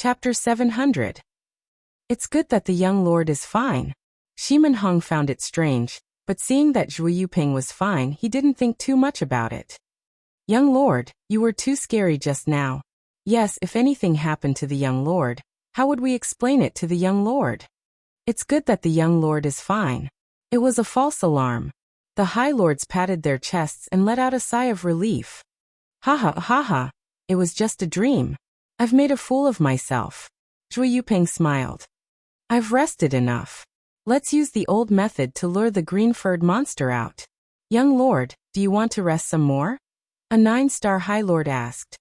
Chapter 700. It's good that the young lord is fine. Shimen Hong found it strange, but seeing that Zhui Yuping was fine, he didn't think too much about it. Young lord, you were too scary just now. Yes, if anything happened to the young lord, how would we explain it to the young lord? It's good that the young lord is fine. It was a false alarm. The high lords patted their chests and let out a sigh of relief. Ha ha ha ha, it was just a dream. I've made a fool of myself. Zhui Yuping smiled. I've rested enough. Let's use the old method to lure the green-furred monster out. Young lord, do you want to rest some more? A 9-star high lord asked.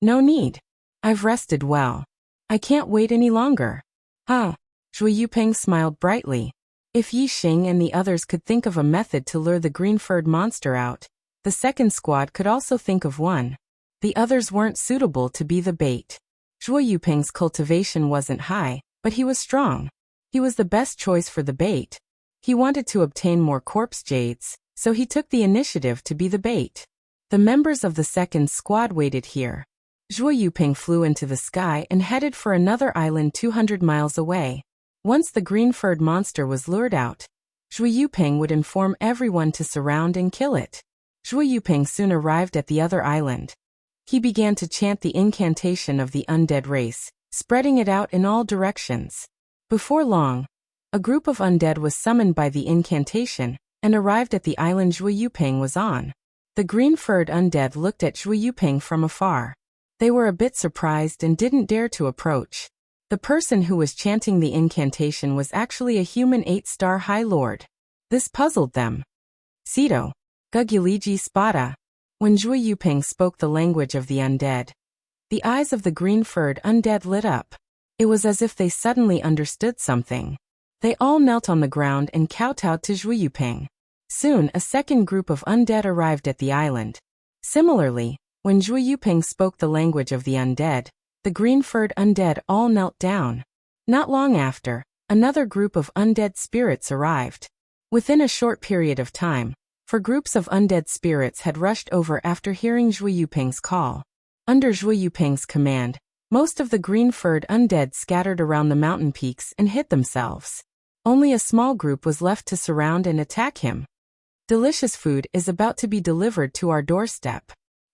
No need. I've rested well. I can't wait any longer. Huh. Zhui Yuping smiled brightly. If Yi Xing and the others could think of a method to lure the green-furred monster out, the second squad could also think of one. The others weren't suitable to be the bait. Zhui Yuping's cultivation wasn't high, but he was strong. He was the best choice for the bait. He wanted to obtain more corpse jades, so he took the initiative to be the bait. The members of the second squad waited here. Zhui Yuping flew into the sky and headed for another island 200 miles away. Once the green-furred monster was lured out, Zhui Yuping would inform everyone to surround and kill it. Zhui Yuping soon arrived at the other island. He began to chant the incantation of the undead race, spreading it out in all directions. Before long, a group of undead was summoned by the incantation and arrived at the island Zhui Yuping was on. The green-furred undead looked at Zhui Yuping from afar. They were a bit surprised and didn't dare to approach. The person who was chanting the incantation was actually a human 8-star high lord. This puzzled them. Sito. Guguliji Spada. When Zhui Yuping spoke the language of the undead, the eyes of the green-furred undead lit up. It was as if they suddenly understood something. They all knelt on the ground and kowtowed to Zhui Yuping. Soon, a second group of undead arrived at the island. Similarly, when Zhui Yuping spoke the language of the undead, the green-furred undead all knelt down. Not long after, another group of undead spirits arrived. Within a short period of time, 4 groups of undead spirits had rushed over after hearing Zhui Yuping's call. Under Zhui Yuping's command, most of the green-furred undead scattered around the mountain peaks and hid themselves. Only a small group was left to surround and attack him. Delicious food is about to be delivered to our doorstep.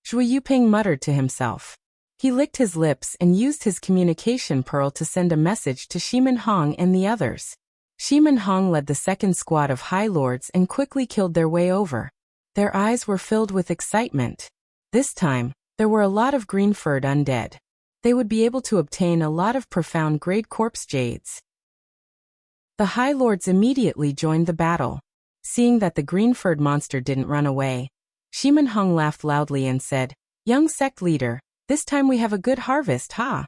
Zhui Yuping muttered to himself. He licked his lips and used his communication pearl to send a message to Shimen Hong and the others. Shimen Hong led the second squad of high lords and quickly killed their way over. Their eyes were filled with excitement. This time, there were a lot of green-furred undead. They would be able to obtain a lot of profound-grade corpse jades. The high lords immediately joined the battle. Seeing that the green-furred monster didn't run away, Shimen Hong laughed loudly and said, "Young sect leader, this time we have a good harvest, ha!"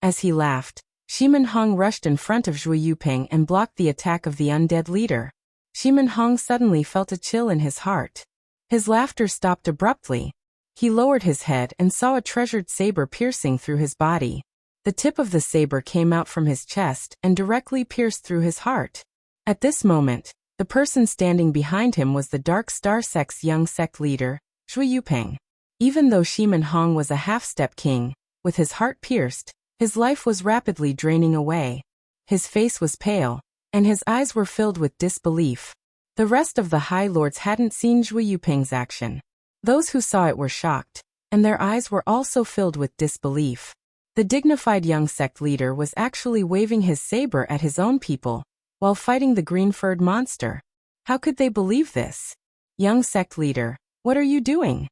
As he laughed, Shimen Hong rushed in front of Zhui Yuping and blocked the attack of the undead leader. Shimen Hong suddenly felt a chill in his heart. His laughter stopped abruptly. He lowered his head and saw a treasured saber piercing through his body. The tip of the saber came out from his chest and directly pierced through his heart. At this moment, the person standing behind him was the Dark Star Sect's young sect leader, Zhui Yuping. Even though Shimen Hong was a half-step king, with his heart pierced, his life was rapidly draining away. His face was pale, and his eyes were filled with disbelief. The rest of the high lords hadn't seen Zhui Yuping's action. Those who saw it were shocked, and their eyes were also filled with disbelief. The dignified young sect leader was actually waving his saber at his own people, while fighting the green-furred monster. How could they believe this? Young sect leader, what are you doing?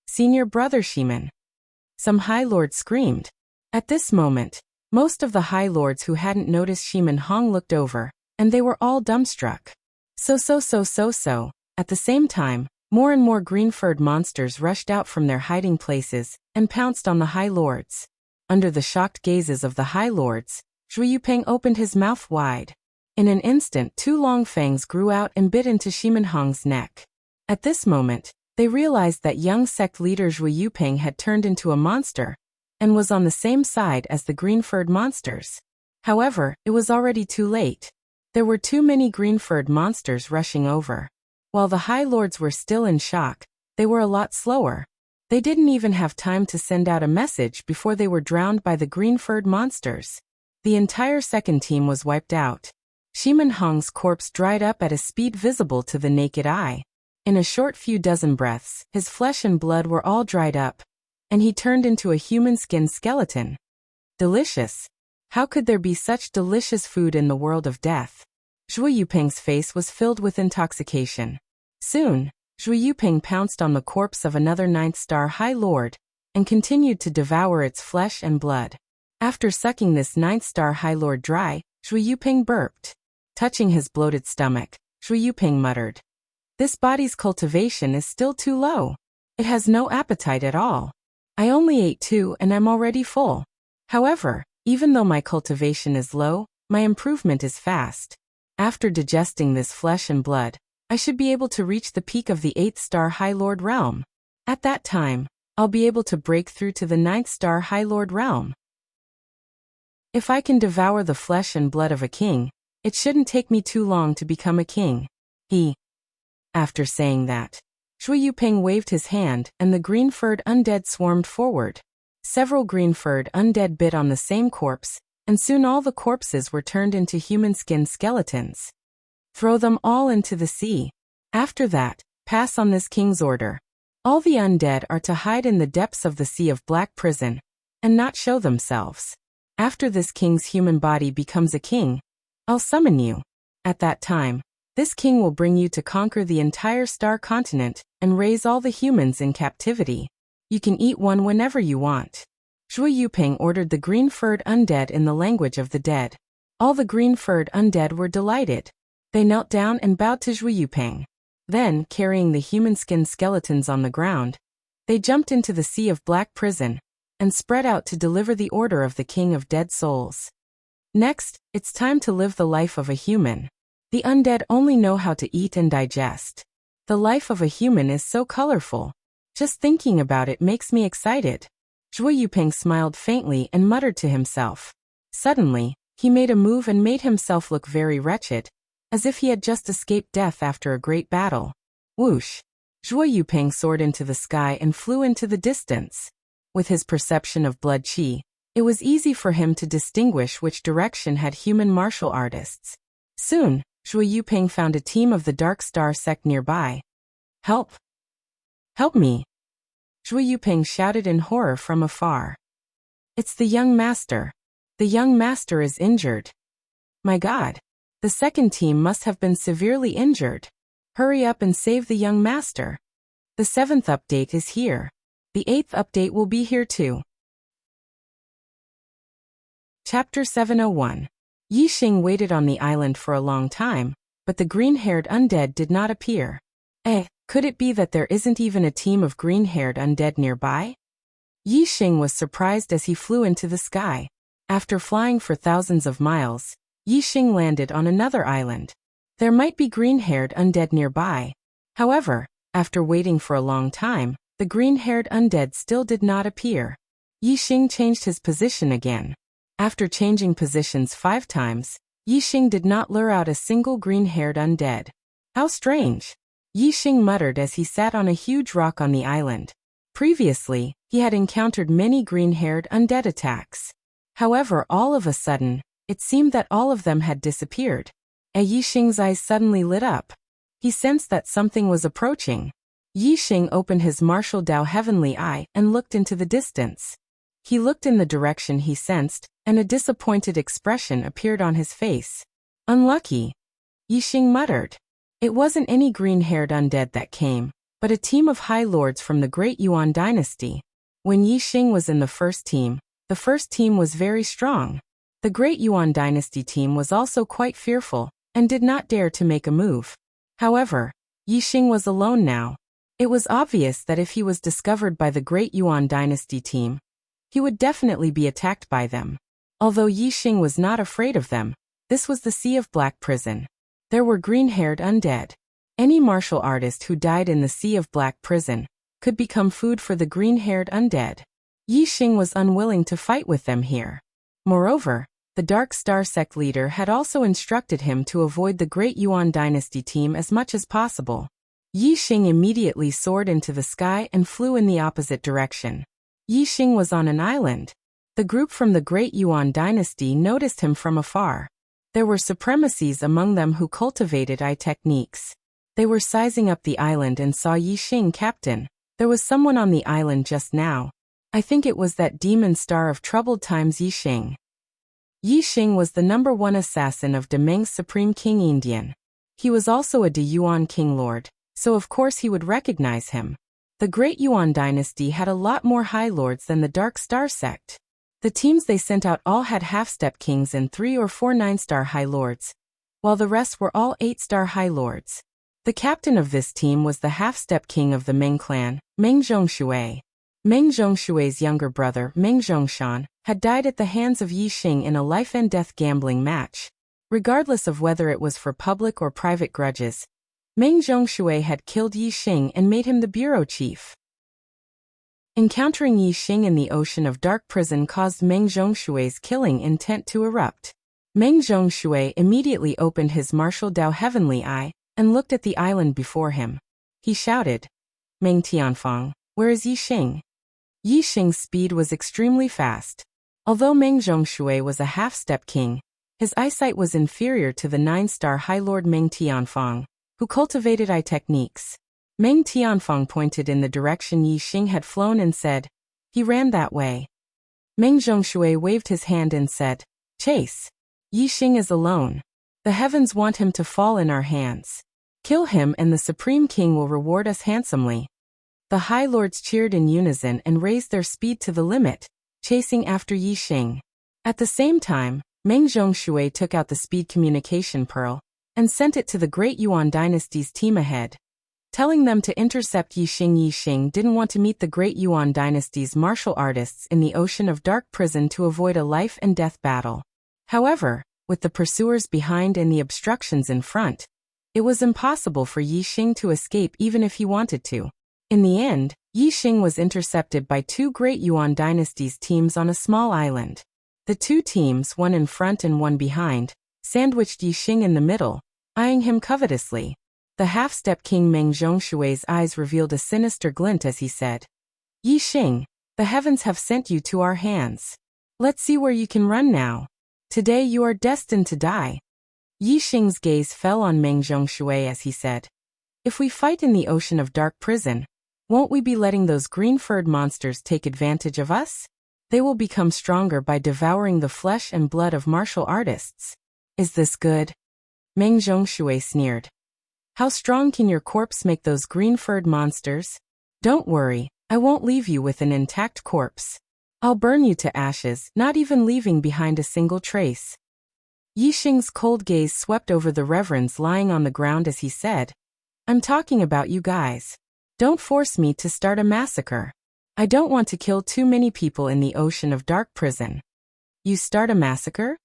Senior brother Shimen. Some high lords screamed. At this moment, most of the high lords who hadn't noticed Shimen Hong looked over, and they were all dumbstruck. So. At the same time, more and more green-furred monsters rushed out from their hiding places and pounced on the high lords. Under the shocked gazes of the high lords, Zhui Yuping opened his mouth wide. In an instant, 2 long fangs grew out and bit into Shimen Hong's neck. At this moment, they realized that young sect leader Zhui Yuping had turned into a monster and was on the same side as the green-furred monsters. However, it was already too late. There were too many green-furred monsters rushing over. While the high lords were still in shock, they were a lot slower. They didn't even have time to send out a message before they were drowned by the green-furred monsters. The entire second team was wiped out. Shiman Hong's corpse dried up at a speed visible to the naked eye. In a short few dozen breaths, his flesh and blood were all dried up, and he turned into a human-skinned skeleton. Delicious. How could there be such delicious food in the world of death? Zhuo Yuping's face was filled with intoxication. Soon, Zhuo Yuping pounced on the corpse of another 9th-star High Lord and continued to devour its flesh and blood. After sucking this 9th-star High Lord dry, Zhuo Yuping burped. Touching his bloated stomach, Zhuo Yuping muttered, "This body's cultivation is still too low. It has no appetite at all. I only ate 2 and I'm already full. However, even though my cultivation is low, my improvement is fast. After digesting this flesh and blood, I should be able to reach the peak of the 8th-star High Lord realm. At that time, I'll be able to break through to the 9th-star High Lord realm. If I can devour the flesh and blood of a king, it shouldn't take me too long to become a king." After saying that, Zhuo Yuping waved his hand and the green-furred undead swarmed forward. Several green-furred undead bit on the same corpse, and soon all the corpses were turned into human-skinned skeletons. Throw them all into the sea. After that, pass on this king's order. All the undead are to hide in the depths of the Sea of Black Prison, and not show themselves. After this king's human body becomes a king, I'll summon you. At that time, this king will bring you to conquer the entire star continent and raise all the humans in captivity. You can eat one whenever you want." Zhuo Yuping ordered the green-furred undead in the language of the dead. All the green-furred undead were delighted. They knelt down and bowed to Zhuo Yuping. Then, carrying the human-skinned skeletons on the ground, they jumped into the Sea of Black Prison and spread out to deliver the order of the King of Dead Souls. Next, it's time to live the life of a human. The undead only know how to eat and digest. The life of a human is so colorful. Just thinking about it makes me excited. Zhuo Yuping smiled faintly and muttered to himself. Suddenly, he made a move and made himself look very wretched, as if he had just escaped death after a great battle. Whoosh! Zhuo Yuping soared into the sky and flew into the distance. With his perception of blood qi, it was easy for him to distinguish which direction had human martial artists. Soon, Zhuo Yuping found a team of the Dark Star sect nearby. "Help! Help me!" Zhuo Yuping shouted in horror from afar. "It's the young master. The young master is injured. My God! The second team must have been severely injured. Hurry up and save the young master. The 7th update is here. The 8th update will be here too." Chapter 701. Yi Xing waited on the island for a long time, but the green-haired undead did not appear. Could it be that there isn't even a team of green-haired undead nearby? Yi Xing was surprised as he flew into the sky. After flying for thousands of miles, Yi Xing landed on another island. There might be green-haired undead nearby. However, after waiting for a long time, the green-haired undead still did not appear. Yi Xing changed his position again. After changing positions 5 times, Yi Xing did not lure out a single green-haired undead. How strange! Yi Xing muttered as he sat on a huge rock on the island. Previously, he had encountered many green-haired undead attacks. However, all of a sudden, it seemed that all of them had disappeared. Yi Xing's eyes suddenly lit up. He sensed that something was approaching. Yi Xing opened his martial Dao heavenly eye and looked into the distance. He looked in the direction he sensed, and a disappointed expression appeared on his face. "Unlucky," Yi Xing muttered. It wasn't any green-haired undead that came, but a team of high lords from the Great Yuan dynasty. When Yi Xing was in the first team was very strong. The Great Yuan dynasty team was also quite fearful, and did not dare to make a move. However, Yi Xing was alone now. It was obvious that if he was discovered by the Great Yuan dynasty team, he would definitely be attacked by them. Although Yi Xing was not afraid of them, this was the Sea of Black Prison. There were green-haired undead. Any martial artist who died in the Sea of Black Prison could become food for the green-haired undead. Yi Xing was unwilling to fight with them here. Moreover, the Dark Star sect leader had also instructed him to avoid the Great Yuan dynasty team as much as possible. Yi Xing immediately soared into the sky and flew in the opposite direction. Yi Xing was on an island. The group from the Great Yuan dynasty noticed him from afar. There were supremacies among them who cultivated eye techniques. They were sizing up the island and saw Yi Xing. Captain, there was someone on the island just now. I think it was that demon star of troubled times Yi Xing. Yi Xing was the #1 assassin of De Meng's Supreme King Indian. He was also a De Yuan King Lord, so of course he would recognize him. The Great Yuan dynasty had a lot more High Lords than the Dark Star sect. The teams they sent out all had half-step kings and 3 or 4 9-star High Lords, while the rest were all 8-star High Lords. The captain of this team was the half-step king of the Meng clan, Meng Zhongshui. Meng Zhongshui's younger brother, Meng Zhongshan, had died at the hands of Yi Xing in a life-and-death gambling match. Regardless of whether it was for public or private grudges, Meng Zhongshui had killed Yi Xing and made him the bureau chief. Encountering Yi Xing in the ocean of dark prison caused Meng Zhongshui's killing intent to erupt. Meng Zhongshui immediately opened his martial Dao Heavenly Eye and looked at the island before him. He shouted, "Meng Tianfang, where is Yi Xing?" Yi Xing's speed was extremely fast. Although Meng Zhongshui was a half-step king, his eyesight was inferior to the 9-star High Lord Meng Tianfang, who cultivated eye techniques. Meng Tianfang pointed in the direction Yi Xing had flown and said, "He ran that way." Meng Zhongshui waved his hand and said, "Chase. Yi Xing is alone. The heavens want him to fall in our hands. Kill him and the Supreme King will reward us handsomely." The High Lords cheered in unison and raised their speed to the limit, chasing after Yi Xing. At the same time, Meng Zhongshui took out the speed communication pearl and sent it to the Great Yuan dynasty's team ahead, telling them to intercept Yi Xing. Yi Xing didn't want to meet the Great Yuan dynasty's martial artists in the ocean of dark prison to avoid a life-and-death battle. However, with the pursuers behind and the obstructions in front, it was impossible for Yi Xing to escape even if he wanted to. In the end, Yi Xing was intercepted by 2 Great Yuan dynasty's teams on a small island. The 2 teams, one in front and one behind, sandwiched Yi Xing in the middle, eyeing him covetously. The half-step king Meng Zhongshui's eyes revealed a sinister glint as he said, "Yi Xing, the heavens have sent you to our hands. Let's see where you can run now. Today you are destined to die." Yi Xing's gaze fell on Meng Zhongshui as he said, "If we fight in the ocean of dark prison, won't we be letting those green-furred monsters take advantage of us? They will become stronger by devouring the flesh and blood of martial artists. Is this good?" Meng Zhongshui sneered. "How strong can your corpse make those green-furred monsters? Don't worry, I won't leave you with an intact corpse. I'll burn you to ashes, not even leaving behind a single trace." Yi Xing's cold gaze swept over the reverends lying on the ground as he said, "I'm talking about you guys. Don't force me to start a massacre. I don't want to kill too many people in the ocean of dark prison." "You start a massacre?"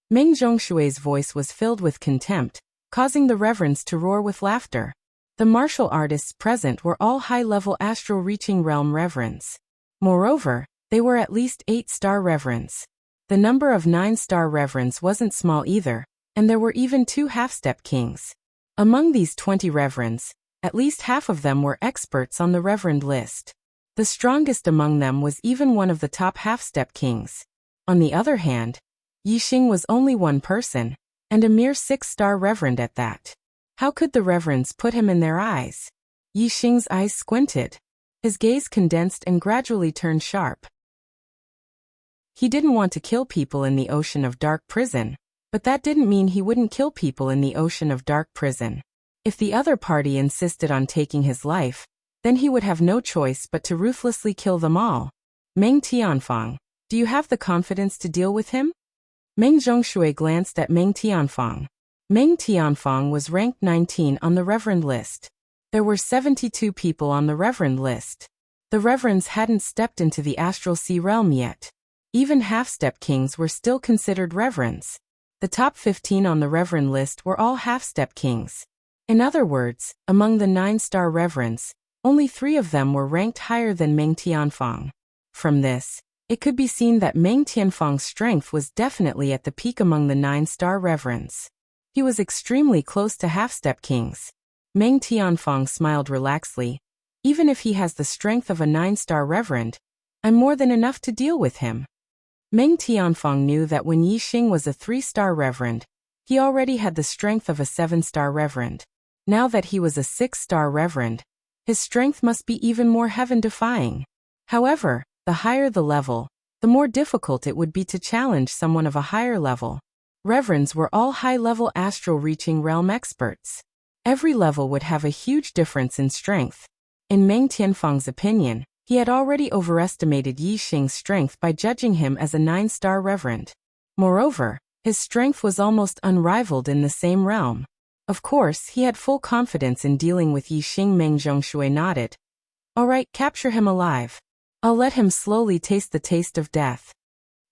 Meng Zhongshui's voice was filled with contempt, causing the reverends to roar with laughter. The martial artists present were all high-level astral-reaching realm reverends. Moreover, they were at least 8-star reverends. The number of 9-star reverends wasn't small either, and there were even 2 half-step kings. Among these 20 reverends, at least half of them were experts on the reverend list. The strongest among them was even one of the top half-step kings. On the other hand, Yi Xing was only one person, and a mere 6-star reverend at that. How could the reverends put him in their eyes? Yi Xing's eyes squinted. His gaze condensed and gradually turned sharp. He didn't want to kill people in the ocean of dark prison, but that didn't mean he wouldn't kill people in the ocean of dark prison. If the other party insisted on taking his life, then he would have no choice but to ruthlessly kill them all. "Meng Tianfang, do you have the confidence to deal with him?" Meng Zhongshui glanced at Meng Tianfang. Meng Tianfang was ranked 19 on the reverend list. There were 72 people on the reverend list. The reverends hadn't stepped into the astral sea realm yet. Even half-step kings were still considered reverends. The top 15 on the reverend list were all half-step kings. In other words, among the 9-star reverends, only 3 of them were ranked higher than Meng Tianfang. From this, it could be seen that Meng Tianfang's strength was definitely at the peak among the 9-star reverends. He was extremely close to half-step kings. Meng Tianfang smiled relaxedly. Even if he has the strength of a 9-star reverend, I'm more than enough to deal with him. Meng Tianfang knew that when Yixing was a 3-star reverend, he already had the strength of a 7-star reverend. Now that he was a 6-star reverend, his strength must be even more heaven-defying. However, the higher the level, the more difficult it would be to challenge someone of a higher level. Reverends were all high-level astral-reaching realm experts. Every level would have a huge difference in strength. In Meng Tianfang's opinion, he had already overestimated Yixing's strength by judging him as a 9-star reverend. Moreover, his strength was almost unrivaled in the same realm. Of course, he had full confidence in dealing with Yixing. Meng Zhongshui nodded. All right, capture him alive. I'll let him slowly taste the taste of death.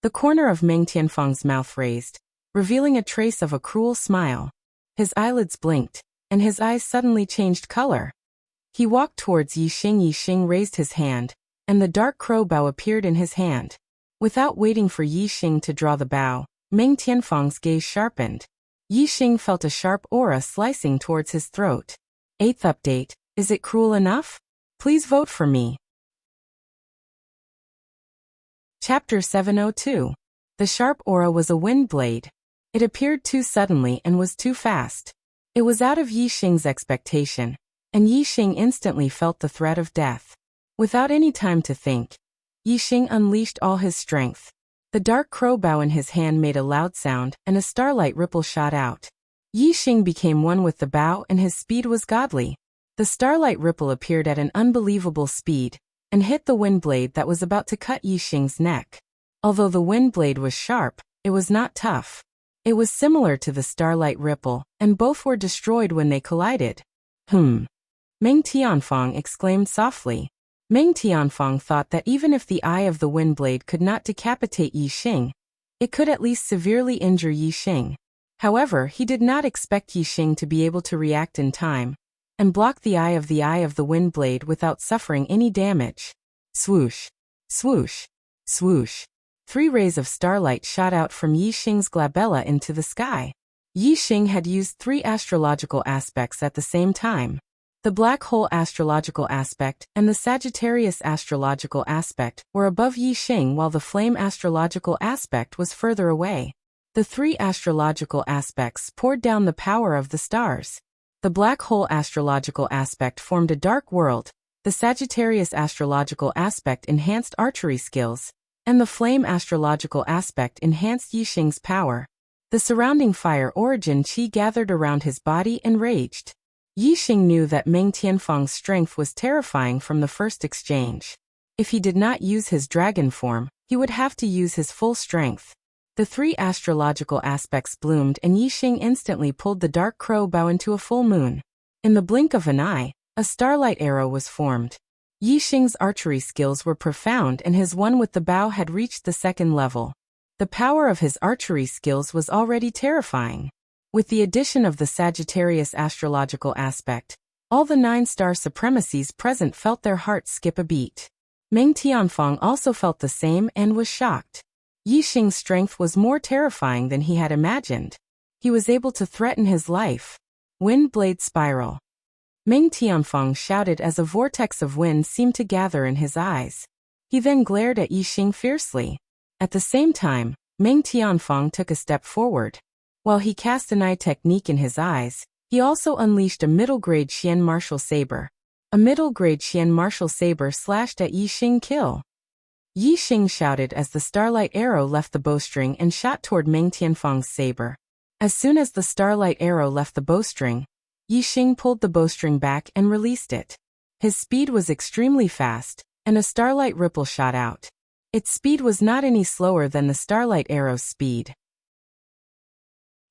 The corner of Meng Tianfang's mouth raised, revealing a trace of a cruel smile. His eyelids blinked, and his eyes suddenly changed color. He walked towards Yixing. Yixing raised his hand, and the dark crow bow appeared in his hand. Without waiting for Yixing to draw the bow, Meng Tianfang's gaze sharpened. Yixing felt a sharp aura slicing towards his throat. 8th update, is it cruel enough? Please vote for me. Chapter 702. The sharp aura was a wind blade. It appeared too suddenly and was too fast. It was out of Yixing's expectation, and Yixing instantly felt the threat of death. Without any time to think, Yixing unleashed all his strength. The dark crow bow in his hand made a loud sound, and a starlight ripple shot out. Yixing became one with the bow, and his speed was godly. The starlight ripple appeared at an unbelievable speed, and hit the wind blade that was about to cut Yixing's neck. Although the wind blade was sharp, it was not tough. It was similar to the starlight ripple, and both were destroyed when they collided. Meng Tianfang exclaimed softly. Meng Tianfang thought that even if the eye of the wind blade could not decapitate Yixing, it could at least severely injure Yixing. However, he did not expect Yixing to be able to react in time and block the eye of the wind blade without suffering any damage. Swoosh, swoosh, swoosh. 3 rays of starlight shot out from Yixing's glabella into the sky. Yixing had used 3 astrological aspects at the same time. The black hole astrological aspect and the Sagittarius astrological aspect were above Yixing, while the flame astrological aspect was further away. The 3 astrological aspects poured down the power of the stars. The black hole astrological aspect formed a dark world, the Sagittarius astrological aspect enhanced archery skills, and the flame astrological aspect enhanced Yixing's power. The surrounding fire origin chi gathered around his body and raged. Yixing knew that Meng Tianfang's strength was terrifying from the first exchange. If he did not use his dragon form, he would have to use his full strength. The 3 astrological aspects bloomed, and Yixing instantly pulled the dark crow bow into a full moon. In the blink of an eye, a starlight arrow was formed. Yixing's archery skills were profound, and his one with the bow had reached the 2nd level. The power of his archery skills was already terrifying. With the addition of the Sagittarius astrological aspect, all the 9-star supremacies present felt their hearts skip a beat. Meng Tianfang also felt the same and was shocked. Yixing's strength was more terrifying than he had imagined. He was able to threaten his life. Wind blade spiral. Meng Tianfang shouted as a vortex of wind seemed to gather in his eyes. He then glared at Yixing fiercely. At the same time, Meng Tianfang took a step forward. While he cast an eye technique in his eyes, he also unleashed a middle-grade Xian martial saber. A middle-grade Xian martial saber slashed at Yixing. Kill! Yixing shouted as the starlight arrow left the bowstring and shot toward Meng Tianfang's saber. As soon as the starlight arrow left the bowstring, Yixing pulled the bowstring back and released it. His speed was extremely fast, and a starlight ripple shot out. Its speed was not any slower than the starlight arrow's speed.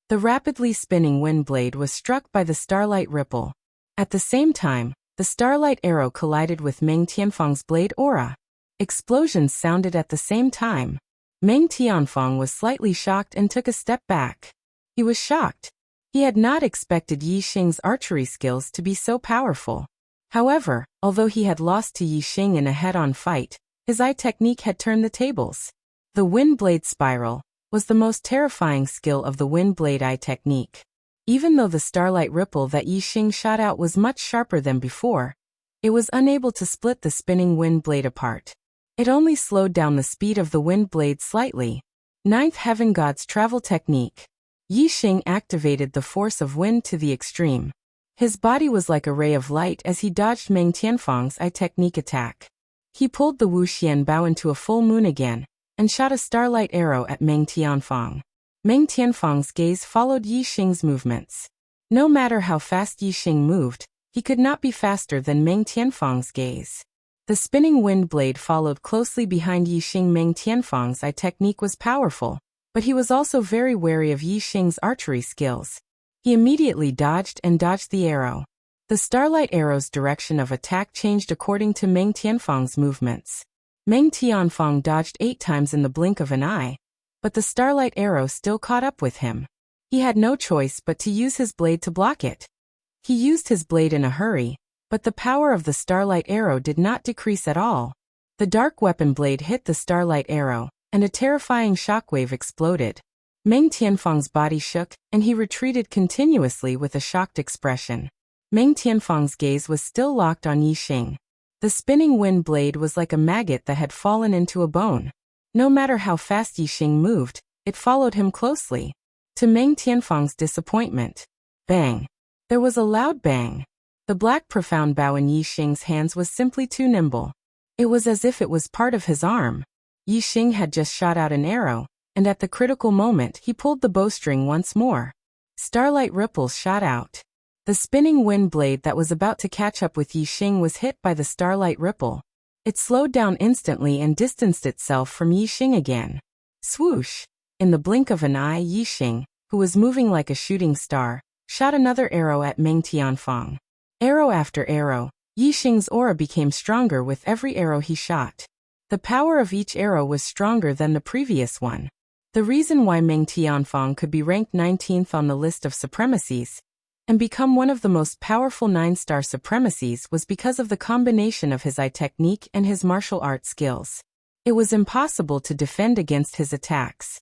The rapidly spinning wind blade was struck by the starlight ripple. At the same time, the starlight arrow collided with Meng Tianfang's blade aura. Explosions sounded at the same time. Meng Tianfang was slightly shocked and took a step back. He was shocked. He had not expected Yixing's archery skills to be so powerful. However, although he had lost to Yixing in a head-on fight, his eye technique had turned the tables. The wind blade spiral was the most terrifying skill of the wind blade eye technique. Even though the starlight ripple that Yixing shot out was much sharper than before, it was unable to split the spinning wind blade apart. It only slowed down the speed of the wind blade slightly. Ninth Heaven God's Travel Technique. Yixing activated the force of wind to the extreme. His body was like a ray of light as he dodged Meng Tianfang's eye technique attack. He pulled the Wuxian bow into a full moon again, and shot a starlight arrow at Meng Tianfang. Meng Tianfang's gaze followed Yixing's movements. No matter how fast Yixing moved, he could not be faster than Meng Tianfang's gaze. The spinning wind blade followed closely behind Yixing. Meng Tianfang's eye technique was powerful, but he was also very wary of Yixing's archery skills. He immediately dodged the arrow. The starlight arrow's direction of attack changed according to Meng Tianfang's movements. Meng Tianfang dodged 8 times in the blink of an eye, but the starlight arrow still caught up with him. He had no choice but to use his blade to block it. He used his blade in a hurry, but the power of the starlight arrow did not decrease at all. The dark weapon blade hit the starlight arrow, and a terrifying shockwave exploded. Meng Tianfang's body shook, and he retreated continuously with a shocked expression. Meng Tianfang's gaze was still locked on Yixing. The spinning wind blade was like a maggot that had fallen into a bone. No matter how fast Yixing moved, it followed him closely. To Meng Tianfang's disappointment, bang! There was a loud bang. The black profound bow in Yixing's hands was simply too nimble. It was as if it was part of his arm. Yixing had just shot out an arrow, and at the critical moment he pulled the bowstring once more. Starlight ripples shot out. The spinning wind blade that was about to catch up with Yixing was hit by the starlight ripple. It slowed down instantly and distanced itself from Yixing again. Swoosh! In the blink of an eye, Yixing, who was moving like a shooting star, shot another arrow at Meng Tianfang. Arrow after arrow, Yixing's aura became stronger with every arrow he shot. The power of each arrow was stronger than the previous one. The reason why Meng Tianfang could be ranked 19th on the list of supremacies and become one of the most powerful 9-star supremacies was because of the combination of his eye technique and his martial art skills. It was impossible to defend against his attacks.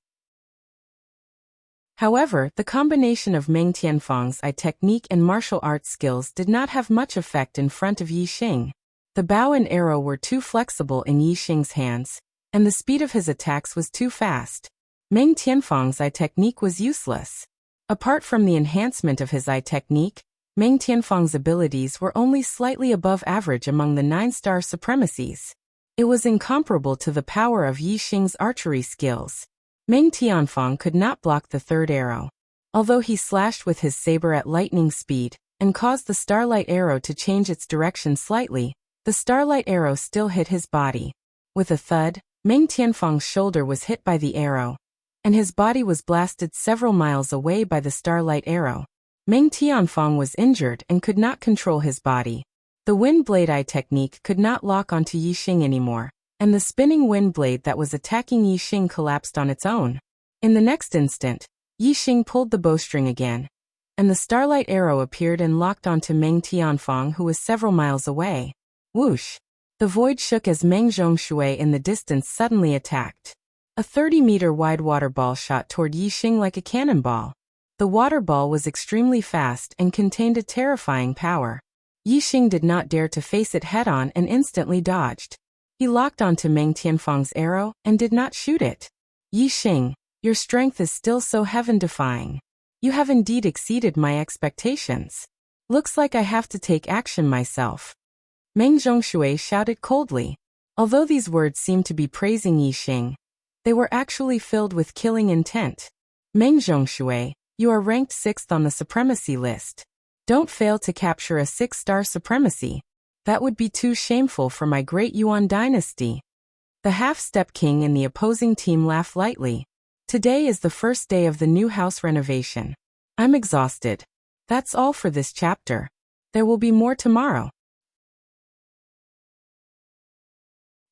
However, the combination of Meng Tianfang's eye technique and martial arts skills did not have much effect in front of Yixing. The bow and arrow were too flexible in Yixing's hands, and the speed of his attacks was too fast. Meng Tianfang's eye technique was useless. Apart from the enhancement of his eye technique, Meng Tianfang's abilities were only slightly above average among the 9-star supremacies. It was incomparable to the power of Yixing's archery skills. Meng Tianfang could not block the third arrow. Although he slashed with his saber at lightning speed and caused the starlight arrow to change its direction slightly, the starlight arrow still hit his body. With a thud, Meng Tianfang's shoulder was hit by the arrow, and his body was blasted several miles away by the starlight arrow. Meng Tianfang was injured and could not control his body. The wind blade eye technique could not lock onto Yixing anymore, and the spinning wind blade that was attacking Yixing collapsed on its own. In the next instant, Yixing pulled the bowstring again, and the starlight arrow appeared and locked onto Meng Tianfang, who was several miles away. Whoosh! The void shook as Meng Zhongshui in the distance suddenly attacked. A 30-meter wide water ball shot toward Yixing like a cannonball. The water ball was extremely fast and contained a terrifying power. Yixing did not dare to face it head-on and instantly dodged. He locked onto Meng Tianfang's arrow and did not shoot it. Yixing, your strength is still so heaven-defying. You have indeed exceeded my expectations. Looks like I have to take action myself. Meng Zhongshui shouted coldly. Although these words seemed to be praising Yixing, they were actually filled with killing intent. Meng Zhongshui, you are ranked 6th on the supremacy list. Don't fail to capture a 6-star supremacy. That would be too shameful for my great Yuan dynasty. The half-step king in the opposing team laughed lightly. Today is the first day of the new house renovation. I'm exhausted. That's all for this chapter. There will be more tomorrow.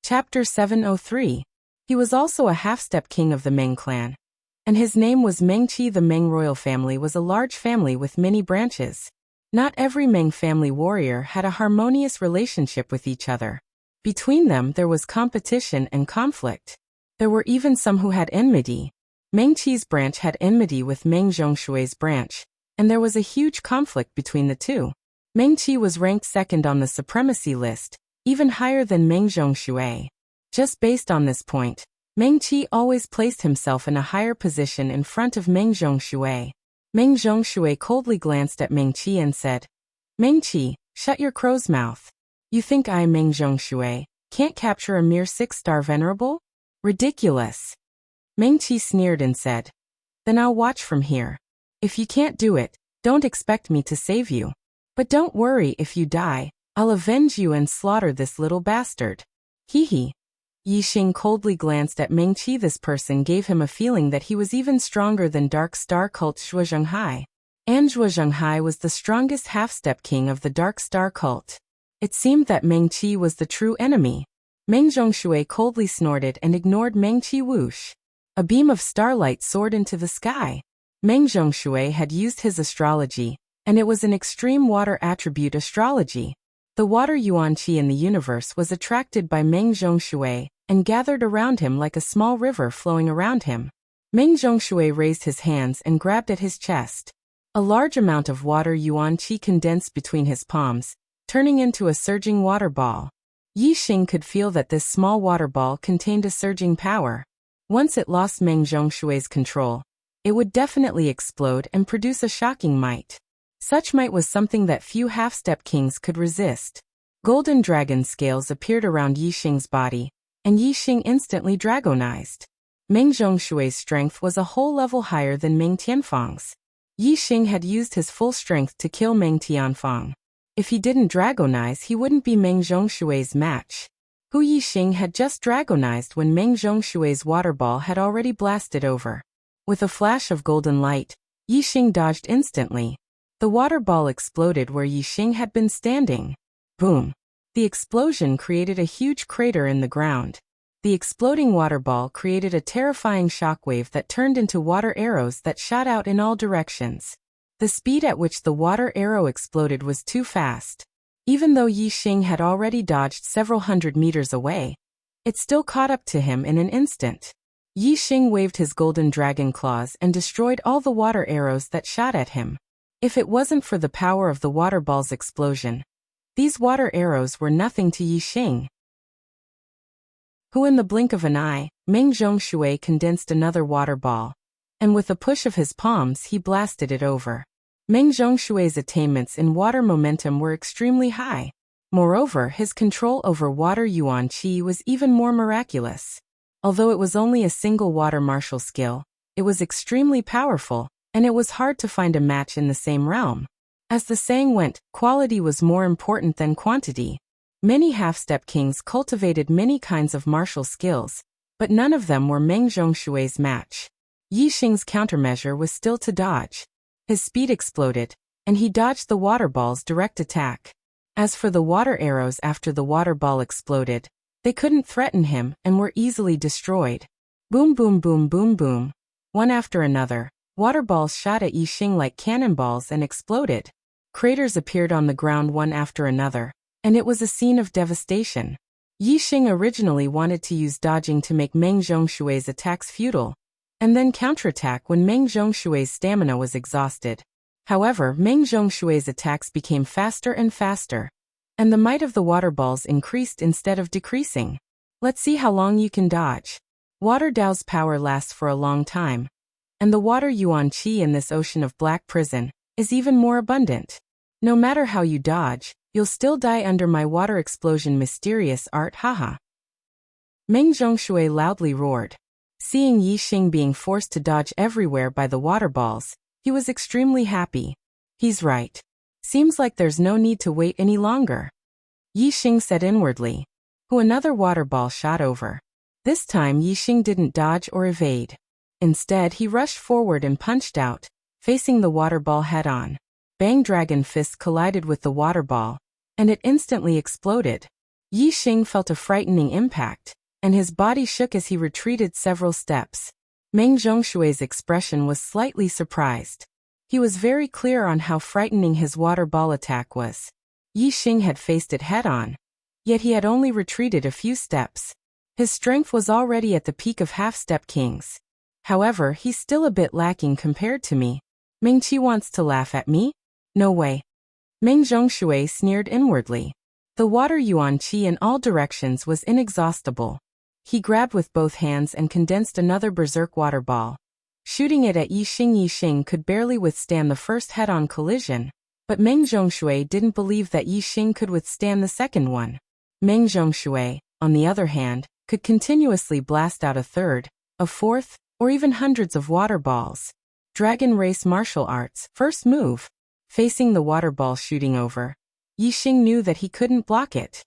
Chapter 703. He was also a half-step king of the Meng clan, and his name was Mengqi. The Meng royal family was a large family with many branches. Not every Meng family warrior had a harmonious relationship with each other. Between them there was competition and conflict. There were even some who had enmity. Mengqi's branch had enmity with Meng Zhongshui's branch, and there was a huge conflict between the two. Meng Qi was ranked second on the supremacy list, even higher than Meng Zhongshui. Just based on this point, Meng Qi always placed himself in a higher position in front of Meng Zhongshui. Meng Zhongshui coldly glanced at Meng Qi and said, "Meng Qi, shut your crow's mouth. You think I, Meng Zhongshui, can't capture a mere 6-star venerable? Ridiculous." Meng Qi sneered and said, "Then I'll watch from here. If you can't do it, don't expect me to save you. But don't worry if you die, I'll avenge you and slaughter this little bastard." Hee hee. Yixing coldly glanced at Meng Qi. This person gave him a feeling that he was even stronger than Dark Star cult Zhuozhenghai. And Zhuozhenghai was the strongest half-step king of the Dark Star cult. It seemed that Meng Qi was the true enemy. Meng Zhongshui coldly snorted and ignored Meng Qi. Whoosh. A beam of starlight soared into the sky. Meng Zhongshui had used his astrology, and it was an extreme water attribute astrology. The water yuan qi in the universe was attracted by Meng Zhongshui and gathered around him like a small river flowing around him. Meng Zhongshui raised his hands and grabbed at his chest. A large amount of water yuan qi condensed between his palms, turning into a surging water ball. Yixing could feel that this small water ball contained a surging power. Once it lost Meng Zhongshui's control, it would definitely explode and produce a shocking might. Such might was something that few half-step kings could resist. Golden dragon scales appeared around Yixing's body, and Yixing instantly dragonized. Meng Zhongshui's strength was a whole level higher than Meng Tianfang's. Yixing had used his full strength to kill Meng Tianfang. If he didn't dragonize, he wouldn't be Meng Zhongshui's match. Hu Yixing had just dragonized when Meng Zhongshui's water ball had already blasted over. With a flash of golden light, Yixing dodged instantly. The water ball exploded where Yixing had been standing. Boom! The explosion created a huge crater in the ground. The exploding water ball created a terrifying shockwave that turned into water arrows that shot out in all directions. The speed at which the water arrow exploded was too fast. Even though Yixing had already dodged several hundred meters away, it still caught up to him in an instant. Yixing waved his golden dragon claws and destroyed all the water arrows that shot at him. If it wasn't for the power of the water ball's explosion, these water arrows were nothing to Yixing. Who in the blink of an eye, Meng Zhongshui condensed another water ball, and with a push of his palms he blasted it over. Meng Zhongshui's attainments in water momentum were extremely high. Moreover, his control over water yuan qi was even more miraculous. Although it was only a single water martial skill, it was extremely powerful, and it was hard to find a match in the same realm. As the saying went, quality was more important than quantity. Many half-step kings cultivated many kinds of martial skills, but none of them were Meng Zhongshui's match. Yixing's countermeasure was still to dodge. His speed exploded, and he dodged the water ball's direct attack. As for the water arrows after the water ball exploded, they couldn't threaten him and were easily destroyed. Boom boom boom boom boom. One after another, water balls shot at Yixing like cannonballs and exploded. Craters appeared on the ground one after another, and it was a scene of devastation. Yixing originally wanted to use dodging to make Meng Zhongshui's attacks futile, and then counterattack when Meng Zhongshui's stamina was exhausted. However, Meng Zhongshui's attacks became faster and faster, and the might of the water balls increased instead of decreasing. Let's see how long you can dodge. Water Dao's power lasts for a long time, and the water yuan qi in this ocean of black prison is even more abundant. No matter how you dodge, you'll still die under my water explosion mysterious art, haha. Meng Zhongshui loudly roared. Seeing Yixing being forced to dodge everywhere by the water balls, he was extremely happy. He's right. Seems like there's no need to wait any longer. Yixing said inwardly. Who another water ball shot over. This time Yixing didn't dodge or evade. Instead he rushed forward and punched out, facing the water ball head-on. Bang! Dragon fists collided with the water ball, and it instantly exploded. Yixing felt a frightening impact, and his body shook as he retreated several steps. Meng Zhongshui's expression was slightly surprised. He was very clear on how frightening his water ball attack was. Yixing had faced it head-on, yet he had only retreated a few steps. His strength was already at the peak of half-step kings. However, he's still a bit lacking compared to me. Meng Qi wants to laugh at me? No way. Meng Zhongshui sneered inwardly. The water Yuan Qi in all directions was inexhaustible. He grabbed with both hands and condensed another berserk water ball. Shooting it at Yixing could barely withstand the first head-on collision, but Meng Zhongshui didn't believe that Yixing could withstand the second one. Meng Zhongshui, on the other hand, could continuously blast out a third, a fourth, or even hundreds of water balls. Dragon Race Martial Arts, first move. Facing the water ball shooting over, Yixing knew that he couldn't block it.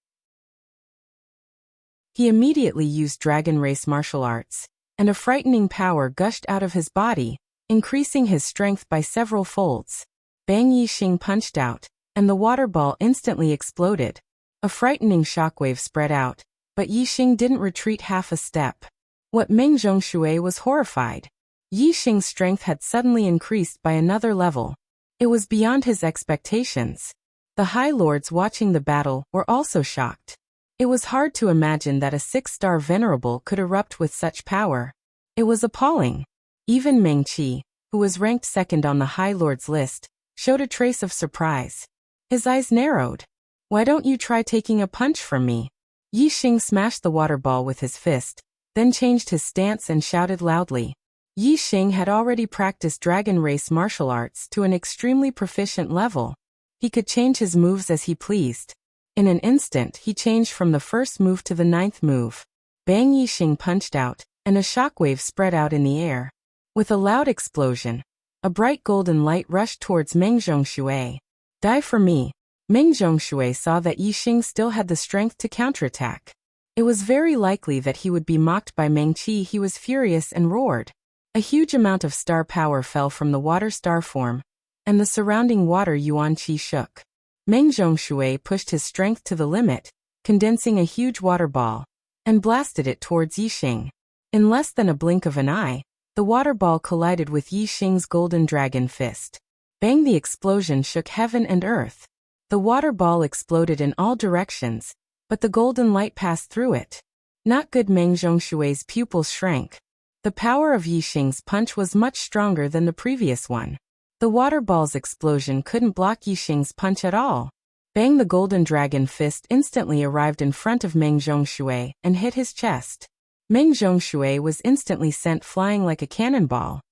He immediately used Dragon Race Martial Arts, and a frightening power gushed out of his body, increasing his strength by several folds. Bang! Yixing punched out, and the water ball instantly exploded. A frightening shockwave spread out, but Yixing didn't retreat half a step. What Meng Zhongshui was horrified. Yixing's strength had suddenly increased by another level. It was beyond his expectations. The High Lords watching the battle were also shocked. It was hard to imagine that a 6-star venerable could erupt with such power. It was appalling. Even Meng Qi, who was ranked second on the High Lords list, showed a trace of surprise. His eyes narrowed. Why don't you try taking a punch from me? Yixing smashed the water ball with his fist, then changed his stance and shouted loudly. Yixing had already practiced Dragon Race martial arts to an extremely proficient level. He could change his moves as he pleased. In an instant he changed from the first move to the 9th move. Bang! Yixing punched out, and a shockwave spread out in the air. With a loud explosion, a bright golden light rushed towards Meng Zhongshui. Die for me. Meng Zhongshui saw that Yixing still had the strength to counterattack. It was very likely that he would be mocked by Meng Qi. He was furious and roared. A huge amount of star power fell from the water star form, and the surrounding water Yuan Qi shook. Meng Zhongshui pushed his strength to the limit, condensing a huge water ball, and blasted it towards Yixing. In less than a blink of an eye, the water ball collided with Yixing's golden dragon fist. Bang! The explosion shook heaven and earth. The water ball exploded in all directions, but the golden light passed through it. Not good. Meng Zhongshui's pupils shrank. The power of Yixing's punch was much stronger than the previous one. The water ball's explosion couldn't block Yixing's punch at all. Bang! The golden dragon fist instantly arrived in front of Meng Zhongshui and hit his chest. Meng Zhongshui was instantly sent flying like a cannonball.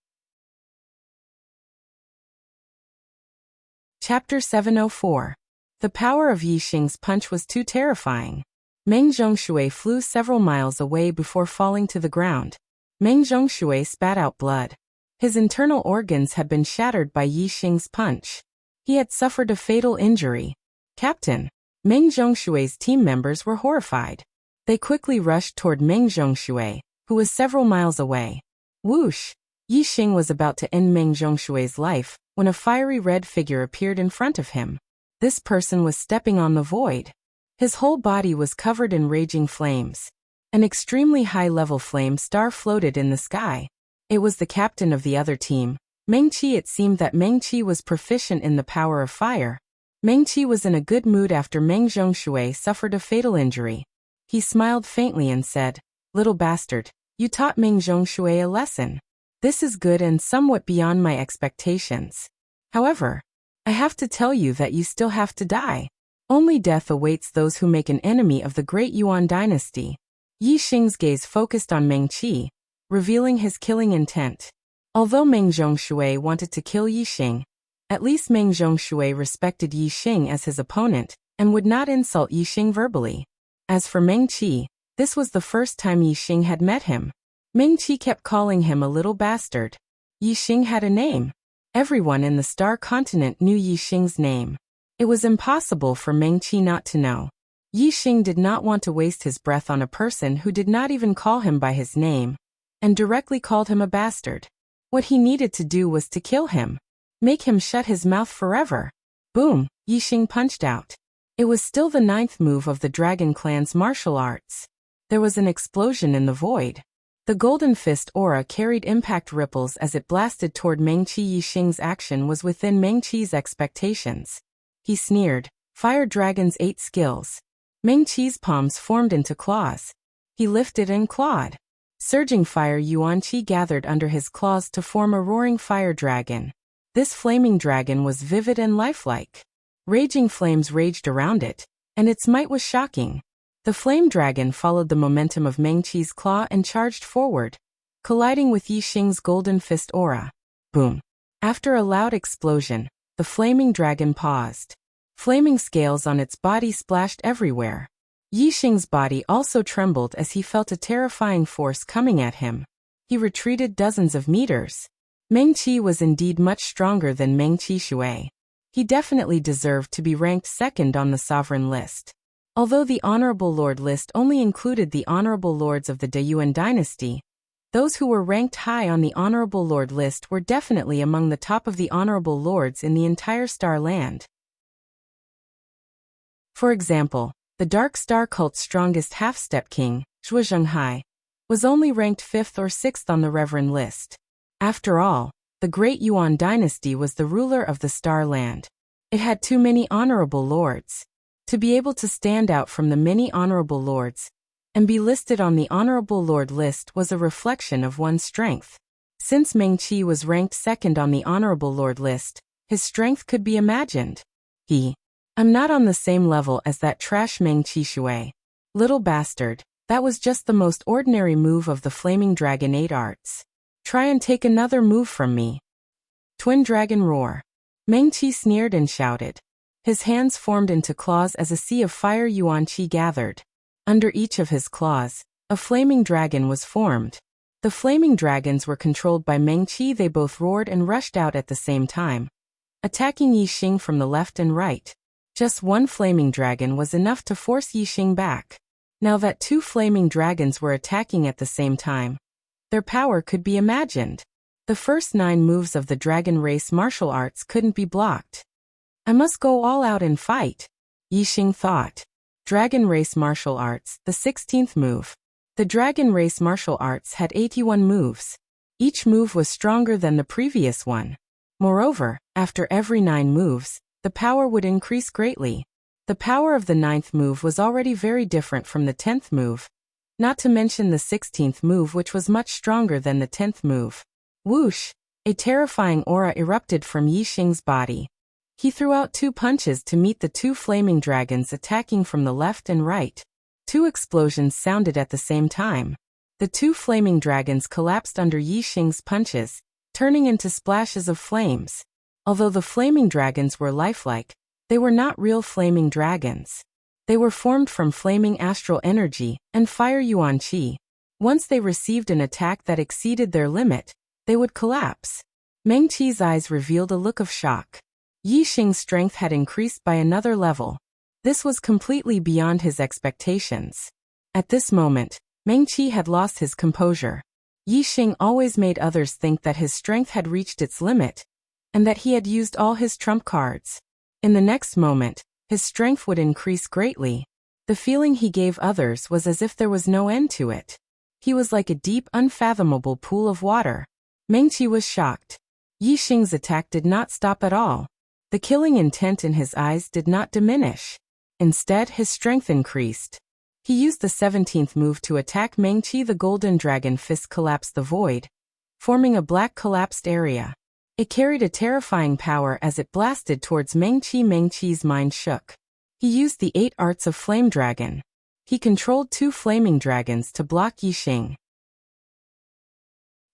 Chapter 704. The power of Yixing's punch was too terrifying. Meng Zhongshui flew several miles away before falling to the ground. Meng Zhongshui spat out blood. His internal organs had been shattered by Yixing's punch. He had suffered a fatal injury. Captain! Meng Zhongshui's team members were horrified. They quickly rushed toward Meng Zhongshui, who was several miles away. Whoosh! Yixing was about to end Meng Zhongshui's life when a fiery red figure appeared in front of him. This person was stepping on the void. His whole body was covered in raging flames. An extremely high-level flame star floated in the sky. It was the captain of the other team, Meng Qi. It seemed that Meng Qi was proficient in the power of fire. Meng Qi was in a good mood after Meng Zhongshui suffered a fatal injury. He smiled faintly and said, "Little bastard, you taught Meng Zhongshui a lesson. This is good and somewhat beyond my expectations. However, I have to tell you that you still have to die. Only death awaits those who make an enemy of the great Yuan dynasty." Yixing's gaze focused on Meng Qi, revealing his killing intent. Although Meng Zhongshui wanted to kill Yixing, at least Meng Zhongshui respected Yixing as his opponent and would not insult Yixing verbally. As for Meng Qi, this was the first time Yixing had met him. Meng Qi kept calling him a little bastard. Yixing had a name. Everyone in the Star Continent knew Yixing's name. It was impossible for Meng Qi not to know. Yixing did not want to waste his breath on a person who did not even call him by his name, and directly called him a bastard. What he needed to do was to kill him. Make him shut his mouth forever. Boom! Yixing punched out. It was still the 9th move of the Dragon Clan's martial arts. There was an explosion in the void. The golden fist aura carried impact ripples as it blasted toward Meng Qi. Yixing's action was within Meng Qi's expectations. He sneered, "Fire Dragon's 8 skills." Meng Qi's palms formed into claws. He lifted and clawed. Surging fire Yuan Qi gathered under his claws to form a roaring fire dragon. This flaming dragon was vivid and lifelike. Raging flames raged around it, and its might was shocking. The flame dragon followed the momentum of Meng Qi's claw and charged forward, colliding with Yi Xing's golden fist aura. Boom! After a loud explosion, the flaming dragon paused. Flaming scales on its body splashed everywhere. Yi Xing's body also trembled as he felt a terrifying force coming at him. He retreated dozens of meters. Meng Qi was indeed much stronger than Meng Qi Shui. He definitely deserved to be ranked second on the sovereign list. Although the Honorable Lord list only included the Honorable Lords of the Dayuan dynasty, those who were ranked high on the Honorable Lord list were definitely among the top of the Honorable Lords in the entire Star Land. For example, the Dark Star cult's strongest half-step king, Zhuo Zhenghai, was only ranked 5th or 6th on the Reverend list. After all, the Great Yuan dynasty was the ruler of the Star Land. It had too many honorable lords. To be able to stand out from the many honorable lords and be listed on the Honorable Lord list was a reflection of one's strength. Since Meng Qi was ranked second on the Honorable Lord list, his strength could be imagined. I'm not on the same level as that trash Meng Qi Shui. Little bastard, that was just the most ordinary move of the Flaming Dragon 8 arts. Try and take another move from me. Twin Dragon Roar. Meng Qi sneered and shouted. His hands formed into claws as a sea of fire Yuan Qi gathered. Under each of his claws, a flaming dragon was formed. The flaming dragons were controlled by Meng Qi. They both roared and rushed out at the same time, attacking Yi Xing from the left and right. Just one flaming dragon was enough to force Yi Xing back. Now that two flaming dragons were attacking at the same time, their power could be imagined. The first 9 moves of the dragon race martial arts couldn't be blocked. I must go all out and fight, Yi Xing thought. Dragon race martial arts, the 16th move. The dragon race martial arts had 81 moves. Each move was stronger than the previous one. Moreover, after every 9 moves, the power would increase greatly. The power of the 9th move was already very different from the 10th move, not to mention the 16th move, which was much stronger than the 10th move. Whoosh! A terrifying aura erupted from Yi Xing's body. He threw out 2 punches to meet the 2 flaming dragons attacking from the left and right. 2 explosions sounded at the same time. The 2 flaming dragons collapsed under Yi Xing's punches, turning into splashes of flames. Although the flaming dragons were lifelike, they were not real flaming dragons. They were formed from flaming astral energy and fire Yuan Qi. Once they received an attack that exceeded their limit, they would collapse. Meng Qi's eyes revealed a look of shock. Yi Xing's strength had increased by another level. This was completely beyond his expectations. At this moment, Meng Qi had lost his composure. Yi Xing always made others think that his strength had reached its limit, and that he had used all his trump cards. In the next moment, his strength would increase greatly. The feeling he gave others was as if there was no end to it. He was like a deep, unfathomable pool of water. Meng Qi was shocked. Yi Xing's attack did not stop at all. The killing intent in his eyes did not diminish. Instead, his strength increased. He used the 17th move to attack Meng Qi. The golden dragon fist collapsed the void, forming a black collapsed area. It carried a terrifying power as it blasted towards Meng Qi. Meng Qi's mind shook. He used the 8 arts of Flame Dragon. He controlled 2 flaming dragons to block Yi Xing.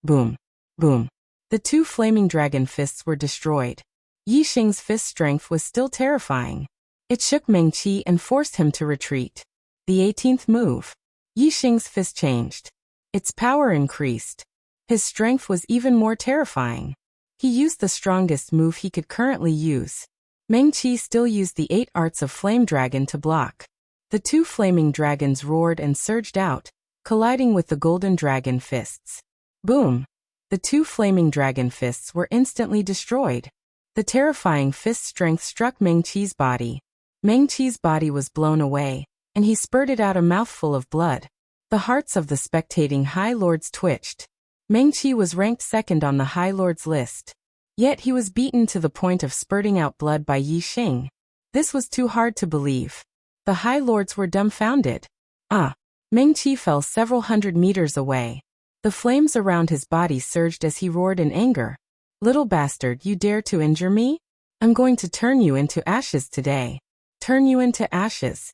Boom. Boom. The 2 flaming dragon fists were destroyed. Yi Xing's fist strength was still terrifying. It shook Meng Qi and forced him to retreat. The 18th move. Yi Xing's fist changed. Its power increased. His strength was even more terrifying. He used the strongest move he could currently use. Meng Qi still used the 8 arts of Flame Dragon to block. The 2 flaming dragons roared and surged out, colliding with the golden dragon fists. Boom! The 2 flaming dragon fists were instantly destroyed. The terrifying fist strength struck Meng Qi's body. Meng Qi's body was blown away, and he spurted out a mouthful of blood. The hearts of the spectating High Lords twitched. Meng Qi was ranked second on the High Lords list. Yet he was beaten to the point of spurting out blood by Yi Xing. This was too hard to believe. The High Lords were dumbfounded. Meng Qi fell several hundred meters away. The flames around his body surged as he roared in anger. Little bastard, you dare to injure me? I'm going to turn you into ashes today. Turn you into ashes.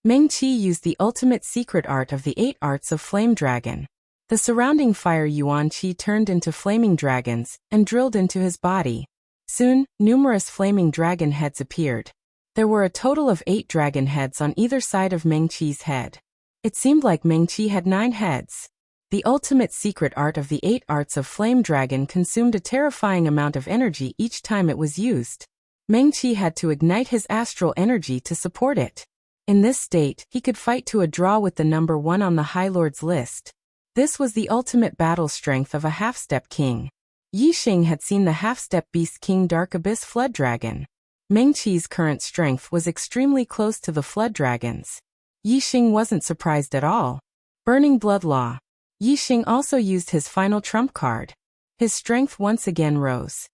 Meng Qi used the ultimate secret art of the 8 arts of Flame Dragon. The surrounding fire Yuan Qi turned into flaming dragons and drilled into his body. Soon, numerous flaming dragon heads appeared. There were a total of 8 dragon heads on either side of Meng Qi's head. It seemed like Meng Qi had 9 heads. The ultimate secret art of the 8 arts of Flame Dragon consumed a terrifying amount of energy each time it was used. Meng Qi had to ignite his astral energy to support it. In this state, he could fight to a draw with the number 1 on the High Lord's list. This was the ultimate battle strength of a half-step king. Yi Xing had seen the half-step beast king Dark Abyss Flood Dragon. Meng Qi's current strength was extremely close to the Flood Dragon's. Yi Xing wasn't surprised at all. Burning Blood Law. Yi Xing also used his final trump card. His strength once again rose.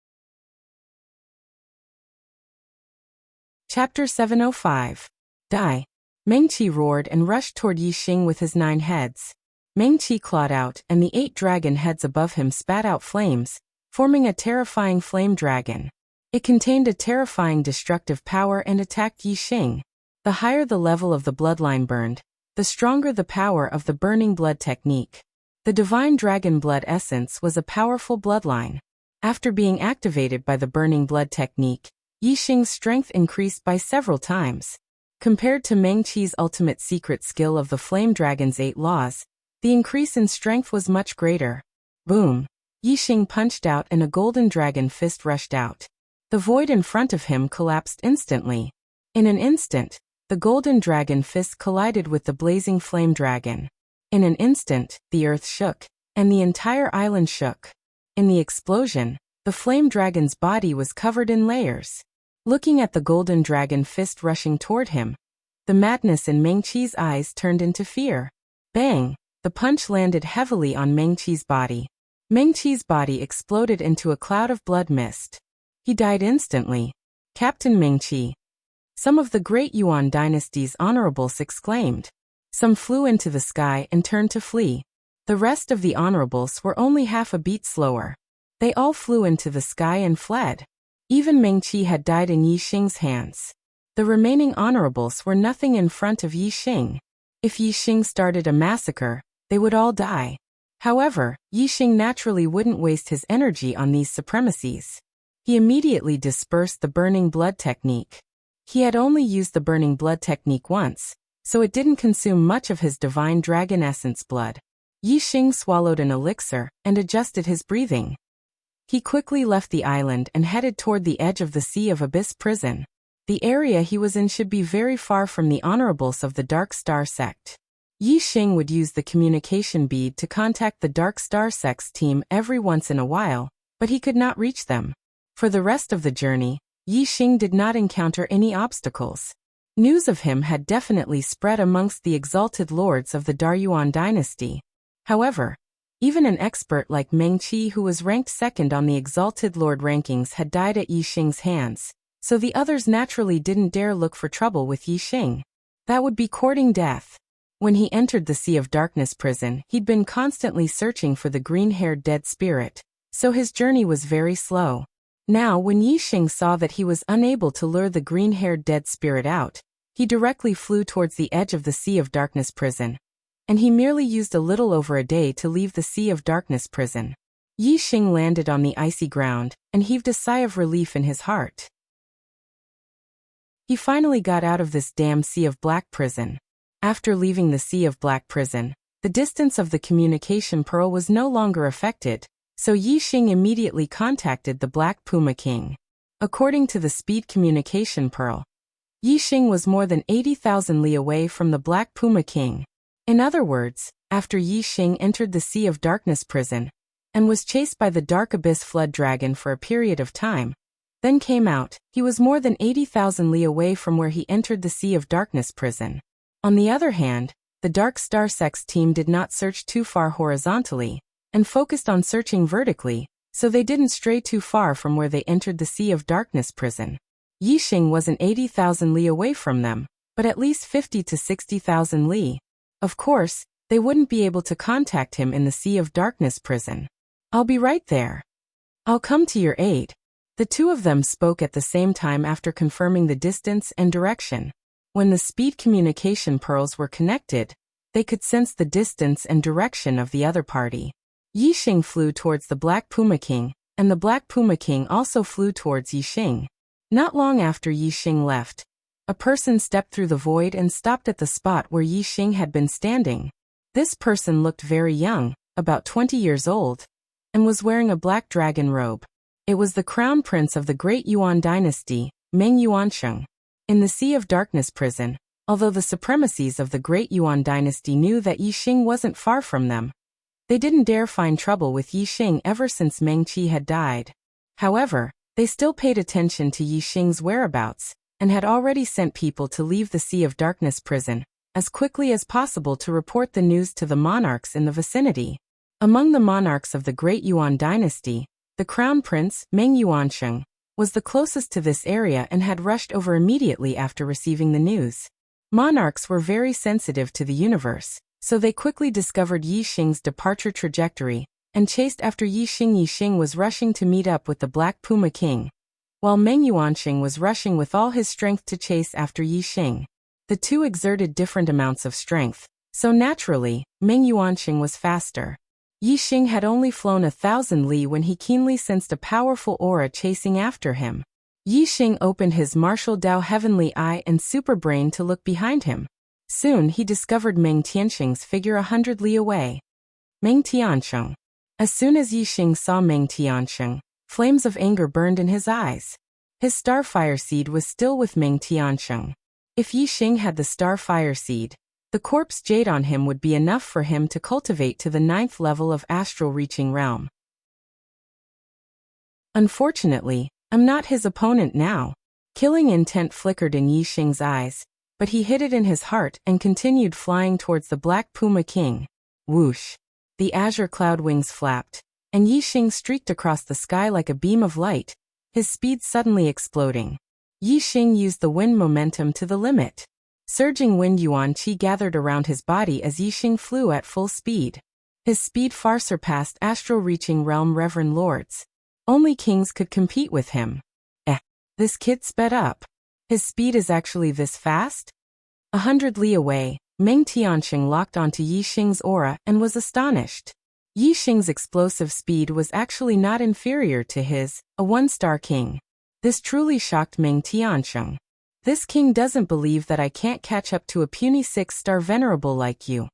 Chapter 705. Die. Meng Qi roared and rushed toward Yi Xing with his 9 heads. Meng Qi clawed out and the 8 dragon heads above him spat out flames, forming a terrifying flame dragon. It contained a terrifying destructive power and attacked Yi Xing. The higher the level of the bloodline burned, the stronger the power of the burning blood technique. The divine dragon blood essence was a powerful bloodline. After being activated by the burning blood technique, Yi Xing's strength increased by several times. Compared to Meng Qi's ultimate secret skill of the flame dragon's 8 laws, the increase in strength was much greater. Boom! Yi Xing punched out and a golden dragon fist rushed out. The void in front of him collapsed instantly. In an instant, the golden dragon fist collided with the blazing flame dragon. In an instant, the earth shook, and the entire island shook. In the explosion, the flame dragon's body was covered in layers. Looking at the golden dragon fist rushing toward him, the madness in Meng Qi's eyes turned into fear. Bang! The punch landed heavily on Meng Qi's body. Meng Qi's body exploded into a cloud of blood mist. He died instantly. Captain Meng Qi. Some of the great Yuan dynasty's honorables exclaimed. Some flew into the sky and turned to flee. The rest of the honorables were only half a beat slower. They all flew into the sky and fled. Even Meng Qi had died in Yi Xing's hands. The remaining honorables were nothing in front of Yi Xing. If Yi Xing started a massacre, they would all die. However, Yi Xing naturally wouldn't waste his energy on these supremacies. He immediately dispersed the burning blood technique. He had only used the burning blood technique once, so it didn't consume much of his divine dragon essence blood. Yi Xing swallowed an elixir and adjusted his breathing. He quickly left the island and headed toward the edge of the Sea of Abyss prison. The area he was in should be very far from the honorables of the Dark Star sect. Yi Xing would use the communication bead to contact the Dark Star sect's team every once in a while, but he could not reach them. For the rest of the journey, Yi Xing did not encounter any obstacles. News of him had definitely spread amongst the exalted lords of the Daryuan dynasty. However, even an expert like Meng Qi, who was ranked 2nd on the exalted lord rankings, had died at Yi Xing's hands, so the others naturally didn't dare look for trouble with Yi Xing. That would be courting death. When he entered the Sea of Darkness prison, he'd been constantly searching for the green-haired dead spirit, so his journey was very slow. Now, when Yi Xing saw that he was unable to lure the green-haired dead spirit out, he directly flew towards the edge of the Sea of Darkness prison. And he merely used a little over a day to leave the Sea of Darkness prison. Yi Xing landed on the icy ground and heaved a sigh of relief in his heart. He finally got out of this damn Sea of Black prison. After leaving the Sea of Black prison, the distance of the communication pearl was no longer affected, so Yi Xing immediately contacted the Black Puma King. According to the speed communication pearl, Yi Xing was more than 80,000 li away from the Black Puma King. In other words, after Yi Xing entered the Sea of Darkness prison, and was chased by the Dark Abyss Flood Dragon for a period of time, then came out, he was more than 80,000 li away from where he entered the Sea of Darkness prison. On the other hand, the Dark Star Sect's team did not search too far horizontally, and focused on searching vertically, so they didn't stray too far from where they entered the Sea of Darkness prison. Yi Xing wasn't 80,000 li away from them, but at least 50 to 60,000 li. Of course, they wouldn't be able to contact him in the Sea of Darkness prison. I'll be right there. I'll come to your aid. The two of them spoke at the same time after confirming the distance and direction. When the speed communication pearls were connected, they could sense the distance and direction of the other party. Yixing flew towards the Black Puma King, and the Black Puma King also flew towards Yixing. Not long after Yixing left, a person stepped through the void and stopped at the spot where Yixing had been standing. This person looked very young, about 20 years old, and was wearing a black dragon robe. It was the crown prince of the Great Yuan dynasty, Meng Yuansheng. In the Sea of Darkness prison, although the supremacies of the Great Yuan dynasty knew that Yixing wasn't far from them, they didn't dare find trouble with Yixing ever since Meng Qi had died. However, they still paid attention to Yixing's whereabouts, and had already sent people to leave the Sea of Darkness prison as quickly as possible to report the news to the monarchs in the vicinity. Among the monarchs of the Great Yuan dynasty, the crown prince, Meng Yuansheng, was the closest to this area and had rushed over immediately after receiving the news. Monarchs were very sensitive to the universe, so they quickly discovered Yixing's departure trajectory and chased after Yixing. Yixing was rushing to meet up with the Black Puma King, while Meng Yuansheng was rushing with all his strength to chase after Yixing. The two exerted different amounts of strength, so naturally, Meng Yuansheng was faster. Yixing had only flown 1,000 li when he keenly sensed a powerful aura chasing after him. Yixing opened his martial Dao Heavenly Eye and Super Brain to look behind him. Soon he discovered Meng Tiansheng's figure 100 li away. Meng Tiansheng. As soon as Yixing saw Meng Tiansheng, flames of anger burned in his eyes. His Starfire Seed was still with Meng Tiansheng. If Yixing had the Starfire Seed, the corpse jade on him would be enough for him to cultivate to the 9th level of astral reaching realm. Unfortunately, I'm not his opponent now. Killing intent flickered in Yixing's eyes, but he hid it in his heart and continued flying towards the Black Puma King. Whoosh! The azure cloud wings flapped, and Yixing streaked across the sky like a beam of light, his speed suddenly exploding. Yixing used the wind momentum to the limit. Surging wind yuan qi gathered around his body as Yixing flew at full speed. His speed far surpassed astral-reaching realm reverend lords. Only kings could compete with him. This kid sped up. His speed is actually this fast? 100 li away, Meng Tiansheng locked onto Yixing's aura and was astonished. Yixing's explosive speed was actually not inferior to his, a one-star king. This truly shocked Meng Tiansheng. This king doesn't believe that I can't catch up to a puny 6-star venerable like you.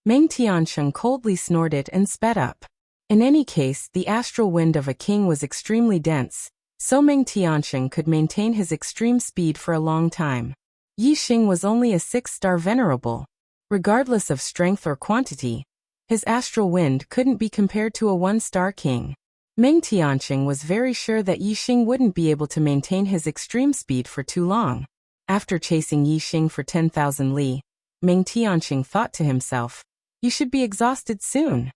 Meng Tiansheng coldly snorted and sped up. In any case, the astral wind of a king was extremely dense, so Meng Tiansheng could maintain his extreme speed for a long time. Yixing was only a 6-star venerable. Regardless of strength or quantity, his astral wind couldn't be compared to a 1-star king. Meng Tiansheng was very sure that Yixing wouldn't be able to maintain his extreme speed for too long. After chasing Yixing for 10,000 li, Meng Tiansheng thought to himself, "You should be exhausted soon."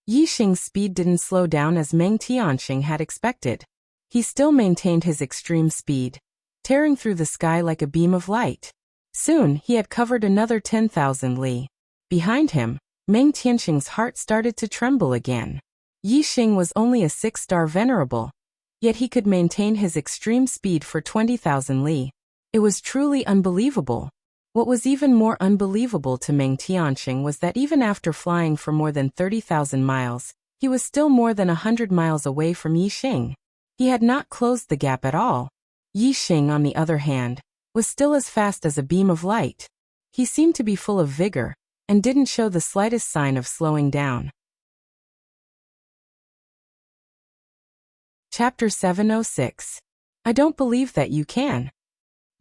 Yixing's speed didn't slow down as Meng Tiansheng had expected. He still maintained his extreme speed, tearing through the sky like a beam of light. Soon he had covered another 10,000 li. Behind him, Meng Tiansheng's heart started to tremble again. Yixing was only a 6-star venerable, yet he could maintain his extreme speed for 20,000 li. It was truly unbelievable. What was even more unbelievable to Meng Tiansheng was that even after flying for more than 30,000 miles, he was still more than 100 miles away from Yixing. He had not closed the gap at all. Yixing, on the other hand, was still as fast as a beam of light. He seemed to be full of vigor, and didn't show the slightest sign of slowing down. Chapter 706. I don't believe that you can.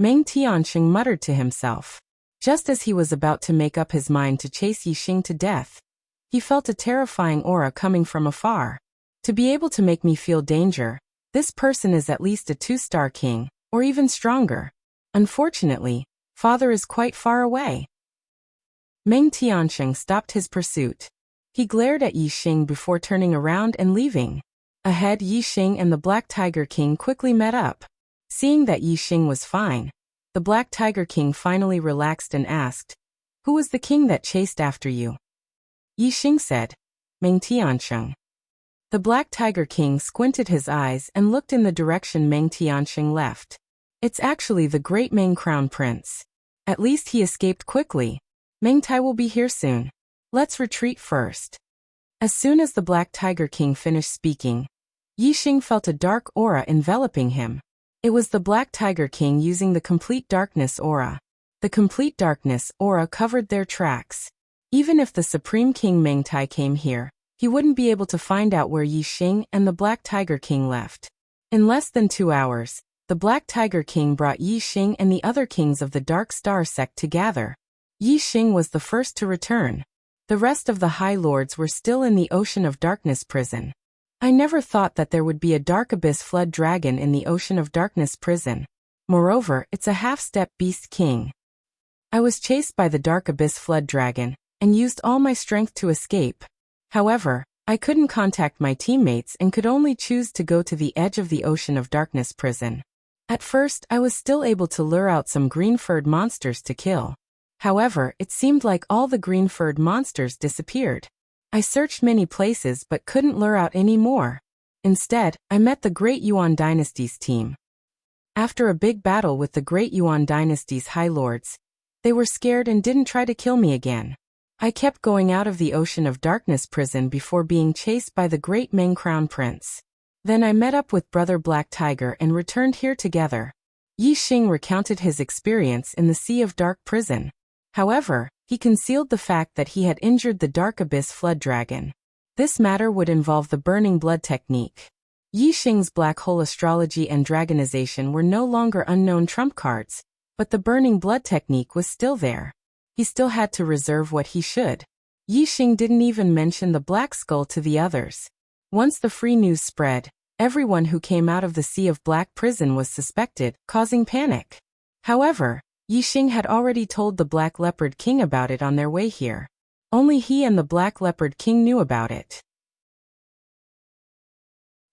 Meng Tiansheng muttered to himself. Just as he was about to make up his mind to chase Yixing to death, he felt a terrifying aura coming from afar. To be able to make me feel danger, this person is at least a 2-star king, or even stronger. Unfortunately, father is quite far away. Meng Tiansheng stopped his pursuit. He glared at Yixing before turning around and leaving. Ahead, Yixing and the Black Tiger King quickly met up. Seeing that Yixing was fine, the Black Tiger King finally relaxed and asked, "Who was the king that chased after you?" Yixing said, "Meng Tiansheng." The Black Tiger King squinted his eyes and looked in the direction Meng Tianxing left. It's actually the great Meng Crown Prince. At least he escaped quickly. Meng Tai will be here soon. Let's retreat first. As soon as the Black Tiger King finished speaking, Yi Xing felt a dark aura enveloping him. It was the Black Tiger King using the Complete Darkness aura. The Complete Darkness aura covered their tracks. Even if the Supreme King Meng Tai came here, he wouldn't be able to find out where Yi Xing and the Black Tiger King left. In less than 2 hours, the Black Tiger King brought Yi Xing and the other kings of the Dark Star sect together. Yi Xing was the first to return. The rest of the High Lords were still in the Ocean of Darkness prison. I never thought that there would be a Dark Abyss Flood Dragon in the Ocean of Darkness prison. Moreover, it's a half-step beast king. I was chased by the Dark Abyss Flood Dragon, and used all my strength to escape. However, I couldn't contact my teammates and could only choose to go to the edge of the Ocean of Darkness prison. At first, I was still able to lure out some green-furred monsters to kill. However, it seemed like all the green-furred monsters disappeared. I searched many places but couldn't lure out any more. Instead, I met the Great Yuan Dynasty's team. After a big battle with the Great Yuan Dynasty's High Lords, they were scared and didn't try to kill me again. I kept going out of the Ocean of Darkness prison before being chased by the Great Meng Crown Prince. Then I met up with Brother Black Tiger and returned here together. Yi Xing recounted his experience in the Sea of Dark prison. However, he concealed the fact that he had injured the Dark Abyss Flood Dragon. This matter would involve the Burning Blood technique. Yi Xing's black hole astrology and dragonization were no longer unknown trump cards, but the Burning Blood technique was still there. He still had to reserve what he should. Yi Xing didn't even mention the Black Skull to the others. Once the free news spread, everyone who came out of the Sea of Black prison was suspected, causing panic. However, Yi Xing had already told the Black Leopard King about it on their way here. Only he and the Black Leopard King knew about it.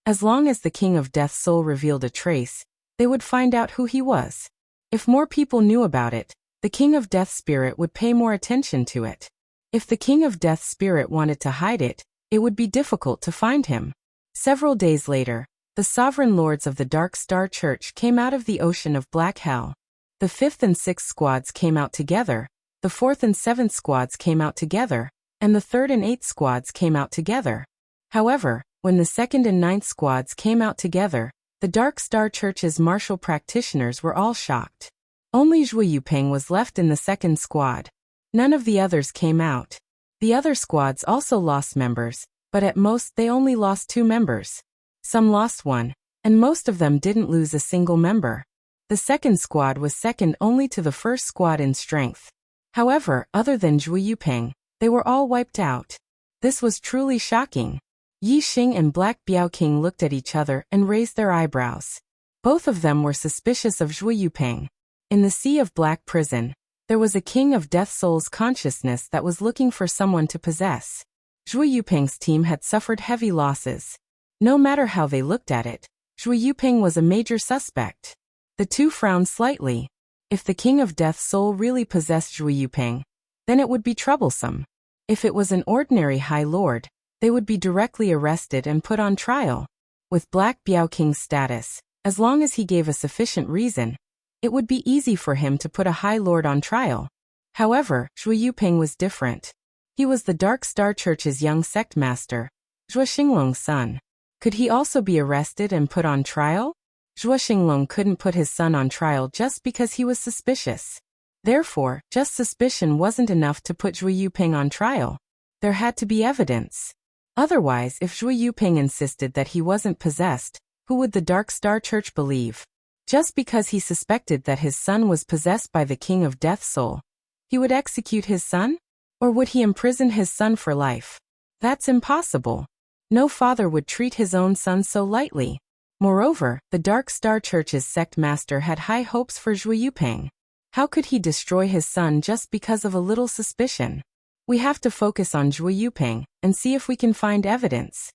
As long as the King of Death's soul revealed a trace, they would find out who he was. If more people knew about it, the King of Death's spirit would pay more attention to it. If the King of Death's spirit wanted to hide it, it would be difficult to find him. Several days later, the sovereign lords of the Dark Star Church came out of the Ocean of Black Hell. The 5th and 6th squads came out together, the 4th and 7th squads came out together, and the 3rd and 8th squads came out together. However, when the 2nd and 9th squads came out together, the Dark Star Church's martial practitioners were all shocked. Only Zhui Yuping was left in the 2nd squad. None of the others came out. The other squads also lost members, but at most they only lost 2 members. Some lost 1, and most of them didn't lose a single member. The 2nd squad was second only to the 1st squad in strength. However, other than Zhui Yuping, they were all wiped out. This was truly shocking. Yi Xing and Black Biao King looked at each other and raised their eyebrows. Both of them were suspicious of Zhui Yuping. In the Sea of Black prison, there was a King of Death Soul's consciousness that was looking for someone to possess. Zhui Yuping's team had suffered heavy losses. No matter how they looked at it, Zhui Yuping was a major suspect. The two frowned slightly. If the King of Death's soul really possessed Zhui Yuping, then it would be troublesome. If it was an ordinary High Lord, they would be directly arrested and put on trial. With Black Biao King's status, as long as he gave a sufficient reason, it would be easy for him to put a High Lord on trial. However, Zhui Yuping was different. He was the Dark Star Church's young sect master, Zhuo Xinglong's son. Could he also be arrested and put on trial? Zhuo Xinglong couldn't put his son on trial just because he was suspicious. Therefore, just suspicion wasn't enough to put Zhui Yuping on trial. There had to be evidence. Otherwise, if Zhui Yuping insisted that he wasn't possessed, who would the Dark Star Church believe? Just because he suspected that his son was possessed by the King of Death Soul, he would execute his son? Or would he imprison his son for life? That's impossible. No father would treat his own son so lightly. Moreover, the Dark Star Church's sect master had high hopes for Zhui Yuping. How could he destroy his son just because of a little suspicion? We have to focus on Zhui Yuping and see if we can find evidence.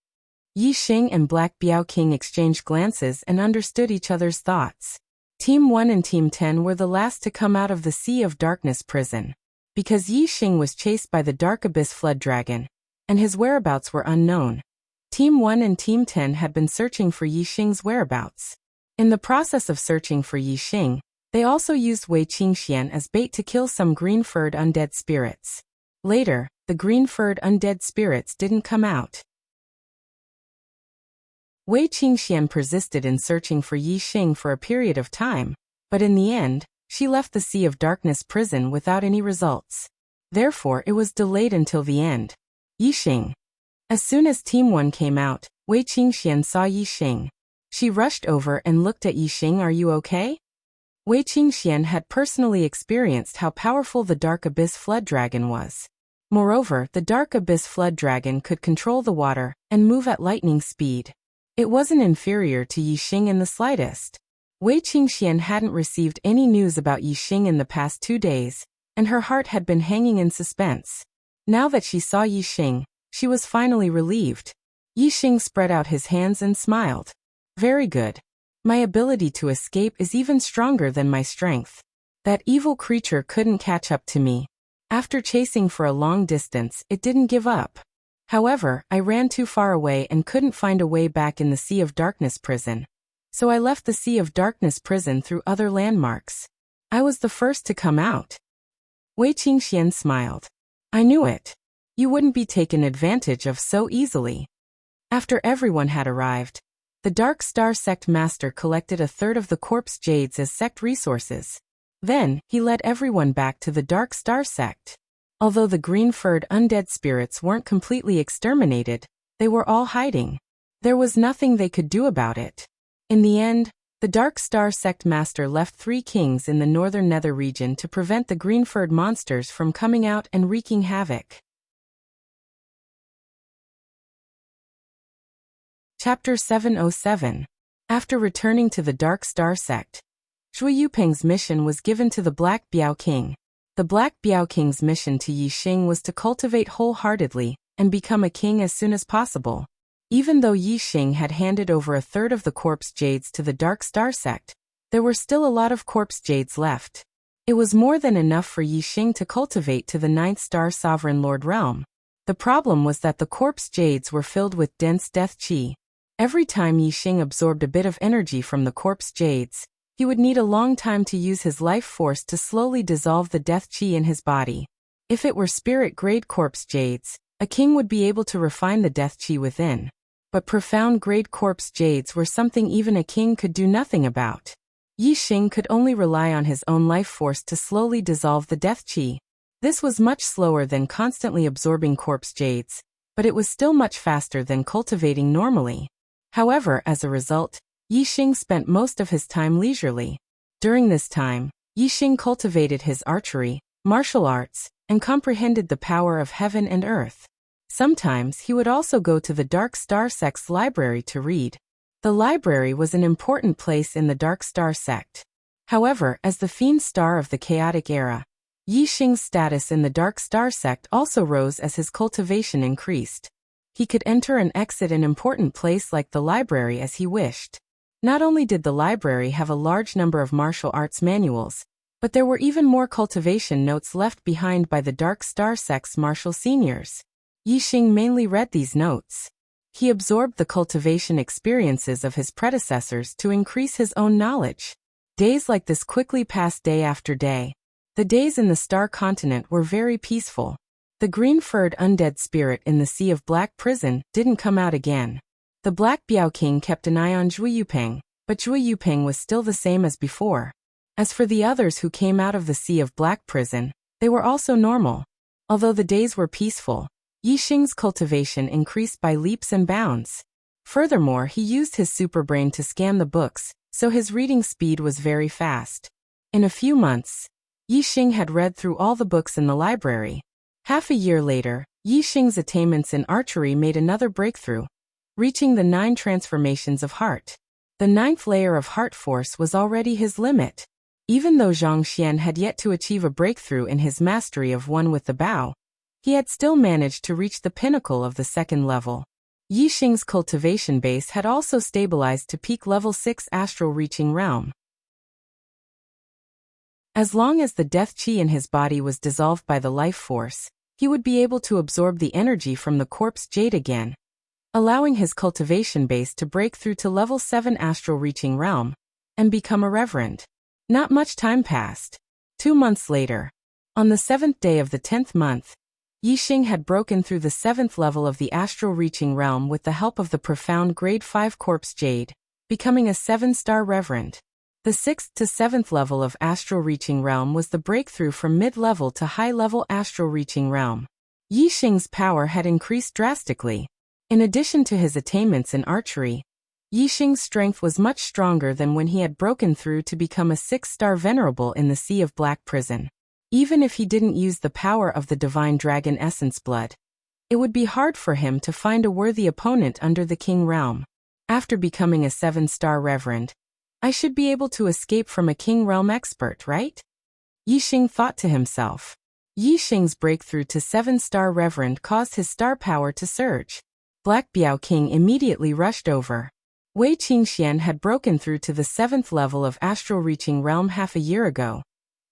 Yi Xing and Black Biao King exchanged glances and understood each other's thoughts. Team 1 and Team 10 were the last to come out of the Sea of Darkness prison. Because Yi Xing was chased by the Dark Abyss Flood Dragon, and his whereabouts were unknown, Team 1 and Team 10 had been searching for Yixing's whereabouts. In the process of searching for Yixing, they also used Wei Qingxian as bait to kill some green-furred undead spirits. Later, the green-furred undead spirits didn't come out. Wei Qingxian persisted in searching for Yixing for a period of time, but in the end, she left the Sea of Darkness prison without any results. Therefore, it was delayed until the end. Yixing. As soon as Team 1 came out, Wei Qingxian saw Yixing. She rushed over and looked at Yixing. Are you okay? Wei Qingxian had personally experienced how powerful the Dark Abyss Flood Dragon was. Moreover, the Dark Abyss Flood Dragon could control the water and move at lightning speed. It wasn't inferior to Yixing in the slightest. Wei Qingxian hadn't received any news about Yixing in the past 2 days, and her heart had been hanging in suspense. Now that she saw Yixing, she was finally relieved. Yixing spread out his hands and smiled. Very good. My ability to escape is even stronger than my strength. That evil creature couldn't catch up to me. After chasing for a long distance, it didn't give up. However, I ran too far away and couldn't find a way back in the Sea of Darkness prison. So I left the Sea of Darkness prison through other landmarks. I was the first to come out. Wei Qingxian smiled. I knew it. You wouldn't be taken advantage of so easily. After everyone had arrived, the Dark Star Sect Master collected a third of the corpse jades as sect resources. Then, he led everyone back to the Dark Star Sect. Although the green-furred undead spirits weren't completely exterminated, they were all hiding. There was nothing they could do about it. In the end, the Dark Star Sect Master left 3 kings in the northern nether region to prevent the green-furred monsters from coming out and wreaking havoc. Chapter 707. After returning to the Dark Star Sect, Zhui Yuping's mission was given to the Black Biao King. The Black Biao King's mission to Yixing was to cultivate wholeheartedly and become a king as soon as possible. Even though Yixing had handed over a third of the corpse jades to the Dark Star Sect, there were still a lot of corpse jades left. It was more than enough for Yixing to cultivate to the 9th Star Sovereign Lord realm. The problem was that the corpse jades were filled with dense death qi. Every time Yixing absorbed a bit of energy from the corpse jades, he would need a long time to use his life force to slowly dissolve the death qi in his body. If it were spirit-grade corpse jades, a king would be able to refine the death qi within. But profound-grade corpse jades were something even a king could do nothing about. Yixing could only rely on his own life force to slowly dissolve the death qi. This was much slower than constantly absorbing corpse jades, but it was still much faster than cultivating normally. However, as a result, Yixing spent most of his time leisurely. During this time, Yixing cultivated his archery, martial arts, and comprehended the power of heaven and earth. Sometimes he would also go to the Dark Star Sect's library to read. The library was an important place in the Dark Star Sect. However, as the Fiend Star of the Chaotic Era, Yixing's status in the Dark Star Sect also rose as his cultivation increased. He could enter and exit an important place like the library as he wished. Not only did the library have a large number of martial arts manuals, but there were even more cultivation notes left behind by the Dark Star Sect's martial seniors. Yixing mainly read these notes. He absorbed the cultivation experiences of his predecessors to increase his own knowledge. Days like this quickly passed day after day. The days in the Star Continent were very peaceful. The green-furred undead spirit in the Sea of Black prison didn't come out again. The Black Biao King kept an eye on Zhui Yuping, but Zhui Yuping was still the same as before. As for the others who came out of the Sea of Black prison, they were also normal. Although the days were peaceful, Yixing's cultivation increased by leaps and bounds. Furthermore, he used his superbrain to scan the books, so his reading speed was very fast. In a few months, Yixing had read through all the books in the library. Half a year later, Yixing's attainments in archery made another breakthrough, reaching the 9 transformations of heart. The 9th layer of heart force was already his limit. Even though Zhang Xian had yet to achieve a breakthrough in his mastery of one with the bow, he had still managed to reach the pinnacle of the 2nd level. Yixing's cultivation base had also stabilized to peak level 6 astral reaching realm. As long as the death qi in his body was dissolved by the life force, he would be able to absorb the energy from the corpse jade again. allowing his cultivation base to break through to level 7 astral reaching realm and become a reverend. Not much time passed. 2 months later, on the 7th day of the 10th month, Yixing had broken through the 7th level of the astral reaching realm with the help of the profound grade 5 corpse jade, becoming a 7-star reverend. The 6th to 7th level of astral reaching realm was the breakthrough from mid-level to high-level astral reaching realm. Yixing's power had increased drastically. In addition to his attainments in archery, Yixing's strength was much stronger than when he had broken through to become a 6-star venerable in the Sea of Black Prison. Even if he didn't use the power of the divine dragon essence blood, it would be hard for him to find a worthy opponent under the king realm. After becoming a 7-star reverend, I should be able to escape from a king realm expert, right? Yixing thought to himself. Yixing's breakthrough to 7-star reverend caused his star power to surge. Black Biao King immediately rushed over. Wei Qingxian had broken through to the 7th level of astral reaching realm half a year ago,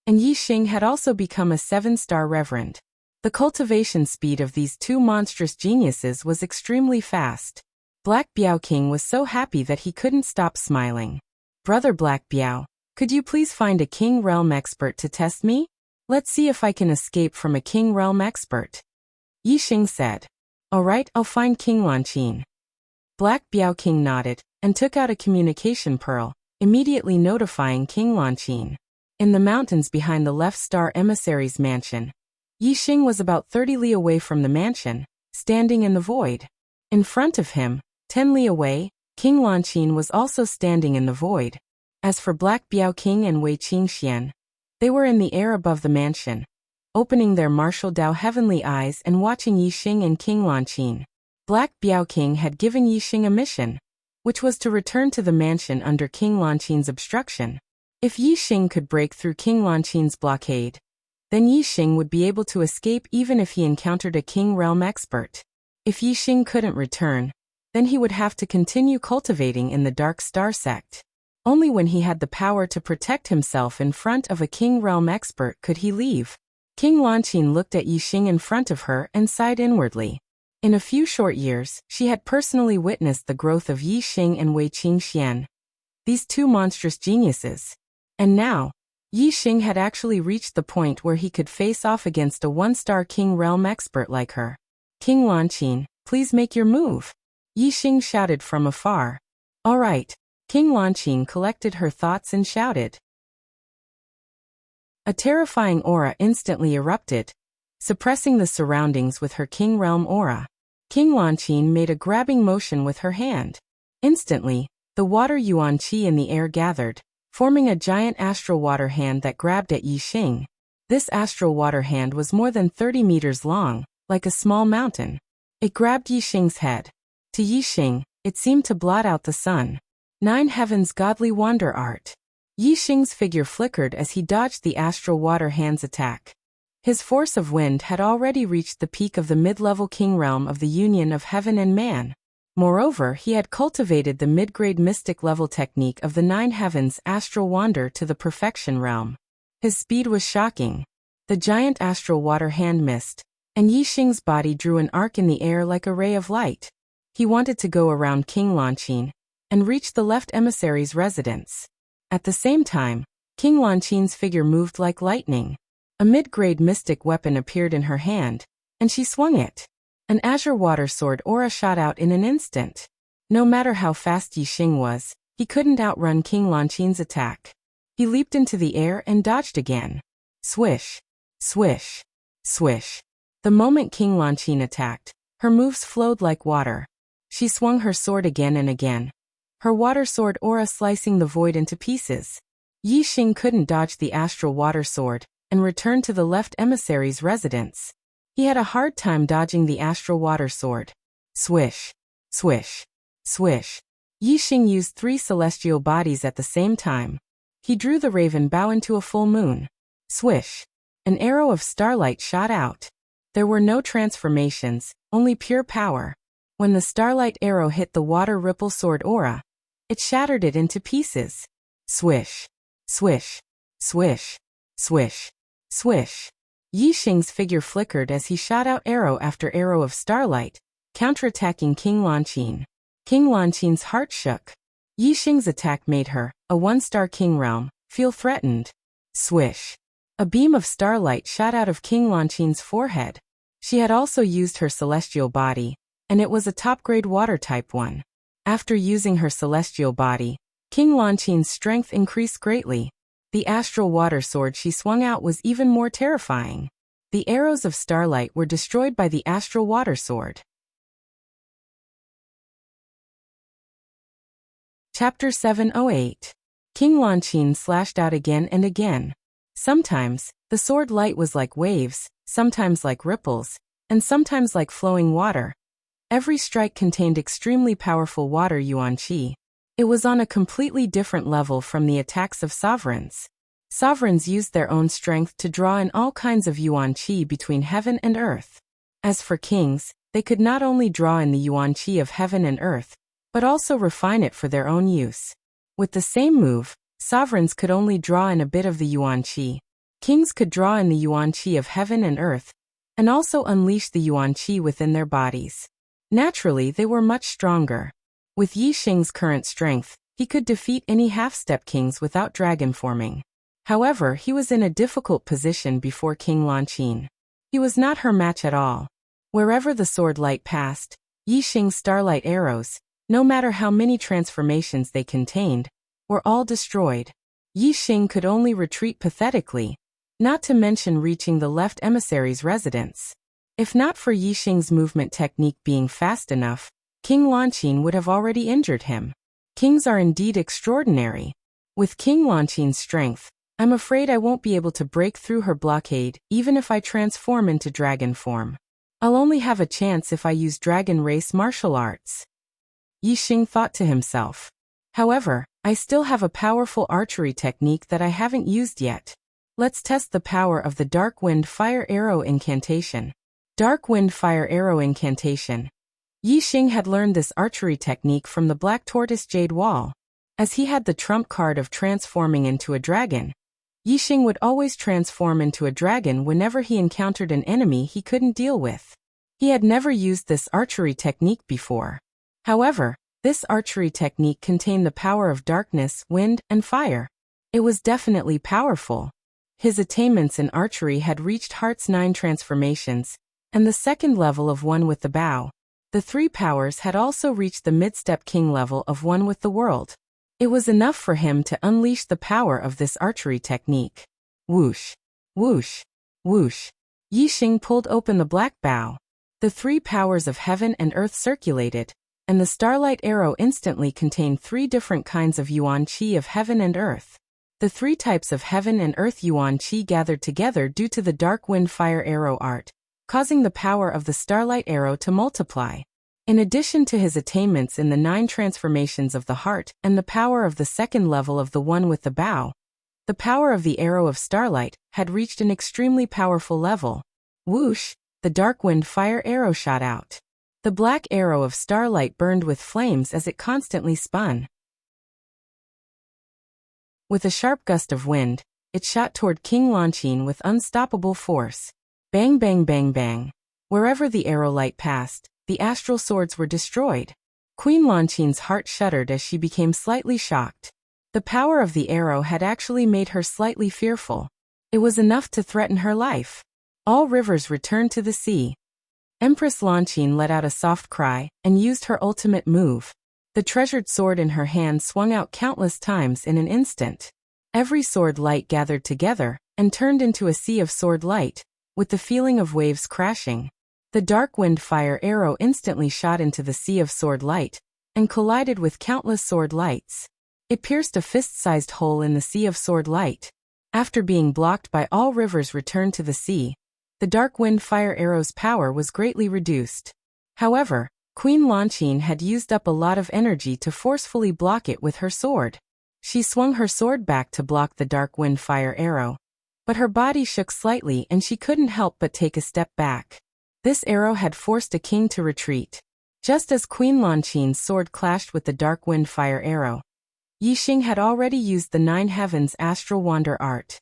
and Yixing had also become a 7-star reverend. The cultivation speed of these two monstrous geniuses was extremely fast. Black Biao King was so happy that he couldn't stop smiling. Brother Black Biao, could you please find a king realm expert to test me? Let's see if I can escape from a king realm expert. Yixing said. Alright, I'll find King Lanqin. Black Biao King nodded and took out a communication pearl, immediately notifying King Lanqin. In the mountains behind the left star emissary's mansion, Yixing was about 30 li away from the mansion, standing in the void. In front of him, 10 li away, King Lanqin was also standing in the void. As for Black Biao King and Wei Qingxian, they were in the air above the mansion, opening their martial Dao heavenly eyes and watching Yixing and King Lanqin. Black Biao King had given Yixing a mission, which was to return to the mansion under King Lanqin's obstruction. If Yixing could break through King Lanqin's blockade, then Yixing would be able to escape even if he encountered a king realm expert. If Yixing couldn't return, then he would have to continue cultivating in the Dark Star sect. Only when he had the power to protect himself in front of a king realm expert could he leave. King Lanqin looked at Yixing in front of her and sighed inwardly. In a few short years, she had personally witnessed the growth of Yixing and Wei Qingxian, these two monstrous geniuses. And now, Yixing had actually reached the point where he could face off against a 1-star king realm expert like her. King Lanqin, please make your move. Yixing shouted from afar. All right. King Lanqin collected her thoughts and shouted. A terrifying aura instantly erupted, suppressing the surroundings with her king realm aura. King Lanqin made a grabbing motion with her hand. Instantly, the water yuan qi in the air gathered, forming a giant astral water hand that grabbed at Yixing. This astral water hand was more than 30 meters long, like a small mountain. It grabbed Yixing's head. To Yixing, it seemed to blot out the sun. 9 Heavens Godly Wander Art. Yixing's figure flickered as he dodged the astral water hand's attack. His force of wind had already reached the peak of the mid-level king realm of the union of heaven and man. Moreover, he had cultivated the mid-grade mystic level technique of the 9 Heavens astral wander to the perfection realm. His speed was shocking. The giant astral water hand missed, and Yixing's body drew an arc in the air like a ray of light. He wanted to go around King Lanqin and reach the left emissary's residence. At the same time, King Lanqin's figure moved like lightning. A mid-grade mystic weapon appeared in her hand, and she swung it. An azure water sword aura shot out in an instant. No matter how fast Yixing was, he couldn't outrun King Lanqin's attack. He leaped into the air and dodged again. Swish, swish, swish. The moment King Lanqin attacked, her moves flowed like water. She swung her sword again and again, her water sword aura slicing the void into pieces. Yixing couldn't dodge the astral water sword and returned to the left emissary's residence. He had a hard time dodging the astral water sword. Swish, swish, swish. Yixing used 3 celestial bodies at the same time. He drew the raven bow into a full moon. Swish. An arrow of starlight shot out. There were no transformations, only pure power. When the starlight arrow hit the water ripple sword aura, it shattered it into pieces. Swish, swish, swish, swish, swish. Yixing's figure flickered as he shot out arrow after arrow of starlight, counterattacking King Lanqin. King Lanqin's heart shook. Yi Xing's attack made her, a one-star king realm, feel threatened. Swish. A beam of starlight shot out of King Lanqin's forehead. She had also used her celestial body, and it was a top-grade water-type one. After using her celestial body, King Lanqin's strength increased greatly. The astral water sword she swung out was even more terrifying. The arrows of starlight were destroyed by the astral water sword. Chapter 708. King Lanqin slashed out again and again. Sometimes, the sword light was like waves, sometimes like ripples, and sometimes like flowing water. Every strike contained extremely powerful water yuan qi. It was on a completely different level from the attacks of sovereigns. Sovereigns used their own strength to draw in all kinds of yuan qi between heaven and earth. As for kings, they could not only draw in the yuan qi of heaven and earth, but also refine it for their own use. With the same move, sovereigns could only draw in a bit of the yuan qi. Kings could draw in the yuan qi of heaven and earth, and also unleash the yuan qi within their bodies. Naturally, they were much stronger. With Yi Xing's current strength, he could defeat any half-step kings without dragon forming. However, he was in a difficult position before King Lanqin. He was not her match at all. Wherever the sword light passed, Yi Xing's starlight arrows, no matter how many transformations they contained, were all destroyed. Yi Xing could only retreat pathetically, not to mention reaching the left emissary's residence. If not for Yi Xing's movement technique being fast enough, King Lanqin would have already injured him. Kings are indeed extraordinary. With King Lanqin's strength, I'm afraid I won't be able to break through her blockade even if I transform into dragon form. I'll only have a chance if I use dragon race martial arts. Yi Xing thought to himself. However, I still have a powerful archery technique that I haven't used yet. Let's test the power of the Dark Wind Fire Arrow Incantation. Dark Wind Fire Arrow Incantation. Yi Xing had learned this archery technique from the Black Tortoise Jade Wall. As he had the trump card of transforming into a dragon, Yi Xing would always transform into a dragon whenever he encountered an enemy he couldn't deal with. He had never used this archery technique before. However, this archery technique contained the power of darkness, wind, and fire. It was definitely powerful. His attainments in archery had reached Heart's 9 transformations, and the second level of One with the Bow. The 3 powers had also reached the mid-step king level of One with the World. It was enough for him to unleash the power of this archery technique. Whoosh, whoosh, whoosh. Yi Xing pulled open the black bow. The 3 powers of heaven and earth circulated, and the starlight arrow instantly contained 3 different kinds of yuan qi of heaven and earth. The 3 types of heaven and earth yuan qi gathered together due to the dark wind fire arrow art, causing the power of the starlight arrow to multiply. In addition to his attainments in the 9 transformations of the heart and the power of the second level of the One with the Bow, the power of the arrow of starlight had reached an extremely powerful level. Whoosh, the dark wind fire arrow shot out. The black arrow of starlight burned with flames as it constantly spun. With a sharp gust of wind, it shot toward King Lanqin with unstoppable force. Bang bang bang bang. Wherever the arrow light passed, the astral swords were destroyed. Queen Lanqin's heart shuddered as she became slightly shocked. The power of the arrow had actually made her slightly fearful. It was enough to threaten her life. All rivers returned to the sea. Empress Lanqin let out a soft cry and used her ultimate move. The treasured sword in her hand swung out countless times in an instant. Every sword light gathered together and turned into a sea of sword light, with the feeling of waves crashing. The dark wind fire arrow instantly shot into the sea of sword light and collided with countless sword lights. It pierced a fist-sized hole in the sea of sword light. After being blocked by all rivers returned to the sea, the dark wind fire arrow's power was greatly reduced. However, Queen Lanqin had used up a lot of energy to forcefully block it with her sword. She swung her sword back to block the dark wind fire arrow, but her body shook slightly and she couldn't help but take a step back. This arrow had forced a king to retreat. Just as Queen Lanqin's sword clashed with the dark wind fire arrow, Yi Xing had already used the 9 heavens astral wander art.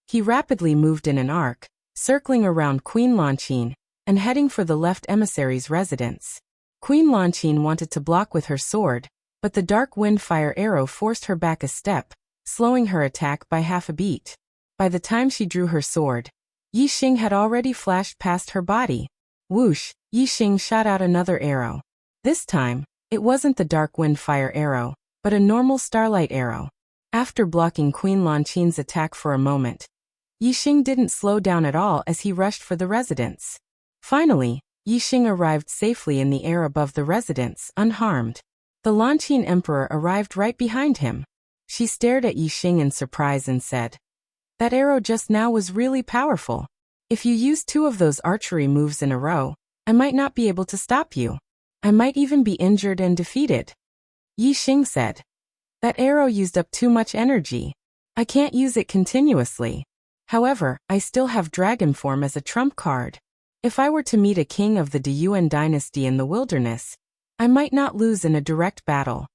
He rapidly moved in an arc, circling around Queen Lanqin and heading for the left emissary's residence. Queen Lanqing wanted to block with her sword, but the dark wind-fire arrow forced her back a step, slowing her attack by half a beat. By the time she drew her sword, Yixing had already flashed past her body. Whoosh, Yixing shot out another arrow. This time, it wasn't the dark wind-fire arrow, but a normal starlight arrow. After blocking Queen Lanqing's attack for a moment, Yixing didn't slow down at all as he rushed for the residence. Finally, Yixing arrived safely in the air above the residence, unharmed. The Lanqing Emperor arrived right behind him. She stared at Yixing in surprise and said, "That arrow just now was really powerful. If you use 2 of those archery moves in a row, I might not be able to stop you. I might even be injured and defeated." Yixing said, "That arrow used up too much energy. I can't use it continuously. However, I still have dragon form as a trump card. If I were to meet a king of the Deyuan dynasty in the wilderness, I might not lose in a direct battle."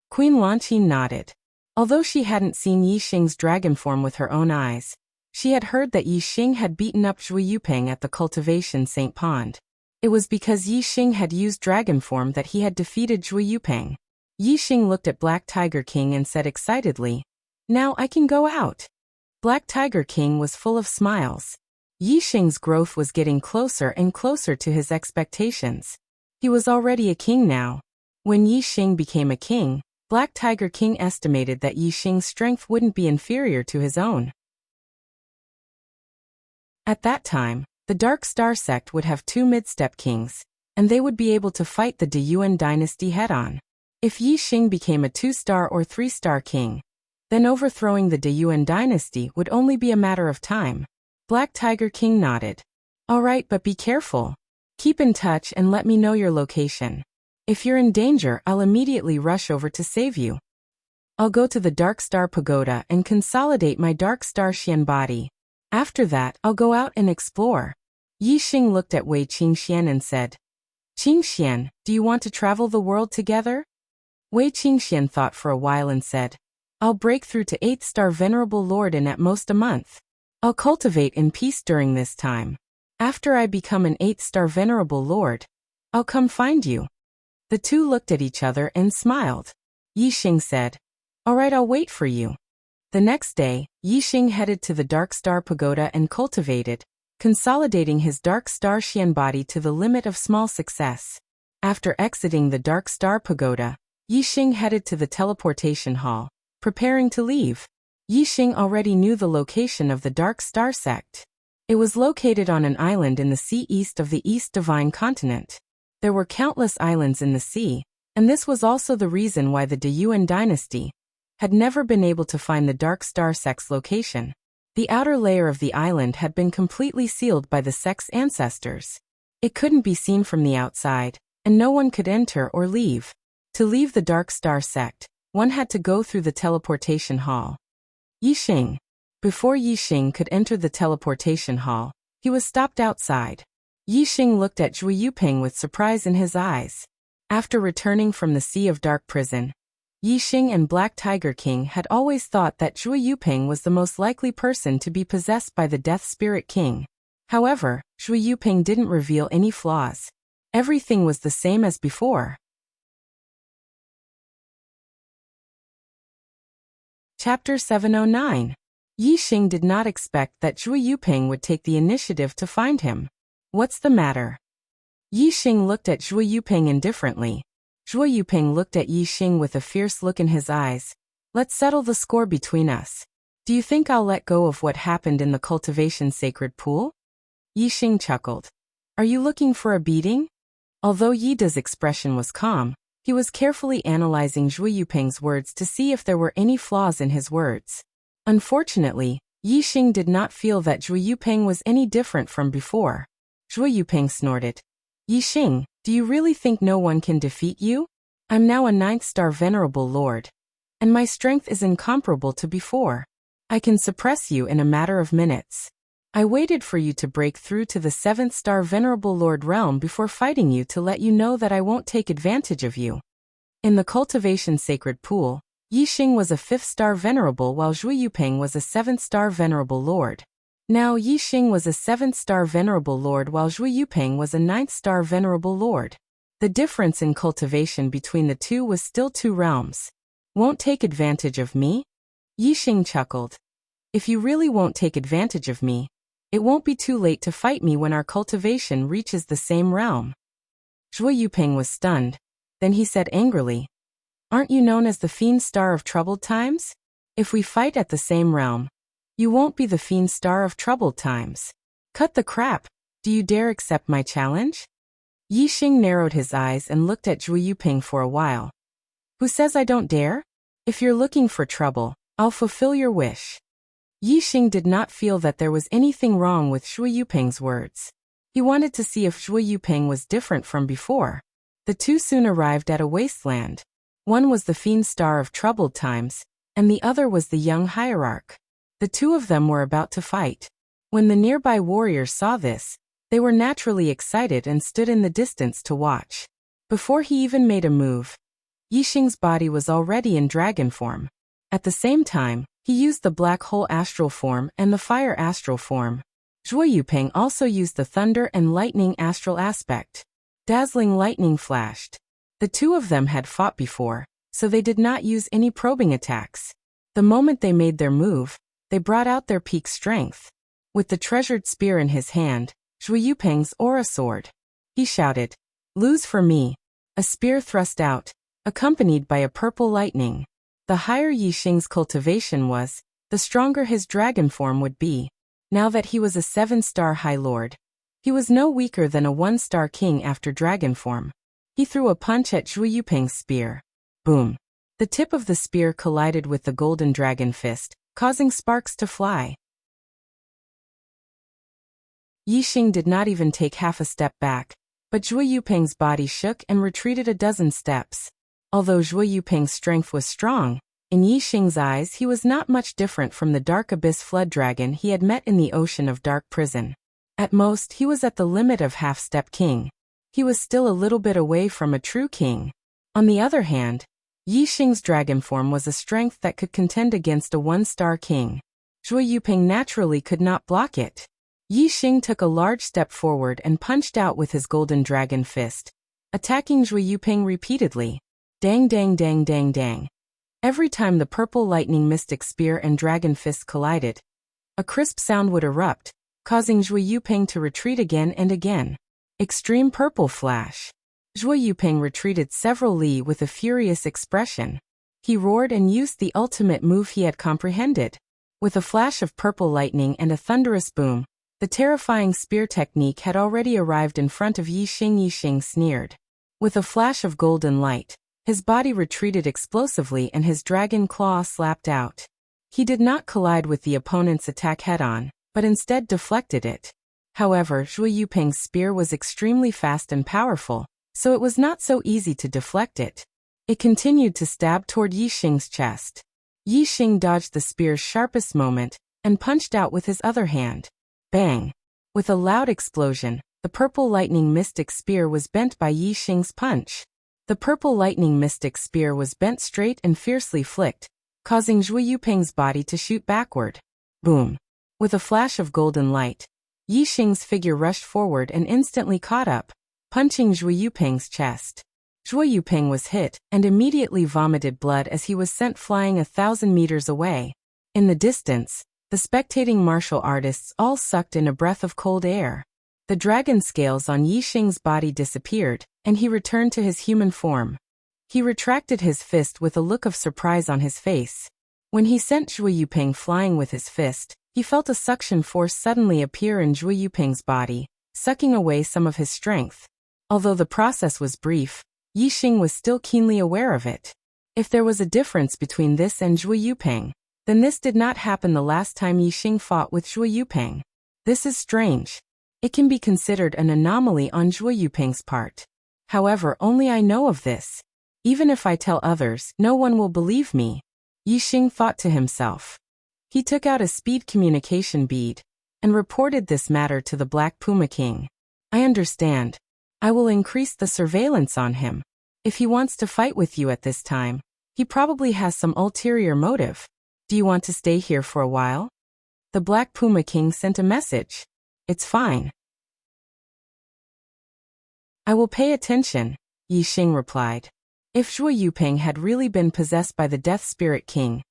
Queen Lanqing nodded. Although she hadn't seen Yixing's dragon form with her own eyes, she had heard that Yixing had beaten up Zhui Yuping at the Cultivation St. Pond. It was because Yixing had used dragon form that he had defeated Zhui Yuping. Yixing looked at Black Tiger King and said excitedly, "Now I can go out." Black Tiger King was full of smiles. Yixing's growth was getting closer and closer to his expectations. He was already a king now. When Yixing became a king, Black Tiger King estimated that Yixing's strength wouldn't be inferior to his own. At that time, the Dark Star sect would have 2 mid-step kings, and they would be able to fight the Deyuan dynasty head-on. If Yixing became a 2-star or 3-star king, then overthrowing the Deyuan dynasty would only be a matter of time. Black Tiger King nodded. "All right, but be careful. Keep in touch and let me know your location. If you're in danger, I'll immediately rush over to save you. I'll go to the Dark Star Pagoda and consolidate my Dark Star Xian body. After that, I'll go out and explore." Yixing looked at Wei Qingxian and said, "Qingxian, do you want to travel the world together?" Wei Qingxian thought for a while and said, "I'll break through to 8-star Venerable Lord in at most a month. I'll cultivate in peace during this time. After I become an 8-star Venerable Lord, I'll come find you." The two looked at each other and smiled. Yixing said, "All right, I'll wait for you." The next day, Yixing headed to the Dark Star Pagoda and cultivated, consolidating his Dark Star Xian body to the limit of small success. After exiting the Dark Star Pagoda, Yixing headed to the teleportation hall, preparing to leave. Yixing already knew the location of the Dark Star sect. It was located on an island in the sea east of the East Divine Continent. There were countless islands in the sea, and this was also the reason why the Deyuan dynasty had never been able to find the Dark Star sect's location. The outer layer of the island had been completely sealed by the sect's ancestors. It couldn't be seen from the outside, and no one could enter or leave. To leave the Dark Star sect, one had to go through the teleportation hall. Yixing. Before Yixing could enter the teleportation hall, he was stopped outside. Yixing looked at Zhui Yuping with surprise in his eyes. After returning from the Sea of Dark prison, Yixing and Black Tiger King had always thought that Zhui Yuping was the most likely person to be possessed by the Death Spirit King. However, Zhui Yuping didn't reveal any flaws. Everything was the same as before. Chapter 709. Yixing did not expect that Zhui Yuping would take the initiative to find him. "What's the matter?" Yixing looked at Zhui Yuping indifferently. Zhui Yuping looked at Yixing with a fierce look in his eyes. "Let's settle the score between us. Do you think I'll let go of what happened in the cultivation sacred pool?" Yixing chuckled. "Are you looking for a beating?" Although Yida's expression was calm, he was carefully analyzing Zhui Yuping's words to see if there were any flaws in his words. Unfortunately, Yixing did not feel that Zhui Yuping was any different from before. Zhui Yuping snorted. "Yixing, do you really think no one can defeat you? I'm now a 9th-star Venerable Lord, and my strength is incomparable to before. I can suppress you in a matter of minutes. I waited for you to break through to the 7th-star Venerable Lord realm before fighting you to let you know that I won't take advantage of you." In the cultivation sacred pool, Yixing was a 5th-star Venerable while Zhui Yuping was a 7th-star Venerable Lord. Now Yixing was a 7th-star Venerable Lord while Zhui Yuping was a 9th-star Venerable Lord. The difference in cultivation between the two was still 2 realms. Won't take advantage of me? Yixing chuckled. If you really won't take advantage of me, it won't be too late to fight me when our cultivation reaches the same realm. Zhuo Yuping was stunned. Then he said angrily, aren't you known as the Fiend Star of Troubled Times? If we fight at the same realm, you won't be the Fiend Star of Troubled Times. Cut the crap. Do you dare accept my challenge? Yixing narrowed his eyes and looked at Zhuo Yuping for a while. Who says I don't dare? If you're looking for trouble, I'll fulfill your wish. Yixing did not feel that there was anything wrong with Zhuo Yuping's words. He wanted to see if Zhuo Yuping was different from before. The two soon arrived at a wasteland. One was the Fiend Star of Troubled Times, and the other was the young hierarch. The two of them were about to fight. When the nearby warriors saw this, they were naturally excited and stood in the distance to watch. Before he even made a move, Yixing's body was already in dragon form. At the same time, he used the black hole astral form and the fire astral form. Zhuo Yuping also used the thunder and lightning astral aspect. Dazzling lightning flashed. The two of them had fought before, so they did not use any probing attacks. The moment they made their move, they brought out their peak strength. With the treasured spear in his hand, Zhuo Yuping's aura soared. He shouted, lose for me. A spear thrust out, accompanied by a purple lightning. The higher Yixing's cultivation was, the stronger his dragon form would be. Now that he was a 7-star High Lord, he was no weaker than a 1-star king after dragon form. He threw a punch at Zhuo Yuping's spear. Boom! The tip of the spear collided with the golden dragon fist, causing sparks to fly. Yixing did not even take half a step back, but Zhuo Yuping's body shook and retreated a dozen steps. Although Zhuo Yuping's strength was strong, in Yixing's eyes he was not much different from the Dark Abyss Flood Dragon he had met in the Ocean of Dark Prison. At most, he was at the limit of half-step king. He was still a little bit away from a true king. On the other hand, Yixing's dragon form was a strength that could contend against a 1-star king. Zhuo Yuping naturally could not block it. Yixing took a large step forward and punched out with his golden dragon fist, attacking Zhuo Yuping repeatedly. Dang dang dang dang dang. Every time the purple lightning mystic spear and dragon fist collided, a crisp sound would erupt, causing Zhuo Yuping to retreat again and again. Extreme purple flash. Zhuo Yuping retreated several li with a furious expression. He roared and used the ultimate move he had comprehended. With a flash of purple lightning and a thunderous boom, the terrifying spear technique had already arrived in front of Yixing. Yixing sneered. With a flash of golden light, his body retreated explosively and his dragon claw slapped out. He did not collide with the opponent's attack head-on, but instead deflected it. However, Zhuo Yuping's spear was extremely fast and powerful, so it was not so easy to deflect it. It continued to stab toward Yixing's chest. Yixing dodged the spear's sharpest moment and punched out with his other hand. Bang! With a loud explosion, the purple lightning mystic spear was bent by Yixing's punch. The purple lightning mystic spear was bent straight and fiercely flicked, causing Zhuo Yuping's body to shoot backward. Boom! With a flash of golden light, Yixing's figure rushed forward and instantly caught up, punching Zhuo Yuping's chest. Zhuo Yuping was hit and immediately vomited blood as he was sent flying 1,000 meters away. In the distance, the spectating martial artists all sucked in a breath of cold air. The dragon scales on Yixing's body disappeared, and he returned to his human form. He retracted his fist with a look of surprise on his face. When he sent Zhuo Yuping flying with his fist, he felt a suction force suddenly appear in Zhuo Yuping's body, sucking away some of his strength. Although the process was brief, Yixing was still keenly aware of it. If there was a difference between this and Zhuo Yuping, then this did not happen the last time Yixing fought with Zhuo Yuping. This is strange. It can be considered an anomaly on Zhuo Yuping's part. However, only I know of this. Even if I tell others, no one will believe me. Yixing thought to himself. He took out a speed communication bead and reported this matter to the Black Puma King. I understand. I will increase the surveillance on him. If he wants to fight with you at this time, he probably has some ulterior motive. Do you want to stay here for a while? The Black Puma King sent a message. It's fine. I will pay attention. Yi Xing replied. If Zhuo Yuping had really been possessed by the Death Spirit King,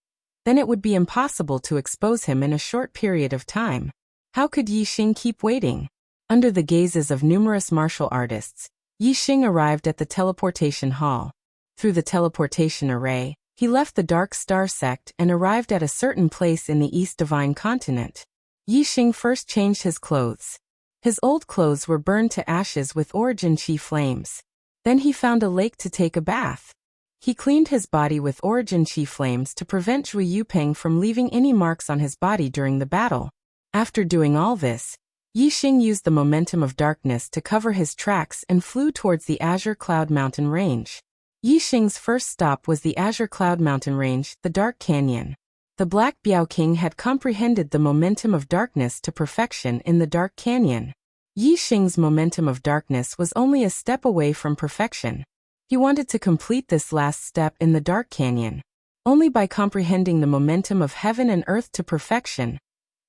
then it would be impossible to expose him in a short period of time. How could Yi Xing keep waiting? Under the gazes of numerous martial artists, Yi Xing arrived at the teleportation hall. Through the teleportation array, he left the Dark Star sect and arrived at a certain place in the East Divine Continent. Yi Xing first changed his clothes. His old clothes were burned to ashes with origin chi flames. Then he found a lake to take a bath. He cleaned his body with origin chi flames to prevent Zhuo Yuping from leaving any marks on his body during the battle. After doing all this, Yi Xing used the momentum of darkness to cover his tracks and flew towards the Azure Cloud Mountain Range. Yi Xing's first stop was the Azure Cloud Mountain Range, the Dark Canyon. The Black Biao King had comprehended the momentum of darkness to perfection in the Dark Canyon. Yi Xing's momentum of darkness was only a step away from perfection. He wanted to complete this last step in the Dark Canyon. Only by comprehending the momentum of heaven and earth to perfection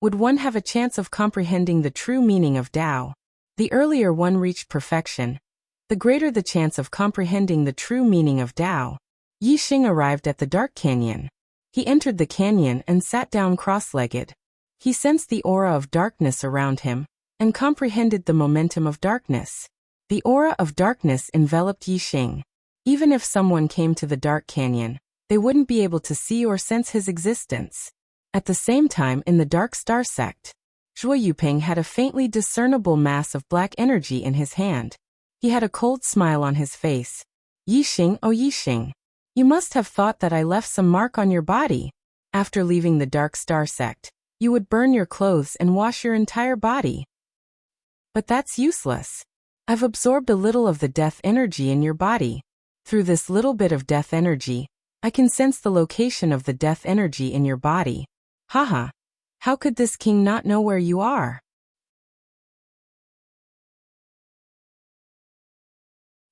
would one have a chance of comprehending the true meaning of Tao. The earlier one reached perfection, the greater the chance of comprehending the true meaning of Tao. Yi Xing arrived at the Dark Canyon. He entered the canyon and sat down cross-legged. He sensed the aura of darkness around him and comprehended the momentum of darkness. The aura of darkness enveloped Yi Xing. Even if someone came to the Dark Canyon, they wouldn't be able to see or sense his existence. At the same time, in the Dark Star sect, Zhuo Yuping had a faintly discernible mass of black energy in his hand. He had a cold smile on his face. Yi Xing, oh Yi Xing, you must have thought that I left some mark on your body. After leaving the Dark Star sect, you would burn your clothes and wash your entire body. But that's useless. I've absorbed a little of the death energy in your body. Through this little bit of death energy, I can sense the location of the death energy in your body. Haha. How could this king not know where you are?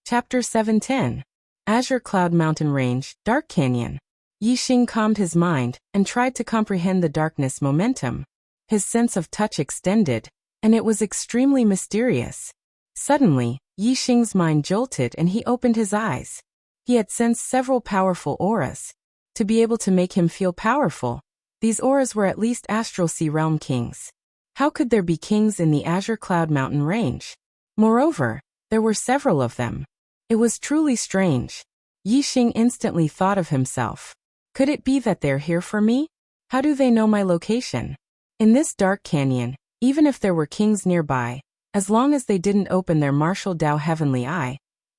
Chapter 710. Azure Cloud Mountain Range, Dark Canyon. Yi Xing calmed his mind and tried to comprehend the darkness momentum. His sense of touch extended, and it was extremely mysterious. Suddenly, Yi Xing's mind jolted and he opened his eyes. He had sensed several powerful auras. To be able to make him feel powerful, these auras were at least Astral Sea Realm kings. How could there be kings in the Azure Cloud Mountain Range? Moreover, there were several of them. It was truly strange. Yi Xing instantly thought of himself. Could it be that they're here for me? How do they know my location? In this dark canyon, even if there were kings nearby, as long as they didn't open their martial Dao Heavenly Eye,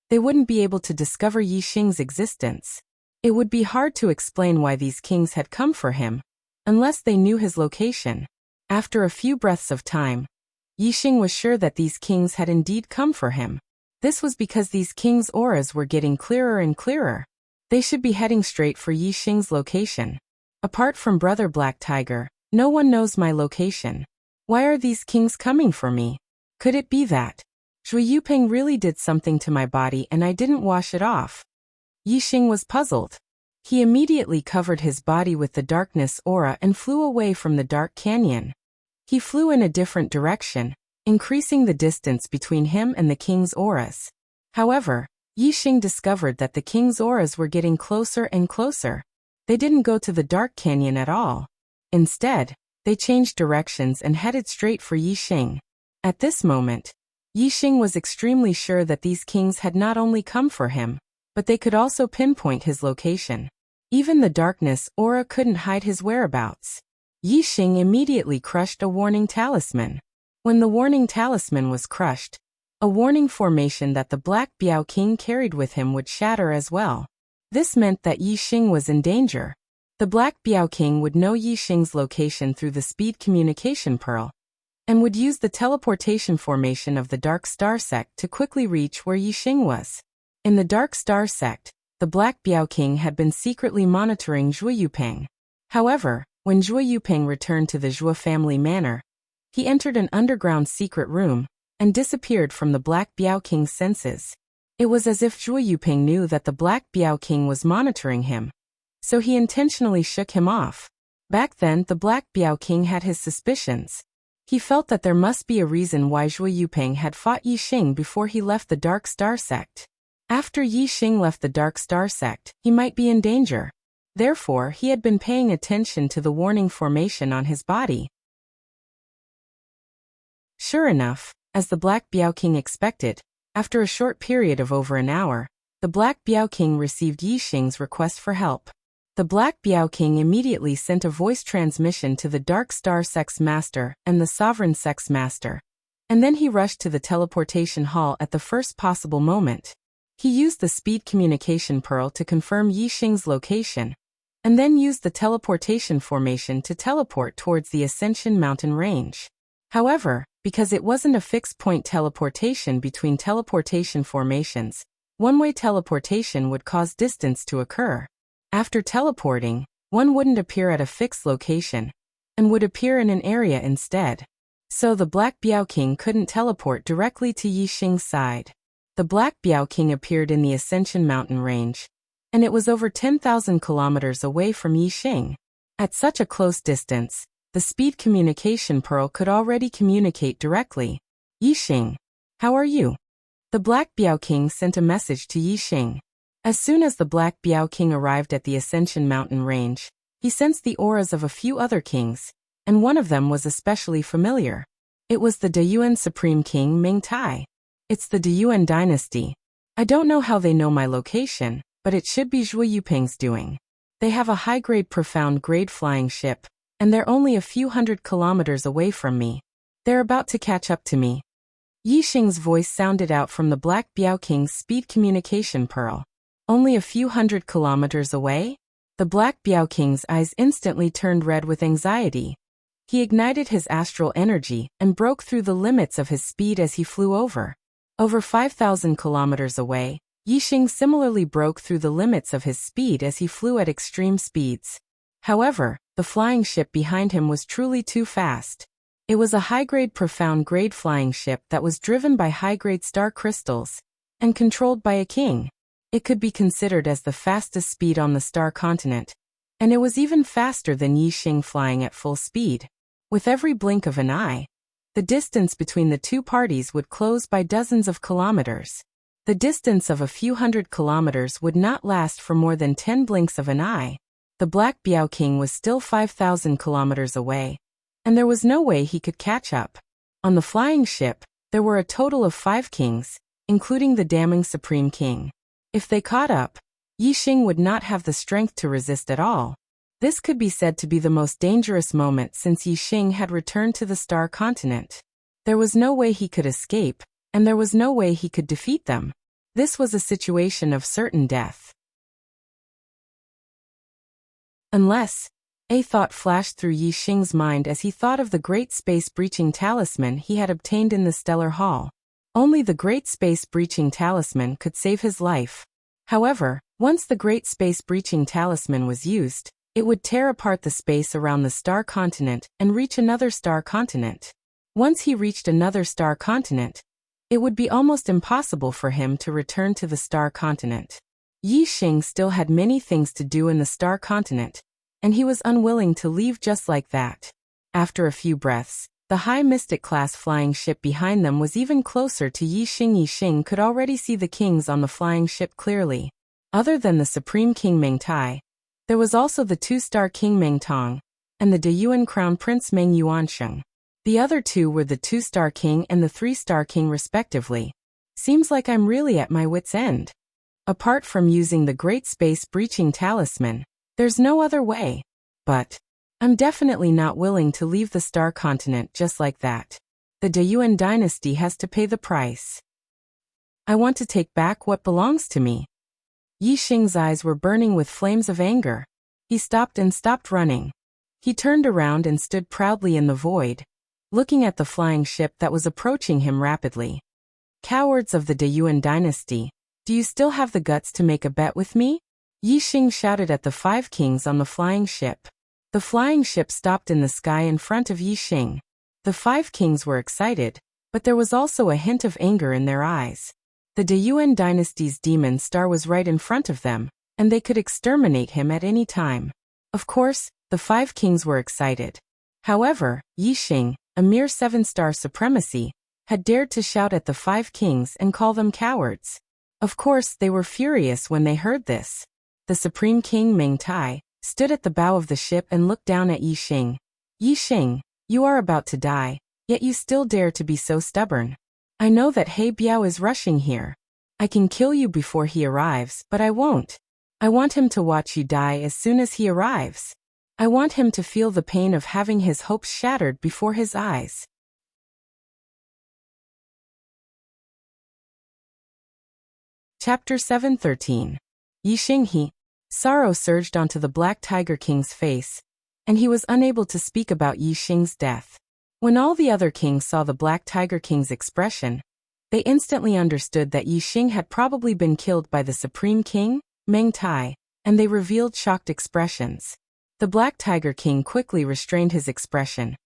they wouldn't be able to discover Yi Xing's existence. It would be hard to explain why these kings had come for him, unless they knew his location. After a few breaths of time, Yi Xing was sure that these kings had indeed come for him. This was because these kings' auras were getting clearer and clearer. They should be heading straight for Yi Xing's location. Apart from Brother Black Tiger, no one knows my location. Why are these kings coming for me? Could it be that Zhuo Yuping really did something to my body and I didn't wash it off? Yi Xing was puzzled. He immediately covered his body with the darkness aura and flew away from the dark canyon. He flew in a different direction, increasing the distance between him and the king's auras. However, Yi Xing discovered that the king's auras were getting closer and closer. They didn't go to the dark canyon at all. Instead, they changed directions and headed straight for Yi Xing. At this moment, Yi Xing was extremely sure that these kings had not only come for him, but they could also pinpoint his location. Even the darkness aura couldn't hide his whereabouts. Yi Xing immediately crushed a warning talisman. When the warning talisman was crushed, a warning formation that the Black Biao King carried with him would shatter as well. This meant that Yi Xing was in danger. The Black Biao King would know Yi Xing's location through the speed communication pearl, and would use the teleportation formation of the Dark Star sect to quickly reach where Yi Xing was. In the Dark Star sect, the Black Biao King had been secretly monitoring Zhuo Yuping. However, when Zhuo Yuping returned to the Zhuo family manor, he entered an underground secret room and disappeared from the Black Biao King's senses. It was as if Zhuo Yuping knew that the Black Biao King was monitoring him, so he intentionally shook him off. Back then, the Black Biao King had his suspicions. He felt that there must be a reason why Zhuo Yuping had fought Yi Xing before he left the Dark Star sect. After Yi Xing left the Dark Star sect, he might be in danger. Therefore, he had been paying attention to the warning formation on his body. Sure enough, as the Black Biao King expected, after a short period of over an hour, the Black Biao King received Yi Xing's request for help. The Black Biao King immediately sent a voice transmission to the Dark Star Sect's master and the Sovereign Sect's master, and then he rushed to the teleportation hall at the first possible moment. He used the speed communication pearl to confirm Yi Xing's location, and then used the teleportation formation to teleport towards the Ascension Mountain range. However, because it wasn't a fixed-point teleportation between teleportation formations, one-way teleportation would cause distance to occur. After teleporting, one wouldn't appear at a fixed location, and would appear in an area instead. So the Black Biao King couldn't teleport directly to Yi Xing's side. The Black Biao King appeared in the Ascension Mountain range, and it was over 10,000 kilometers away from Yi Xing. At such a close distance, the speed communication pearl could already communicate directly. Yi Xing, how are you? The Black Biao King sent a message to Yi Xing. As soon as the Black Biao King arrived at the Ascension Mountain range, he sensed the auras of a few other kings, and one of them was especially familiar. It was the Deyuan Supreme King Ming Tai. It's the Deyuan dynasty. I don't know how they know my location, but it should be Zhuo Yuping's doing. They have a high-grade profound grade flying ship, and they're only a few hundred kilometers away from me. They're about to catch up to me. Yi Xing's voice sounded out from the Black Biao King's speed communication pearl. Only a few hundred kilometers away? The Black Biao King's eyes instantly turned red with anxiety. He ignited his astral energy and broke through the limits of his speed as he flew over. Over 5,000 kilometers away, Yi Xing similarly broke through the limits of his speed as he flew at extreme speeds. However, the flying ship behind him was truly too fast. It was a high-grade profound grade flying ship that was driven by high-grade star crystals and controlled by a king. It could be considered as the fastest speed on the star continent, and it was even faster than Yi Xing flying at full speed. With every blink of an eye, the distance between the two parties would close by dozens of kilometers. The distance of a few hundred kilometers would not last for more than 10 blinks of an eye. The Black Biao King was still 5,000 kilometers away, and there was no way he could catch up. On the flying ship, there were a total of 5 kings, including the damning Supreme King. If they caught up, Yi Xing would not have the strength to resist at all. This could be said to be the most dangerous moment since Yi Xing had returned to the Star Continent. There was no way he could escape, and there was no way he could defeat them. This was a situation of certain death. Unless, a thought flashed through Yi Xing's mind as he thought of the great space-breaching talisman he had obtained in the Stellar Hall. Only the great space-breaching talisman could save his life. However, once the great space-breaching talisman was used, it would tear apart the space around the star continent and reach another star continent. Once he reached another star continent, it would be almost impossible for him to return to the star continent. Yi Xing still had many things to do in the star continent, and he was unwilling to leave just like that. After a few breaths, the high mystic class flying ship behind them was even closer to Yi Xing. Yi Xing could already see the kings on the flying ship clearly. Other than the Supreme King Meng Tai, there was also the 2-star King Meng Tong, and the Deyuan Crown Prince Meng Yuansheng. The other two were the 2-star King and the 3-star King respectively. Seems like I'm really at my wit's end. Apart from using the Great Space Breaching Talisman, there's no other way. But I'm definitely not willing to leave the Star Continent just like that. The Deyuan dynasty has to pay the price. I want to take back what belongs to me. Yi Xing's eyes were burning with flames of anger. He stopped running. He turned around and stood proudly in the void, looking at the flying ship that was approaching him rapidly. Cowards of the Deyuan dynasty, do you still have the guts to make a bet with me? Yi Xing shouted at the 5 kings on the flying ship. The flying ship stopped in the sky in front of Yi Xing. The 5 kings were excited, but there was also a hint of anger in their eyes. The Deyuan dynasty's demon star was right in front of them, and they could exterminate him at any time. Of course, the 5 kings were excited. However, Yi Xing, a mere 7-star supremacy, had dared to shout at the 5 kings and call them cowards. Of course, they were furious when they heard this. The Supreme King Ming Tai stood at the bow of the ship and looked down at Yi Xing. Yi Xing, you are about to die, yet you still dare to be so stubborn. I know that He Biao is rushing here. I can kill you before he arrives, but I won't. I want him to watch you die as soon as he arrives. I want him to feel the pain of having his hopes shattered before his eyes. Chapter 7:13. Yi Xing He. Sorrow surged onto the Black Tiger King's face, and he was unable to speak about Yi Xing's death. When all the other kings saw the Black Tiger King's expression, they instantly understood that Yi Xing had probably been killed by the Supreme King, Ming Tai, and they revealed shocked expressions. The Black Tiger King quickly restrained his expression,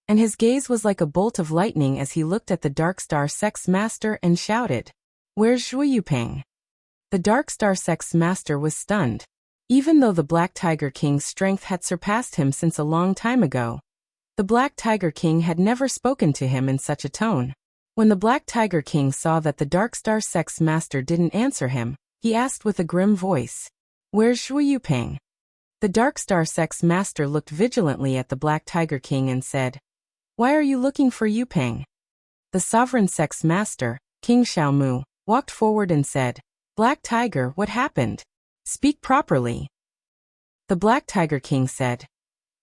and his gaze was like a bolt of lightning as he looked at the Dark Star Sect's master and shouted, "Where's Zhuo Yuping?" The Dark Star Sect's master was stunned. Even though the Black Tiger King's strength had surpassed him since a long time ago, the Black Tiger King had never spoken to him in such a tone. When the Black Tiger King saw that the Dark Star Sect's master didn't answer him, he asked with a grim voice, "Where's Zhuo Yuping?" The Dark Star Sect's master looked vigilantly at the Black Tiger King and said, "Why are you looking for Yuping?" The Sovereign Sect's master, King Xiaomu, walked forward and said, "Black Tiger, what happened? Speak properly." The Black Tiger King said,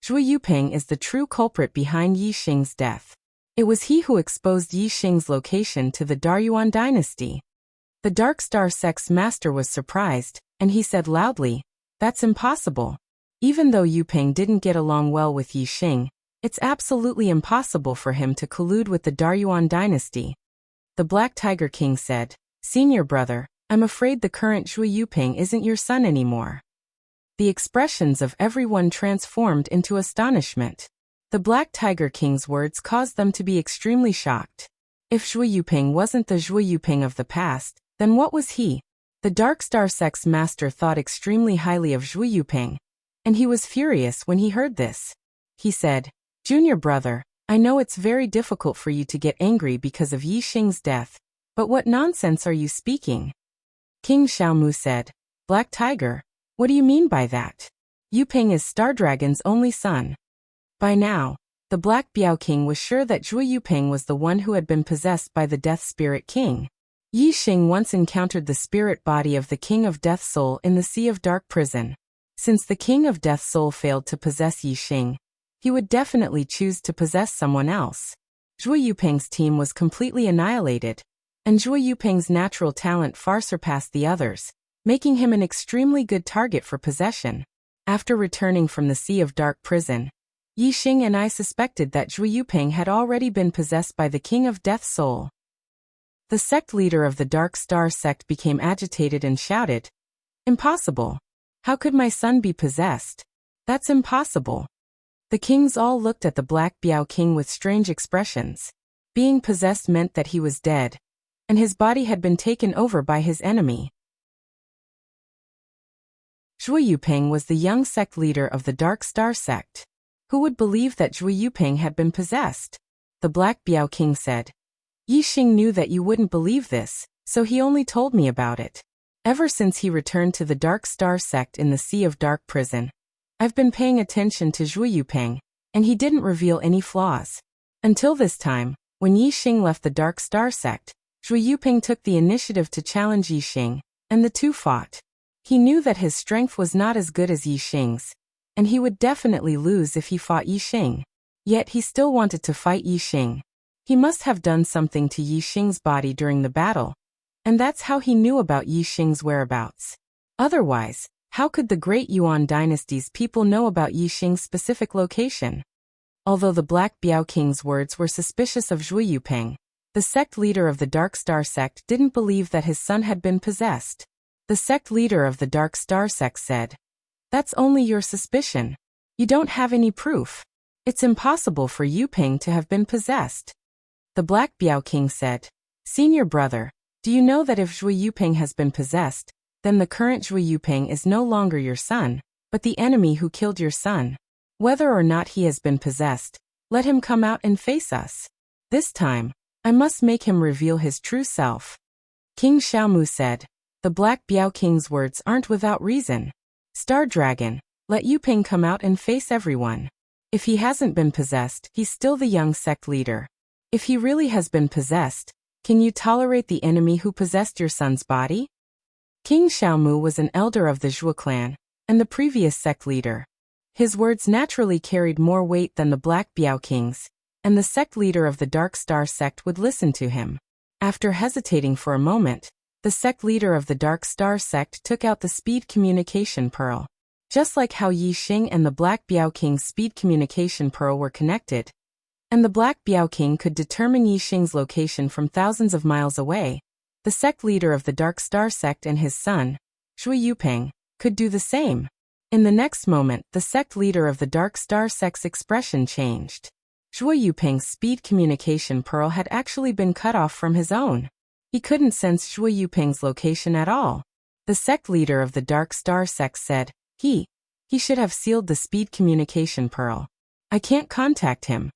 "Zhuo Yuping is the true culprit behind Yi Xing's death. It was he who exposed Yi Xing's location to the Daryuan dynasty." The Dark Star Sect's master was surprised, and he said loudly, "That's impossible. Even though Yuping didn't get along well with Yi Xing, it's absolutely impossible for him to collude with the Daryuan dynasty." The Black Tiger King said, "Senior brother, I'm afraid the current Zhuo Yuping isn't your son anymore." The expressions of everyone transformed into astonishment. The Black Tiger King's words caused them to be extremely shocked. If Zhuo Yuping wasn't the Zhuo Yuping of the past, then what was he? The Dark Star Sect's master thought extremely highly of Zhuo Yuping, and he was furious when he heard this. He said, "Junior brother, I know it's very difficult for you to get angry because of Yi Xing's death, but what nonsense are you speaking?" King Xiaomu said, "Black Tiger, what do you mean by that? Yuping is Star Dragon's only son." By now, the Black Biao King was sure that Zhuo Yuping was the one who had been possessed by the Death Spirit King. Yi Xing once encountered the spirit body of the King of Death Soul in the Sea of Dark Prison. Since the King of Death Soul failed to possess Yi Xing, he would definitely choose to possess someone else. Zhuo Yuping's team was completely annihilated, and Zhuo Yuping's natural talent far surpassed the others, making him an extremely good target for possession. After returning from the Sea of Dark Prison, Yi Xing and I suspected that Zhuo Yuping had already been possessed by the King of Death Soul. The sect leader of the Dark Star Sect became agitated and shouted, "Impossible! How could my son be possessed? That's impossible." The kings all looked at the Black Biao King with strange expressions. Being possessed meant that he was dead, and his body had been taken over by his enemy. Zhuo Yuping was the young sect leader of the Dark Star Sect. Who would believe that Zhuo Yuping had been possessed? The Black Biao King said, "Yi Xing knew that you wouldn't believe this, so he only told me about it. Ever since he returned to the Dark Star Sect in the Sea of Dark Prison, I've been paying attention to Zhuo Yuping, and he didn't reveal any flaws. Until this time, when Yi Xing left the Dark Star Sect, Zhuo Yuping took the initiative to challenge Yi Xing, and the two fought. He knew that his strength was not as good as Yi Xing's, and he would definitely lose if he fought Yi Xing. Yet he still wanted to fight Yi Xing. He must have done something to Yi Xing's body during the battle, and that's how he knew about Yi Xing's whereabouts. Otherwise, how could the Great Yuan dynasty's people know about Yi Xing's specific location? Although the Black Biao King's words were suspicious of Zhuo Yuping, the sect leader of the Dark Star Sect didn't believe that his son had been possessed. The sect leader of the Dark Star Sect said, "That's only your suspicion. You don't have any proof. It's impossible for Yuping to have been possessed." The Black Biao King said, "Senior brother, do you know that if Zhuo Yuping has been possessed, then the current Zhuo Yuping is no longer your son, but the enemy who killed your son? Whether or not he has been possessed, let him come out and face us. This time, I must make him reveal his true self." King Xiaomu said, The Black Biao King's words aren't without reason. Star Dragon, let Yu Ping come out and face everyone. If he hasn't been possessed, he's still the young sect leader. If he really has been possessed, can you tolerate the enemy who possessed your son's body? King Xiaomu was an elder of the Zhuo clan, and the previous sect leader. His words naturally carried more weight than the Black Biao King's, and the sect leader of the Dark Star sect would listen to him. After hesitating for a moment, the sect leader of the Dark Star sect took out the speed communication pearl. Just like how Yi Xing and the Black Biao King's speed communication pearl were connected, and the Black Biao King could determine Yi Xing's location from thousands of miles away, the sect leader of the Dark Star sect and his son, Zhuo Yuping, could do the same. In the next moment, the sect leader of the Dark Star sect's expression changed. Zhuo Yuping's speed communication pearl had actually been cut off from his own. He couldn't sense Zhuo Yuping's location at all. The sect leader of the Dark Star sect said, He should have sealed the speed communication pearl. I can't contact him.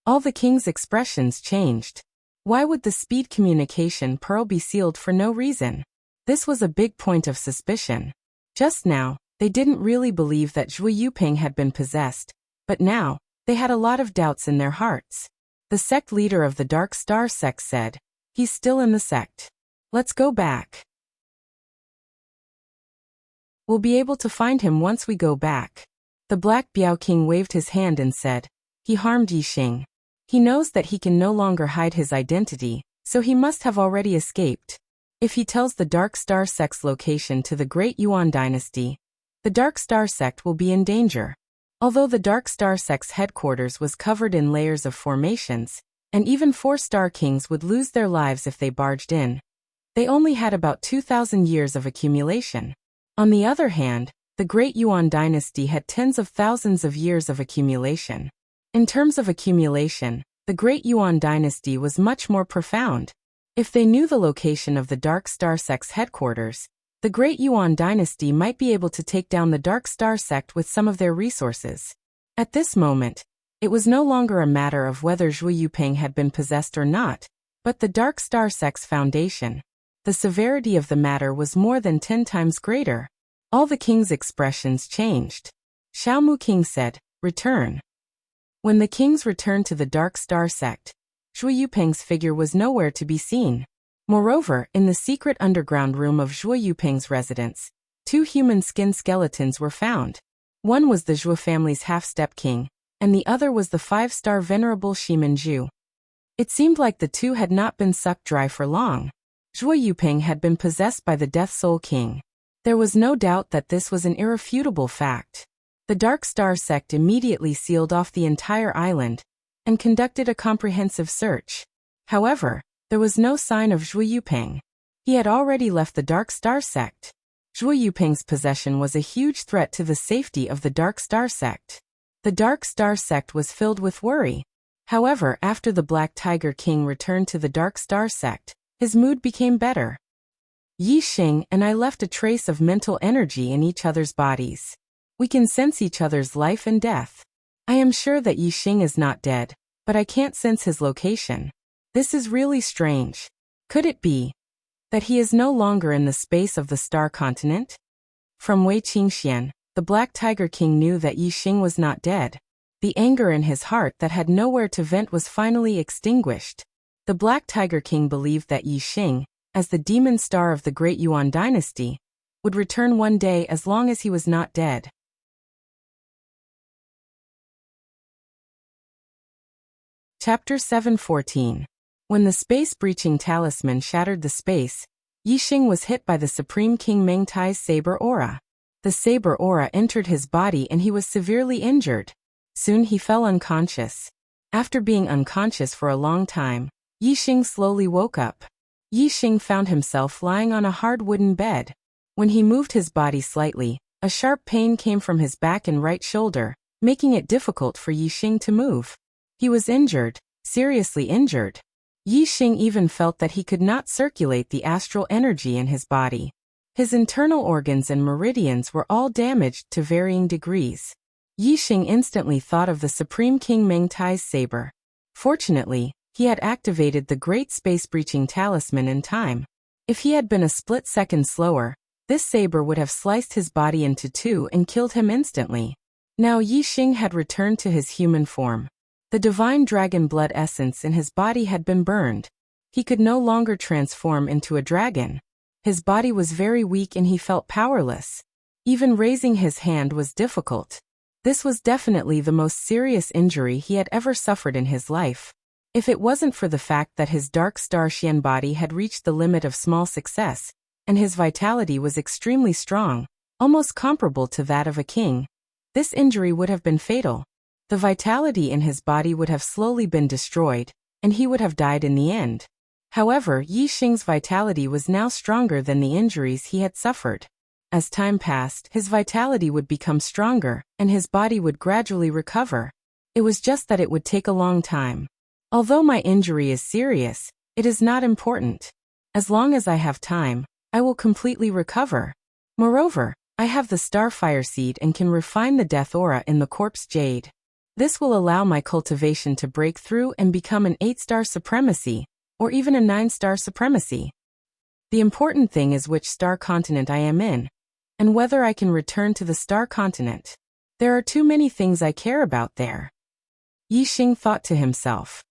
All the king's expressions changed. Why would the speed communication pearl be sealed for no reason? This was a big point of suspicion. Just now, they didn't really believe that Zhuo Yuping had been possessed, but now, they had a lot of doubts in their hearts. The sect leader of the Dark Star sect said, He's still in the sect. Let's go back. We'll be able to find him once we go back. The Black Biao King waved his hand and said, He harmed Yi Xing. He knows that he can no longer hide his identity, so he must have already escaped. If he tells the Dark Star sect's location to the Great Yuan dynasty, the Dark Star sect will be in danger. Although the Dark Star sect's headquarters was covered in layers of formations, and even 4-star kings would lose their lives if they barged in, they only had about 2,000 years of accumulation. On the other hand, the Great Yuan dynasty had tens of thousands of years of accumulation. In terms of accumulation, the Great Yuan dynasty was much more profound. If they knew the location of the Dark Star sect's headquarters, the Great Yuan dynasty might be able to take down the Dark Star sect with some of their resources. At this moment, it was no longer a matter of whether Zhuo Yuping had been possessed or not, but the Dark Star sect's foundation. The severity of the matter was more than 10 times greater. All the king's expressions changed. Xiaomu King said, Return. When the kings returned to the Dark Star sect, Zhuo Yuping's figure was nowhere to be seen. Moreover, in the secret underground room of Zhuo Yuping's residence, 2 human skin skeletons were found. One was the Zhuo family's half-step king, and the other was the 5-star venerable Shimen Zhu. It seemed like the two had not been sucked dry for long. Zhuo Yuping had been possessed by the Death Soul King. There was no doubt that this was an irrefutable fact. The Dark Star sect immediately sealed off the entire island and conducted a comprehensive search. However, there was no sign of Zhuo Yuping. He had already left the Dark Star sect. Zhuo Yuping's possession was a huge threat to the safety of the Dark Star sect. The Dark Star sect was filled with worry. However, after the Black Tiger King returned to the Dark Star sect, his mood became better. Yi Xing and I left a trace of mental energy in each other's bodies. We can sense each other's life and death. I am sure that Yi Xing is not dead, but I can't sense his location. This is really strange. Could it be that he is no longer in the space of the Star Continent? From Wei Qingxian, the Black Tiger King knew that Yi Xing was not dead. The anger in his heart that had nowhere to vent was finally extinguished. The Black Tiger King believed that Yi Xing, as the demon star of the Great Yuan dynasty, would return one day as long as he was not dead. Chapter 7:14. When the space-breaching talisman shattered the space, Yi Xing was hit by the Supreme King Meng Tai's saber aura. The saber aura entered his body and he was severely injured. Soon he fell unconscious. After being unconscious for a long time, Yi Xing slowly woke up. Yi Xing found himself lying on a hard wooden bed. When he moved his body slightly, a sharp pain came from his back and right shoulder, making it difficult for Yi Xing to move. He was injured, seriously injured. Yi Xing even felt that he could not circulate the astral energy in his body. His internal organs and meridians were all damaged to varying degrees. Yi Xing instantly thought of the Supreme King Meng Tai's saber. Fortunately, he had activated the Great Space-Breaching Talisman in time. If he had been a split second slower, this saber would have sliced his body into two and killed him instantly. Now Yi Xing had returned to his human form. The divine dragon blood essence in his body had been burned. He could no longer transform into a dragon. His body was very weak and he felt powerless. Even raising his hand was difficult. This was definitely the most serious injury he had ever suffered in his life. If it wasn't for the fact that his dark star Xian body had reached the limit of small success, and his vitality was extremely strong, almost comparable to that of a king, this injury would have been fatal. The vitality in his body would have slowly been destroyed, and he would have died in the end. However, Yi Xing's vitality was now stronger than the injuries he had suffered. As time passed, his vitality would become stronger, and his body would gradually recover. It was just that it would take a long time. Although my injury is serious, it is not important. As long as I have time, I will completely recover. Moreover, I have the Starfire Seed and can refine the Death Aura in the Corpse Jade. This will allow my cultivation to break through and become an 8-star supremacy, or even a 9-star supremacy. The important thing is which star continent I am in, and whether I can return to the star continent. There are too many things I care about there. Yi Xing thought to himself.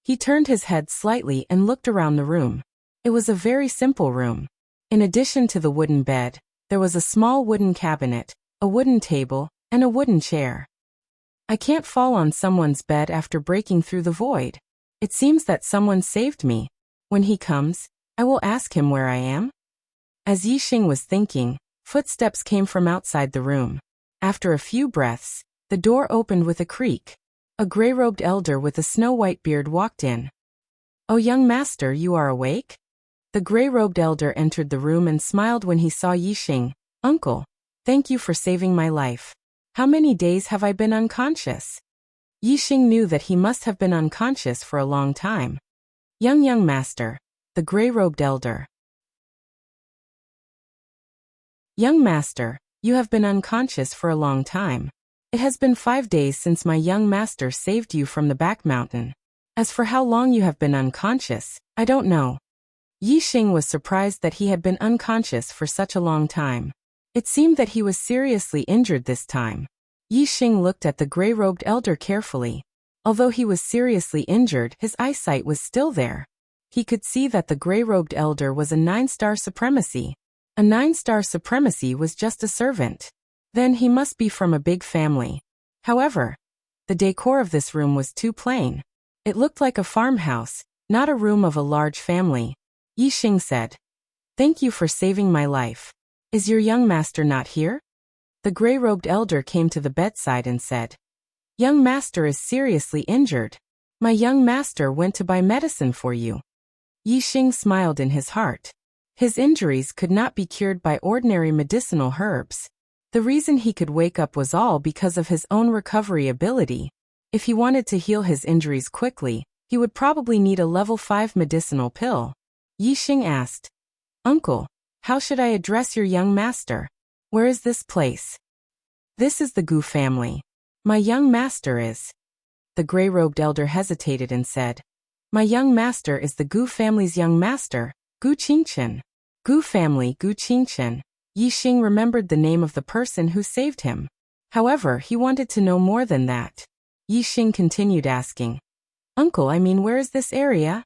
He turned his head slightly and looked around the room. It was a very simple room. In addition to the wooden bed, there was a small wooden cabinet, a wooden table, and a wooden chair. I can't fall on someone's bed after breaking through the void. It seems that someone saved me. When he comes, I will ask him where I am. As Yi Xing was thinking, footsteps came from outside the room. After a few breaths, the door opened with a creak. A gray-robed elder with a snow-white beard walked in. "Oh, young master, you are awake?" The gray-robed elder entered the room and smiled when he saw Yi Xing. "Uncle, thank you for saving my life. How many days have I been unconscious?" Yi Xing knew that he must have been unconscious for a long time. Young master," the gray-robed elder. "Young master, you have been unconscious for a long time. It has been 5 days since my young master saved you from the back mountain. As for how long you have been unconscious, I don't know." Yi Xing was surprised that he had been unconscious for such a long time. It seemed that he was seriously injured this time. Yi Xing looked at the gray-robed elder carefully. Although he was seriously injured, his eyesight was still there. He could see that the gray-robed elder was a 9-star supremacy. A 9-star supremacy was just a servant. Then he must be from a big family. However, the decor of this room was too plain. It looked like a farmhouse, not a room of a large family. Yi Xing said, "Thank you for saving my life. Is your young master not here?" The gray-robed elder came to the bedside and said, "Young master is seriously injured. My young master went to buy medicine for you." Yi Xing smiled in his heart. His injuries could not be cured by ordinary medicinal herbs. The reason he could wake up was all because of his own recovery ability. If he wanted to heal his injuries quickly, he would probably need a level 5 medicinal pill. Yi Xing asked, "Uncle, how should I address your young master? Where is this place?" "This is the Gu family. My young master is..." The gray-robed elder hesitated and said, "My young master is the Gu family's young master, Gu Qingchen." Gu family, Gu Qingchen. Yi Xing remembered the name of the person who saved him. However, he wanted to know more than that. Yi Xing continued asking, "Uncle, I mean, where is this area?"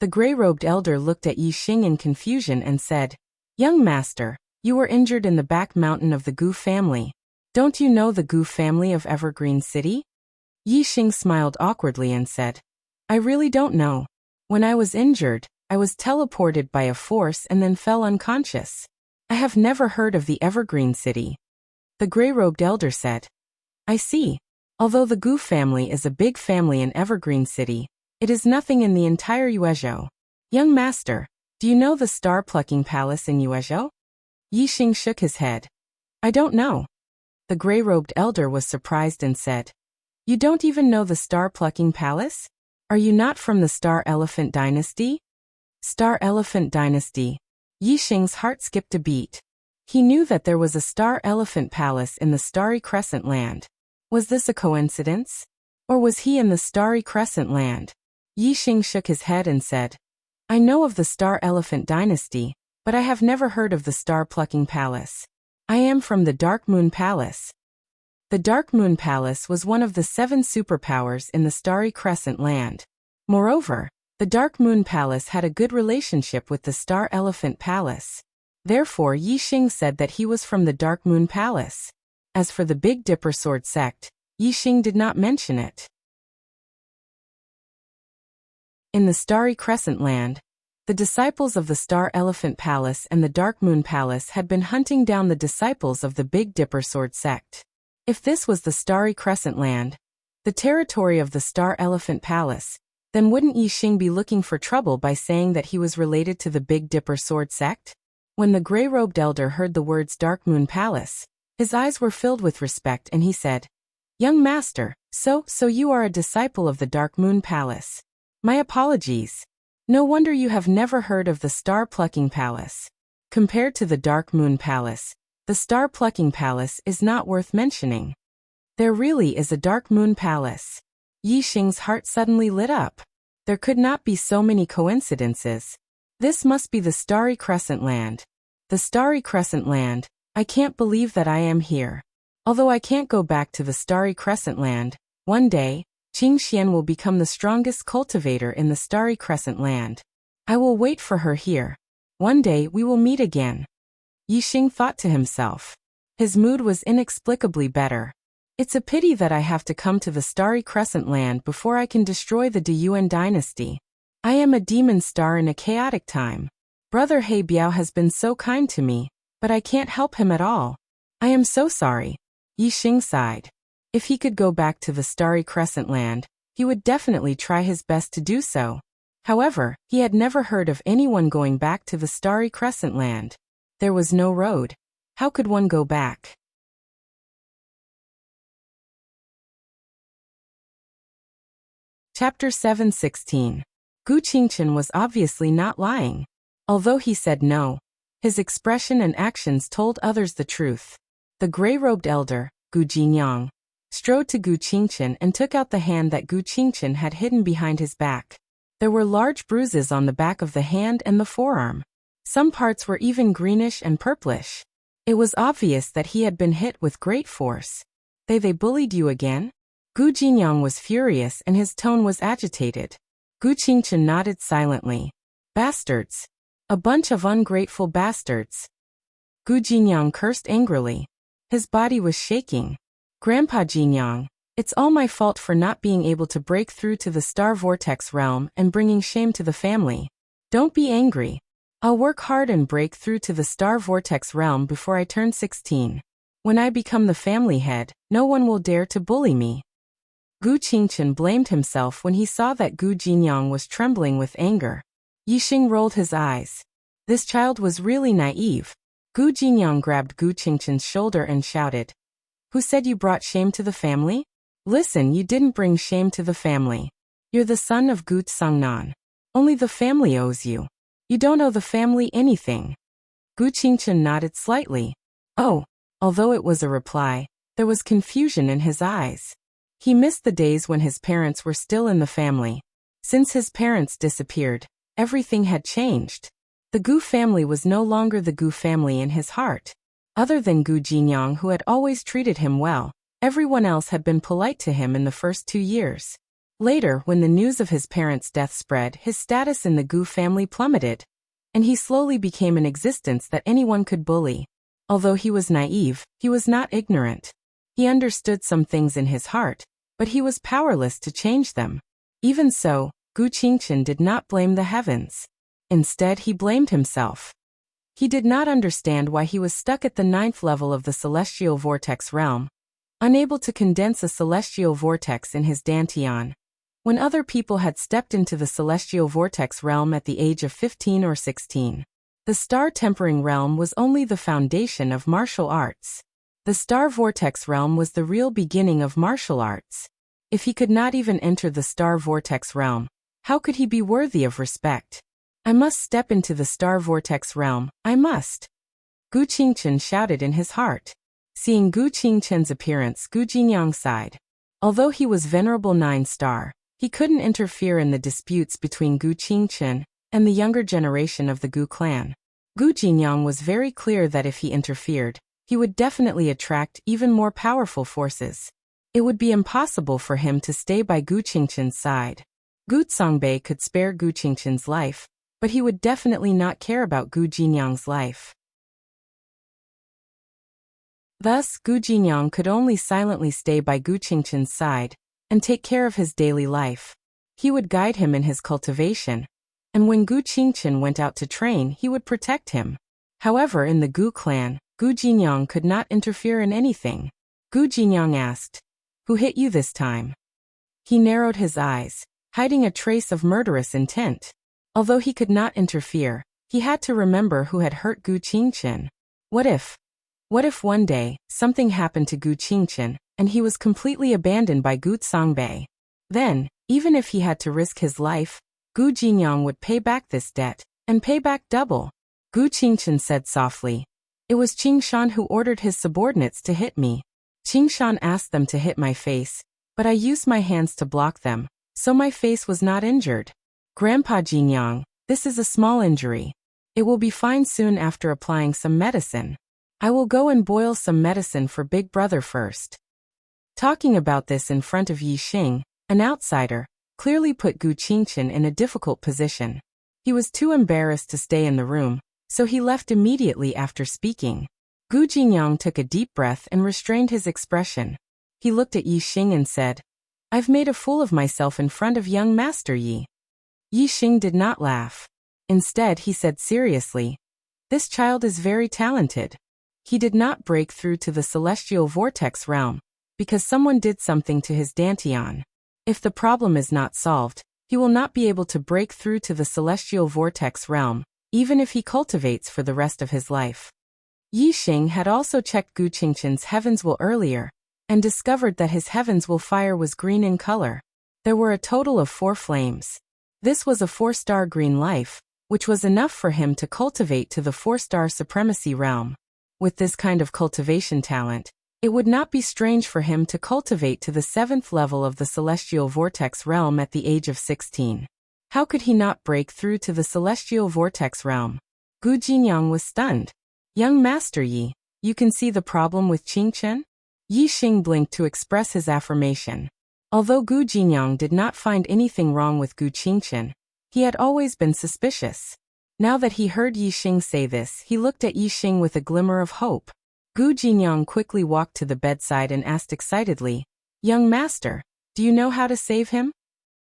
The gray-robed elder looked at Yi Xing in confusion and said, "Young master, you were injured in the back mountain of the Gu family. Don't you know the Gu family of Evergreen City?" Yi Xing smiled awkwardly and said, "I really don't know. When I was injured, I was teleported by a force and then fell unconscious. I have never heard of the Evergreen City." The gray-robed elder said, "I see. Although the Gu family is a big family in Evergreen City, it is nothing in the entire Yuezhou. Young master, do you know the star-plucking palace in Yuezhou?" Yi Xing shook his head. "I don't know." The gray-robed elder was surprised and said, "You don't even know the star-plucking palace? Are you not from the Star Elephant Dynasty?" Star Elephant Dynasty. Yi Xing's heart skipped a beat. He knew that there was a Star Elephant Palace in the Starry Crescent Land. Was this a coincidence? Or was he in the Starry Crescent Land? Yi Xing shook his head and said, I know of the Star Elephant Dynasty, but I have never heard of the Star-Plucking Palace. I am from the Dark Moon Palace. The Dark Moon Palace was one of the 7 superpowers in the Starry Crescent Land. Moreover, the Dark Moon Palace had a good relationship with the Star Elephant Palace. Therefore Yi Xing said that he was from the Dark Moon Palace. As for the Big Dipper Sword sect, Yi Xing did not mention it. In the Starry Crescent Land, the disciples of the Star Elephant Palace and the Dark Moon Palace had been hunting down the disciples of the Big Dipper Sword sect. If this was the Starry Crescent Land, the territory of the Star Elephant Palace, then wouldn't Yi Xing be looking for trouble by saying that he was related to the Big Dipper Sword sect? When the gray-robed elder heard the words Dark Moon Palace, his eyes were filled with respect and he said, "Young master, so you are a disciple of the Dark Moon Palace. My apologies. No wonder you have never heard of the Star-Plucking Palace. Compared to the Dark Moon Palace, the Star-Plucking Palace is not worth mentioning. There really is a Dark Moon Palace." Yi Xing's heart suddenly lit up. There could not be so many coincidences. This must be the Starry Crescent Land. The Starry Crescent Land, I can't believe that I am here. Although I can't go back to the Starry Crescent Land, one day, Qing Xian will become the strongest cultivator in the Starry Crescent Land. I will wait for her here. One day we will meet again. Yi Xing thought to himself. His mood was inexplicably better. It's a pity that I have to come to the Starry Crescent Land before I can destroy the Deyuan dynasty. I am a demon star in a chaotic time. Brother He Biao has been so kind to me, but I can't help him at all. I am so sorry. Yi Xing sighed. If he could go back to the Starry Crescent Land, he would definitely try his best to do so. However, he had never heard of anyone going back to the Starry Crescent Land. There was no road. How could one go back? Chapter 7:16. Gu Qingchen was obviously not lying. Although he said no, his expression and actions told others the truth. The gray-robed elder, Gu Jinyang, strode to Gu Qingchen and took out the hand that Gu Qingchen had hidden behind his back. There were large bruises on the back of the hand and the forearm. Some parts were even greenish and purplish. It was obvious that he had been hit with great force. They bullied you again? Gu Jinyang was furious and his tone was agitated. Gu Qingchen nodded silently. Bastards. A bunch of ungrateful bastards. Gu Jinyang cursed angrily. His body was shaking. Grandpa Jinyang, it's all my fault for not being able to break through to the Star Vortex realm and bringing shame to the family. Don't be angry. I'll work hard and break through to the Star Vortex realm before I turn 16. When I become the family head, no one will dare to bully me. Gu Qingchen blamed himself when he saw that Gu Jinyang was trembling with anger. Yi Xing rolled his eyes. This child was really naive. Gu Jinyang grabbed Gu Qingchen's shoulder and shouted, "Who said you brought shame to the family? Listen, you didn't bring shame to the family. You're the son of Gu Tsangnan. Only the family owes you. You don't owe the family anything." Gu Qingchen nodded slightly. Oh, although it was a reply, there was confusion in his eyes. He missed the days when his parents were still in the family. Since his parents disappeared, everything had changed. The Gu family was no longer the Gu family in his heart. Other than Gu Jinyang, who had always treated him well, everyone else had been polite to him in the first 2 years. Later, when the news of his parents' death spread, his status in the Gu family plummeted, and he slowly became an existence that anyone could bully. Although he was naive, he was not ignorant. He understood some things in his heart, but he was powerless to change them. Even so, Gu Qingchen did not blame the heavens. Instead, he blamed himself. He did not understand why he was stuck at the 9th level of the celestial vortex realm, unable to condense a celestial vortex in his dantian, when other people had stepped into the celestial vortex realm at the age of 15 or 16. The star tempering realm was only the foundation of martial arts. The Star Vortex realm was the real beginning of martial arts. If he could not even enter the Star Vortex realm, how could he be worthy of respect? I must step into the Star Vortex realm, I must. Gu Qingchen shouted in his heart. Seeing Gu Qingchen's appearance, Gu Jinyang sighed. Although he was Venerable 9 Star, he couldn't interfere in the disputes between Gu Qingchen, and the younger generation of the Gu clan. Gu Jinyang was very clear that if he interfered, he would definitely attract even more powerful forces. It would be impossible for him to stay by Gu Qingqin's side. Gu Songbei could spare Gu Qingqin's life, but he would definitely not care about Gu Jinyang's life. Thus, Gu Jinyang could only silently stay by Gu Qingqin's side and take care of his daily life. He would guide him in his cultivation, and when Gu Qingqin went out to train, he would protect him. However, in the Gu clan, Gu Jinyang could not interfere in anything. Gu Jinyang asked, "Who hit you this time?" He narrowed his eyes, hiding a trace of murderous intent. Although he could not interfere, he had to remember who had hurt Gu Qingqin. What if one day, something happened to Gu Qingqin, and he was completely abandoned by Gu Songbei? Then, even if he had to risk his life, Gu Jinyang would pay back this debt, and pay back double. Gu Qingqin said softly, "It was Qingshan who ordered his subordinates to hit me. Qingshan asked them to hit my face, but I used my hands to block them, so my face was not injured. Grandpa Jinyang, this is a small injury. It will be fine soon after applying some medicine. I will go and boil some medicine for Big Brother first." Talking about this in front of Yi Xing, an outsider, clearly put Gu Qingqin in a difficult position. He was too embarrassed to stay in the room, so he left immediately after speaking. Gu Jinyang took a deep breath and restrained his expression. He looked at Yi Xing and said, "I've made a fool of myself in front of young Master Yi." Yi Xing did not laugh. Instead, he said seriously, "This child is very talented. He did not break through to the celestial vortex realm because someone did something to his dantian. If the problem is not solved, he will not be able to break through to the celestial vortex realm, even if he cultivates for the rest of his life." Yi Xing had also checked Gu Qingqin's heavens will earlier, and discovered that his heavens will fire was green in color. There were a total of 4 flames. This was a 4-star green life, which was enough for him to cultivate to the 4-star supremacy realm. With this kind of cultivation talent, it would not be strange for him to cultivate to the 7th level of the celestial vortex realm at the age of 16. How could he not break through to the celestial vortex realm? Gu Jinyang was stunned. "Young Master Yi, you can see the problem with Qingqin?" Yi Xing blinked to express his affirmation. Although Gu Jinyang did not find anything wrong with Gu Qingqin, he had always been suspicious. Now that he heard Yi Xing say this, he looked at Yi Xing with a glimmer of hope. Gu Jinyang quickly walked to the bedside and asked excitedly, "Young Master, do you know how to save him?"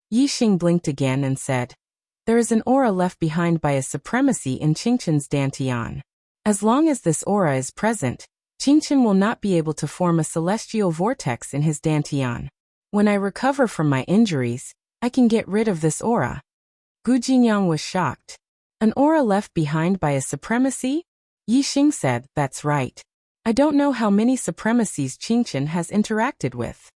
Yi Xing blinked again and said, "There is an aura left behind by a supremacy in Qingqin's dantian. As long as this aura is present, Qingqin will not be able to form a celestial vortex in his dantian. When I recover from my injuries, I can get rid of this aura." Gu Jinyang was shocked. "An aura left behind by a supremacy?" Yi Xing said, "That's right. I don't know how many supremacies Qingqin has interacted with.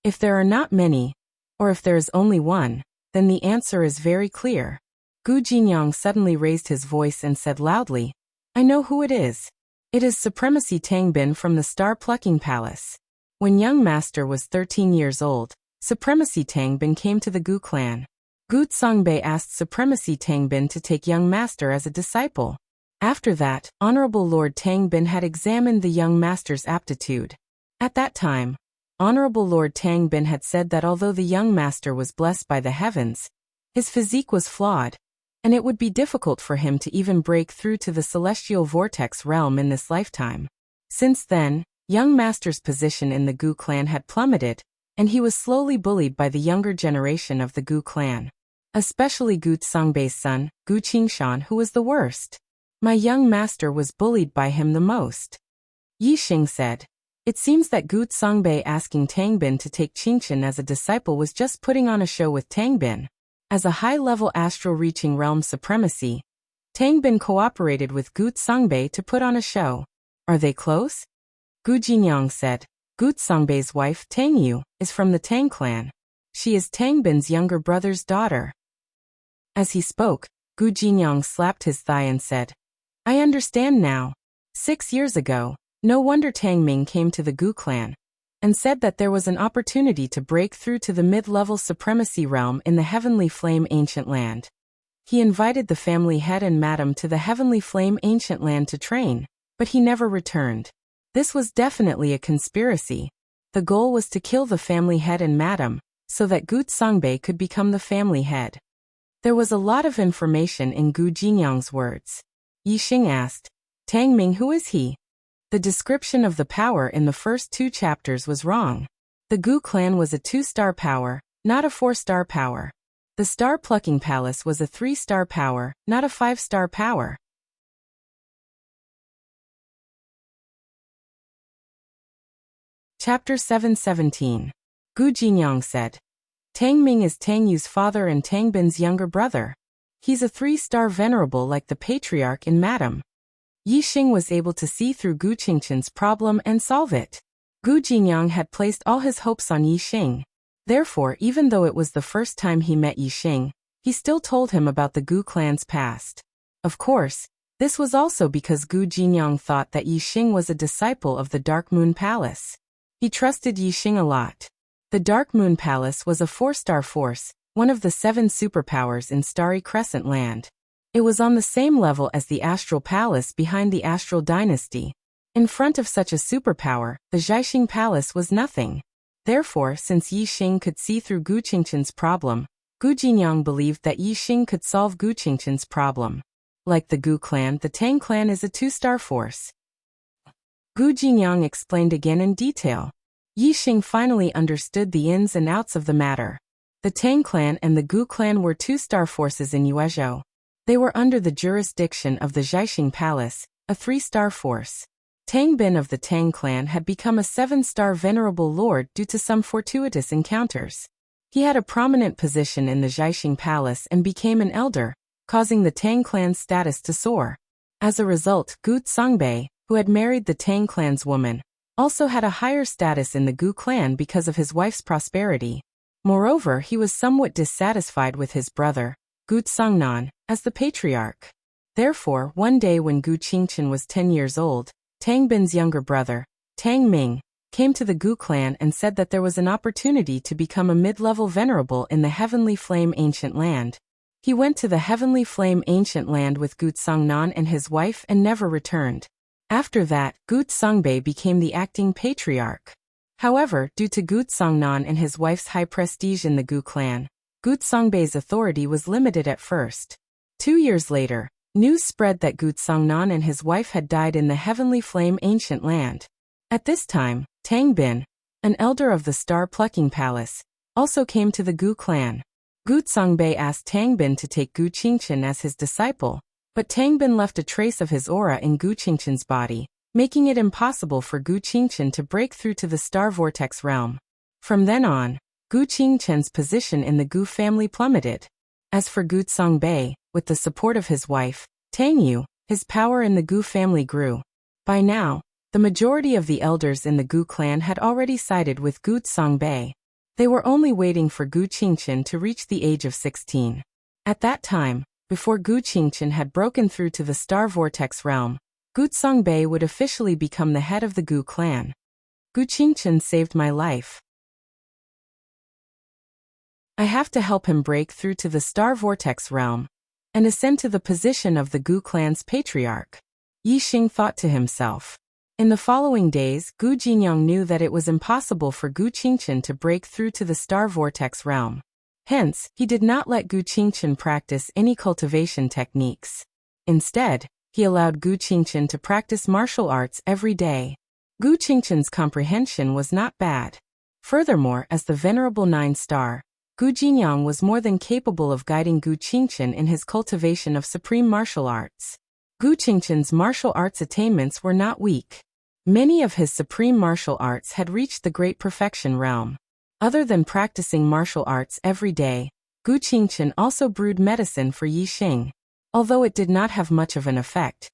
If there are not many, or if there is only one, then the answer is very clear." Gu Jinyang suddenly raised his voice and said loudly, "I know who it is. It is Supremacy Tangbin from the Star Plucking Palace. When young master was 13 years old, Supremacy Tangbin came to the Gu clan. Gu Songbei asked Supremacy Tangbin to take young master as a disciple. After that, Honorable Lord Tangbin had examined the young master's aptitude. At that time, Honorable Lord Tangbin had said that although the young master was blessed by the heavens, his physique was flawed, and it would be difficult for him to even break through to the celestial vortex realm in this lifetime. Since then, young master's position in the Gu clan had plummeted, and he was slowly bullied by the younger generation of the Gu clan. Especially Gu Songbei's son, Gu Qingshan, who was the worst. My young master was bullied by him the most." Yi Xing said, "It seems that Gu Songbei asking Tangbin to take Qingqin as a disciple was just putting on a show with Tangbin. As a high-level astral reaching realm supremacy, Tangbin cooperated with Gu Songbei to put on a show. Are they close?" Gu Jinyang said, "Gu Songbei's wife, Tang Yu, is from the Tang clan. She is Tangbin's younger brother's daughter." As he spoke, Gu Jinyang slapped his thigh and said, "I understand now. 6 years ago, no wonder Tang Ming came to the Gu clan. and said that there was an opportunity to break through to the mid-level supremacy realm in the Heavenly Flame Ancient Land. He invited the family head and madam to the Heavenly Flame Ancient Land to train, but he never returned. This was definitely a conspiracy. The goal was to kill the family head and madam, so that Gu Songbei could become the family head. There was a lot of information in Gu Jinyang's words. Yixing asked, Tang Ming, who is he? The description of the power in the first 2 chapters was wrong. The Gu clan was a 2-star power, not a 4-star power. The Star-Plucking Palace was a 3-star power, not a 5-star power. Chapter 717. Gu Jinyang said, Tang Ming is Tang Yu's father and Tang Bin's younger brother. He's a 3-star venerable like the patriarch in Madam. Yixing was able to see through Gu Qingqin's problem and solve it. Gu Jinyang had placed all his hopes on Yixing. Therefore, even though it was the first time he met Yixing, he still told him about the Gu clan's past. Of course, this was also because Gu Jinyang thought that Yixing was a disciple of the Dark Moon Palace. He trusted Yixing a lot. The Dark Moon Palace was a 4-star force, one of the 7 superpowers in Starry Crescent Land. It was on the same level as the Astral Palace behind the Astral Dynasty. In front of such a superpower, the Zhaixing Palace was nothing. Therefore, since Yixing could see through Gu Qingqin's problem, Gu Jinyang believed that Yixing could solve Gu Qingqin's problem. Like the Gu clan, the Tang clan is a 2-star force. Gu Jinyang explained again in detail. Yixing finally understood the ins and outs of the matter. The Tang clan and the Gu clan were 2-star forces in Yuezhou. They were under the jurisdiction of the Zhaixing Palace, a 3-star force. Tang Bin of the Tang clan had become a 7-star venerable lord due to some fortuitous encounters. He had a prominent position in the Zhaixing Palace and became an elder, causing the Tang clan's status to soar. As a result, Gu Songbei, who had married the Tang clan's woman, also had a higher status in the Gu clan because of his wife's prosperity. Moreover, he was somewhat dissatisfied with his brother, Gu Songnan, as the patriarch. Therefore, one day when Gu Qingqin was 10 years old, Tang Bin's younger brother, Tang Ming, came to the Gu clan and said that there was an opportunity to become a mid-level venerable in the Heavenly Flame Ancient Land. He went to the Heavenly Flame Ancient Land with Gu Songnan and his wife and never returned. After that, Gu Songbei became the acting patriarch. However, due to Gu Songnan and his wife's high prestige in the Gu clan, Gu Songbei's authority was limited at first. 2 years later, news spread that Gu Songnan and his wife had died in the Heavenly Flame Ancient Land. At this time, Tang Bin, an elder of the Star-Plucking Palace, also came to the Gu clan. Gu Songbei asked Tang Bin to take Gu Qingqin as his disciple, but Tang Bin left a trace of his aura in Gu Qingqin's body, making it impossible for Gu Qingqin to break through to the Star Vortex realm. From then on, Gu Qingqin's position in the Gu family plummeted. As for Gu Songbei, with the support of his wife, Tang Yu, his power in the Gu family grew. By now, the majority of the elders in the Gu clan had already sided with Gu Songbei. They were only waiting for Gu Qingqin to reach the age of 16. At that time, before Gu Qingqin had broken through to the Star Vortex realm, Gu Songbei would officially become the head of the Gu clan. Gu Qingqin saved my life. I have to help him break through to the Star Vortex realm and ascend to the position of the Gu clan's patriarch. Yixing thought to himself. In the following days, Gu Jinyang knew that it was impossible for Gu Qingqin to break through to the Star Vortex realm. Hence, he did not let Gu Qingqin practice any cultivation techniques. Instead, he allowed Gu Qingqin to practice martial arts every day. Gu Qingqin's comprehension was not bad. Furthermore, as the Venerable 9-star, Gu Jinyang was more than capable of guiding Gu Qingqin in his cultivation of supreme martial arts. Gu Qingqin's martial arts attainments were not weak. Many of his supreme martial arts had reached the great perfection realm. Other than practicing martial arts every day, Gu Qingqin also brewed medicine for Yixing. Although it did not have much of an effect,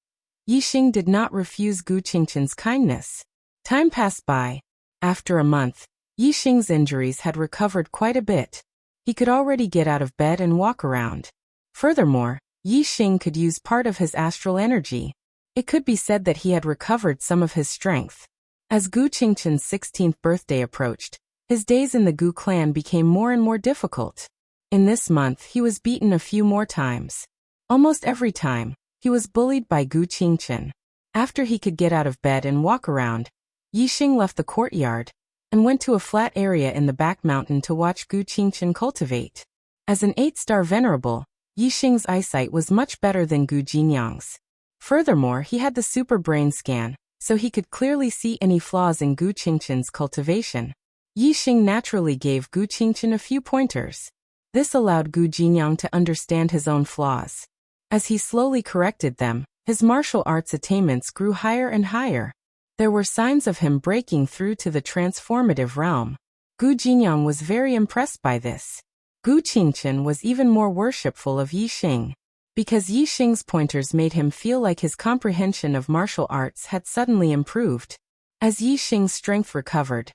Yixing did not refuse Gu Qingqin's kindness. Time passed by. After a month, Yixing's injuries had recovered quite a bit. He could already get out of bed and walk around. Furthermore, Yixing could use part of his astral energy. It could be said that he had recovered some of his strength. As Gu Qingchen's 16th birthday approached, his days in the Gu clan became more and more difficult. In this month he was beaten a few more times. Almost every time, he was bullied by Gu Qingchen. After he could get out of bed and walk around, Yixing left the courtyard and went to a flat area in the back mountain to watch Gu Qingchen cultivate. As an 8-star venerable, Yixing's eyesight was much better than Gu Jinyang's. Furthermore, he had the super brain scan, so he could clearly see any flaws in Gu Qingchen's cultivation. Yixing naturally gave Gu Qingchen a few pointers. This allowed Gu Jinyang to understand his own flaws. As he slowly corrected them, his martial arts attainments grew higher and higher. There were signs of him breaking through to the transformative realm. Gu Jinyang was very impressed by this. Gu Qingchen was even more worshipful of Yixing. Because Yixing's pointers made him feel like his comprehension of martial arts had suddenly improved. As Yixing's strength recovered,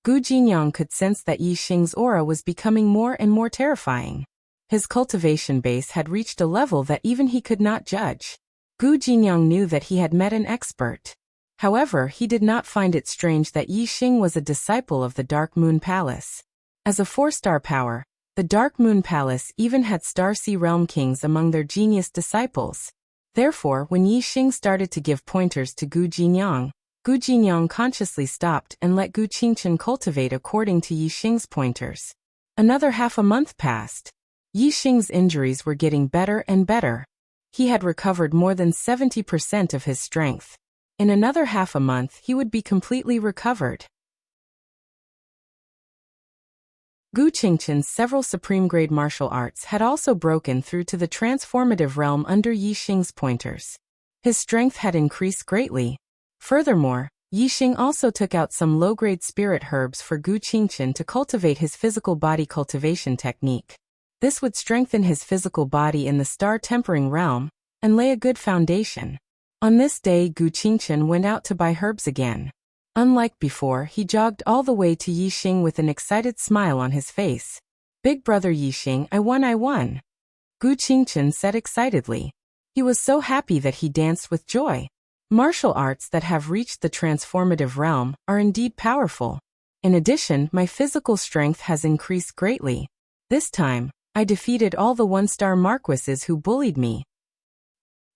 Gu Jinyang could sense that Yixing's aura was becoming more and more terrifying. His cultivation base had reached a level that even he could not judge. Gu Jinyang knew that he had met an expert. However, he did not find it strange that Yixing was a disciple of the Dark Moon Palace. As a 4-star power, the Dark Moon Palace even had Star Sea Realm Kings among their genius disciples. Therefore, when Yixing started to give pointers to Gu Jinyang consciously stopped and let Gu Qingchen cultivate according to Yixing's pointers. Another half a month passed. Yixing's injuries were getting better and better. He had recovered more than 70% of his strength. In another half a month he would be completely recovered. Gu Qingchen's several supreme-grade martial arts had also broken through to the transformative realm under Yixing's pointers. His strength had increased greatly. Furthermore, Yixing also took out some low-grade spirit herbs for Gu Qingchen to cultivate his physical body cultivation technique. This would strengthen his physical body in the star-tempering realm and lay a good foundation. On this day Gu Qingchen went out to buy herbs again. Unlike before, he jogged all the way to Yixing with an excited smile on his face. "Big brother Yixing, I won. Gu Qingchen said excitedly. He was so happy that he danced with joy. Martial arts that have reached the transformative realm are indeed powerful. In addition, my physical strength has increased greatly. This time, I defeated all the 1-star marquises who bullied me."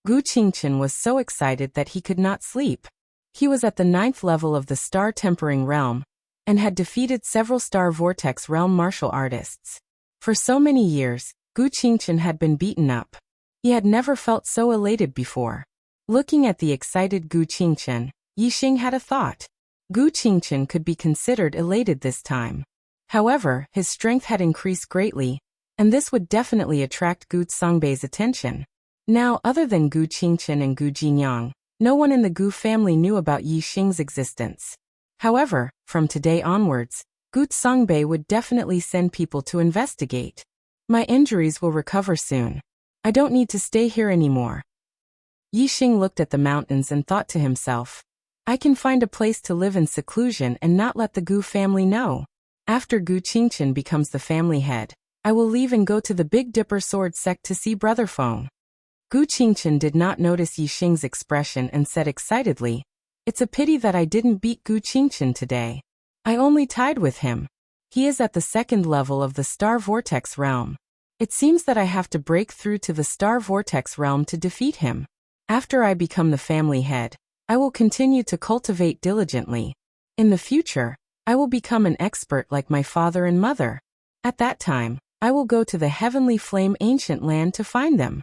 Gu Qingchen was so excited that he could not sleep. He was at the 9th level of the star-tempering realm, and had defeated several star vortex realm martial artists. For so many years, Gu Qingchen had been beaten up. He had never felt so elated before. Looking at the excited Gu Qingchen, Yixing had a thought. Gu Qingchen could be considered elated this time. However, his strength had increased greatly, and this would definitely attract Gu Songbei's attention. Now, other than Gu Qingchen and Gu Jinyang, no one in the Gu family knew about Yixing's existence. However, from today onwards, Gu Songbei would definitely send people to investigate. My injuries will recover soon. I don't need to stay here anymore. Yixing looked at the mountains and thought to himself, I can find a place to live in seclusion and not let the Gu family know. After Gu Qingchen becomes the family head, I will leave and go to the Big Dipper Sword sect to see Brother Feng. Gu Qingchen did not notice Yixing's expression and said excitedly, "It's a pity that I didn't beat Gu Qingchen today. I only tied with him. He is at the 2nd level of the Star Vortex realm. It seems that I have to break through to the Star Vortex realm to defeat him. After I become the family head, I will continue to cultivate diligently. In the future, I will become an expert like my father and mother. At that time, I will go to the Heavenly Flame Ancient Land to find them."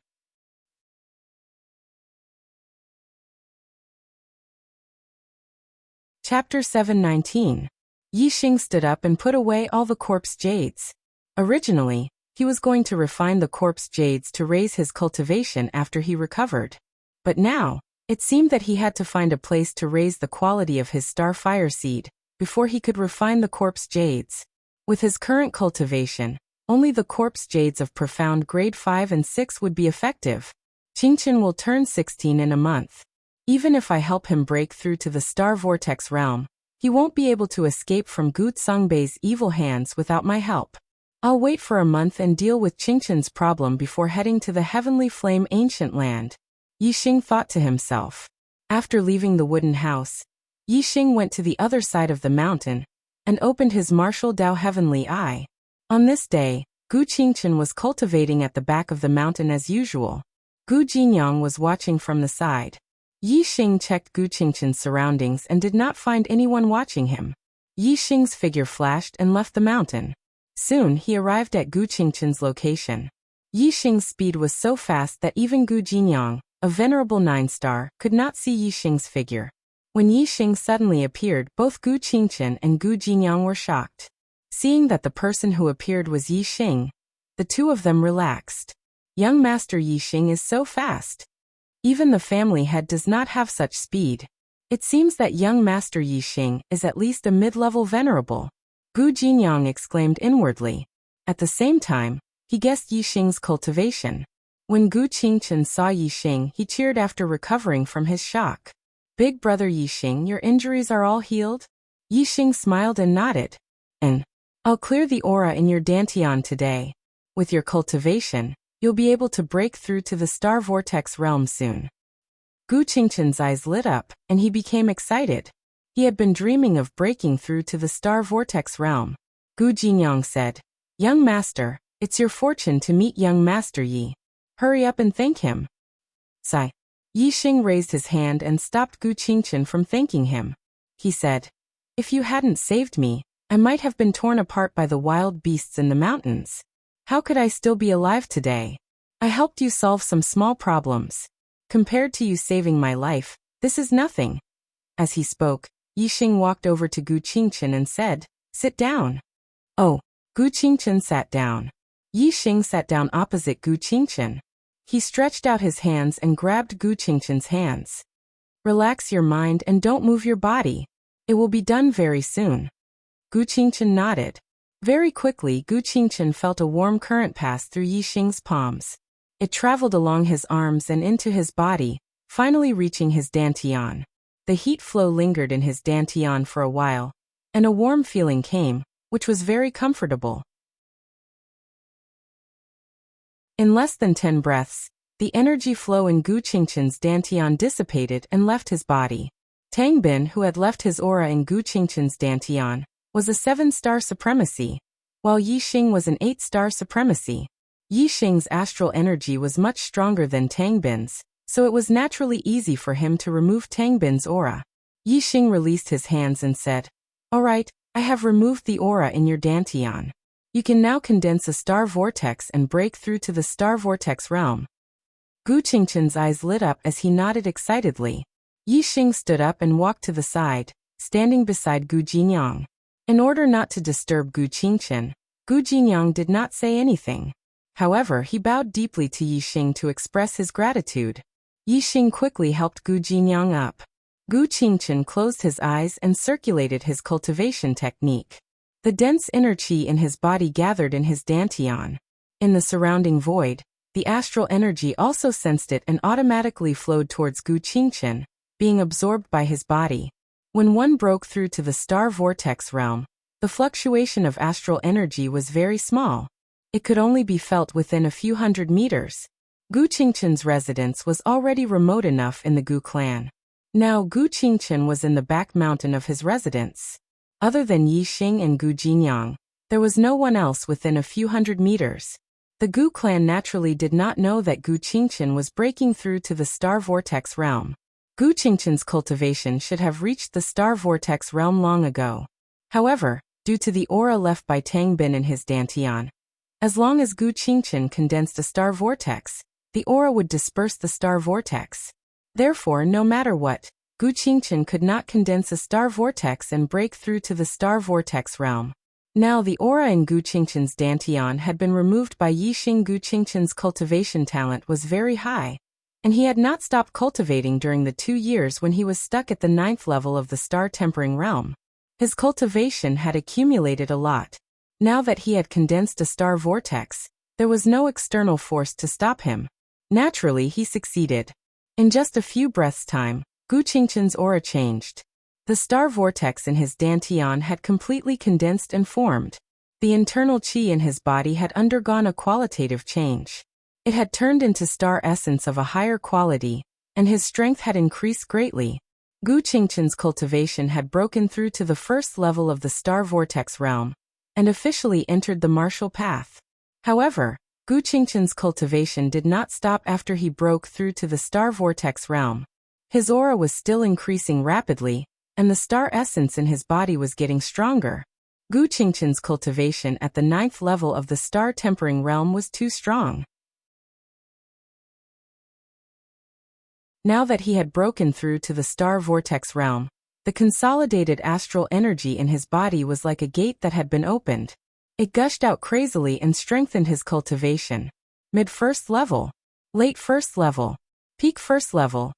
Chapter 719. Yixing stood up and put away all the corpse jades. Originally, he was going to refine the corpse jades to raise his cultivation after he recovered. But now, it seemed that he had to find a place to raise the quality of his star fire seed before he could refine the corpse jades. With his current cultivation, only the corpse jades of profound grade 5 and 6 would be effective. Qingchen will turn 16 in a month. Even if I help him break through to the Star Vortex realm, he won't be able to escape from Gu Songbei's evil hands without my help. I'll wait for a month and deal with Qingchen's problem before heading to the Heavenly Flame Ancient Land. Yixing thought to himself. After leaving the wooden house, Yixing went to the other side of the mountain and opened his martial Dao heavenly eye. On this day, Gu Qingchen was cultivating at the back of the mountain as usual. Gu Jinyang was watching from the side. Yixing checked Gu Qingchen's surroundings and did not find anyone watching him. Yixing's figure flashed and left the mountain. Soon he arrived at Gu Qingchen's location. Yixing's speed was so fast that even Gu Jinyang, a venerable 9-star, could not see Yixing's figure. When Yixing suddenly appeared, both Gu Qingchen and Gu Jinyang were shocked. Seeing that the person who appeared was Yixing, the two of them relaxed. Young Master Yixing is so fast. Even the family head does not have such speed. It seems that young Master Yixing is at least a mid-level venerable. Gu Jinyang exclaimed inwardly. At the same time, he guessed Yixing's cultivation. When Gu Qingchen saw Yixing, he cheered after recovering from his shock. Big brother Yixing, your injuries are all healed? Yixing smiled and nodded. And I'll clear the aura in your dantian today. With your cultivation, you'll be able to break through to the star vortex realm soon. Gu Qingchen's eyes lit up, and he became excited. He had been dreaming of breaking through to the star vortex realm. Gu Jinyang said, Young Master, it's your fortune to meet young Master Yi. Hurry up and thank him. Sigh. Yixing raised his hand and stopped Gu Qingchen from thanking him. He said, If you hadn't saved me, I might have been torn apart by the wild beasts in the mountains. How could I still be alive today? I helped you solve some small problems. Compared to you saving my life, this is nothing. As he spoke, Yixing walked over to Gu Qingchen and said, Sit down. Oh, Gu Qingchen sat down. Yixing sat down opposite Gu Qingchen. He stretched out his hands and grabbed Gu Qingchen's hands. Relax your mind and don't move your body. It will be done very soon. Gu Qingchen nodded. Very quickly, Gu Qingchen felt a warm current pass through Yixing's palms. It traveled along his arms and into his body, finally reaching his dantian. The heat flow lingered in his dantian for a while, and a warm feeling came, which was very comfortable. In less than 10 breaths, the energy flow in Gu Qingchen's dantian dissipated and left his body. Tang Bin, who had left his aura in Gu Qingchen's dantian, was a 7-star supremacy, while Yixing was an 8-star supremacy. Yixing's astral energy was much stronger than Tang Bin's, so it was naturally easy for him to remove Tang Bin's aura. Yixing released his hands and said, All right, I have removed the aura in your dantian. You can now condense a star vortex and break through to the star vortex realm. Gu Qingchen's eyes lit up as he nodded excitedly. Yixing stood up and walked to the side, standing beside Gu Jinyang. In order not to disturb Gu Qingchen, Gu Jinyang did not say anything. However, he bowed deeply to Yixing to express his gratitude. Yixing quickly helped Gu Jinyang up. Gu Qingchen closed his eyes and circulated his cultivation technique. The dense inner qi in his body gathered in his dantian. In the surrounding void, the astral energy also sensed it and automatically flowed towards Gu Qingchen, being absorbed by his body. When one broke through to the star vortex realm, the fluctuation of astral energy was very small. It could only be felt within a few hundred meters. Gu Qingchen's residence was already remote enough in the Gu clan. Now Gu Qingchen was in the back mountain of his residence. Other than Yixing and Gu Jinyang, there was no one else within a few hundred meters. The Gu clan naturally did not know that Gu Qingchen was breaking through to the star vortex realm. Gu Qingchen's cultivation should have reached the star vortex realm long ago. However, due to the aura left by Tang Bin in his dantian, as long as Gu Qingchen condensed a star vortex, the aura would disperse the star vortex. Therefore, no matter what, Gu Qingchen could not condense a star vortex and break through to the star vortex realm. Now the aura in Gu Qingchen's dantian had been removed by Yixing. Gu Qingchen's cultivation talent was very high, and he had not stopped cultivating during the 2 years when he was stuck at the 9th level of the star-tempering realm. His cultivation had accumulated a lot. Now that he had condensed a star vortex, there was no external force to stop him. Naturally, he succeeded. In just a few breaths' time, Gu Qingchen's aura changed. The star vortex in his dantian had completely condensed and formed. The internal qi in his body had undergone a qualitative change. It had turned into star essence of a higher quality, and his strength had increased greatly. Gu Qingqin's cultivation had broken through to the first level of the Star Vortex realm, and officially entered the martial path. However, Gu Qingqin's cultivation did not stop after he broke through to the Star Vortex realm. His aura was still increasing rapidly, and the star essence in his body was getting stronger. Gu Qingqin's cultivation at the 9th level of the Star Tempering realm was too strong. Now that he had broken through to the Star Vortex realm, the consolidated astral energy in his body was like a gate that had been opened. It gushed out crazily and strengthened his cultivation. Mid-first level, late first level, peak first level.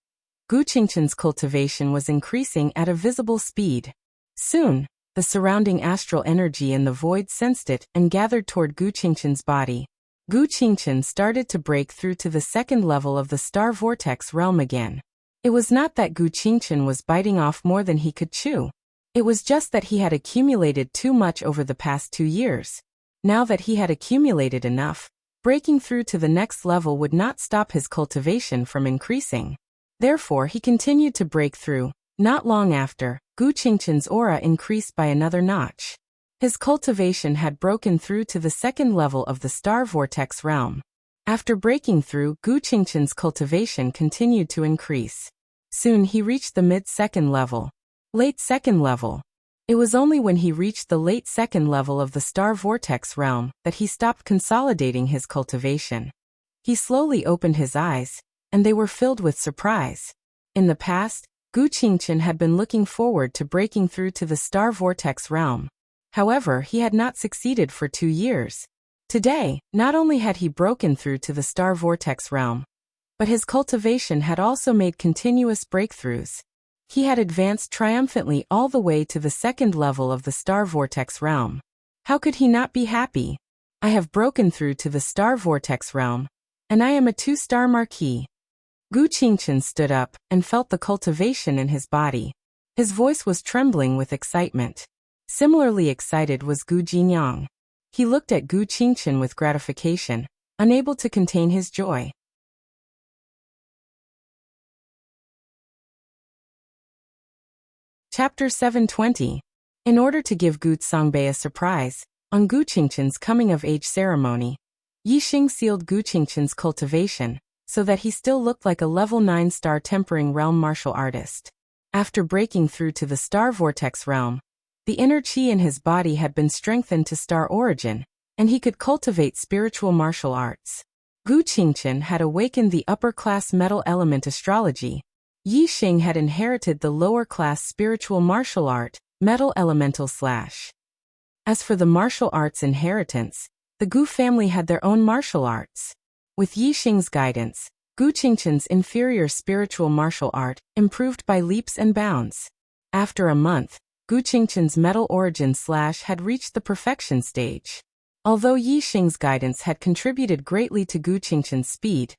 Gu Qingqin's cultivation was increasing at a visible speed. Soon, the surrounding astral energy in the void sensed it and gathered toward Gu Qingqin's body. Gu Qingqin started to break through to the 2nd level of the Star Vortex realm again. It was not that Gu Qingqin was biting off more than he could chew. It was just that he had accumulated too much over the past 2 years. Now that he had accumulated enough, breaking through to the next level would not stop his cultivation from increasing. Therefore, he continued to break through. Not long after, Gu Qingqin's aura increased by another notch. His cultivation had broken through to the 2nd level of the Star Vortex realm. After breaking through, Gu Qingqin's cultivation continued to increase. Soon he reached the mid-2nd level. Late 2nd level. It was only when he reached the late 2nd level of the Star Vortex realm that he stopped consolidating his cultivation. He slowly opened his eyes, and they were filled with surprise. In the past, Gu Qingqin had been looking forward to breaking through to the Star Vortex realm. However, he had not succeeded for 2 years. Today, not only had he broken through to the Star Vortex realm, but his cultivation had also made continuous breakthroughs. He had advanced triumphantly all the way to the 2nd level of the Star Vortex realm. How could he not be happy? I have broken through to the Star Vortex realm, and I am a 2-star marquis. Gu Qingqin stood up and felt the cultivation in his body. His voice was trembling with excitement. Similarly excited was Gu Jinyang. He looked at Gu Qingqin with gratification, unable to contain his joy. Chapter 720. In order to give Gu Songbei a surprise, on Gu Qingqin's coming-of-age ceremony, Yi Xing sealed Gu Qingqin's cultivation, so that he still looked like a level 9 Star Tempering Realm martial artist. After breaking through to the Star Vortex realm, the inner chi in his body had been strengthened to star origin, and he could cultivate spiritual martial arts. Gu Qingqin had awakened the upper-class metal element astrology. Yi Xing had inherited the lower-class spiritual martial art, metal elemental slash. As for the martial arts inheritance, the Gu family had their own martial arts. With Yi Xing's guidance, Gu Qingqin's inferior spiritual martial art improved by leaps and bounds. After a month, Gu Qingqin's metal origin slash had reached the perfection stage. Although Yi Xing's guidance had contributed greatly to Gu Qingqin's speed,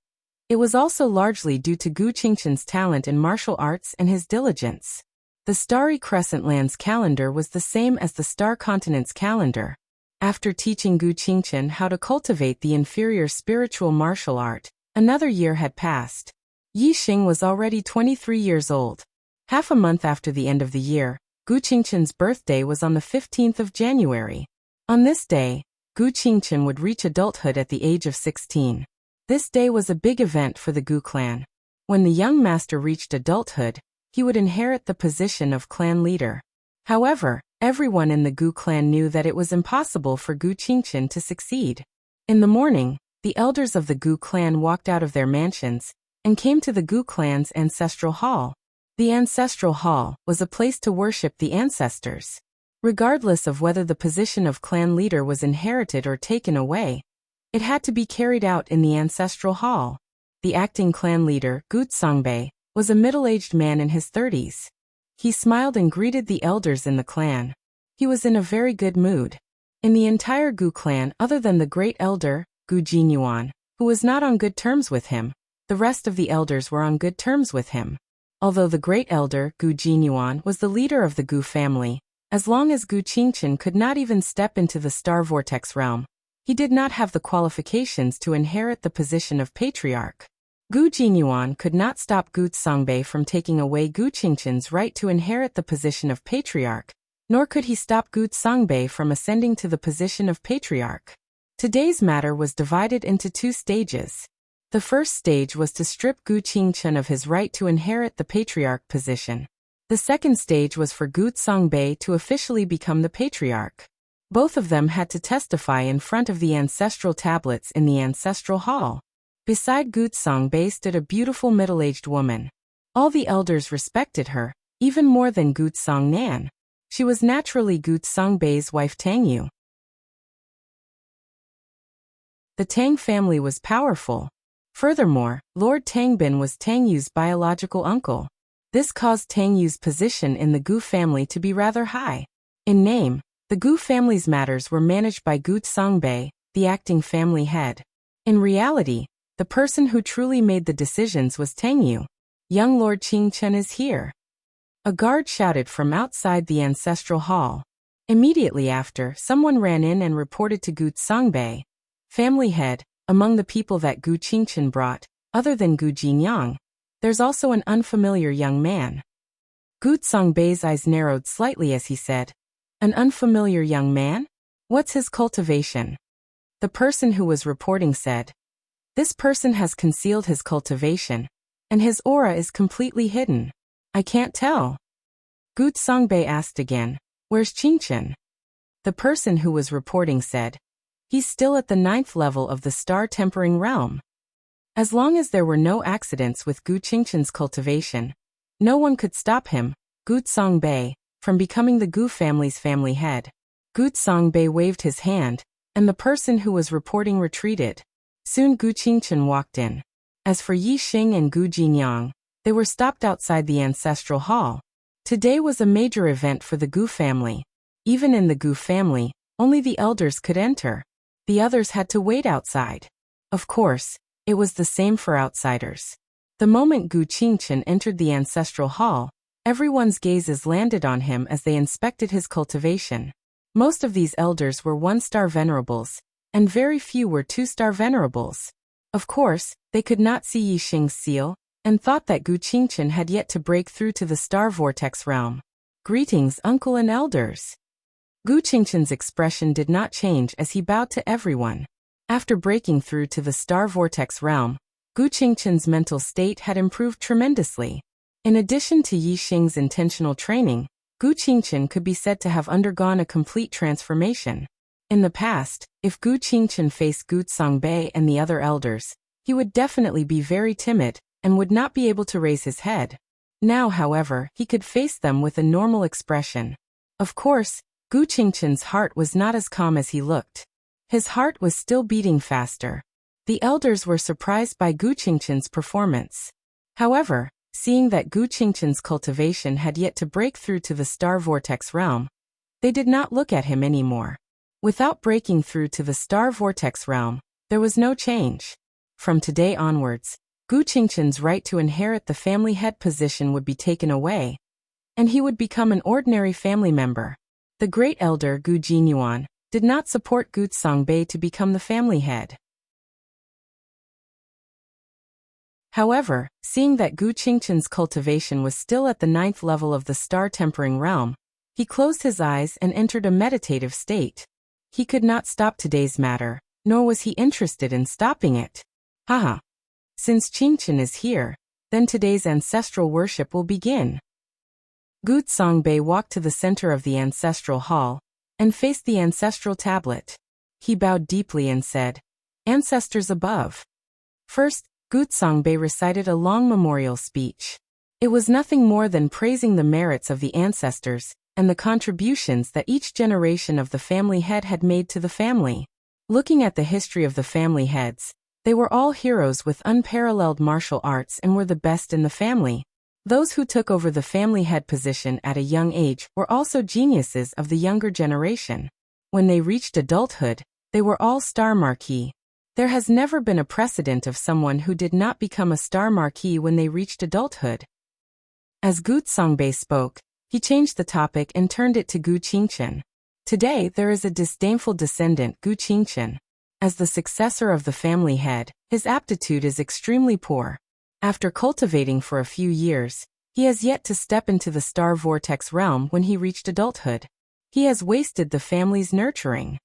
it was also largely due to Gu Qingqin's talent in martial arts and his diligence. The Starry Crescent Land's calendar was the same as the Star Continent's calendar. After teaching Gu Qingqin how to cultivate the inferior spiritual martial art, another year had passed. Yi Xing was already 23 years old. Half a month after the end of the year, Gu Qingqin's birthday was on the 15th of January. On this day, Gu Qingqin would reach adulthood at the age of 16. This day was a big event for the Gu clan. When the young master reached adulthood, he would inherit the position of clan leader. However, everyone in the Gu clan knew that it was impossible for Gu Qingqin to succeed. In the morning, the elders of the Gu clan walked out of their mansions and came to the Gu clan's ancestral hall. The ancestral hall was a place to worship the ancestors. Regardless of whether the position of clan leader was inherited or taken away, it had to be carried out in the ancestral hall. The acting clan leader, Gu Songbei, was a middle-aged man in his 30s. He smiled and greeted the elders in the clan. He was in a very good mood. In the entire Gu clan, other than the great elder, Gu Jinyuan, who was not on good terms with him, the rest of the elders were on good terms with him. Although the great elder, Gu Jinyuan, was the leader of the Gu family, as long as Gu Qingqin could not even step into the Star Vortex realm, he did not have the qualifications to inherit the position of patriarch. Gu Jinyuan could not stop Gu Songbei from taking away Gu Qingqin's right to inherit the position of patriarch, nor could he stop Gu Songbei from ascending to the position of patriarch. Today's matter was divided into two stages. The first stage was to strip Gu Qingqin of his right to inherit the patriarch position. The second stage was for Gu Songbei to officially become the patriarch. Both of them had to testify in front of the ancestral tablets in the ancestral hall. Beside Gu Songbei stood a beautiful middle-aged woman. All the elders respected her, even more than Gu Songnan. She was naturally Gu Songbei's wife Tang Yu. The Tang family was powerful. Furthermore, Lord Tangbin was Tang Yu's biological uncle. This caused Tang Yu's position in the Gu family to be rather high. In name, the Gu family's matters were managed by Gu Songbei, the acting family head. In reality, the person who truly made the decisions was Tang Yu. Young Lord Qingchen is here. A guard shouted from outside the ancestral hall. Immediately after, someone ran in and reported to Gu Songbei, family head, among the people that Gu Qingchen brought, other than Gu Jinyang, there's also an unfamiliar young man. Gu Songbei's eyes narrowed slightly as he said, "An unfamiliar young man? What's his cultivation?" The person who was reporting said, "This person has concealed his cultivation, and his aura is completely hidden. I can't tell." Gu Songbei asked again, "Where's Qingchen?" The person who was reporting said, "He's still at the 9th level of the star-tempering realm." As long as there were no accidents with Gu Qingchen's cultivation, no one could stop him, Gu Songbei, from becoming the Gu family's family head. Gu Songbei waved his hand, and the person who was reporting retreated. Soon Gu Qingchen walked in. As for Yi Xing and Gu Jinyang, they were stopped outside the ancestral hall. Today was a major event for the Gu family. Even in the Gu family, only the elders could enter. The others had to wait outside. Of course, it was the same for outsiders. The moment Gu Qingchen entered the ancestral hall, everyone's gazes landed on him as they inspected his cultivation. Most of these elders were 1-star venerables, and very few were 2-star venerables. Of course, they could not see Yi Xing's seal, and thought that Gu Qingchen had yet to break through to the star vortex realm. "Greetings, uncle and elders." Gu Qingchen's expression did not change as he bowed to everyone. After breaking through to the star vortex realm, Gu Qingchen's mental state had improved tremendously. In addition to Yi Xing's intentional training, Gu Qingchen could be said to have undergone a complete transformation. In the past, if Gu Qingchen faced Gu Songbei and the other elders, he would definitely be very timid, and would not be able to raise his head. Now, however, he could face them with a normal expression. Of course, Gu Qingchen's heart was not as calm as he looked. His heart was still beating faster. The elders were surprised by Gu Qingchen's performance. However, seeing that Gu Qingchen's cultivation had yet to break through to the star vortex realm, they did not look at him anymore. Without breaking through to the star vortex realm, there was no change. From today onwards, Gu Qingchen's right to inherit the family head position would be taken away, and he would become an ordinary family member. The great elder Gu Jinyuan did not support Gu Songbei to become the family head. However, seeing that Gu Qingchen's cultivation was still at the 9th level of the star-tempering realm, he closed his eyes and entered a meditative state. He could not stop today's matter, nor was he interested in stopping it. Haha. Since Qingchen is here, then today's ancestral worship will begin. Gu Songbei walked to the center of the ancestral hall, and faced the ancestral tablet. He bowed deeply and said, "Ancestors above." First, Gu Songbei recited a long memorial speech. It was nothing more than praising the merits of the ancestors, and the contributions that each generation of the family head had made to the family. Looking at the history of the family heads, they were all heroes with unparalleled martial arts and were the best in the family. Those who took over the family head position at a young age were also geniuses of the younger generation. When they reached adulthood, they were all star marquis. There has never been a precedent of someone who did not become a star marquis when they reached adulthood. As Gu Songbei spoke, he changed the topic and turned it to Gu Qingchen. Today there is a disdainful descendant, Gu Qingchen. As the successor of the family head, his aptitude is extremely poor. After cultivating for a few years, he has yet to step into the star vortex realm when he reached adulthood. He has wasted the family's nurturing.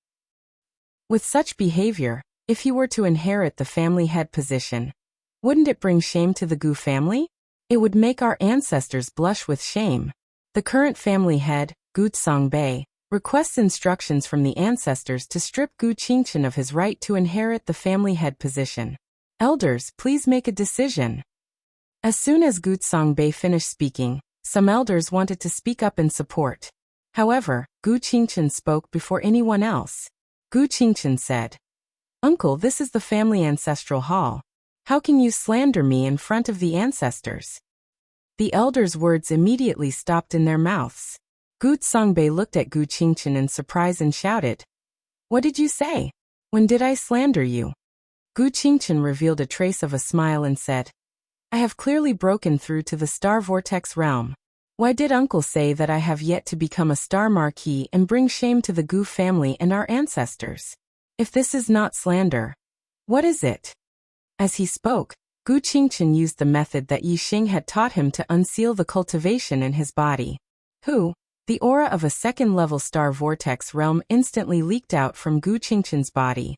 With such behavior, if he were to inherit the family head position, wouldn't it bring shame to the Gu family? It would make our ancestors blush with shame. The current family head, Gu Songbei, requests instructions from the ancestors to strip Gu Qingchen of his right to inherit the family head position. Elders, please make a decision. As soon as Gu Songbei finished speaking, some elders wanted to speak up in support. However, Gu Qingchen spoke before anyone else. Gu Qingchen said, "Uncle, this is the family ancestral hall. How can you slander me in front of the ancestors?" The elders' words immediately stopped in their mouths. Gu Songbei looked at Gu Qingchen in surprise and shouted, "What did you say? When did I slander you?" Gu Qingchen revealed a trace of a smile and said, "I have clearly broken through to the star vortex realm. Why did uncle say that I have yet to become a star marquis and bring shame to the Gu family and our ancestors? If this is not slander, what is it?" As he spoke, Gu Qingchen used the method that Yi Xing had taught him to unseal the cultivation in his body. The aura of a second-level star vortex realm instantly leaked out from Gu Qingchen's body.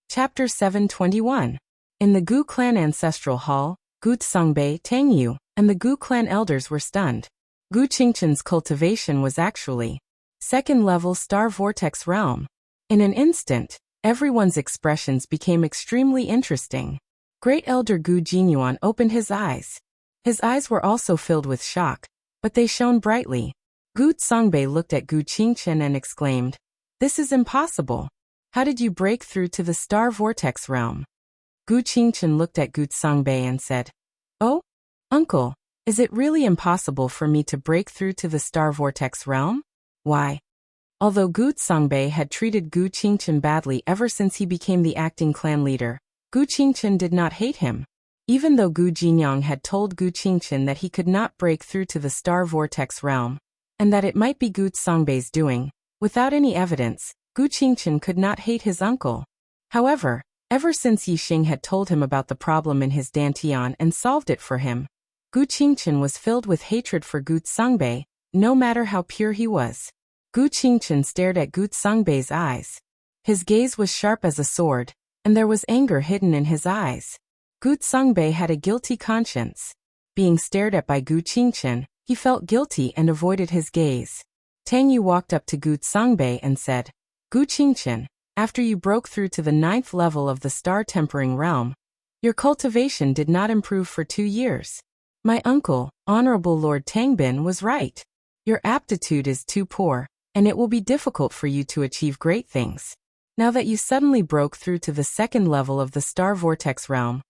Chapter 721. In the Gu clan ancestral hall, Gu Songbei, Tang Yu, and the Gu clan elders were stunned. Gu Qingchen's cultivation was actually second-level star vortex realm. In an instant, everyone's expressions became extremely interesting. Great Elder Gu Jinyuan opened his eyes. His eyes were also filled with shock, but they shone brightly. Gu Songbei looked at Gu Qingchen and exclaimed, "This is impossible. How did you break through to the star vortex realm?" Gu Qingchen looked at Gu Songbei and said, "Oh, uncle, is it really impossible for me to break through to the star vortex realm? Why?" Although Gu Songbei had treated Gu Qingchen badly ever since he became the acting clan leader, Gu Qingchen did not hate him. Even though Gu Jinyang had told Gu Qingchen that he could not break through to the star vortex realm, and that it might be Gu Songbei's doing, without any evidence, Gu Qingchen could not hate his uncle. However, ever since Yi Xing had told him about the problem in his dantian and solved it for him, Gu Qingchen was filled with hatred for Gu Songbei, no matter how pure he was. Gu Qingchen stared at Gu Songbei's eyes. His gaze was sharp as a sword, and there was anger hidden in his eyes. Gu Songbei had a guilty conscience. Being stared at by Gu Qingchen, he felt guilty and avoided his gaze. Tang Yu walked up to Gu Songbei and said, "Gu Qingchen, after you broke through to the 9th level of the star tempering realm, your cultivation did not improve for 2 years. My uncle, Honorable Lord Tangbin, was right. Your aptitude is too poor, and it will be difficult for you to achieve great things. Now that you suddenly broke through to the 2nd level of the star vortex realm,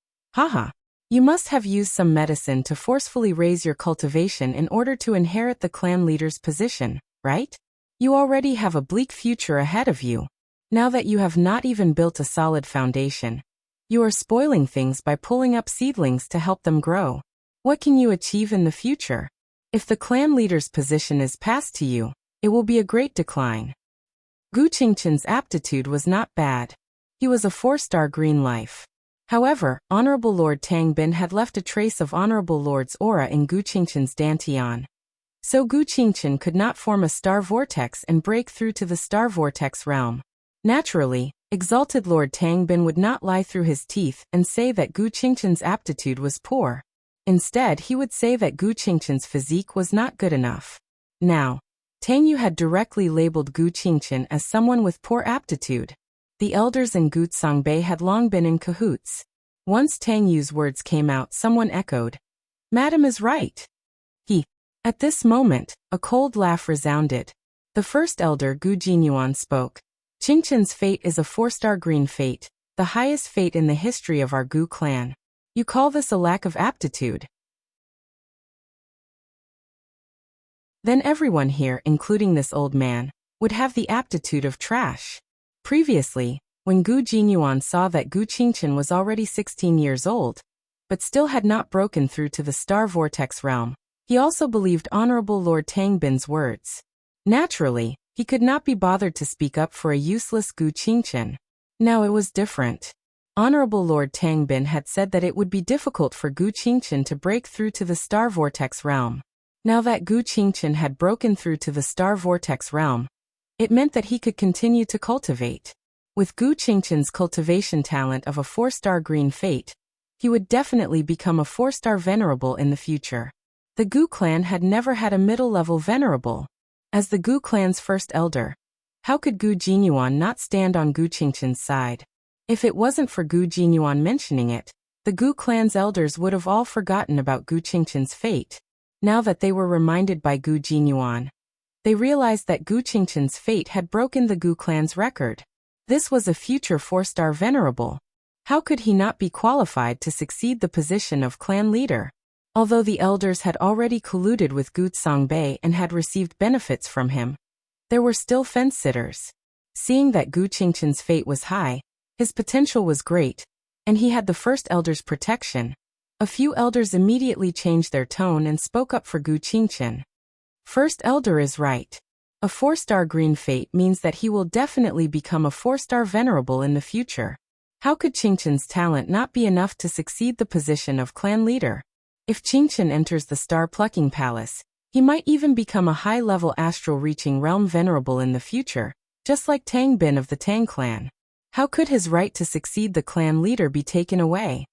you must have used some medicine to forcefully raise your cultivation in order to inherit the clan leader's position, right? You already have a bleak future ahead of you. Now that you have not even built a solid foundation, you are spoiling things by pulling up seedlings to help them grow. What can you achieve in the future? If the clan leader's position is passed to you, it will be a great decline." Gu Qingchen's aptitude was not bad. He was a 4-star green life. However, Honorable Lord Tangbin had left a trace of Honorable Lord's aura in Gu Qingchen's dantian. So Gu Qingchen could not form a star vortex and break through to the star vortex realm. Naturally, Exalted Lord Tangbin would not lie through his teeth and say that Gu Qingchen's aptitude was poor. Instead, he would say that Gu Qingchen's physique was not good enough. Now, Tang Yu had directly labeled Gu Qingchen as someone with poor aptitude. The elders in Gu Songbei had long been in cahoots. Once Tang Yu's words came out, someone echoed, "Madam is right." At this moment, a cold laugh resounded. The first elder, Gu Jinyuan, spoke. "Qingchen's fate is a 4-star green fate, the highest fate in the history of our Gu clan. You call this a lack of aptitude?" Then everyone here, including this old man, would have the aptitude of trash. Previously, when Gu Jinyuan saw that Gu Qingchen was already 16 years old, but still had not broken through to the star vortex realm, He also believed Honorable Lord Tangbin's words. Naturally, he could not be bothered to speak up for a useless Gu Qingchen. Now it was different. Honorable Lord Tangbin had said that it would be difficult for Gu Qingchen to break through to the Star Vortex realm. Now that Gu Qingchen had broken through to the Star Vortex realm, it meant that he could continue to cultivate. With Gu Qingchen's cultivation talent of a 4-star green fate, he would definitely become a 4-star venerable in the future. The Gu clan had never had a middle-level venerable. As the Gu clan's first elder, how could Gu Jinyuan not stand on Gu Qingchen's side? If it wasn't for Gu Jinyuan mentioning it, the Gu clan's elders would have all forgotten about Gu Qingchen's fate. Now that they were reminded by Gu Jinyuan, they realized that Gu Qingchen's fate had broken the Gu clan's record. This was a future 4-star venerable. How could he not be qualified to succeed the position of clan leader? Although the elders had already colluded with Gu Songbei and had received benefits from him, there were still fence-sitters. Seeing that Gu Qingchen's fate was high, his potential was great, and he had the first elder's protection, a few elders immediately changed their tone and spoke up for Gu Qingchen. First elder is right. A 4-star green fate means that he will definitely become a 4-star venerable in the future. How could Qingchen's talent not be enough to succeed the position of clan leader? If Qingchen enters the Star Plucking Palace, he might even become a high-level astral-reaching realm venerable in the future, just like Tang Bin of the Tang clan. How could his right to succeed the clan leader be taken away?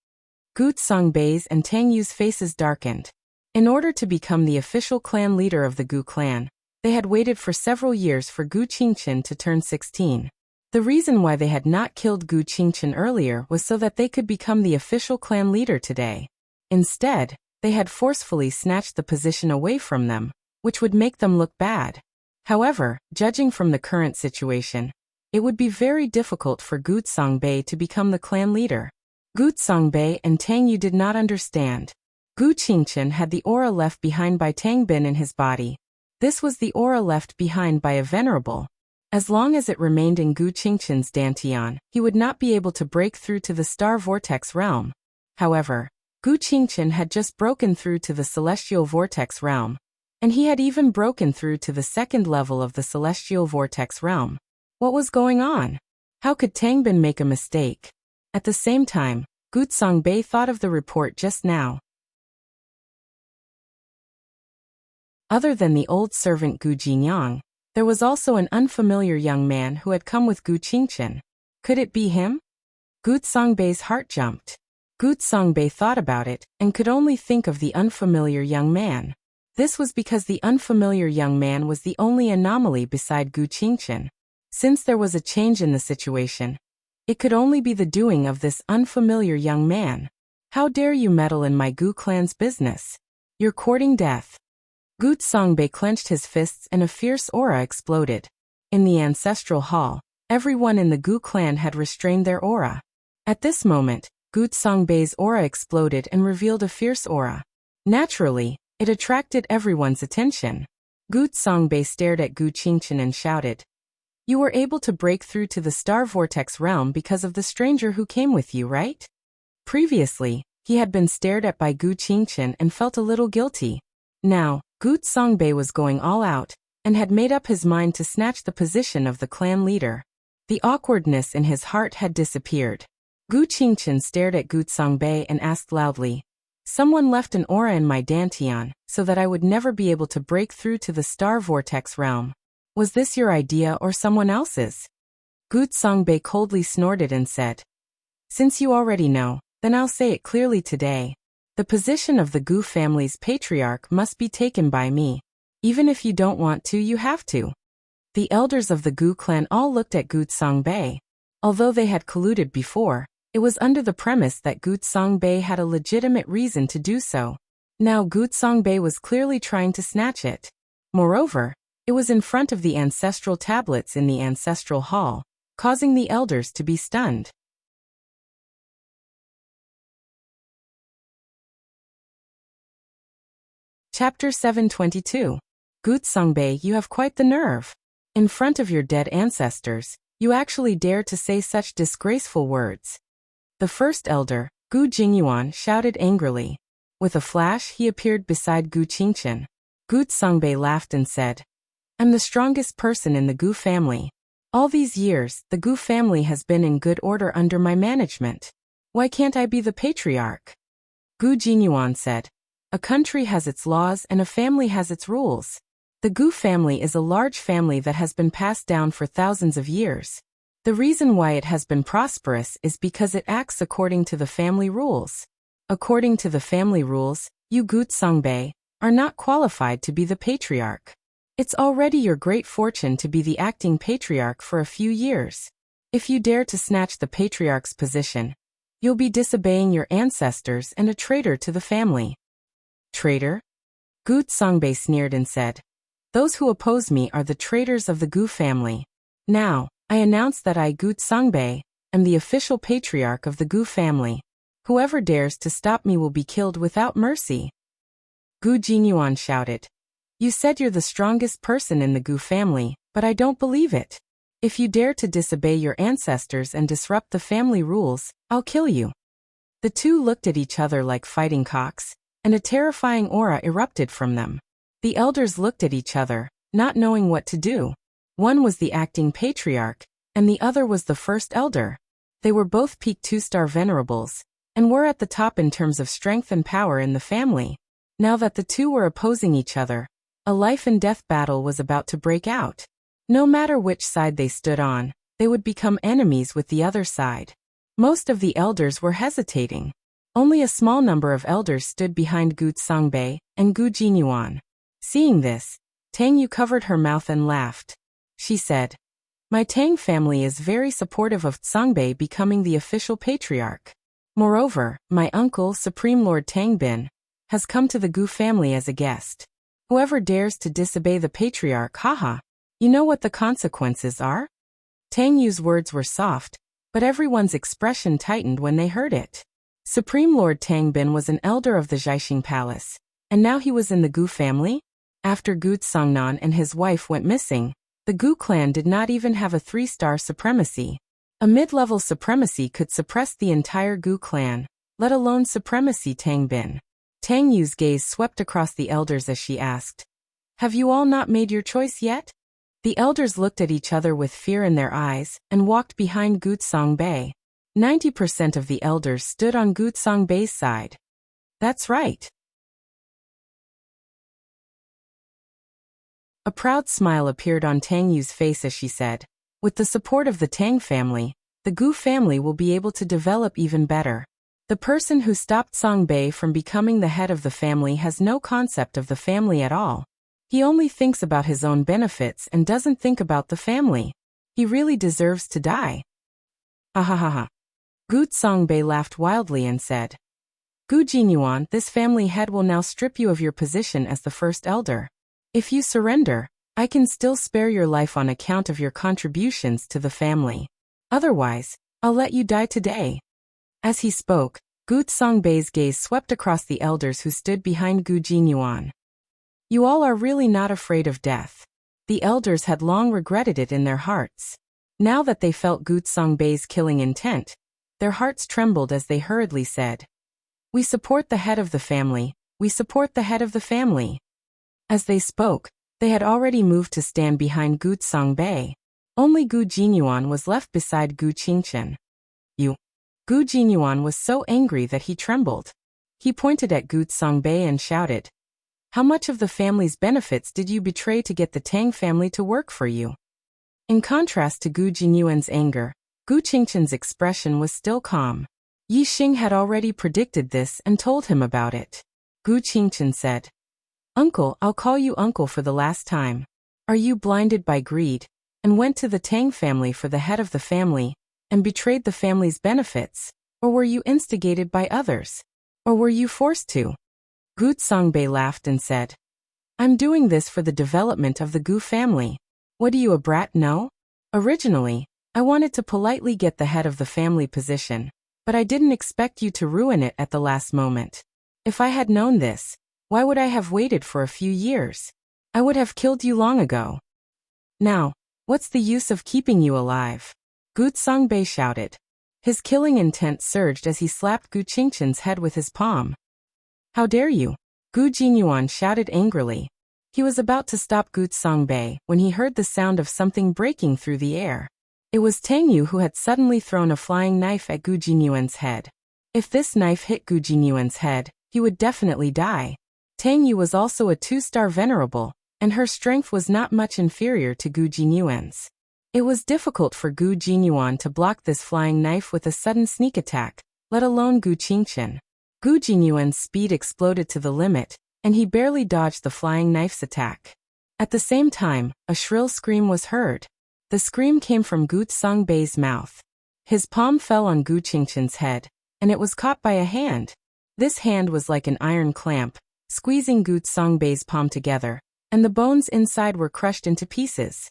Gu Songbei's and Tang Yu's faces darkened. In order to become the official clan leader of the Gu clan, they had waited for several years for Gu Qingchen to turn 16. The reason why they had not killed Gu Qingchen earlier was so that they could become the official clan leader today. Instead, they had forcefully snatched the position away from them, which would make them look bad. However, judging from the current situation, it would be very difficult for Gu Songbei to become the clan leader. Gu Songbei and Tang Yu did not understand. Gu Qingchen had the aura left behind by Tang Bin in his body. This was the aura left behind by a venerable. As long as it remained in Gu Qingchen's dantian, he would not be able to break through to the Star Vortex realm. However, Gu Qingchen had just broken through to the Celestial Vortex realm, and he had even broken through to the second level of the Celestial Vortex realm. What was going on? How could Tang Bin make a mistake? At the same time, Gu Songbei thought of the report just now. Other than the old servant Gu Jinyang, there was also an unfamiliar young man who had come with Gu Qingchen. Could it be him? Gu Songbei's heart jumped. Gu Songbei thought about it and could only think of the unfamiliar young man. This was because the unfamiliar young man was the only anomaly beside Gu Qingchen. Since there was a change in the situation, it could only be the doing of this unfamiliar young man. How dare you meddle in my Gu clan's business? You're courting death. Gu Songbei clenched his fists and a fierce aura exploded. In the ancestral hall, everyone in the Gu clan had restrained their aura. At this moment, Gu Songbei's aura exploded and revealed a fierce aura. Naturally, it attracted everyone's attention. Gu Songbei stared at Gu Qingchen and shouted, "You were able to break through to the Star Vortex realm because of the stranger who came with you, right?" Previously, he had been stared at by Gu Qingchen and felt a little guilty. Now, Gu Songbei was going all out, and had made up his mind to snatch the position of the clan leader. The awkwardness in his heart had disappeared. Gu Qingchen stared at Gu Songbei and asked loudly, "Someone left an aura in my dantian, so that I would never be able to break through to the Star Vortex realm. Was this your idea or someone else's?" Gu Songbei coldly snorted and said, "Since you already know, then I'll say it clearly today. The position of the Gu family's patriarch must be taken by me. Even if you don't want to, you have to." The elders of the Gu clan all looked at Gu Songbei. Although they had colluded before, it was under the premise that Gu Songbei had a legitimate reason to do so. Now Gu Songbei was clearly trying to snatch it. Moreover, it was in front of the ancestral tablets in the ancestral hall, causing the elders to be stunned. Chapter 722. Gu Songbei, you have quite the nerve. In front of your dead ancestors, you actually dare to say such disgraceful words. The first elder, Gu Jingyuan, shouted angrily. With a flash, he appeared beside Gu Qingchen. Gu Songbei laughed and said, I'm the strongest person in the Gu family. All these years, the Gu family has been in good order under my management. Why can't I be the patriarch? Gu Jinyuan said, a country has its laws and a family has its rules. The Gu family is a large family that has been passed down for thousands of years. The reason why it has been prosperous is because it acts according to the family rules. According to the family rules, you Gu Songbei are not qualified to be the patriarch. It's already your great fortune to be the acting patriarch for a few years. If you dare to snatch the patriarch's position, you'll be disobeying your ancestors and a traitor to the family. Traitor? Gu Songbei sneered and said, those who oppose me are the traitors of the Gu family. Now, I announce that I, Gu Songbei, am the official patriarch of the Gu family. Whoever dares to stop me will be killed without mercy. Gu Jinyuan shouted, you said you're the strongest person in the Gu family, but I don't believe it. If you dare to disobey your ancestors and disrupt the family rules, I'll kill you. The two looked at each other like fighting cocks, and a terrifying aura erupted from them. The elders looked at each other, not knowing what to do. One was the acting patriarch, and the other was the first elder. They were both peak 2-star venerables, and were at the top in terms of strength and power in the family. Now that the two were opposing each other, a life-and-death battle was about to break out. No matter which side they stood on, they would become enemies with the other side. Most of the elders were hesitating. Only a small number of elders stood behind Gu Songbei and Gu Jinyuan. Seeing this, Tang Yu covered her mouth and laughed. She said, my Tang family is very supportive of Songbei becoming the official patriarch. Moreover, my uncle, Supreme Lord Tang Bin, has come to the Gu family as a guest. Whoever dares to disobey the patriarch, haha, you know what the consequences are? Tang Yu's words were soft, but everyone's expression tightened when they heard it. Supreme Lord Tang Bin was an elder of the Zhaixing Palace, and now he was in the Gu family? After Gu Tsongnan and his wife went missing, the Gu clan did not even have a 3-star supremacy. A mid-level supremacy could suppress the entire Gu clan, let alone supremacy Tang Bin. Tang Yu's gaze swept across the elders as she asked, have you all not made your choice yet? The elders looked at each other with fear in their eyes and walked behind Gu Songbei. 90% of the elders stood on Gu Songbei's side. That's right. A proud smile appeared on Tang Yu's face as she said, with the support of the Tang family, the Gu family will be able to develop even better. The person who stopped Songbei from becoming the head of the family has no concept of the family at all. He only thinks about his own benefits and doesn't think about the family. He really deserves to die. Ha ha ha ha. Gu Songbei laughed wildly and said, Gu Jinyuan, this family head will now strip you of your position as the first elder. If you surrender, I can still spare your life on account of your contributions to the family. Otherwise, I'll let you die today. As he spoke, Gu Songbei's gaze swept across the elders who stood behind Gu Jinyuan. You all are really not afraid of death. The elders had long regretted it in their hearts. Now that they felt Gu Songbei's killing intent, their hearts trembled as they hurriedly said, we support the head of the family, we support the head of the family. As they spoke, they had already moved to stand behind Gu Songbei. Only Gu Jinyuan was left beside Gu Qingchen. Gu Jinyuan was so angry that he trembled. He pointed at Gu Songbei and shouted, how much of the family's benefits did you betray to get the Tang family to work for you? In contrast to Gu Jinyuan's anger, Gu Qingchen's expression was still calm. Yi Xing had already predicted this and told him about it. Gu Qingchen said, Uncle, I'll call you uncle for the last time. Are you blinded by greed, and went to the Tang family for the head of the family, and betrayed the family's benefits, or were you instigated by others? Or were you forced to? Gu Songbei laughed and said, I'm doing this for the development of the Gu family. What, are you a brat? No? Originally, I wanted to politely get the head of the family position, but I didn't expect you to ruin it at the last moment. If I had known this, why would I have waited for a few years? I would have killed you long ago. Now, what's the use of keeping you alive? Gu Songbei shouted. His killing intent surged as he slapped Gu Qingchen's head with his palm. How dare you? Gu Jinyuan shouted angrily. He was about to stop Gu Songbei when he heard the sound of something breaking through the air. It was Tang Yu who had suddenly thrown a flying knife at Gu Jinyuan's head. If this knife hit Gu Jinyuan's head, he would definitely die. Tang Yu was also a 2-star venerable, and her strength was not much inferior to Gu Jinyuan's. It was difficult for Gu Jinyuan to block this flying knife with a sudden sneak attack, let alone Gu Qingqian. Gu Jinyuan's speed exploded to the limit, and he barely dodged the flying knife's attack. At the same time, a shrill scream was heard. The scream came from Gu Songbei's mouth. His palm fell on Gu Qingqian's head, and it was caught by a hand. This hand was like an iron clamp, squeezing Gu Songbei's palm together, and the bones inside were crushed into pieces.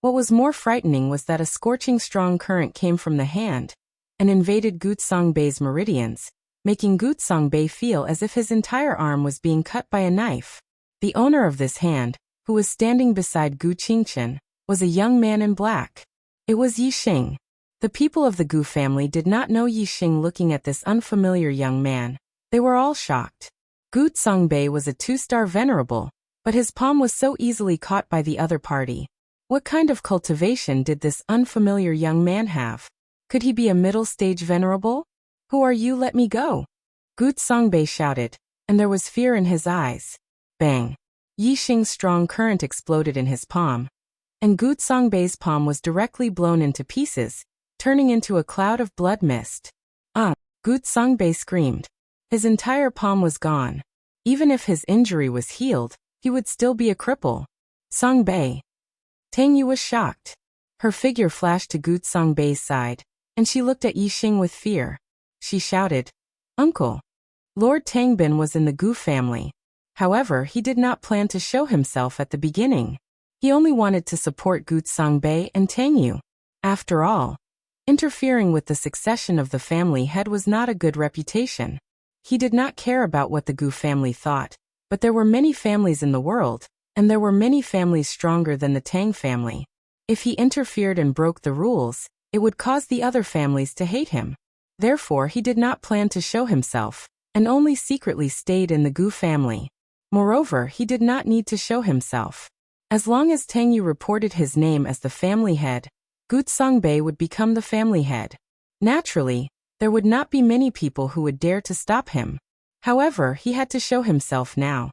What was more frightening was that a scorching strong current came from the hand and invaded Gu Songbei's meridians, making Gu Songbei feel as if his entire arm was being cut by a knife. The owner of this hand, who was standing beside Gu Qingqian, was a young man in black. It was Yi Xing. The people of the Gu family did not know Yi Xing. Looking at this unfamiliar young man, they were all shocked. Gu Songbei was a 2-star venerable, but his palm was so easily caught by the other party. What kind of cultivation did this unfamiliar young man have? Could he be a middle-stage venerable? Who are you? Let me go! Gu Songbei shouted, and there was fear in his eyes. Bang! Yi Xing's strong current exploded in his palm, and Gu Songbei's palm was directly blown into pieces, turning into a cloud of blood mist. Gu Songbei screamed. His entire palm was gone. Even if his injury was healed, he would still be a cripple. Songbei. Tang Yu was shocked. Her figure flashed to Gu Songbei's side, and she looked at Yi Xing with fear. She shouted, "Uncle!" Lord Tangbin was in the Gu family. However, he did not plan to show himself at the beginning. He only wanted to support Gu Songbei and Tang Yu. After all, interfering with the succession of the family head was not a good reputation. He did not care about what the Gu family thought, but there were many families in the world, and there were many families stronger than the Tang family. If he interfered and broke the rules, it would cause the other families to hate him. Therefore, he did not plan to show himself, and only secretly stayed in the Gu family. Moreover, he did not need to show himself. As long as Tang Yu reported his name as the family head, Gu Songbei would become the family head. Naturally, there would not be many people who would dare to stop him. However, he had to show himself now.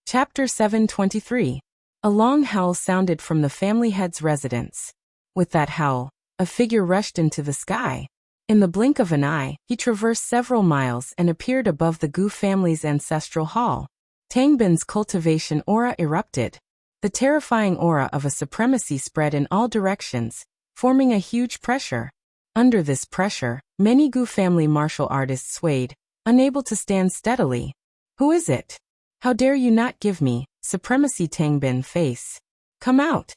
Chapter 723. A long howl sounded from the family head's residence. With that howl, a figure rushed into the sky. In the blink of an eye, he traversed several miles and appeared above the Gu family's ancestral hall. Tangbin's cultivation aura erupted. The terrifying aura of a supremacy spread in all directions, forming a huge pressure. Under this pressure, many Gu family martial artists swayed, unable to stand steadily. Who is it? How dare you not give me supremacy? Tangbin face. Come out!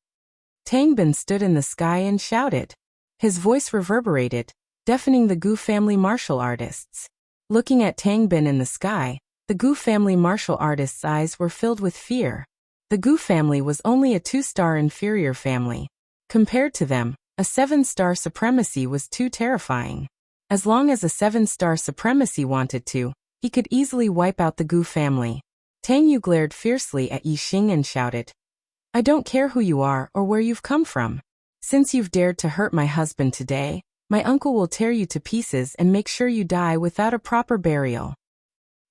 Tangbin stood in the sky and shouted. His voice reverberated, deafening the Gu family martial artists. Looking at Tangbin in the sky, the Gu family martial artists' eyes were filled with fear. The Gu family was only a 2-star inferior family. Compared to them, a 7-star supremacy was too terrifying. As long as a 7-star supremacy wanted to, he could easily wipe out the Gu family. Tang Yu glared fiercely at Yi Xing and shouted, I don't care who you are or where you've come from. Since you've dared to hurt my husband today, my uncle will tear you to pieces and make sure you die without a proper burial.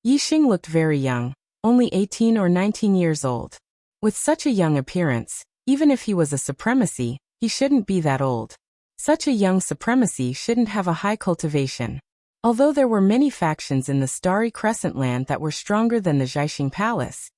Yi Xing looked very young, only 18 or 19 years old. With such a young appearance, even if he was a supremacy, he shouldn't be that old. Such a young supremacy shouldn't have a high cultivation. Although there were many factions in the Starry Crescent land that were stronger than the Zhaixing Palace,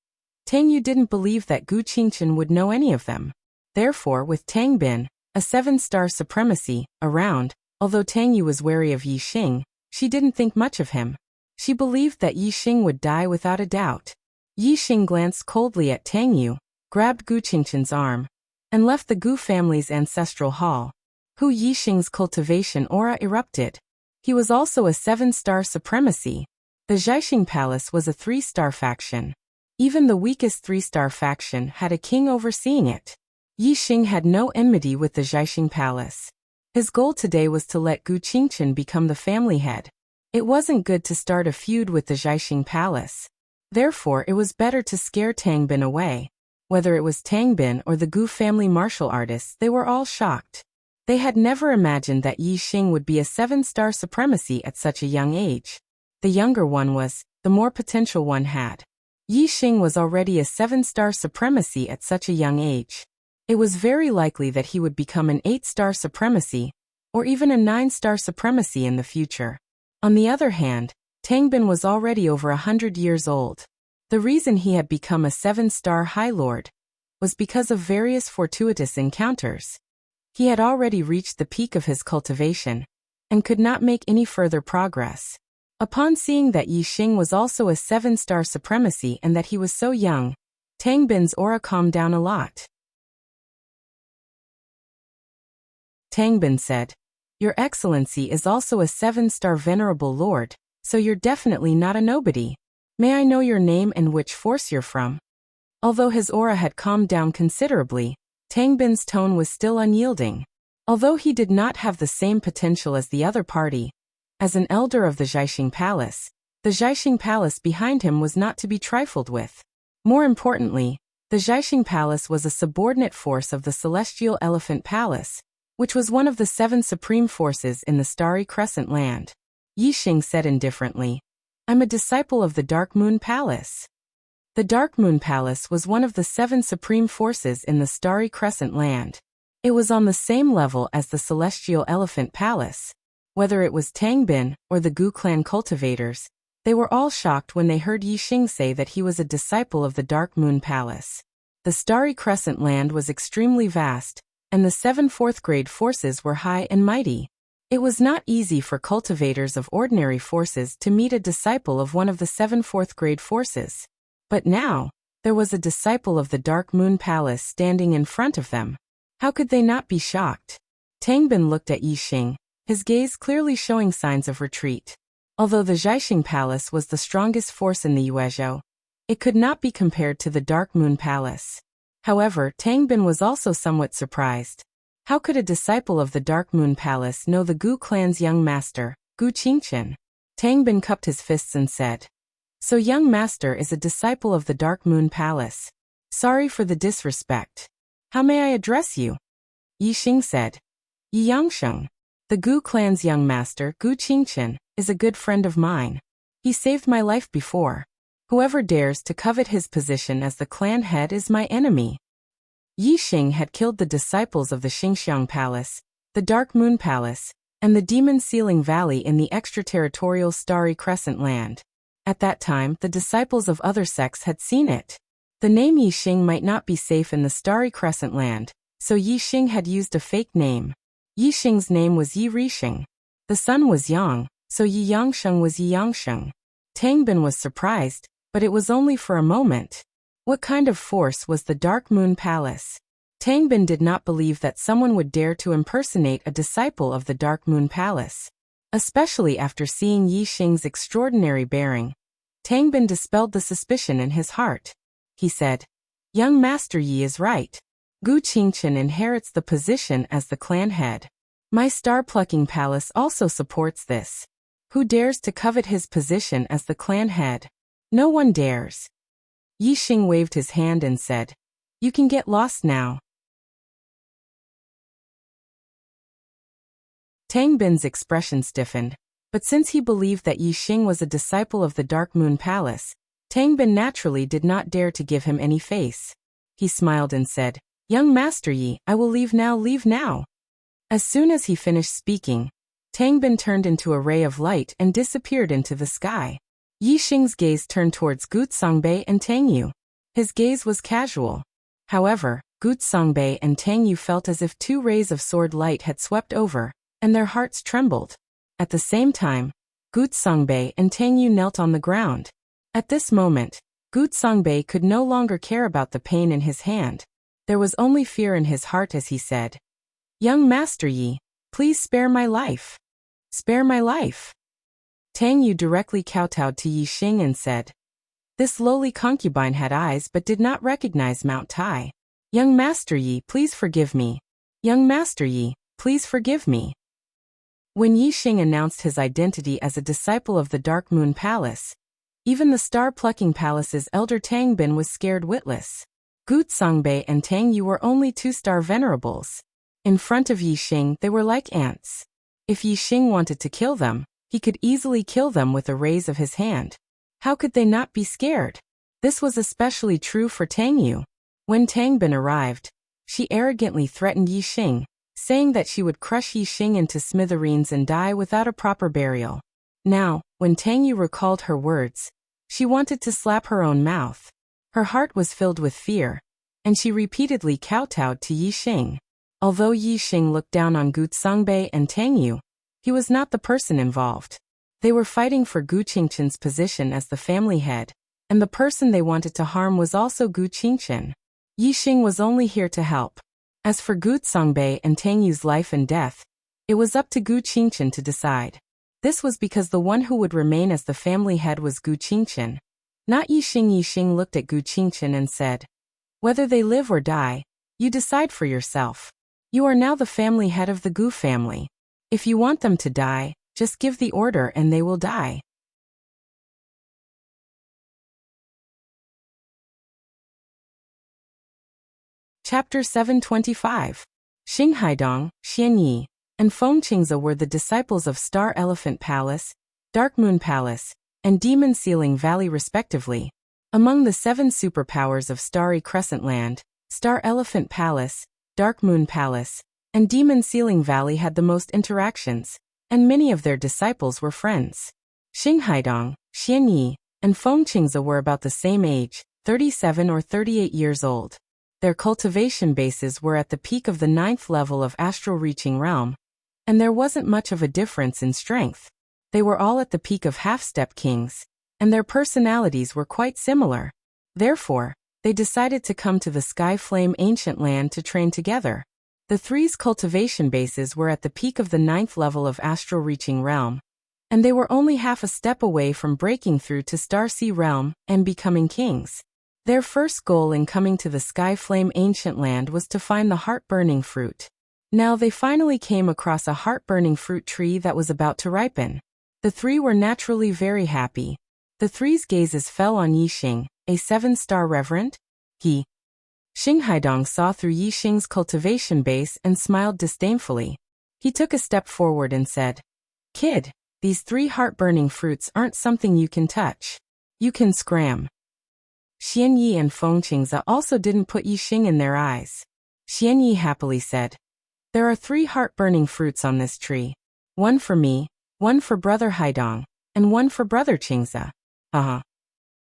Tang Yu didn't believe that Gu Qingqian would know any of them. Therefore, with Tangbin, a 7-star supremacy, around, although Tang Yu was wary of Yi Xing, she didn't think much of him. She believed that Yi Xing would die without a doubt. Yi Xing glanced coldly at Tang Yu, grabbed Gu Qingqian's arm, and left the Gu family's ancestral hall. Yi Xing's cultivation aura erupted. He was also a 7-star supremacy. The Zhaixing Palace was a 3-star faction. Even the weakest 3-star faction had a king overseeing it. Yi Xing had no enmity with the Zhaixing Palace. His goal today was to let Gu Qingchen become the family head. It wasn't good to start a feud with the Zhaixing Palace. Therefore, it was better to scare Tang Bin away. Whether it was Tang Bin or the Gu family martial artists, they were all shocked. They had never imagined that Yi Xing would be a 7-star supremacy at such a young age. The younger one was, the more potential one had. Yi Xing was already a 7-star supremacy at such a young age. It was very likely that he would become an 8-star supremacy, or even a 9-star supremacy in the future. On the other hand, Tang Bin was already over 100 years old. The reason he had become a 7-star High Lord was because of various fortuitous encounters. He had already reached the peak of his cultivation, and could not make any further progress. Upon seeing that Yi Xing was also a 7-star supremacy and that he was so young, Tang Bin's aura calmed down a lot. Tang Bin said, "Your Excellency is also a 7-star venerable lord, so you're definitely not a nobody. May I know your name and which force you're from?" Although his aura had calmed down considerably, Tang Bin's tone was still unyielding. Although he did not have the same potential as the other party, as an elder of the Zhaixing Palace, the Zhaixing Palace behind him was not to be trifled with. More importantly, the Zhaixing Palace was a subordinate force of the Celestial Elephant Palace, which was one of the 7 supreme forces in the Starry Crescent Land. Yi Xing said indifferently, "I'm a disciple of the Dark Moon Palace." The Dark Moon Palace was one of the 7 supreme forces in the Starry Crescent Land. It was on the same level as the Celestial Elephant Palace. Whether it was Tang Bin or the Gu clan cultivators, they were all shocked when they heard Yi Xing say that he was a disciple of the Dark Moon Palace. The Starry Crescent Land was extremely vast, and the 7 4th-grade forces were high and mighty. It was not easy for cultivators of ordinary forces to meet a disciple of one of the 7 4th-grade forces. But now, there was a disciple of the Dark Moon Palace standing in front of them. How could they not be shocked? Tang Bin looked at Yi Xing, his gaze clearly showing signs of retreat. Although the Zhaixing Palace was the strongest force in the Yuezhou, it could not be compared to the Dark Moon Palace. However, Tang Bin was also somewhat surprised. How could a disciple of the Dark Moon Palace know the Gu clan's young master, Gu Qingchen? Tang Bin cupped his fists and said, "So young master is a disciple of the Dark Moon Palace. Sorry for the disrespect. How may I address you?" Yi Xing said, "Yi Yangsheng. The Gu clan's young master, Gu Qingchen, is a good friend of mine. He saved my life before. Whoever dares to covet his position as the clan head is my enemy." Yi Xing had killed the disciples of the Xingxiang Palace, the Dark Moon Palace, and the Demon Sealing Valley in the extraterritorial Starry Crescent Land. At that time, the disciples of other sects had seen it. The name Yi Xing might not be safe in the Starry Crescent Land, so Yi Xing had used a fake name. Yi Xing's name was Yi Rixing. The sun was Yang, so Yi Yangsheng was Yi Yangsheng. Tang Bin was surprised, but it was only for a moment. What kind of force was the Dark Moon Palace? Tang Bin did not believe that someone would dare to impersonate a disciple of the Dark Moon Palace. Especially after seeing Yi Xing's extraordinary bearing, Tang Bin dispelled the suspicion in his heart. He said, "Young Master Yi is right. Gu Qingchen inherits the position as the clan head. My star-plucking palace also supports this. Who dares to covet his position as the clan head? No one dares." Yi Xing waved his hand and said, "You can get lost now." Tang Bin's expression stiffened, but since he believed that Yi Xing was a disciple of the Dark Moon Palace, Tang Bin naturally did not dare to give him any face. He smiled and said, "Young Master Yi, I will leave now, leave now." As soon as he finished speaking, Tang Bin turned into a ray of light and disappeared into the sky. Yi Xing's gaze turned towards Gutsongbei and Tang Yu. His gaze was casual. However, Gutsongbei and Tang Yu felt as if 2 rays of sword light had swept over, and their hearts trembled. At the same time, Gutsongbei and Tang Yu knelt on the ground. At this moment, Gutsongbei could no longer care about the pain in his hand. There was only fear in his heart as he said, "Young Master Yi, please spare my life. Spare my life." Tang Yu directly kowtowed to Yi Xing and said, "This lowly concubine had eyes but did not recognize Mount Tai. Young Master Yi, please forgive me. Young Master Yi, please forgive me. When Yi Xing announced his identity as a disciple of the Dark Moon Palace, even the Star-Plucking Palace's elder Tang Bin was scared witless. Gu Songbei and Tang Yu were only 2-star venerables. In front of Yi Xing, they were like ants. If Yi Xing wanted to kill them, he could easily kill them with a raise of his hand. How could they not be scared? This was especially true for Tang Yu. When Tang Bin arrived, she arrogantly threatened Yi Xing, saying that she would crush Yi Xing into smithereens and die without a proper burial. Now, when Tang Yu recalled her words, she wanted to slap her own mouth. Her heart was filled with fear, and she repeatedly kowtowed to Yi Xing. Although Yi Xing looked down on Gu Songbei and Tang Yu, he was not the person involved. They were fighting for Gu Qingchen's position as the family head, and the person they wanted to harm was also Gu Qingchen. Yi Xing was only here to help. As for Gu Songbei and Tang Yu's life and death, it was up to Gu Qingchen to decide. This was because the one who would remain as the family head was Gu Qingchen, not Yi Xing. Yi Xing looked at Gu Qingchen and said, "Whether they live or die, you decide for yourself. You are now the family head of the Gu family. If you want them to die, just give the order and they will die." Chapter 725. Xing Haidong, Xian Yi, and Feng Qingze were the disciples of Star Elephant Palace, Dark Moon Palace, and Demon Ceiling Valley respectively. Among the 7 superpowers of Starry Crescent Land, Star Elephant Palace, Dark Moon Palace, and Demon Ceiling Valley had the most interactions, and many of their disciples were friends. Xing Haidong, Xian Yi, and Feng Qingze were about the same age, 37 or 38 years old. Their cultivation bases were at the peak of the 9th level of Astral Reaching Realm, and there wasn't much of a difference in strength. They were all at the peak of Half-Step Kings, and their personalities were quite similar. Therefore, they decided to come to the Sky Flame Ancient Land to train together. The three's cultivation bases were at the peak of the 9th level of Astral Reaching Realm, and they were only half a step away from breaking through to Star Sea Realm and becoming kings. Their first goal in coming to the Sky Flame Ancient Land was to find the heart-burning fruit. Now they finally came across a heart-burning fruit tree that was about to ripen. The three were naturally very happy. The three's gazes fell on Yi Xing, a 7-star reverend. Xing Haidong saw through Yi Xing's cultivation base and smiled disdainfully. He took a step forward and said, "Kid, these 3 heart-burning fruits aren't something you can touch. You can scram." Xian Yi and Feng Qingze also didn't put Yi Xing in their eyes. Xian Yi happily said, "There are 3 heart-burning fruits on this tree. 1 for me, 1 for Brother Haidong, and 1 for Brother Qingze."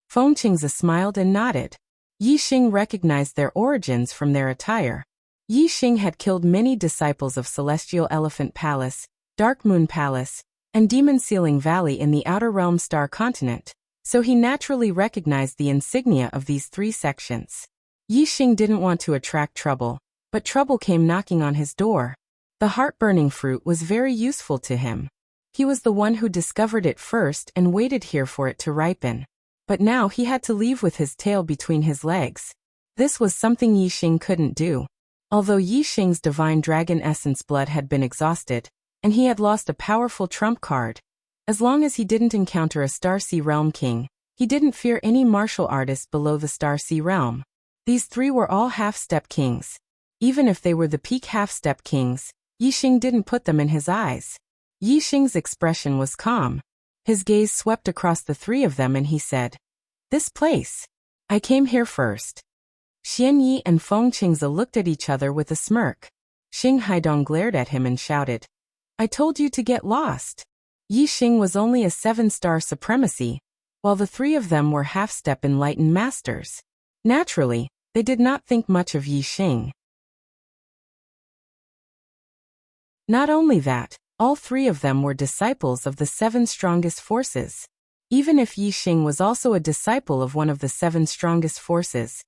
Feng Qingze smiled and nodded. Yi Xing recognized their origins from their attire. Yi Xing had killed many disciples of Celestial Elephant Palace, Dark Moon Palace, and Demon Ceiling Valley in the Outer Realm Star Continent, so he naturally recognized the insignia of these 3 sections. Yi Xing didn't want to attract trouble, but trouble came knocking on his door. The heart-burning fruit was very useful to him. He was the one who discovered it first and waited here for it to ripen. But now he had to leave with his tail between his legs. This was something Yi Xing couldn't do. Although Yi Xing's divine dragon essence blood had been exhausted, and he had lost a powerful trump card, as long as he didn't encounter a Star Sea Realm king, he didn't fear any martial artists below the Star Sea Realm. These 3 were all half-step kings. Even if they were the peak half-step kings, Yi Xing didn't put them in his eyes. Yi Xing's expression was calm. His gaze swept across the 3 of them and he said, "This place. I came here first." Xian Yi and Feng Qingze looked at each other with a smirk. Xing Haidong glared at him and shouted, "I told you to get lost." Yi Xing was only a 7-star supremacy, while the 3 of them were half-step enlightened masters. Naturally, they did not think much of Yi Xing. Not only that, all 3 of them were disciples of the 7 strongest forces. Even if Yi Xing was also a disciple of one of the 7 strongest forces,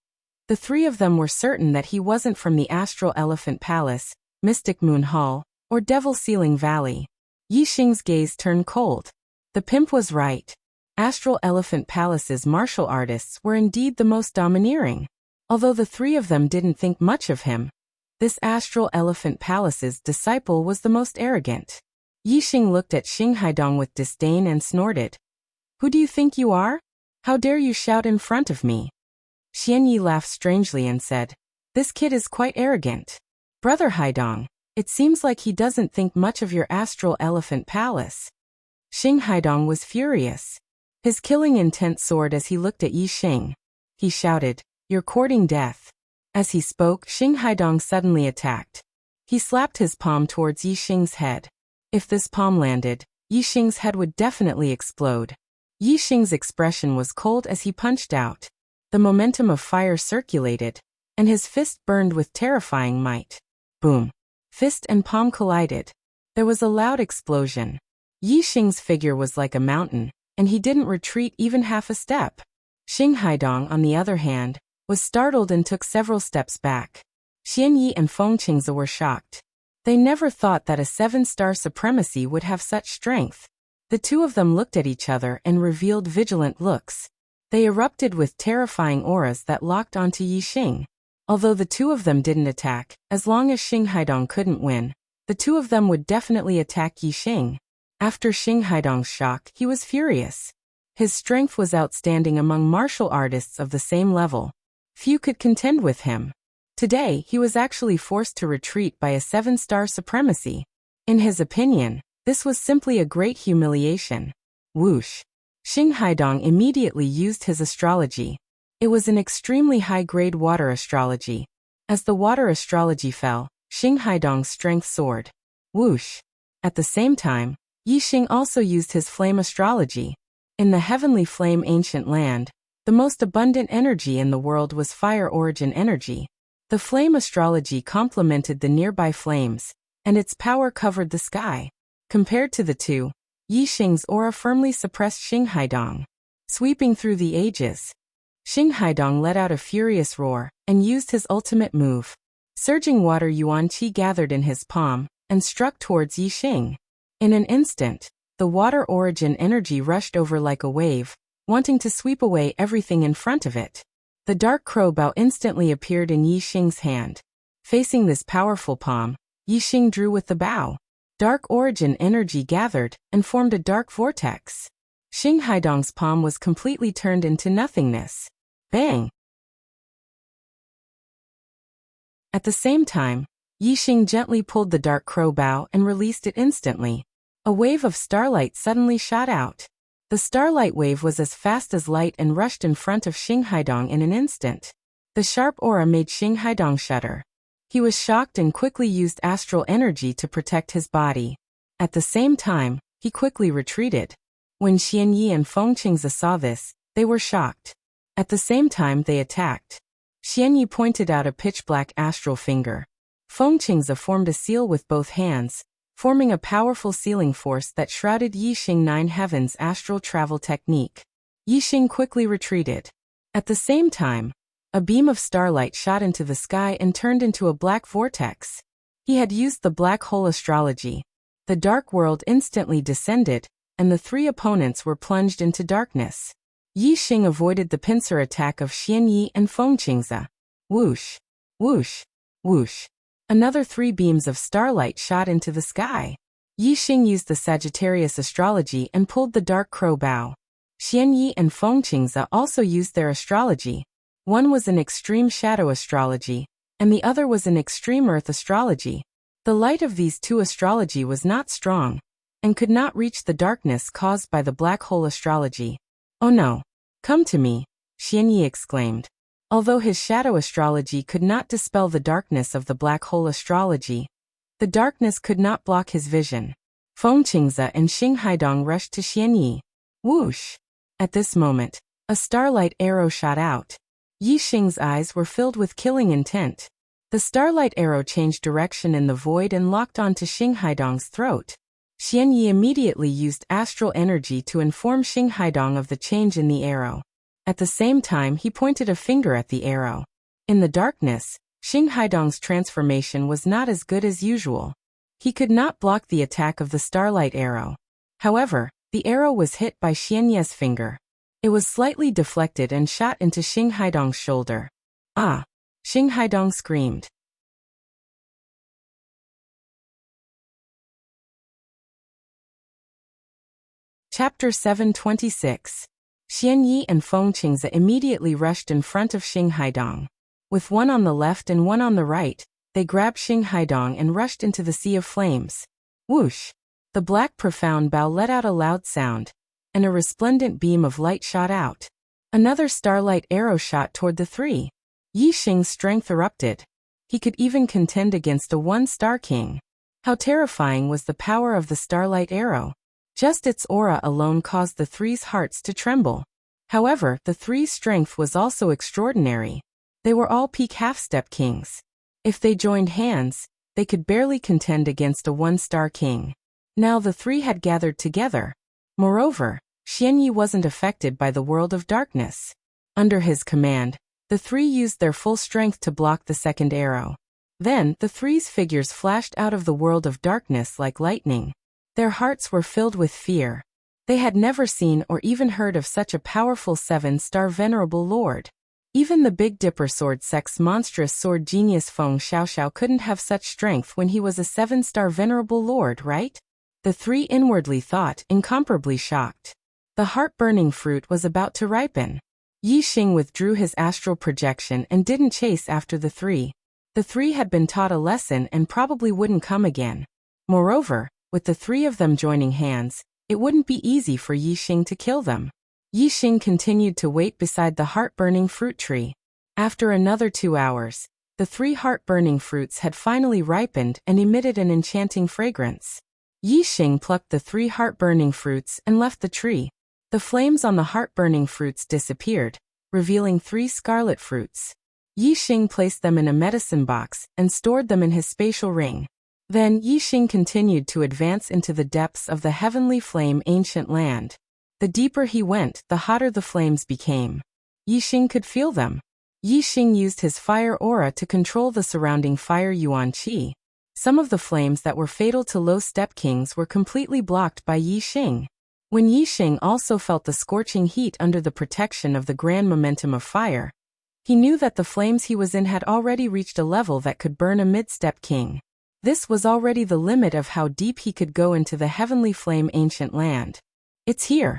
the 3 of them were certain that he wasn't from the Astral Elephant Palace, Mystic Moon Hall, or Devil Ceiling Valley. Yi Xing's gaze turned cold. The pimp was right. Astral Elephant Palace's martial artists were indeed the most domineering. Although the three of them didn't think much of him, this astral elephant palace's disciple was the most arrogant. Yixing looked at Xing Haidong with disdain and snorted. Who do you think you are? How dare you shout in front of me? Xianyi laughed strangely and said, This kid is quite arrogant. Brother Haidong, it seems like he doesn't think much of your astral elephant palace. Xing Haidong was furious. His killing intent soared as he looked at Yixing. He shouted, You're courting death. As he spoke, Xing Haidong suddenly attacked. He slapped his palm towards Yixing's head. If this palm landed, Yixing's head would definitely explode. Yixing's expression was cold as he punched out. The momentum of fire circulated, and his fist burned with terrifying might. Boom. Fist and palm collided. There was a loud explosion. Yixing's figure was like a mountain, and he didn't retreat even half a step. Xing Haidong, on the other hand, was startled and took several steps back. Xianyi and Fengqingze were shocked. They never thought that a 7-star supremacy would have such strength. The two of them looked at each other and revealed vigilant looks. They erupted with terrifying auras that locked onto Yixing. Although the two of them didn't attack, as long as Xing Haidong couldn't win, the two of them would definitely attack Yixing. After Xing Haidong's shock, he was furious. His strength was outstanding among martial artists of the same level. Few could contend with him. Today, he was actually forced to retreat by a 7-star supremacy. In his opinion, this was simply a great humiliation. Whoosh! Xing Haidong immediately used his astrology. It was an extremely high-grade water astrology. As the water astrology fell, Xing Haidong's strength soared. Whoosh! At the same time, Yixing also used his flame astrology. In the heavenly flame ancient land, the most abundant energy in the world was fire origin energy. The flame astrology complemented the nearby flames, and its power covered the sky. Compared to the two, Yixing's aura firmly suppressed Xing Haidong. Sweeping through the ages, Xing Haidong let out a furious roar and used his ultimate move. Surging water yuan qi gathered in his palm and struck towards Yixing. In an instant, the water origin energy rushed over like a wave, wanting to sweep away everything in front of it. The dark crow bow instantly appeared in Yixing's hand. Facing this powerful palm, Yixing drew with the bow. Dark origin energy gathered and formed a dark vortex. Xing Haidong's palm was completely turned into nothingness. Bang! At the same time, Yixing gently pulled the dark crow bow and released it instantly. A wave of starlight suddenly shot out. The starlight wave was as fast as light and rushed in front of Xing Haidong in an instant. The sharp aura made Xing Haidong shudder. He was shocked and quickly used astral energy to protect his body. At the same time, he quickly retreated. When Xianyi and Fengqingze saw this, they were shocked. At the same time they attacked. Xianyi pointed out a pitch-black astral finger. Fengqingze formed a seal with both hands, forming a powerful sealing force that shrouded Yixing 9 Heavens' astral travel technique. Yixing quickly retreated. At the same time, a beam of starlight shot into the sky and turned into a black vortex. He had used the black hole astrology. The dark world instantly descended, and the three opponents were plunged into darkness. Yixing avoided the pincer attack of Xianyi and Fengqingze. Whoosh! Whoosh! Whoosh! Another 3 beams of starlight shot into the sky. Yixing used the Sagittarius astrology and pulled the dark crow bow. Xianyi and Fengqingze also used their astrology. One was an extreme shadow astrology, and the other was an extreme earth astrology. The light of these 2 astrology was not strong, and could not reach the darkness caused by the black hole astrology. Oh no! Come to me, Xianyi exclaimed. Although his shadow astrology could not dispel the darkness of the black hole astrology, the darkness could not block his vision. Fengqingze and Xing Haidong rushed to Xianyi. Whoosh! At this moment, a starlight arrow shot out. Yixing's eyes were filled with killing intent. The starlight arrow changed direction in the void and locked onto Xing Haidong's throat. Xianyi immediately used astral energy to inform Xing Haidong of the change in the arrow. At the same time, he pointed a finger at the arrow. In the darkness, Xing Haidong's transformation was not as good as usual. He could not block the attack of the starlight arrow. However, the arrow was hit by Xianyi's finger. It was slightly deflected and shot into Xing Haidong's shoulder. Ah! Xing Haidong screamed. Chapter 726. Xian Yi and Feng Qingze immediately rushed in front of Xing Haidong. With one on the left and one on the right, they grabbed Xing Haidong and rushed into the sea of flames. Whoosh! The black profound bow let out a loud sound, and a resplendent beam of light shot out. Another starlight arrow shot toward the three. Yi Xing's strength erupted. He could even contend against a one-star king. How terrifying was the power of the starlight arrow! Just its aura alone caused the three's hearts to tremble. However, the three's strength was also extraordinary. They were all peak half-step kings. If they joined hands, they could barely contend against a one-star king. Now the three had gathered together. Moreover, Xian Yi wasn't affected by the world of darkness. Under his command, the three used their full strength to block the second arrow. Then, the three's figures flashed out of the world of darkness like lightning. Their hearts were filled with fear. They had never seen or even heard of such a powerful seven-star venerable lord. Even the Big Dipper sword sect's monstrous sword genius Feng Xiaoxiao couldn't have such strength when he was a seven-star venerable lord, right? The three inwardly thought, incomparably shocked. The heart-burning fruit was about to ripen. Yi Xing withdrew his astral projection and didn't chase after the three. The three had been taught a lesson and probably wouldn't come again. Moreover, with the three of them joining hands, it wouldn't be easy for Yi Xing to kill them. Yi Xing continued to wait beside the heart-burning fruit tree. After another 2 hours, the three heart-burning fruits had finally ripened and emitted an enchanting fragrance. Yi Xing plucked the three heart-burning fruits and left the tree. The flames on the heart-burning fruits disappeared, revealing 3 scarlet fruits. Yi Xing placed them in a medicine box and stored them in his spatial ring. Then Yi Xing continued to advance into the depths of the heavenly flame ancient land. The deeper he went, the hotter the flames became. Yi Xing could feel them. Yi Xing used his fire aura to control the surrounding fire yuan qi. Some of the flames that were fatal to low-step kings were completely blocked by Yi Xing. When Yi Xing also felt the scorching heat under the protection of the grand momentum of fire, he knew that the flames he was in had already reached a level that could burn a mid-step king. This was already the limit of how deep he could go into the heavenly flame ancient land. It's here.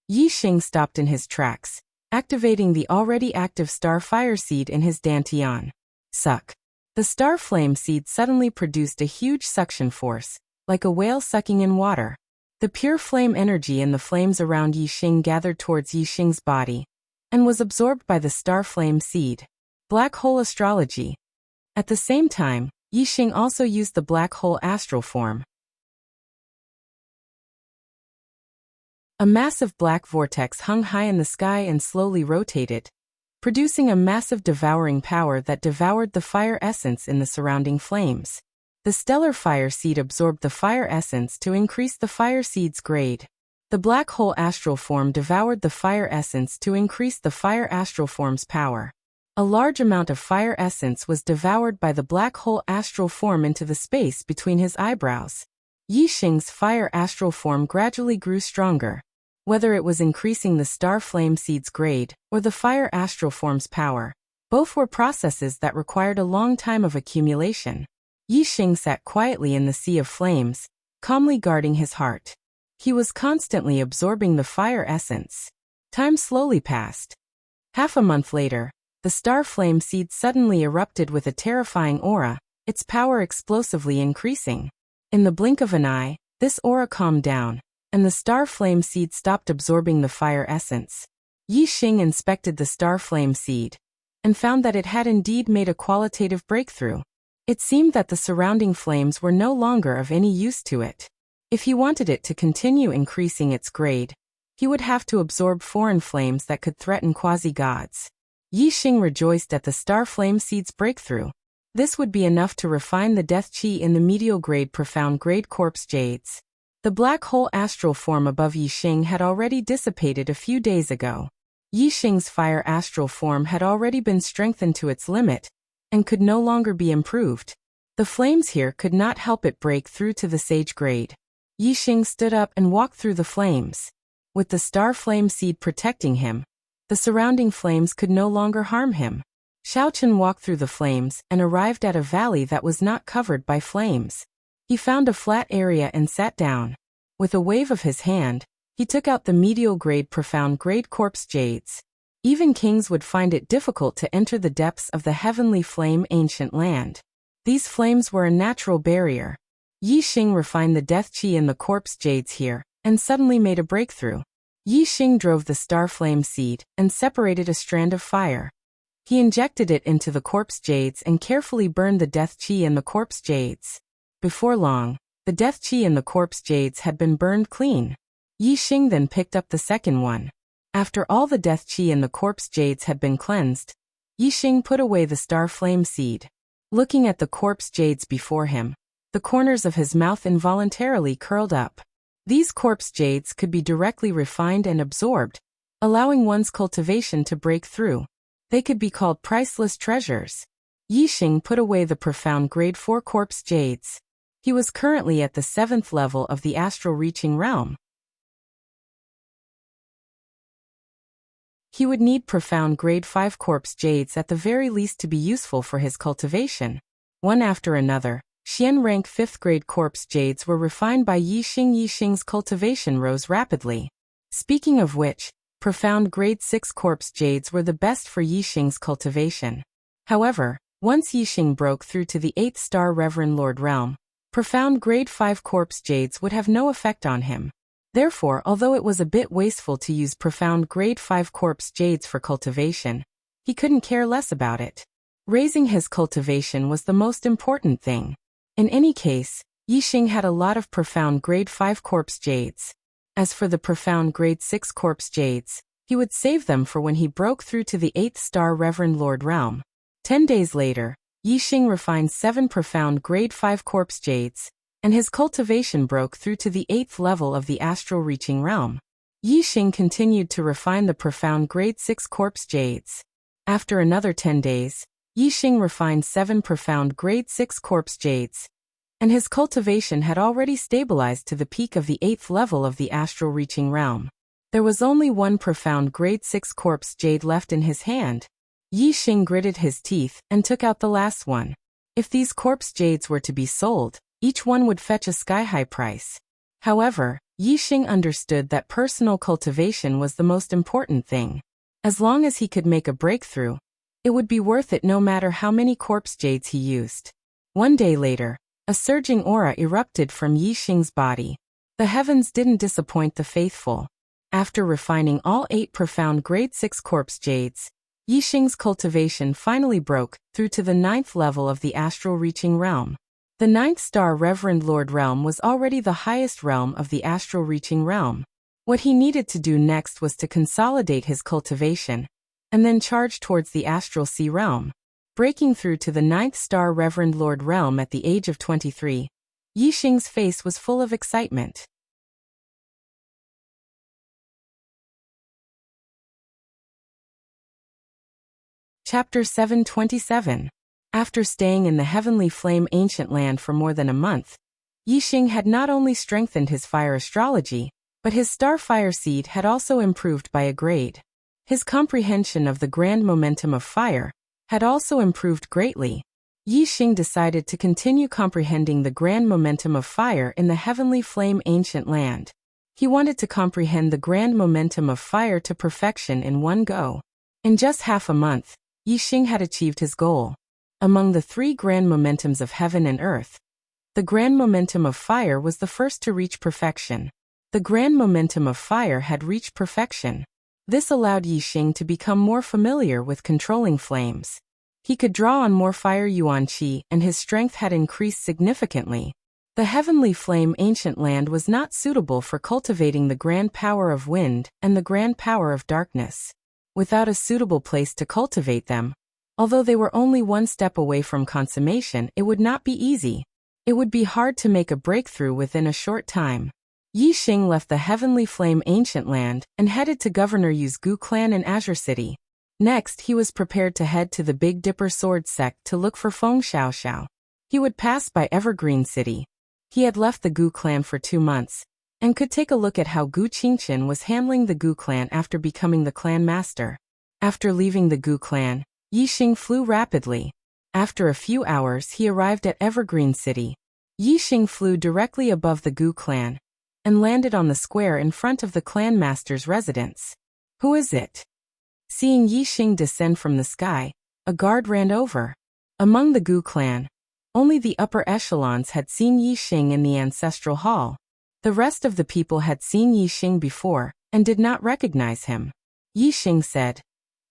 Yi Xing stopped in his tracks, activating the already active star fire seed in his dantian. Suck. The star flame seed suddenly produced a huge suction force, like a whale sucking in water. The pure flame energy in the flames around Yi Xing gathered towards Yi Xing's body, and was absorbed by the star flame seed. Black hole astrology. At the same time, Yi Xing also used the black hole astral form. A massive black vortex hung high in the sky and slowly rotated, producing a massive devouring power that devoured the fire essence in the surrounding flames. The stellar fire seed absorbed the fire essence to increase the fire seed's grade. The black hole astral form devoured the fire essence to increase the fire astral form's power. A large amount of fire essence was devoured by the black hole astral form into the space between his eyebrows. Yi Xing's fire astral form gradually grew stronger. Whether it was increasing the star flame seed's grade or the fire astral form's power, both were processes that required a long time of accumulation. Yi Xing sat quietly in the sea of flames, calmly guarding his heart. He was constantly absorbing the fire essence. Time slowly passed. Half a month later, the star flame seed suddenly erupted with a terrifying aura, its power explosively increasing. In the blink of an eye, this aura calmed down, and the star flame seed stopped absorbing the fire essence. Yi Xing inspected the star flame seed, and found that it had indeed made a qualitative breakthrough. It seemed that the surrounding flames were no longer of any use to it. If he wanted it to continue increasing its grade, he would have to absorb foreign flames that could threaten quasi-gods. Yi Xing rejoiced at the star flame seed's breakthrough. This would be enough to refine the death qi in the medial grade profound grade corpse jades. The black hole astral form above Yi Xing had already dissipated a few days ago. Yi Xing's fire astral form had already been strengthened to its limit, and could no longer be improved. The flames here could not help it break through to the sage grade. Yi Xing stood up and walked through the flames. With the star flame seed protecting him, the surrounding flames could no longer harm him. Xiaochen walked through the flames and arrived at a valley that was not covered by flames. He found a flat area and sat down. With a wave of his hand, he took out the medial grade profound grade corpse jades. Even kings would find it difficult to enter the depths of the heavenly flame ancient land. These flames were a natural barrier. Yi Xing refined the death qi in the corpse jades here, and suddenly made a breakthrough. Yi Xing drove the star flame seed and separated a strand of fire. He injected it into the corpse jades and carefully burned the death qi in the corpse jades. Before long, the death qi in the corpse jades had been burned clean. Yi Xing then picked up the second one. After all the death qi in the corpse jades had been cleansed, Yi Xing put away the star flame seed. Looking at the corpse jades before him, the corners of his mouth involuntarily curled up. These corpse jades could be directly refined and absorbed, allowing one's cultivation to break through. They could be called priceless treasures. Yi Xing put away the profound grade 4 corpse jades. He was currently at the 7th level of the astral reaching realm. He would need profound grade 5 corpse jades at the very least to be useful for his cultivation. One after another, Xian rank 5th grade corpse jades were refined by Yi Xing. Yi Xing's cultivation rose rapidly. Speaking of which, profound grade 6 corpse jades were the best for Yi Xing's cultivation. However, once Yi Xing broke through to the 8th star Reverend Lord realm, profound grade 5 corpse jades would have no effect on him. Therefore, although it was a bit wasteful to use profound grade 5 corpse jades for cultivation, he couldn't care less about it. Raising his cultivation was the most important thing. In any case, Yi Xing had a lot of profound grade 5 corpse jades. As for the profound grade 6 corpse jades, he would save them for when he broke through to the 8th star Reverend Lord realm. 10 days later, Yi Xing refined 7 profound grade 5 corpse jades, and his cultivation broke through to the 8th level of the astral reaching realm. Yi Xing continued to refine the profound grade 6 corpse jades. After another 10 days, Yi Xing refined 7 profound grade 6 corpse jades, and his cultivation had already stabilized to the peak of the 8th level of the astral reaching realm. There was only one profound grade 6 corpse jade left in his hand. Yi Xing gritted his teeth and took out the last one. If these corpse jades were to be sold, each one would fetch a sky-high price. However, Yi Xing understood that personal cultivation was the most important thing. As long as he could make a breakthrough, it would be worth it no matter how many corpse jades he used. One day later, a surging aura erupted from Yi Xing's body. The heavens didn't disappoint the faithful. After refining all 8 profound grade 6 corpse jades, Yi Xing's cultivation finally broke through to the 9th level of the astral reaching realm. The 9th star Reverend Lord realm was already the highest realm of the astral reaching realm. What he needed to do next was to consolidate his cultivation, and then charge towards the astral sea realm. Breaking through to the 9th star Reverend Lord realm at the age of 23, Yi Xing's face was full of excitement. Chapter 727. After staying in the heavenly flame ancient land for more than a month, Yi Xing had not only strengthened his fire astrology, but his star fire seed had also improved by a grade. His comprehension of the grand momentum of fire had also improved greatly. Yi Xing decided to continue comprehending the grand momentum of fire in the heavenly flame ancient land. He wanted to comprehend the grand momentum of fire to perfection in one go. In just half a month, Yi Xing had achieved his goal. Among the 3 grand momentums of heaven and earth, the grand momentum of fire was the first to reach perfection. The grand momentum of fire had reached perfection. This allowed Yi Xing to become more familiar with controlling flames. He could draw on more fire yuan qi and his strength had increased significantly. The heavenly flame ancient land was not suitable for cultivating the grand power of wind and the grand power of darkness. Without a suitable place to cultivate them, although they were only one step away from consummation, it would not be easy. It would be hard to make a breakthrough within a short time. Yi Xing left the heavenly flame ancient land and headed to Governor Yu's Gu clan in Azure City. Next, he was prepared to head to the Big Dipper Sword sect to look for Feng Xiaoxiao. He would pass by Evergreen City. He had left the Gu clan for 2 months, and could take a look at how Gu Qingqian was handling the Gu clan after becoming the clan master. After leaving the Gu clan, Yixing flew rapidly. After a few hours he arrived at Evergreen City. Yixing flew directly above the Gu clan and landed on the square in front of the clan master's residence. Who is it? Seeing Yixing descend from the sky, a guard ran over. Among the Gu clan, only the upper echelons had seen Yixing in the ancestral hall. The rest of the people had seen Yixing before and did not recognize him. Yixing said,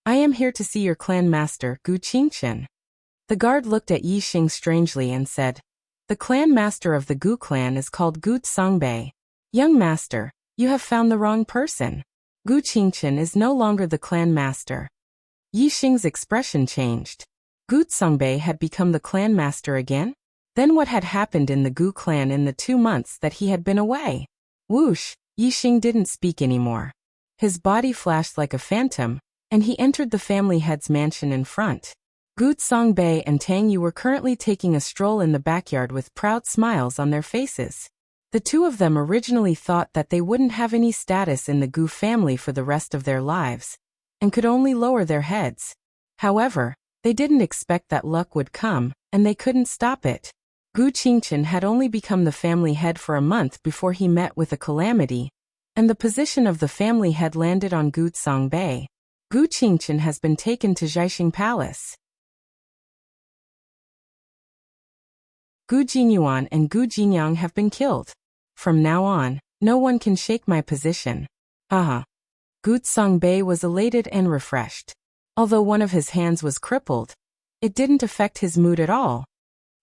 "I am here to see your clan master, Gu Qingchen." The guard looked at Yixing strangely and said, "The clan master of the Gu clan is called Gu Songbei. Young master, you have found the wrong person. Gu Qingchen is no longer the clan master." Yixing's expression changed. Gu Songbei had become the clan master again? Then what had happened in the Gu clan in the 2 months that he had been away? Whoosh, Yixing didn't speak anymore. His body flashed like a phantom, and he entered the family head's mansion in front. Gu Songbei and Tang Yu were currently taking a stroll in the backyard with proud smiles on their faces. The two of them originally thought that they wouldn't have any status in the Gu family for the rest of their lives, and could only lower their heads. However, they didn't expect that luck would come, and they couldn't stop it. Gu Qingchen had only become the family head for a month before he met with a calamity, and the position of the family head landed on Gu Songbei. Gu Qingchen has been taken to Zhaixing Palace. Gu Jinyuan and Gu Jinyang have been killed. From now on, no one can shake my position. Gu Songbei was elated and refreshed. Although one of his hands was crippled, it didn't affect his mood at all.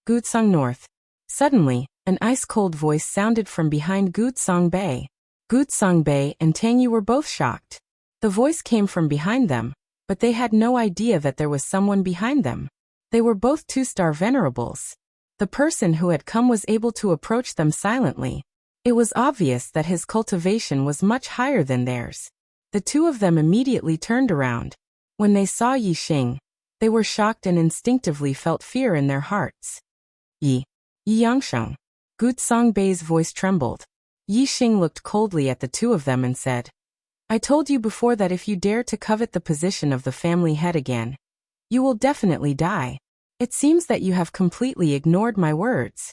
Gu Song North. Suddenly, an ice-cold voice sounded from behind Gu Songbei. Gu Songbei and Tang Yu were both shocked. The voice came from behind them, but they had no idea that there was someone behind them. They were both two-star venerables. The person who had come was able to approach them silently. It was obvious that his cultivation was much higher than theirs. The two of them immediately turned around. When they saw Yixing, they were shocked and instinctively felt fear in their hearts. Yi Yangsheng. Gu Songbei's voice trembled. Yixing looked coldly at the two of them and said, "I told you before that if you dare to covet the position of the family head again, you will definitely die. It seems that you have completely ignored my words."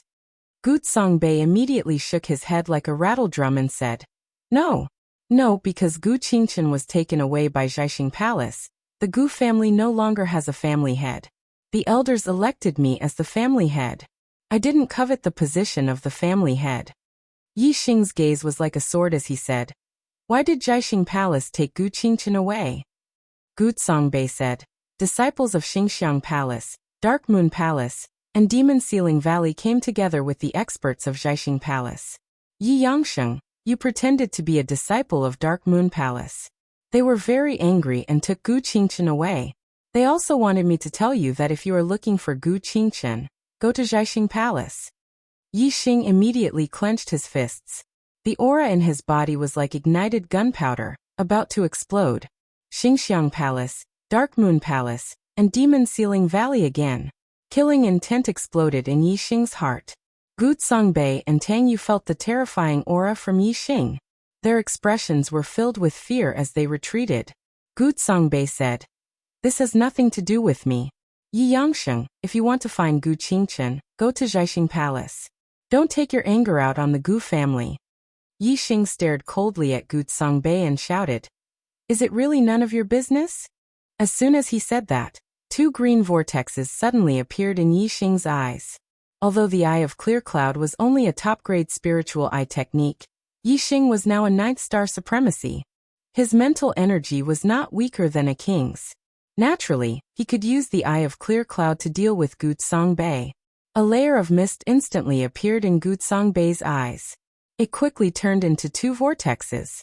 Gu Songbei immediately shook his head like a rattledrum and said, No, because Gu Qingchen was taken away by Zhaixing Palace, the Gu family no longer has a family head. The elders elected me as the family head. I didn't covet the position of the family head." Yixing's gaze was like a sword as he said, "Why did Zhaixing Palace take Gu Qingchen away?" Gu Songbei said, "Disciples of Xingxiang Palace, Dark Moon Palace, and Demon Ceiling Valley came together with the experts of Zhaixing Palace. Yi Yangsheng, you pretended to be a disciple of Dark Moon Palace. They were very angry and took Gu Qingchen away. They also wanted me to tell you that if you are looking for Gu Qingchen, go to Zhaixing Palace." Yixing immediately clenched his fists. The aura in his body was like ignited gunpowder, about to explode. Xingxiang Palace, Dark Moon Palace, and Demon Ceiling Valley again. Killing intent exploded in Yixing's heart. Gu Songbei and Tang Yu felt the terrifying aura from Yixing. Their expressions were filled with fear as they retreated. Gu Songbei said, "This has nothing to do with me. Yi Yangsheng, if you want to find Gu Qingchen, go to Zhaixing Palace. Don't take your anger out on the Gu family." Yixing stared coldly at Gu Songbei and shouted, "Is it really none of your business?" As soon as he said that, 2 green vortexes suddenly appeared in Yixing's eyes. Although the Eye of Clear Cloud was only a top-grade spiritual eye technique, Yixing was now a 9th-star supremacy. His mental energy was not weaker than a king's. Naturally, he could use the Eye of Clear Cloud to deal with Gu Songbei. A layer of mist instantly appeared in Gu Songbei's eyes. It quickly turned into 2 vortexes.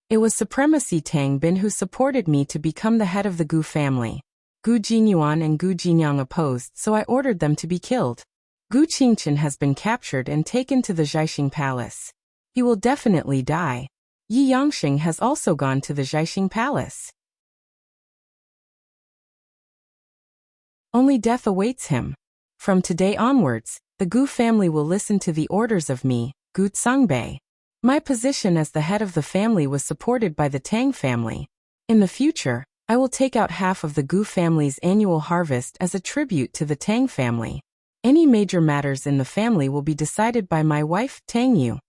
It was Supremacy Tang Bin who supported me to become the head of the Gu family. Gu Jinyuan and Gu Jinyang opposed, so I ordered them to be killed. Gu Qingchen has been captured and taken to the Zhaixing Palace. He will definitely die. Yi Yangsheng has also gone to the Zhaixing Palace. Only death awaits him. From today onwards, the Gu family will listen to the orders of me, Gu Songbei. My position as the head of the family was supported by the Tang family. In the future, I will take out half of the Gu family's annual harvest as a tribute to the Tang family. Any major matters in the family will be decided by my wife, Tang Yu.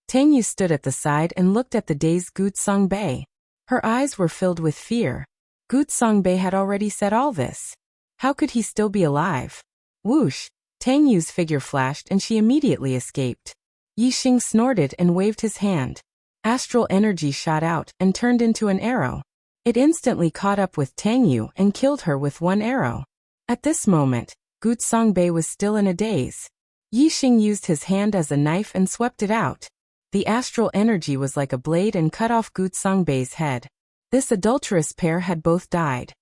Tang Yu stood at the side and looked at the dazed Gu Songbei. Her eyes were filled with fear. Gu Songbei had already said all this. How could he still be alive? Whoosh! Tang Yu's figure flashed and she immediately escaped. Yixing snorted and waved his hand. Astral energy shot out and turned into an arrow. It instantly caught up with Tang Yu and killed her with one arrow. At this moment, Gu Songbei was still in a daze. Yixing used his hand as a knife and swept it out. The astral energy was like a blade and cut off Gu Songbei's head. This adulterous pair had both died.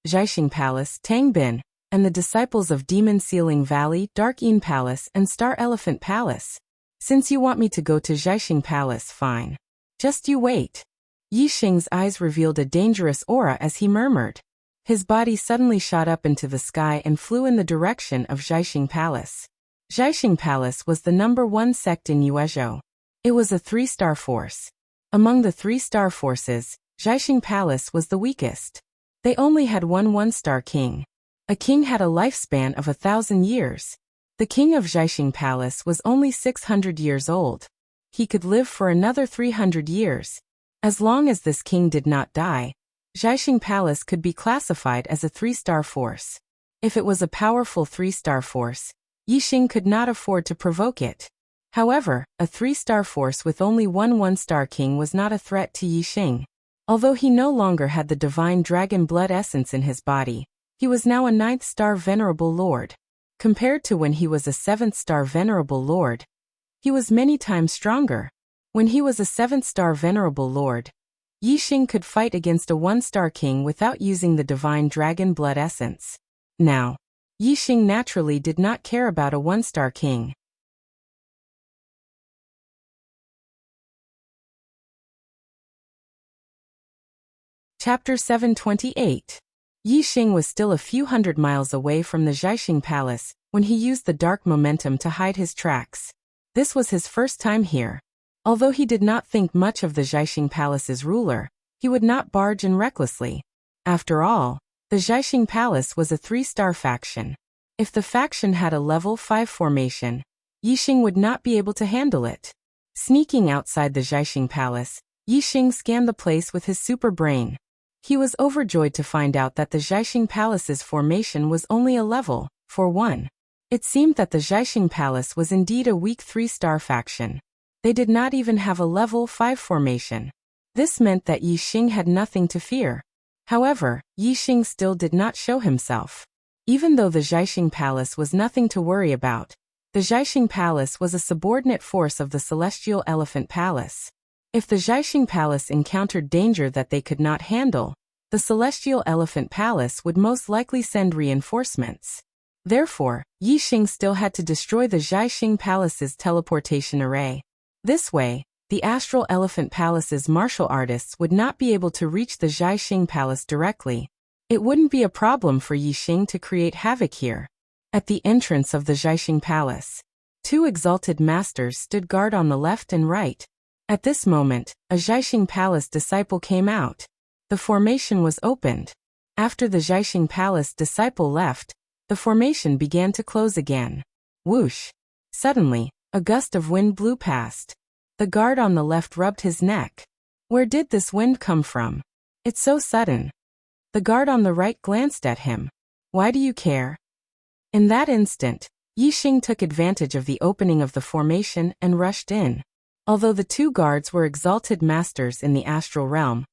Jiaxing Palace, Tang Bin, and the disciples of Demon Ceiling Valley, Dark Yin Palace, and Star Elephant Palace. Since you want me to go to Jiaxing Palace, fine. Just you wait. Yixing's eyes revealed a dangerous aura as he murmured. His body suddenly shot up into the sky and flew in the direction of Jiaxing Palace. Jiaxing Palace was the #1 sect in Yuezhou. It was a 3-star force. Among the 3-star forces, Jiaxing Palace was the weakest. They only had one 1-star king. A king had a lifespan of 1,000 years. The king of Jiaxing Palace was only 600 years old. He could live for another 300 years. As long as this king did not die, Jiaxing Palace could be classified as a 3-star force. If it was a powerful 3-star force, Yixing could not afford to provoke it. However, a 3-star force with only one 1-star king was not a threat to Yixing. Although he no longer had the divine dragon blood essence in his body, he was now a 9th-star venerable lord. Compared to when he was a 7th-star venerable lord, he was many times stronger. When he was a 7th-star venerable lord, Yixing could fight against a 1-star king without using the divine dragon blood essence. Now, Yixing naturally did not care about a 1-star king. Chapter 728. Yixing was still a few hundred miles away from the Jiaxing Palace when he used the dark momentum to hide his tracks. This was his first time here. Although he did not think much of the Jiaxing Palace's ruler, he would not barge in recklessly. After all, the Jiaxing Palace was a 3-star faction. If the faction had a level 5 formation, Yixing would not be able to handle it. Sneaking outside the Jiaxing Palace, Yixing scanned the place with his super brain. He was overjoyed to find out that the Jiaxing Palace's formation was only a level 4-1. It seemed that the Jiaxing Palace was indeed a weak 3-star faction. They did not even have a level 5 formation. This meant that Yixing had nothing to fear. However, Yixing still did not show himself. Even though the Jiaxing Palace was nothing to worry about, the Jiaxing Palace was a subordinate force of the Celestial Elephant Palace. If the Jiaxing Palace encountered danger that they could not handle, the Celestial Elephant Palace would most likely send reinforcements. Therefore, Yixing still had to destroy the Jiaxing Palace's teleportation array. This way, the Astral Elephant Palace's martial artists would not be able to reach the Jiaxing Palace directly. It wouldn't be a problem for Yixing to create havoc here. At the entrance of the Jiaxing Palace, 2 exalted masters stood guard on the left and right. At this moment, a Jiaxing Palace disciple came out. The formation was opened. After the Jiaxing Palace disciple left, the formation began to close again. Whoosh! Suddenly, a gust of wind blew past. The guard on the left rubbed his neck. Where did this wind come from? It's so sudden. The guard on the right glanced at him. Why do you care? In that instant, Yixing took advantage of the opening of the formation and rushed in. Although the 2 guards were exalted masters in the astral realm,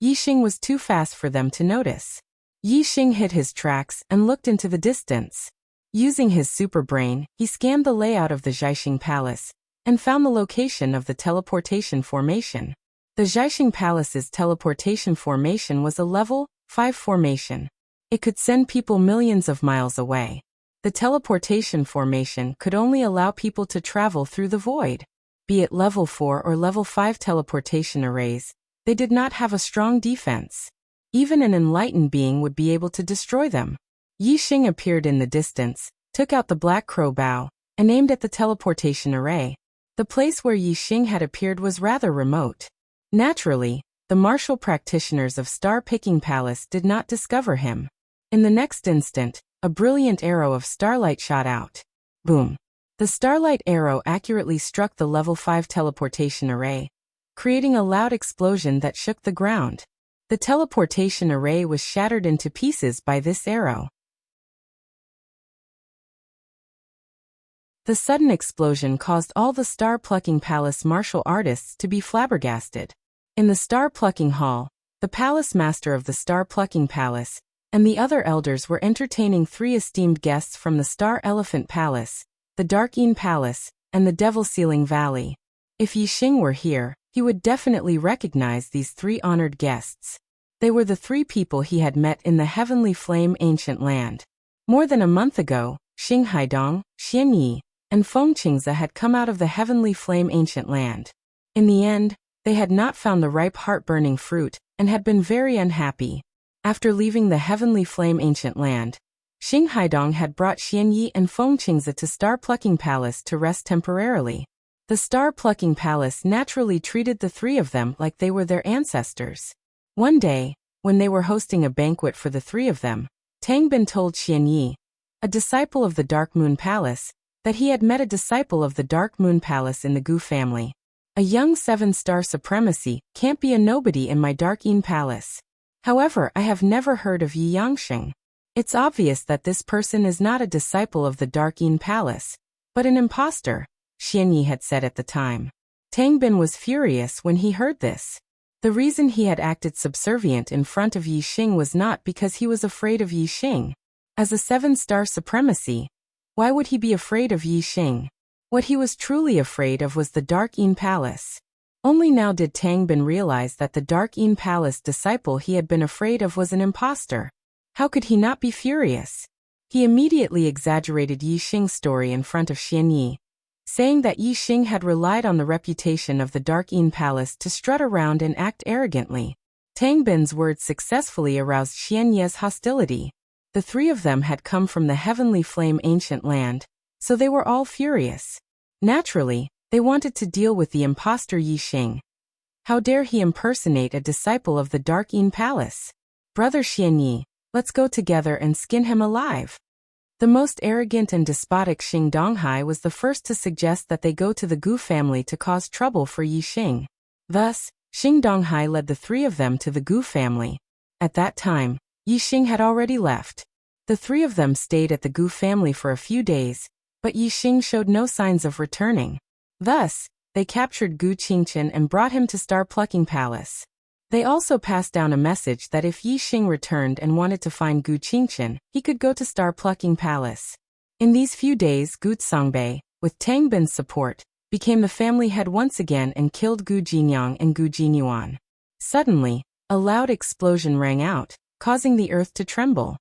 Yixing was too fast for them to notice. Yixing hid his tracks and looked into the distance. Using his super brain, he scanned the layout of the Jiaxing Palace and found the location of the teleportation formation. The Jiaxing Palace's teleportation formation was a level 5 formation. It could send people millions of miles away. The teleportation formation could only allow people to travel through the void. Be it level 4 or level 5 teleportation arrays, they did not have a strong defense. Even an enlightened being would be able to destroy them. Yixing appeared in the distance, took out the black crow bow, and aimed at the teleportation array. The place where Yixing had appeared was rather remote. Naturally, the martial practitioners of Star-Picking Palace did not discover him. In the next instant, a brilliant arrow of starlight shot out. Boom! The starlight arrow accurately struck the level 5 teleportation array, creating a loud explosion that shook the ground. The teleportation array was shattered into pieces by this arrow. The sudden explosion caused all the Star-Plucking Palace martial artists to be flabbergasted. In the Star-Plucking Hall, the Palace Master of the Star-Plucking Palace and the other elders were entertaining 3 esteemed guests from the Star Elephant Palace, the Dark-Een Palace, and the Devil Ceiling Valley. If Yixing were here, he would definitely recognize these 3 honored guests. They were the 3 people he had met in the Heavenly Flame Ancient Land. More than a month ago, Xing Haidong, Xian Yi, and Feng Qingze had come out of the Heavenly Flame Ancient Land. In the end, they had not found the ripe heart-burning fruit, and had been very unhappy. After leaving the Heavenly Flame Ancient Land, Xing Haidong had brought Xian Yi and Feng Qingze to Star-Plucking Palace to rest temporarily. The Star-Plucking Palace naturally treated the 3 of them like they were their ancestors. One day, when they were hosting a banquet for the 3 of them, Tang Bin told Xian Yi, a disciple of the Dark Moon Palace, that he had met a disciple of the Dark Moon Palace in the Gu family. A young 7-star supremacy can't be a nobody in my Dark-Een Palace. However, I have never heard of Yi Yangsheng. It's obvious that this person is not a disciple of the Dark-Een Palace, but an imposter, Xian Yi had said at the time. Tang Bin was furious when he heard this. The reason he had acted subservient in front of Yixing was not because he was afraid of Yixing. As a 7-star supremacy, why would he be afraid of Yixing? What he was truly afraid of was the Dark-Een Palace. Only now did Tang Bin realize that the Dark-Een Palace disciple he had been afraid of was an imposter. How could he not be furious? He immediately exaggerated Yixing's story in front of Xian Yi, saying that Yixing had relied on the reputation of the Dark-Een Palace to strut around and act arrogantly. Tang Bin's words successfully aroused Xian Yi's hostility. The 3 of them had come from the Heavenly Flame Ancient Land, so they were all furious. Naturally, they wanted to deal with the imposter Yixing. How dare he impersonate a disciple of the Dark-Een Palace? Brother Xian Yi, let's go together and skin him alive. The most arrogant and despotic Xing Donghai was the first to suggest that they go to the Gu family to cause trouble for Yixing. Thus, Xing Donghai led the 3 of them to the Gu family. At that time, Yixing had already left. The 3 of them stayed at the Gu family for a few days, but Yixing showed no signs of returning. Thus, they captured Gu Qingchen and brought him to Star-Plucking Palace. They also passed down a message that if Yixing returned and wanted to find Gu Qingchen, he could go to Star-Plucking Palace. In these few days, Gu Songbei, with Tang Bin's support, became the family head once again and killed Gu Jinyang and Gu Jinyuan. Suddenly, a loud explosion rang out, causing the earth to tremble.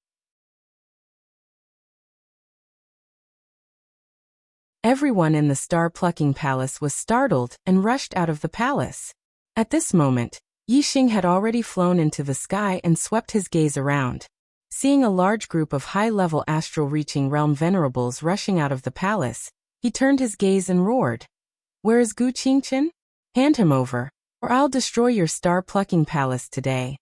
Everyone in the Star-Plucking Palace was startled and rushed out of the palace. At this moment, Yixing had already flown into the sky and swept his gaze around. Seeing a large group of high-level astral-reaching realm venerables rushing out of the palace, he turned his gaze and roared, "Where is Gu Qingchen? Hand him over, or I'll destroy your Star-Plucking Palace today."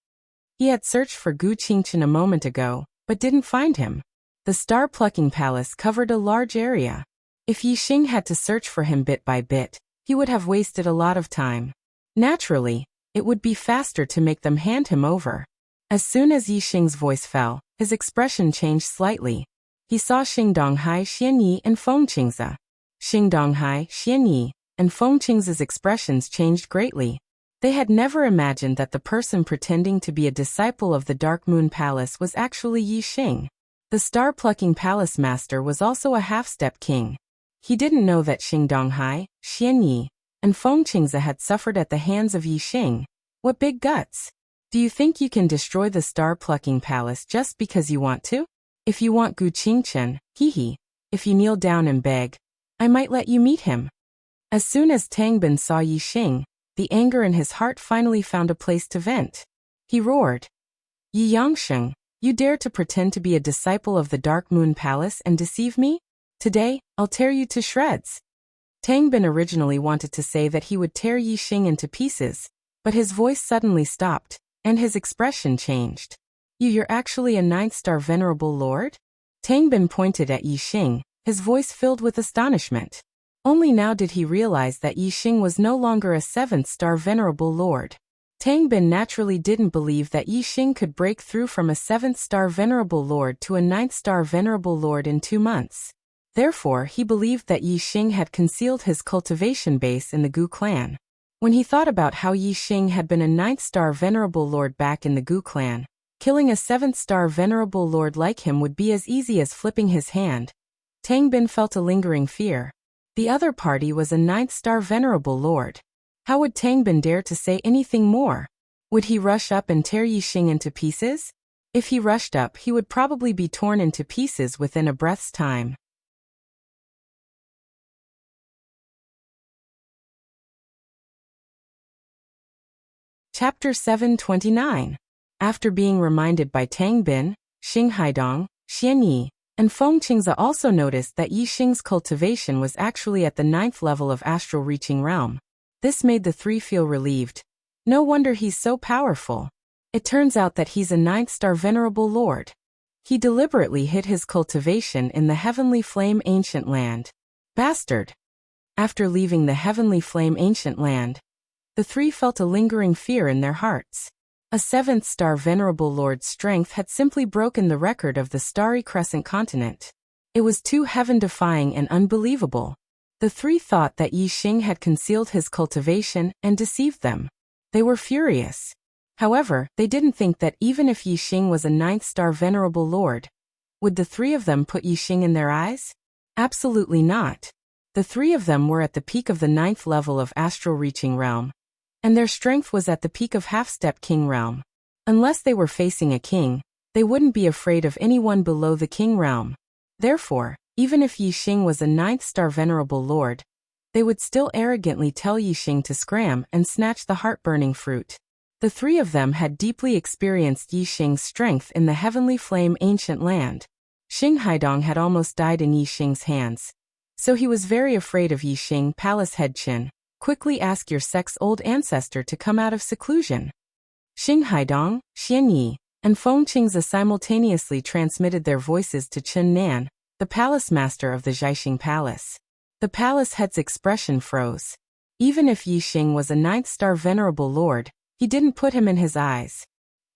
He had searched for Gu Qingchen a moment ago, but didn't find him. The Star-Plucking Palace covered a large area. If Yixing had to search for him bit by bit, he would have wasted a lot of time. Naturally, it would be faster to make them hand him over. As soon as Yixing's voice fell, his expression changed slightly. He saw Xing Donghai, Xian Yi, and Feng Qingze. Xing Donghai, Xian Yi, and Feng Qingze's expressions changed greatly. They had never imagined that the person pretending to be a disciple of the Dark Moon Palace was actually Yixing. The Star-Plucking Palace Master was also a half-step king. He didn't know that Xing Donghai, Xian Yi, and Feng Qingze had suffered at the hands of Yixing. What big guts! Do you think you can destroy the Star-Plucking Palace just because you want to? If you want Gu Qingchen, hee. If you kneel down and beg, I might let you meet him. As soon as Tang Bin saw Yixing, the anger in his heart finally found a place to vent. He roared, "Yi Yangsheng, you dare to pretend to be a disciple of the Dark Moon Palace and deceive me? Today, I'll tear you to shreds." Tang Bin originally wanted to say that he would tear Yixing into pieces, But his voice suddenly stopped, and his expression changed. You're actually a 9th-star venerable lord? Tang Bin pointed at Yi Xing, his voice filled with astonishment. Only now did he realize that Yi Xing was no longer a 7th-star venerable lord. Tang Bin naturally didn't believe that Yi Xing could break through from a 7th-star venerable lord to a 9th-star venerable lord in 2 months. Therefore, he believed that Yi Xing had concealed his cultivation base in the Gu clan. When he thought about how Yi Xing had been a 9th-star venerable lord back in the Gu clan, killing a 7th-star venerable lord like him would be as easy as flipping his hand. Tang Bin felt a lingering fear. The other party was a 9th-star venerable lord. How would Tang Bin dare to say anything more? Would he rush up and tear Yi Xing into pieces? If he rushed up, he would probably be torn into pieces within a breath's time. Chapter 729. After being reminded by Tang Bin, Xing Haidong, Xian Yi, and Feng Qingze also noticed that Yi Xing's cultivation was actually at the 9th level of astral reaching realm. This made the three feel relieved. No wonder he's so powerful. It turns out that he's a 9th-star venerable lord. He deliberately hid his cultivation in the Heavenly Flame Ancient Land. Bastard! After leaving the Heavenly Flame Ancient Land, the three felt a lingering fear in their hearts. A 7th-star venerable lord's strength had simply broken the record of the Starry Crescent continent. It was too heaven-defying and unbelievable. The three thought that Yi Xing had concealed his cultivation and deceived them. They were furious. However, they didn't think that even if Yi Xing was a 9th-star venerable lord, would the three of them put Yi Xing in their eyes? Absolutely not. The three of them were at the peak of the 9th level of astral reaching realm, and their strength was at the peak of half-step king realm. Unless they were facing a king, they wouldn't be afraid of anyone below the king realm. Therefore, even if Yi Xing was a 9th-star venerable lord, they would still arrogantly tell Yi Xing to scram and snatch the heart-burning fruit. The three of them had deeply experienced Yi Xing's strength in the Heavenly Flame Ancient Land. Xing Haidong had almost died in Yi Xing's hands, so he was very afraid of Yi Xing. Palace head Qin, quickly ask your sect's old ancestor to come out of seclusion. Xing Haidong, Xian Yi, and Feng Qingze simultaneously transmitted their voices to Chen Nan, the palace master of the Zhaixing Palace. The palace head's expression froze. Even if Yi Xing was a 9th-star venerable lord, he didn't put him in his eyes.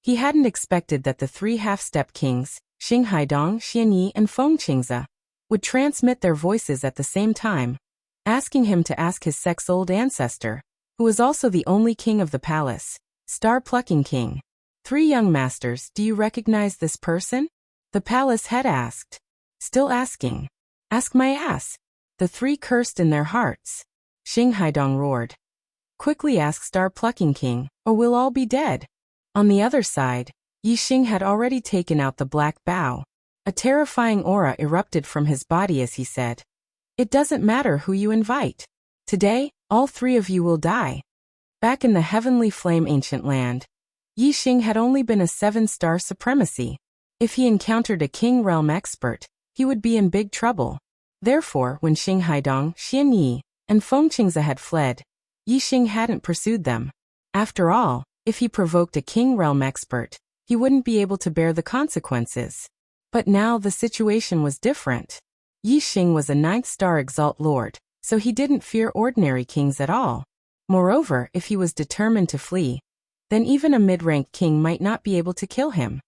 He hadn't expected that the three half-step kings, Xing Haidong, Xian Yi, and Feng Qingze, would transmit their voices at the same time, asking him to ask his sect's old ancestor, who was also the only king of the palace, Star-Plucking King. Three young masters, do you recognize this person? The palace head asked. Still asking. Ask my ass. The three cursed in their hearts. Xing Haidong roared. Quickly ask Star-Plucking King, or we'll all be dead. On the other side, Yi Xing had already taken out the black bow. A terrifying aura erupted from his body as he said, "It doesn't matter who you invite. Today, all three of you will die." Back in the Heavenly Flame Ancient Land, Yi Xing had only been a 7-star supremacy. If he encountered a king realm expert, he would be in big trouble. Therefore, when Xing Haidong, Xian Yi, and Feng Qingze had fled, Yi Xing hadn't pursued them. After all, if he provoked a king realm expert, he wouldn't be able to bear the consequences. But now the situation was different. Yi Xing was a 9th-star Exalt Lord, so he didn't fear ordinary kings at all. Moreover, if he was determined to flee, then even a mid-rank king might not be able to kill him.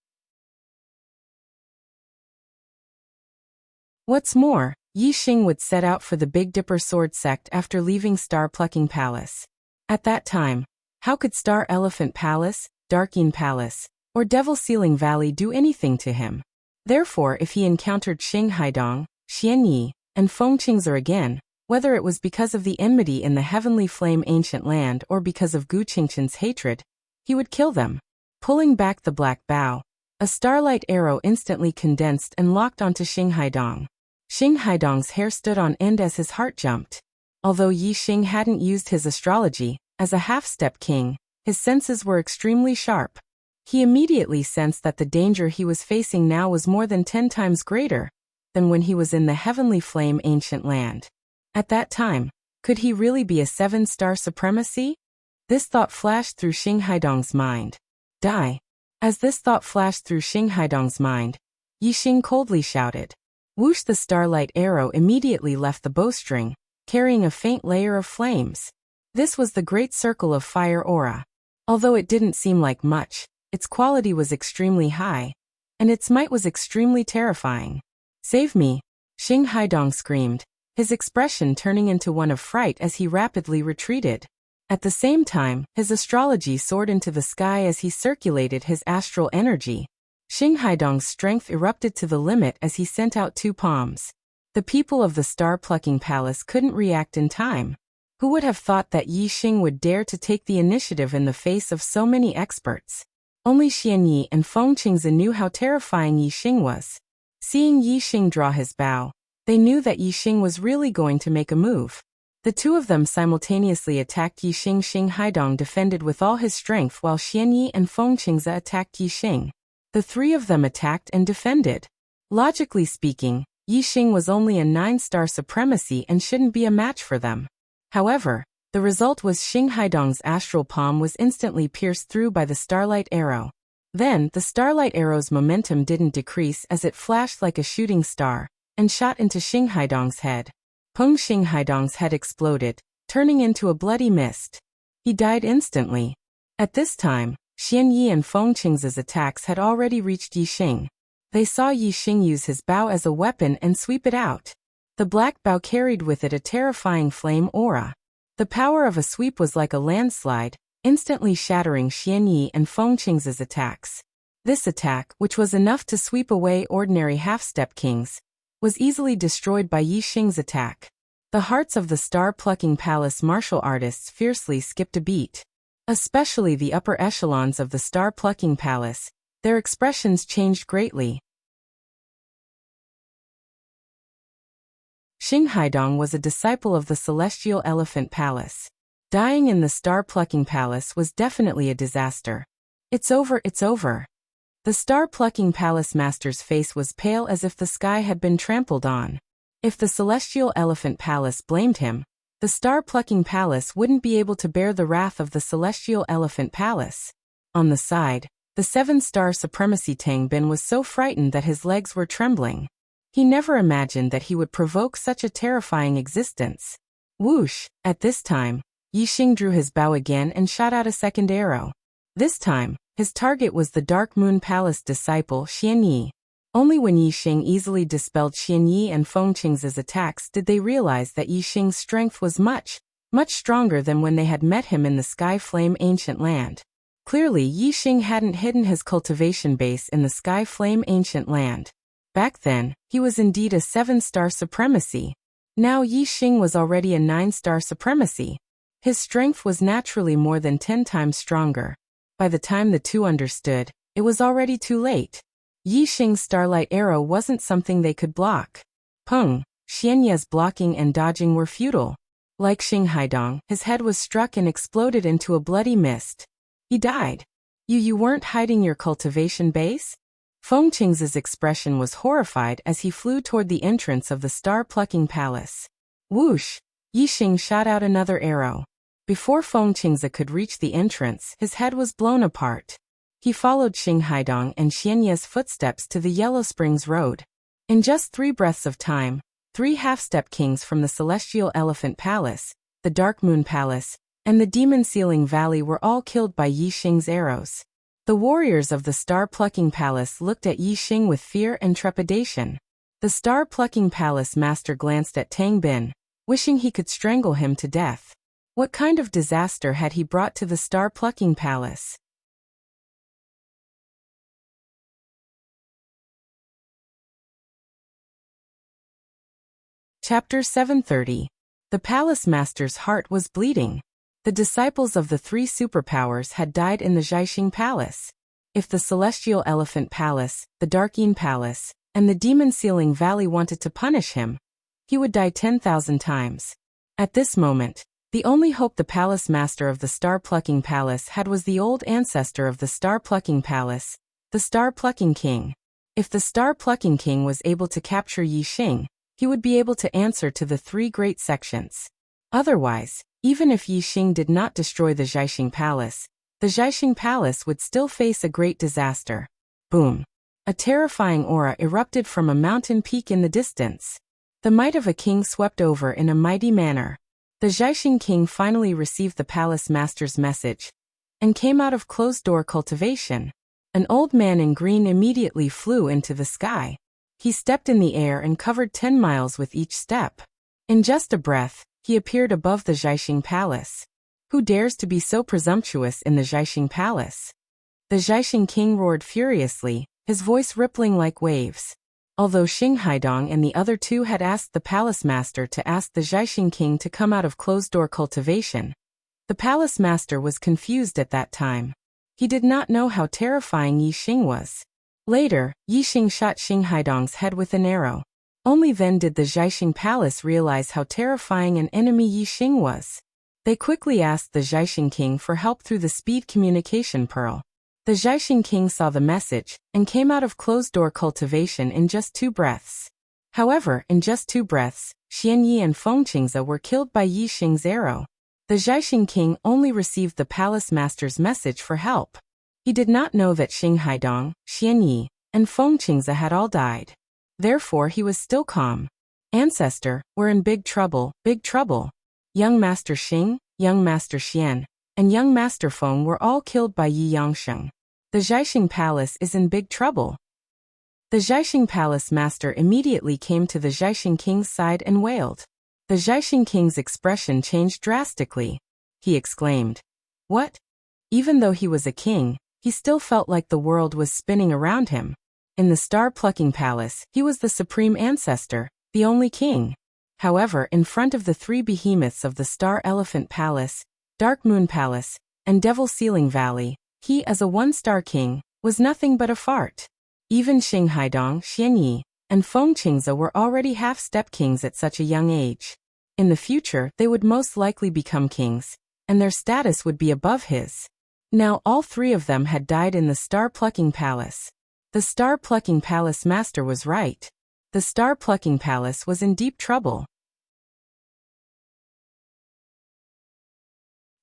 What's more, Yi Xing would set out for the Big Dipper Sword sect after leaving Star-Plucking Palace. At that time, how could Star Elephant Palace, Darkeen Palace, or Devil Ceiling Valley do anything to him? Therefore, if he encountered Xing Haidong, Xian Yi, and Feng Qingze again, whether it was because of the enmity in the Heavenly Flame Ancient Land or because of Gu Qingchen's hatred, he would kill them. Pulling back the black bow, a starlight arrow instantly condensed and locked onto Xing Haidong. Xing Haidong's hair stood on end as his heart jumped. Although Yi Xing hadn't used his astrology, as a half-step king, his senses were extremely sharp. He immediately sensed that the danger he was facing now was more than 10 times greater than when he was in the Heavenly Flame Ancient Land. At that time, could he really be a 7-star supremacy? This thought flashed through Xing Haidong's mind. Die. As this thought flashed through Xing Haidong's mind, Yi Xing coldly shouted. Whoosh! The starlight arrow immediately left the bowstring, carrying a faint layer of flames. This was the great circle of fire aura. Although it didn't seem like much, its quality was extremely high, and its might was extremely terrifying. Save me! Xing Haidong screamed, his expression turning into one of fright as he rapidly retreated. At the same time, his astrology soared into the sky as he circulated his astral energy. Xing Haidong's strength erupted to the limit as he sent out 2 palms. The people of the star-plucking palace couldn't react in time. Who would have thought that Yi Xing would dare to take the initiative in the face of so many experts? Only Xianyi and Feng Qingze knew how terrifying Yi Xing was. Seeing Yi Xing draw his bow, they knew that Yi Xing was really going to make a move. The 2 of them simultaneously attacked Yi Xing. Xing Haidong defended with all his strength while Xianyi and Feng Qingze attacked Yi Xing. The 3 of them attacked and defended. Logically speaking, Yi Xing was only a 9-star supremacy and shouldn't be a match for them. However, the result was Xing Haidong's astral palm was instantly pierced through by the starlight arrow. Then, the starlight arrow's momentum didn't decrease as it flashed like a shooting star and shot into Xing Haidong's head. Peng! Xing Haidong's head exploded, turning into a bloody mist. He died instantly. At this time, Xianyi and Feng Qingze's attacks had already reached Yi Xing. They saw Yi Xing use his bow as a weapon and sweep it out. The black bow carried with it a terrifying flame aura. The power of a sweep was like a landslide, instantly shattering Xianyi and Feng Qingze's attacks. This attack, which was enough to sweep away ordinary half-step kings, was easily destroyed by Yi Xing's attack. The hearts of the star-plucking palace martial artists fiercely skipped a beat. Especially the upper echelons of the star-plucking palace, their expressions changed greatly. Xing Haidong was a disciple of the Celestial Elephant Palace. Dying in the star-plucking palace was definitely a disaster. It's over, it's over. The star-plucking palace master's face was pale as if the sky had been trampled on. If the Celestial Elephant Palace blamed him, the star-plucking palace wouldn't be able to bear the wrath of the Celestial Elephant Palace. On the side, the 7-star supremacy Tang Bin was so frightened that his legs were trembling. He never imagined that he would provoke such a terrifying existence. Whoosh! At this time, Yi Xing drew his bow again and shot out a second arrow. This time, his target was the Dark Moon Palace disciple Xianyi. Only when Yi Xing easily dispelled Xianyi and Feng Qingze's attacks did they realize that Yi Xing's strength was much stronger than when they had met him in the Sky Flame Ancient Land. Clearly, Yi Xing hadn't hidden his cultivation base in the Sky Flame Ancient Land. Back then, he was indeed a 7-star supremacy. Now Yi Xing was already a 9-star supremacy. His strength was naturally more than 10 times stronger. By the time the 2 understood, it was already too late. Yi Xing's starlight arrow wasn't something they could block. Peng! Xianyi's blocking and dodging were futile. Like Xing Haidong, his head was struck and exploded into a bloody mist. He died. You weren't hiding your cultivation base? Feng Qingze's expression was horrified as he flew toward the entrance of the star-plucking palace. Whoosh! Yi Xing shot out another arrow. Before Feng Qingze could reach the entrance, his head was blown apart. He followed Xing Haidong and Xianyi's footsteps to the Yellow Springs Road. In just 3 breaths of time, 3 half-step kings from the Celestial Elephant Palace, the Dark Moon Palace, and the Demon Ceiling Valley were all killed by Yi Xing's arrows. The warriors of the Star-Plucking Palace looked at Yi Xing with fear and trepidation. The Star-Plucking Palace master glanced at Tang Bin, wishing he could strangle him to death. What kind of disaster had he brought to the Star-Plucking Palace? Chapter 730. The palace master's heart was bleeding. The disciples of the 3 superpowers had died in the Zhaixing Palace. If the Celestial Elephant Palace, the Darkeen Palace, and the Demon Ceiling Valley wanted to punish him, he would die 10,000 times. At this moment, the only hope the palace master of the Star-Plucking Palace had was the old ancestor of the Star-Plucking Palace, the Star-Plucking King. If the Star-Plucking King was able to capture Yi Xing, he would be able to answer to the 3 great sections. Otherwise, Even if Yi Xing did not destroy the Jiaxing Palace, the Jiaxing Palace would still face a great disaster. Boom! A terrifying aura erupted from a mountain peak in the distance. The might of a king swept over in a mighty manner. The Jiaxing king finally received the palace master's message and came out of closed-door cultivation. An old man in green immediately flew into the sky. He stepped in the air and covered 10 miles with each step. In just a breath, he appeared above the Jiaxing Palace. Who dares to be so presumptuous in the Jiaxing Palace? The Jiaxing king roared furiously, his voice rippling like waves. Although Xing Haidong and the other two had asked the palace master to ask the Jiaxing king to come out of closed-door cultivation, the palace master was confused at that time. He did not know how terrifying Yi Xing was. Later, Yi Xing shot Xing Haidong's head with an arrow. Only then did the Jiaxing Palace realize how terrifying an enemy Yi Xing was. They quickly asked the Jiaxing king for help through the speed communication pearl. The Jiaxing king saw the message and came out of closed-door cultivation in just 2 breaths. However, in just 2 breaths, Xian Yi and Feng Qingze were killed by Yi Xing's arrow. The Jiaxing king only received the palace master's message for help. He did not know that Xing Haidong, Xian Yi, and Feng Qingze had all died. Therefore he was still calm. Ancestor, we're in big trouble, big trouble. Young Master Xing, Young Master Xian, and Young Master Feng were all killed by Yi Yangsheng. The Jiaxing Palace is in big trouble. The Jiaxing Palace master immediately came to the Jiaxing king's side and wailed. The Jiaxing king's expression changed drastically. He exclaimed, "What?" Even though he was a king, he still felt like the world was spinning around him. In the star-plucking palace, he was the supreme ancestor, the only king. However, in front of the 3 behemoths of the Star Elephant Palace, Dark Moon Palace, and Devil Ceiling Valley, he as a 1-star king was nothing but a fart. Even Xing Haidong, Xian Yi, and Feng Qingze were already half-step kings at such a young age. In the future, they would most likely become kings, and their status would be above his. Now all 3 of them had died in the Star-Plucking Palace. The Star-Plucking Palace master was right. The Star-Plucking Palace was in deep trouble.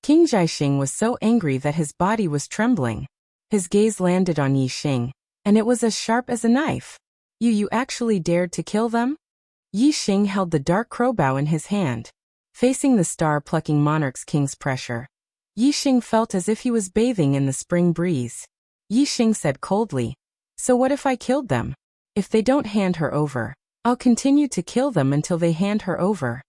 King Jiaxing was so angry that his body was trembling. His gaze landed on Yi Xing, and it was as sharp as a knife. You actually dared to kill them?" Yi Xing held the dark crowbow in his hand. Facing the star-plucking monarch's king's pressure, Yi Xing felt as if he was bathing in the spring breeze. Yi Xing said coldly, "So what if I killed them? If they don't hand her over, I'll continue to kill them until they hand her over."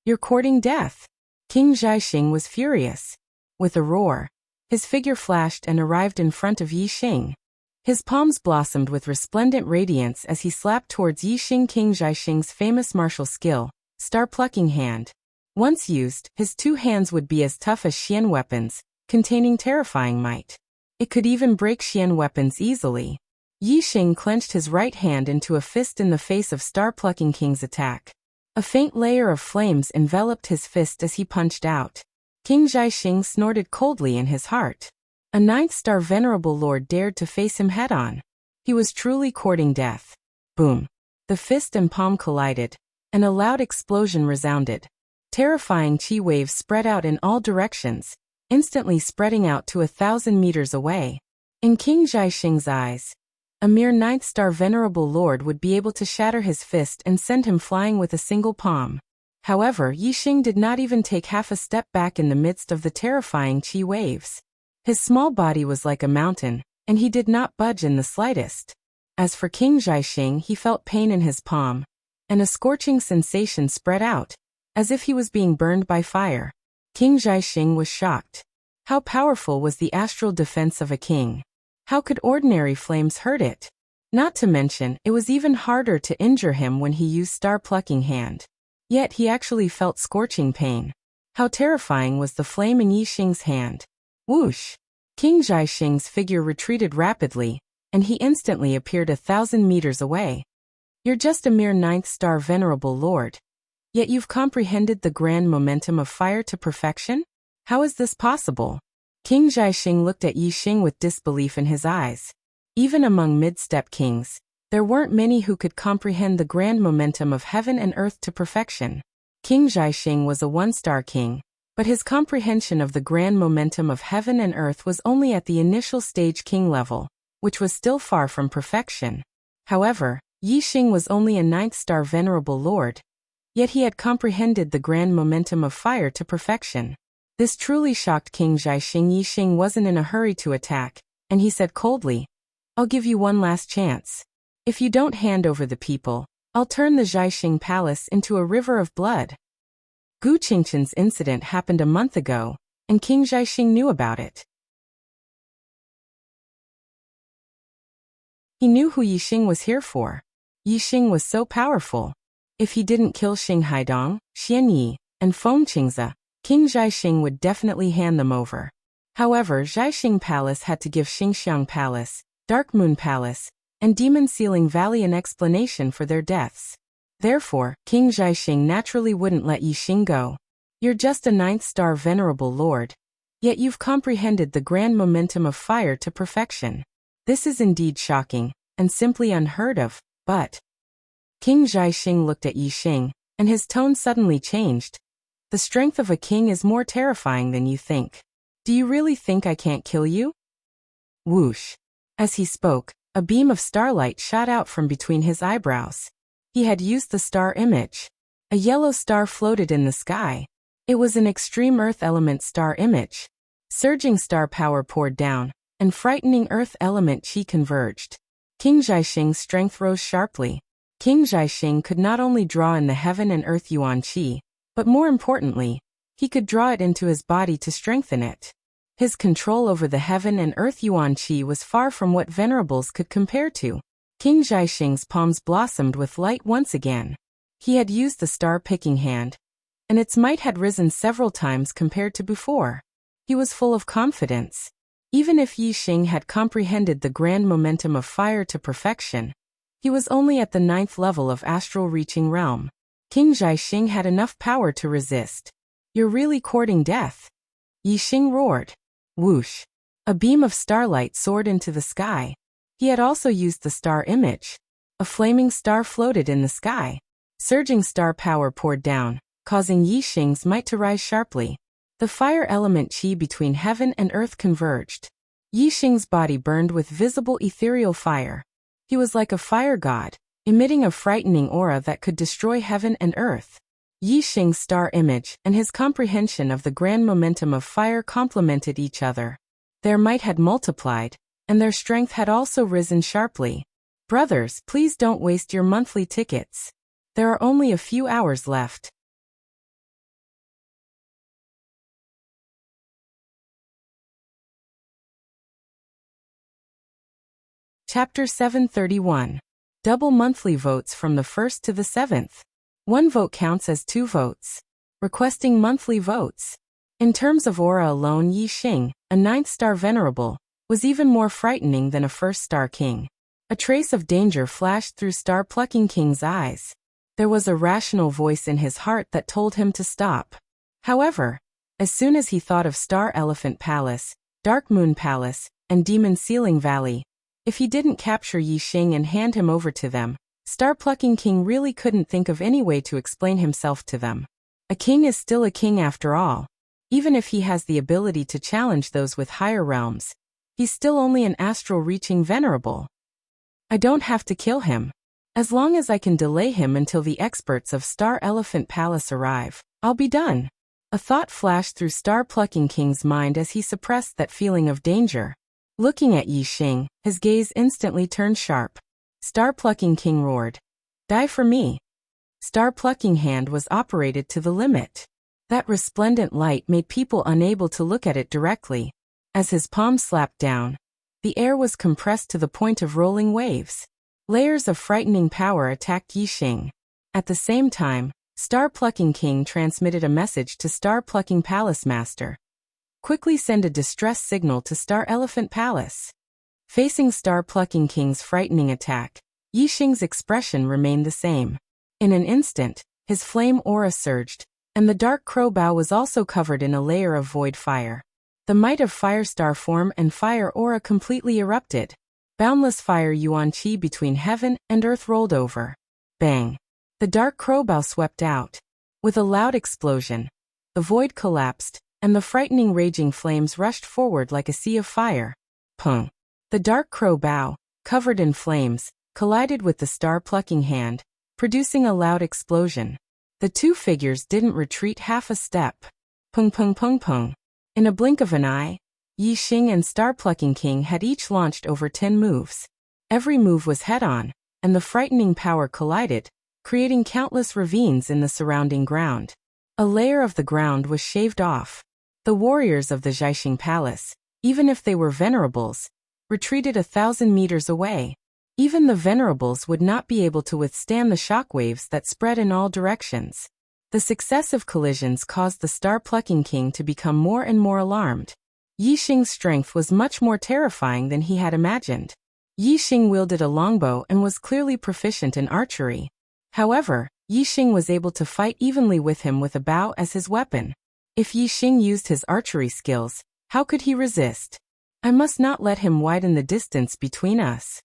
"You're courting death." King Jiaxing was furious. With a roar, his figure flashed and arrived in front of Yi Xing. His palms blossomed with resplendent radiance as he slapped towards Yi Xing. King Jiaxing's famous martial skill, Star-Plucking Hand. Once used, his 2 hands would be as tough as Xian weapons, containing terrifying might. It could even break Xian weapons easily. Yi Xing clenched his right hand into a fist in the face of Star-Plucking King's attack. A faint layer of flames enveloped his fist as he punched out. King Jiaxing snorted coldly in his heart. A 9th-star venerable lord dared to face him head-on. He was truly courting death. Boom! The fist and palm collided, and a loud explosion resounded. Terrifying chi waves spread out in all directions, instantly spreading out to 1,000 meters away. In King Jiaxing's eyes, a mere 9th-star venerable lord would be able to shatter his fist and send him flying with a single palm. However, Yi Xing did not even take half a step back in the midst of the terrifying chi waves. His small body was like a mountain, and he did not budge in the slightest. As for King Jiaxing, he felt pain in his palm, and a scorching sensation spread out, as if he was being burned by fire. King Jiaxing was shocked. How powerful was the astral defense of a king? How could ordinary flames hurt it? Not to mention, it was even harder to injure him when he used Star-Plucking Hand. Yet he actually felt scorching pain. How terrifying was the flame in Yi Xing's hand. Whoosh! King Jiaxing's figure retreated rapidly, and he instantly appeared 1,000 meters away. "You're just a mere 9th-star venerable lord. Yet you've comprehended the grand momentum of fire to perfection? How is this possible?" King Jiaxing looked at Yi Xing with disbelief in his eyes. Even among mid-step kings, there weren't many who could comprehend the grand momentum of heaven and earth to perfection. King Zhaixing was a one-star king, but his comprehension of the grand momentum of heaven and earth was only at the initial stage king level, which was still far from perfection. However, Yixing was only a ninth-star venerable lord, yet he had comprehended the grand momentum of fire to perfection. This truly shocked King Zhaixing. Yixing wasn't in a hurry to attack, and he said coldly, "I'll give you one last chance. If you don't hand over the people, I'll turn the Zhaixing palace into a river of blood." Gu Qingqian's incident happened a month ago, and King Zhaixing knew about it. He knew who Yixing was here for. Yixing was so powerful. If he didn't kill Xing Haidong, Xian Yi, and Feng Qingzi, King Zhaixing would definitely hand them over. However, Zhaixing Palace had to give Xingxiang Palace, Dark Moon Palace, and Demon Sealing Valley an explanation for their deaths. Therefore, King Zhaixing naturally wouldn't let Yixing go. "You're just a ninth-star venerable lord, yet you've comprehended the grand momentum of fire to perfection. This is indeed shocking, and simply unheard of, but..." King Zhaixing looked at Yixing, and his tone suddenly changed. "The strength of a king is more terrifying than you think. Do you really think I can't kill you?" Whoosh. As he spoke, a beam of starlight shot out from between his eyebrows. He had used the star image. A yellow star floated in the sky. It was an extreme earth element star image. Surging star power poured down, and frightening earth element chi converged. King Zhaixing's strength rose sharply. King Zhaixing could not only draw in the heaven and earth yuan chi, but more importantly, he could draw it into his body to strengthen it. His control over the heaven and earth yuan chi was far from what venerables could compare to. King Zhaixing's palms blossomed with light once again. He had used the star-picking hand, and its might had risen several times compared to before. He was full of confidence. Even if Yixing had comprehended the grand momentum of fire to perfection, he was only at the 9th level of astral reaching realm. King Zhaixing had enough power to resist. "You're really courting death?" Yixing roared. Whoosh. A beam of starlight soared into the sky. He had also used the star image. A flaming star floated in the sky. Surging star power poured down, causing Yixing's might to rise sharply. The fire element chi between heaven and earth converged. Yixing's body burned with visible ethereal fire. He was like a fire god, emitting a frightening aura that could destroy heaven and earth. Yixing's star image and his comprehension of the grand momentum of fire complemented each other. Their might had multiplied, and their strength had also risen sharply. "Brothers, please don't waste your monthly tickets. There are only a few hours left." Chapter 731. Double monthly votes from the 1st to the 7th. One vote counts as 2 votes. Requesting monthly votes. In terms of aura alone, Yixing, a 9th-star venerable, was even more frightening than a 1st-star king. A trace of danger flashed through Star-Plucking King's eyes. There was a rational voice in his heart that told him to stop. However, as soon as he thought of Star Elephant Palace, Dark Moon Palace, and Demon Sealing Valley, if he didn't capture Yixing and hand him over to them, Star-Plucking King really couldn't think of any way to explain himself to them. A king is still a king after all. Even if he has the ability to challenge those with higher realms, he's still only an astral-reaching venerable. I don't have to kill him. As long as I can delay him until the experts of Star Elephant Palace arrive, I'll be done. A thought flashed through Star-Plucking King's mind as he suppressed that feeling of danger. Looking at Yixing, his gaze instantly turned sharp. Star-Plucking King roared. "Die for me." Star-Plucking Hand was operated to the limit. That resplendent light made people unable to look at it directly. As his palm slapped down, the air was compressed to the point of rolling waves. Layers of frightening power attacked Yixing. At the same time, Star-Plucking King transmitted a message to Star-Plucking Palace Master. "Quickly send a distress signal to Star Elephant Palace." Facing Star-Plucking King's frightening attack, Yixing's expression remained the same. In an instant, his flame aura surged, and the dark crow bow was also covered in a layer of void fire. The might of Firestar form and fire aura completely erupted. Boundless fire yuan chi between heaven and earth rolled over. Bang! The dark crow bow swept out. With a loud explosion, the void collapsed, and the frightening raging flames rushed forward like a sea of fire. Pung! The dark crow bow, covered in flames, collided with the star-plucking hand, producing a loud explosion. The two figures didn't retreat half a step. Pung pung pung pung. In a blink of an eye, Yi Xing and Star-Plucking King had each launched over 10 moves. Every move was head-on, and the frightening power collided, creating countless ravines in the surrounding ground. A layer of the ground was shaved off. The warriors of the Zhaixing Palace, even if they were venerables, retreated 1,000 meters away. Even the venerables would not be able to withstand the shockwaves that spread in all directions. The successive collisions caused the Star-Plucking King to become more and more alarmed. Yi Xing's strength was much more terrifying than he had imagined. Yi Xing wielded a longbow and was clearly proficient in archery. However, Yi Xing was able to fight evenly with him with a bow as his weapon. If Yi Xing used his archery skills, how could he resist? I must not let him widen the distance between us.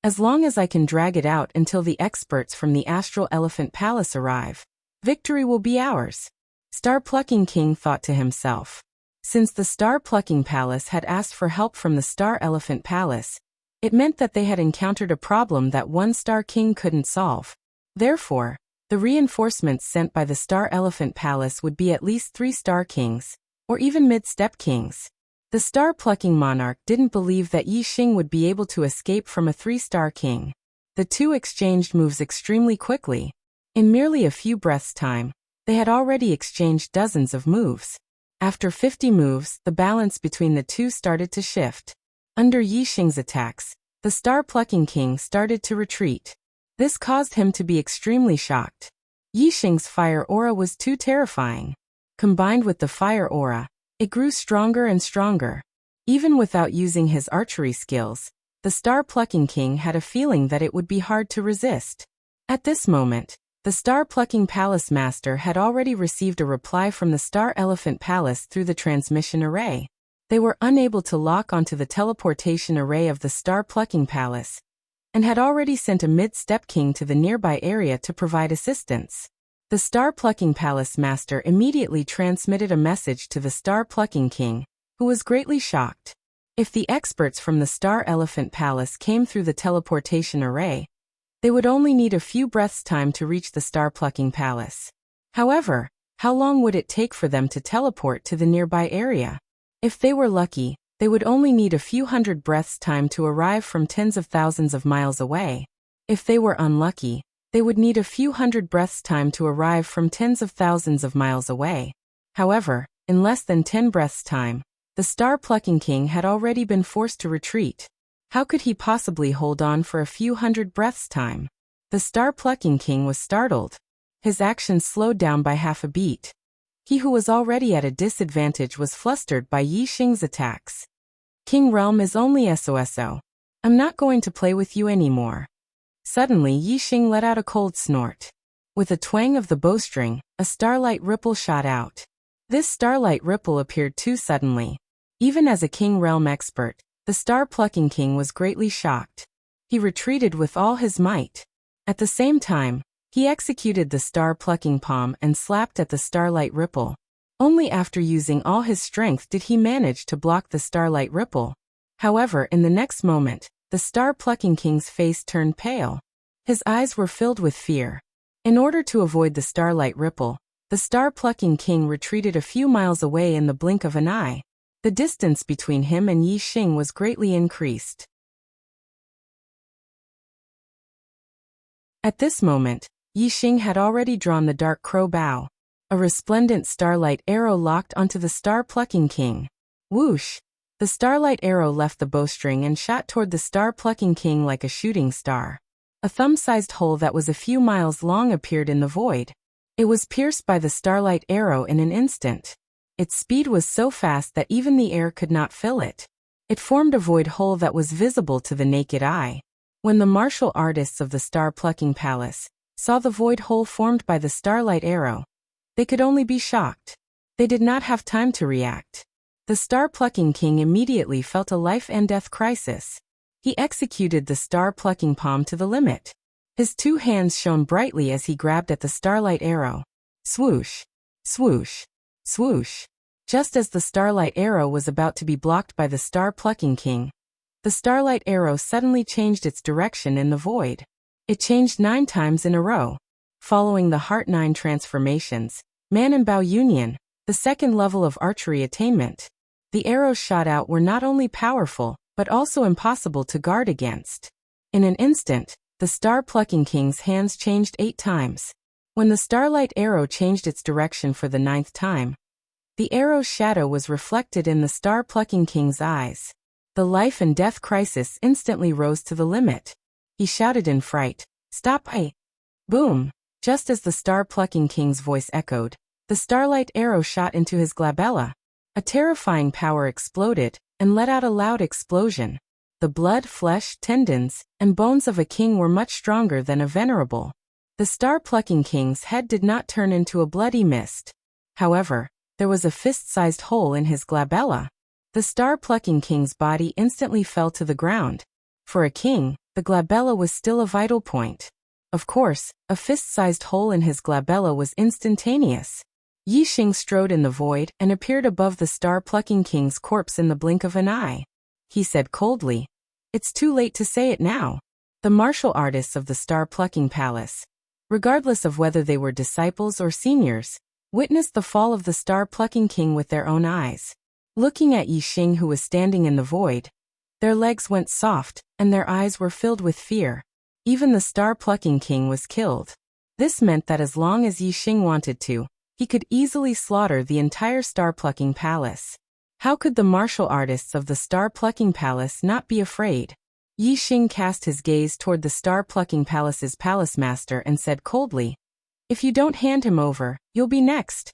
As long as I can drag it out until the experts from the Astral Elephant Palace arrive, victory will be ours. Star-Plucking King thought to himself. Since the Star-Plucking Palace had asked for help from the Star Elephant Palace, it meant that they had encountered a problem that one Star King couldn't solve. Therefore, the reinforcements sent by the Star Elephant Palace would be at least 3 Star Kings, or even mid-step kings. The Star-Plucking Monarch didn't believe that Yi Xing would be able to escape from a 3-star king. The two exchanged moves extremely quickly. In merely a few breaths' time, they had already exchanged dozens of moves. After 50 moves, the balance between the two started to shift. Under Yi Xing's attacks, the Star-Plucking King started to retreat. This caused him to be extremely shocked. Yi Xing's fire aura was too terrifying. Combined with the fire aura, it grew stronger and stronger. Even without using his archery skills, the Star-Plucking King had a feeling that it would be hard to resist. At this moment, the Star-Plucking Palace Master had already received a reply from the Star Elephant Palace through the transmission array. They were unable to lock onto the teleportation array of the Star-Plucking Palace, and had already sent a mid-step king to the nearby area to provide assistance. The Star-Plucking Palace Master immediately transmitted a message to the Star-Plucking King, who was greatly shocked. If the experts from the Star Elephant Palace came through the teleportation array, they would only need a few breaths' time to reach the Star-Plucking Palace. However, how long would it take for them to teleport to the nearby area? If they were lucky, they would only need a few hundred breaths' time to arrive from tens of thousands of miles away. If they were unlucky, they would need a few hundred breaths' time to arrive from tens of thousands of miles away. However, in less than 10 breaths' time, the Star-Plucking King had already been forced to retreat. How could he possibly hold on for a few hundred breaths' time? The Star-Plucking King was startled. His actions slowed down by half a beat. He who was already at a disadvantage was flustered by Yi Xing's attacks. King Realm is only SOSO. I'm not going to play with you anymore. Suddenly Yi Xing let out a cold snort. With a twang of the bowstring, a starlight ripple shot out. This starlight ripple appeared too suddenly. Even as a King Realm expert, the Star-Plucking King was greatly shocked. He retreated with all his might. At the same time, he executed the Star-Plucking Palm and slapped at the starlight ripple. Only after using all his strength did he manage to block the starlight ripple. However, in the next moment, the Star-Plucking King's face turned pale. His eyes were filled with fear. In order to avoid the starlight ripple, the Star-Plucking King retreated a few miles away in the blink of an eye. The distance between him and Yi Xing was greatly increased. At this moment, Yi Xing had already drawn the dark crow bow. A resplendent starlight arrow locked onto the Star-Plucking King. Whoosh! The starlight arrow left the bowstring and shot toward the Star-Plucking King like a shooting star. A thumb-sized hole that was a few miles long appeared in the void. It was pierced by the starlight arrow in an instant. Its speed was so fast that even the air could not fill it. It formed a void hole that was visible to the naked eye. When the martial artists of the Star-Plucking Palace saw the void hole formed by the starlight arrow, they could only be shocked. They did not have time to react. The Star-Plucking King immediately felt a life-and-death crisis. He executed the star-plucking palm to the limit. His two hands shone brightly as he grabbed at the starlight arrow. Swoosh! Swoosh! Swoosh! Just as the starlight arrow was about to be blocked by the star-plucking king, the starlight arrow suddenly changed its direction in the void. It changed 9 times in a row. Following the Heart 9 transformations, Man and Bow Union, the second level of archery attainment, the arrows shot out were not only powerful, but also impossible to guard against. In an instant, the star-plucking king's hands changed 8 times. When the starlight arrow changed its direction for the 9th time, the arrow's shadow was reflected in the star-plucking king's eyes. The life and death crisis instantly rose to the limit. He shouted in fright, "Stop! Boom! Just as the star-plucking king's voice echoed, the starlight arrow shot into his glabella. A terrifying power exploded and let out a loud explosion. The blood, flesh, tendons, and bones of a king were much stronger than a venerable. The star-plucking king's head did not turn into a bloody mist. However, there was a fist-sized hole in his glabella. The star-plucking king's body instantly fell to the ground. For a king, the glabella was still a vital point. Of course, a fist-sized hole in his glabella was instantaneous. Yi Xing strode in the void and appeared above the star-plucking king's corpse in the blink of an eye. He said coldly, "It's too late to say it now." The martial artists of the star-plucking palace, regardless of whether they were disciples or seniors, witnessed the fall of the star-plucking king with their own eyes. Looking at Yi Xing, who was standing in the void, their legs went soft, and their eyes were filled with fear. Even the star-plucking king was killed. This meant that as long as Yi Xing wanted to, he could easily slaughter the entire star-plucking palace. How could the martial artists of the star-plucking palace not be afraid? Yi Xing cast his gaze toward the star-plucking palace's palace master and said coldly, "If you don't hand him over, you'll be next."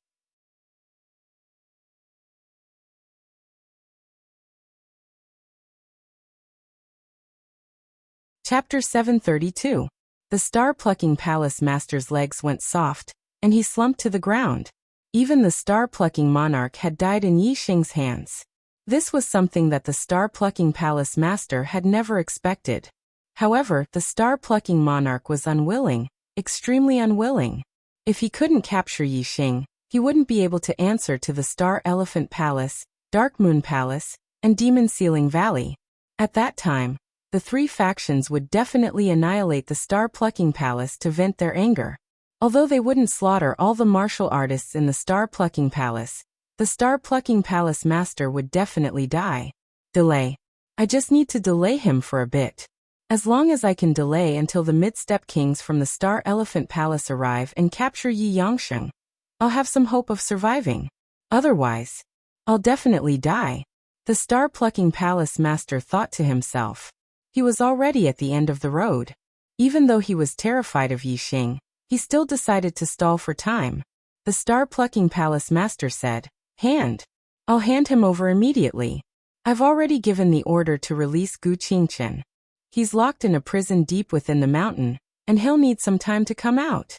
Chapter 732. The star-plucking palace master's legs went soft, and he slumped to the ground. Even the star-plucking monarch had died in Yi Xing's hands. This was something that the star-plucking palace master had never expected. However, the star-plucking monarch was unwilling, extremely unwilling. If he couldn't capture Yi Xing, he wouldn't be able to answer to the Star Elephant Palace, Dark Moon Palace, and Demon Ceiling Valley. At that time, the 3 factions would definitely annihilate the star-plucking palace to vent their anger. Although they wouldn't slaughter all the martial artists in the star-plucking palace, the star-plucking palace master would definitely die. Delay. I just need to delay him for a bit. As long as I can delay until the mid-step kings from the Star Elephant Palace arrive and capture Yi Yangsheng, I'll have some hope of surviving. Otherwise, I'll definitely die. The star-plucking palace master thought to himself. He was already at the end of the road. Even though he was terrified of Yi Xing, he still decided to stall for time. The star-plucking palace master said, I'll hand him over immediately. I've already given the order to release Gu Qingchen. He's locked in a prison deep within the mountain, and he'll need some time to come out."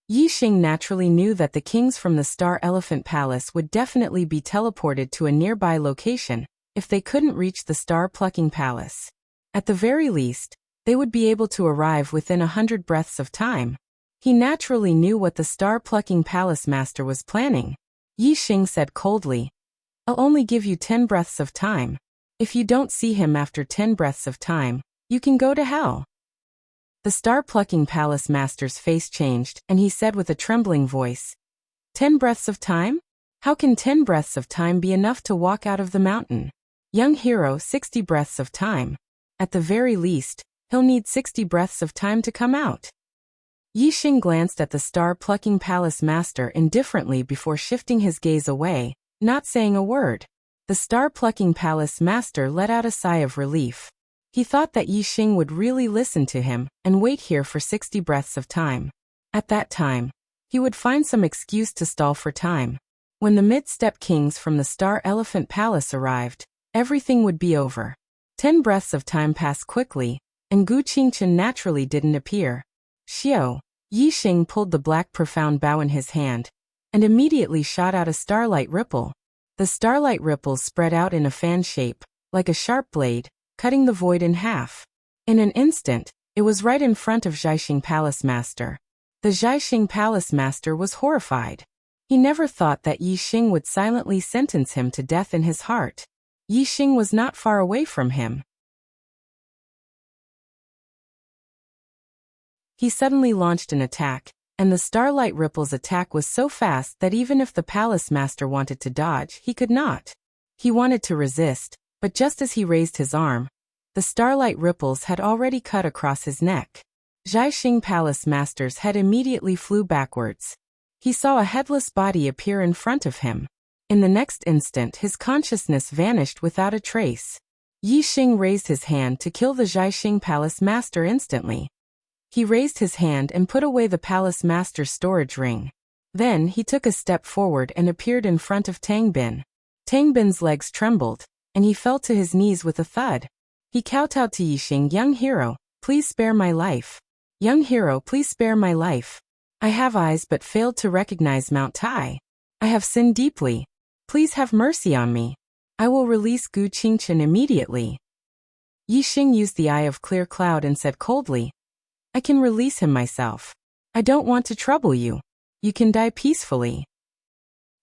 Yi Xing naturally knew that the kings from the Star Elephant Palace would definitely be teleported to a nearby location if they couldn't reach the star-plucking palace. At the very least, they would be able to arrive within 100 breaths of time. He naturally knew what the star-plucking palace master was planning. Yi Xing said coldly, "I'll only give you 10 breaths of time. If you don't see him after 10 breaths of time, you can go to hell." The star-plucking palace master's face changed, and he said with a trembling voice, 10 breaths of time? How can 10 breaths of time be enough to walk out of the mountain? Young hero, 60 breaths of time. At the very least, he'll need 60 breaths of time to come out. Yi Xing glanced at the star-plucking palace master indifferently before shifting his gaze away, not saying a word. The star-plucking palace master let out a sigh of relief. He thought that Yi Xing would really listen to him and wait here for 60 breaths of time. At that time, he would find some excuse to stall for time. When the mid-step kings from the Star Elephant Palace arrived, everything would be over. 10 breaths of time passed quickly, and Gu Qingchen naturally didn't appear. Xiao, Yi Xing pulled the black profound bow in his hand, and immediately shot out a starlight ripple. The starlight ripples spread out in a fan shape, like a sharp blade, cutting the void in half. In an instant, it was right in front of Zhaixing Palace Master. The Zhaixing Palace Master was horrified. He never thought that Yi Xing would silently sentence him to death in his heart. Yi Xing was not far away from him. He suddenly launched an attack, and the Starlight Ripple's attack was so fast that even if the Palace Master wanted to dodge, he could not. He wanted to resist, but just as he raised his arm, the Starlight Ripples had already cut across his neck. Zhaixing Palace Master's head immediately flew backwards. He saw a headless body appear in front of him. In the next instant, his consciousness vanished without a trace. Yi Xing raised his hand to kill the Zhaixing Palace Master instantly. He raised his hand and put away the Palace Master's storage ring. Then he took a step forward and appeared in front of Tang Bin. Tang Bin's legs trembled, and he fell to his knees with a thud. He kowtowed to Yi Xing. "Young hero, please spare my life. Young hero, please spare my life. I have eyes but failed to recognize Mount Tai. I have sinned deeply. Please have mercy on me. I will release Gu Qingchen immediately." Yi Xing used the eye of clear cloud and said coldly, "I can release him myself. I don't want to trouble you. You can die peacefully."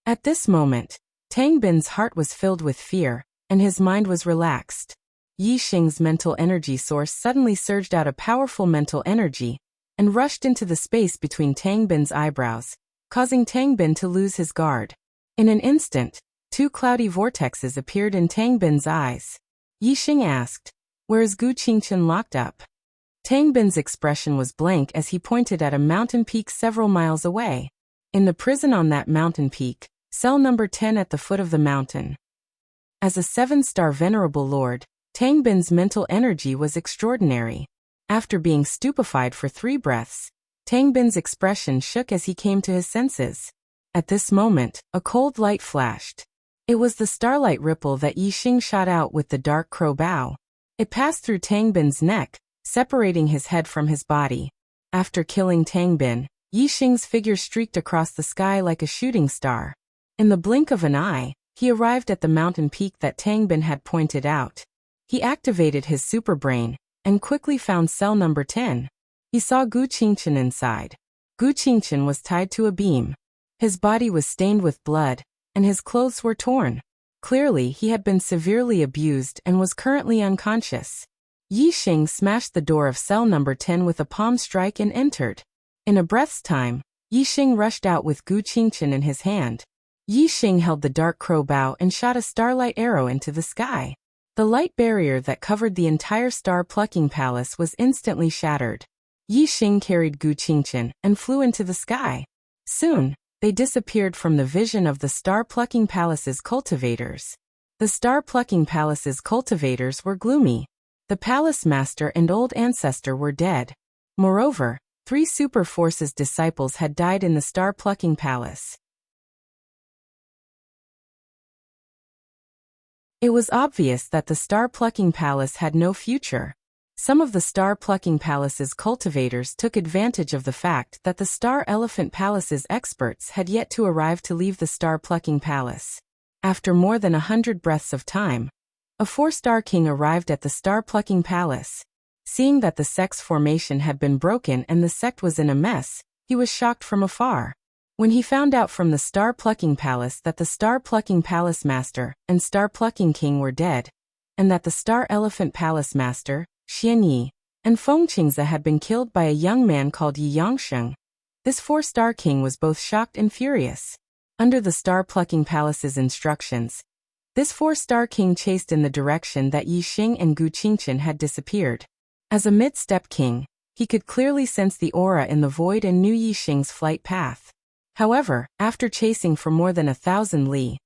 At this moment, Tang Bin's heart was filled with fear, and his mind was relaxed. Yi Xing's mental energy source suddenly surged out a powerful mental energy, and rushed into the space between Tang Bin's eyebrows, causing Tang Bin to lose his guard. In an instant, two cloudy vortexes appeared in Tang Bin's eyes. Yi Xing asked, "Where is Gu Qingchen locked up?" Tang Bin's expression was blank as he pointed at a mountain peak several miles away. In the prison on that mountain peak, cell number 10 at the foot of the mountain. As a 7-star venerable lord, Tang Bin's mental energy was extraordinary. After being stupefied for 3 breaths, Tang Bin's expression shook as he came to his senses. At this moment, a cold light flashed. It was the starlight ripple that Yi Xing shot out with the dark crow bow. It passed through Tang Bin's neck, separating his head from his body. After killing Tang Bin, Yi Xing's figure streaked across the sky like a shooting star. In the blink of an eye, he arrived at the mountain peak that Tang Bin had pointed out. He activated his super brain, and quickly found cell number 10. He saw Gu Qingchen inside. Gu Qingchen was tied to a beam. His body was stained with blood, and his clothes were torn. Clearly, he had been severely abused and was currently unconscious. Yi Xing smashed the door of cell number 10 with a palm strike and entered. In a breath's time, Yi Xing rushed out with Gu Qingchen in his hand. Yi Xing held the dark crow bow and shot a starlight arrow into the sky. The light barrier that covered the entire star-plucking palace was instantly shattered. Yi Xing carried Gu Qingchen and flew into the sky. Soon, they disappeared from the vision of the star-plucking palace's cultivators. The star-plucking palace's cultivators were gloomy. The palace master and old ancestor were dead. Moreover, 3 super forces disciples had died in the star-plucking palace. It was obvious that the star-plucking palace had no future. Some of the star-plucking palace's cultivators took advantage of the fact that the Star Elephant Palace's experts had yet to arrive to leave the star-plucking palace. After more than 100 breaths of time, a 4-star king arrived at the star-plucking palace. Seeing that the sect's formation had been broken and the sect was in a mess, he was shocked from afar. When he found out from the star-plucking palace that the star-plucking palace master and star-plucking king were dead, and that the Star Elephant Palace master, Xian Yi, and Feng Qingze had been killed by a young man called Yi Yangsheng, this 4-star king was both shocked and furious. Under the star-plucking palace's instructions, this 4-star king chased in the direction that Yi Xing and Gu Qingchen had disappeared. As a mid-step king, he could clearly sense the aura in the void and knew Yi Xing's flight path. However, after chasing for more than 1,000 li,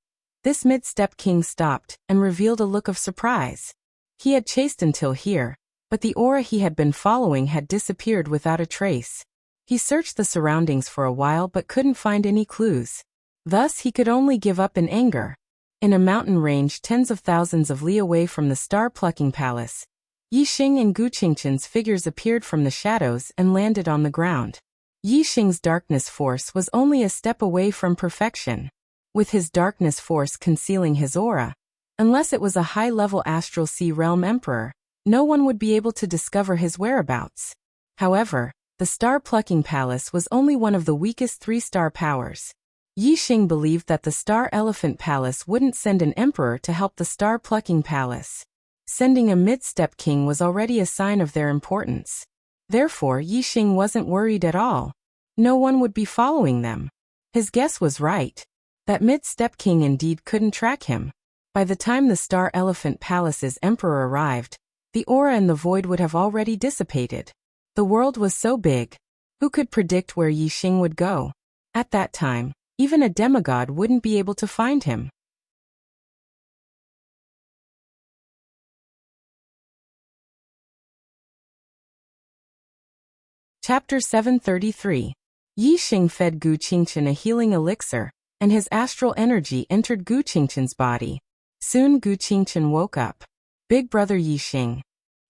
this mid-step king stopped and revealed a look of surprise. He had chased until here, but the aura he had been following had disappeared without a trace. He searched the surroundings for a while but couldn't find any clues. Thus he could only give up in anger. In a mountain range tens of thousands of li away from the star-plucking palace, Yi Xing and Gu Qingchen's figures appeared from the shadows and landed on the ground. Yi Xing's darkness force was only a step away from perfection. With his darkness force concealing his aura, Unless it was a high-level astral sea realm emperor, no one would be able to discover his whereabouts. However, the star-plucking palace was only one of the weakest 3-star powers. Yi Xing believed that the Star Elephant Palace wouldn't send an emperor to help the star-plucking palace. Sending a mid-step king was already a sign of their importance. Therefore, Yi Xing wasn't worried at all. No one would be following them. His guess was right. That mid-step king indeed couldn't track him. By the time the Star Elephant Palace's emperor arrived, the aura and the void would have already dissipated. The world was so big. Who could predict where Yi Xing would go? At that time, even a demigod wouldn't be able to find him. Chapter 733. Yi Xing fed Gu Qingchen a healing elixir, and his astral energy entered Gu Qingchen's body. Soon Gu Qingchen woke up. Big brother Yi Xing.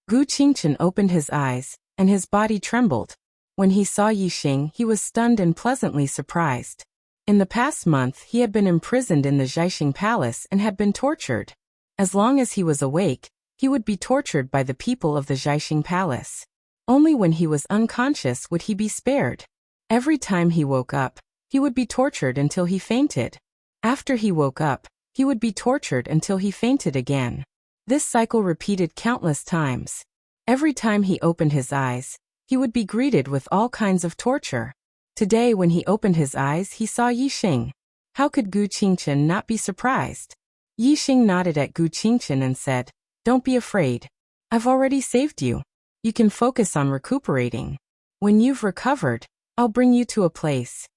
Gu Qingchen opened his eyes, and his body trembled. When he saw Yi Xing, he was stunned and pleasantly surprised. In the past month, he had been imprisoned in the Zhaixing Palace and had been tortured. As long as he was awake, he would be tortured by the people of the Zhaixing Palace. Only when he was unconscious would he be spared. Every time he woke up, he would be tortured until he fainted. After he woke up, he would be tortured until he fainted again. This cycle repeated countless times. Every time he opened his eyes, he would be greeted with all kinds of torture. Today when he opened his eyes he saw Yi Xing. How could Gu Qingchen not be surprised? Yi Xing nodded at Gu Qingchen and said, "Don't be afraid. I've already saved you. You can focus on recuperating. When you've recovered, I'll bring you to a place."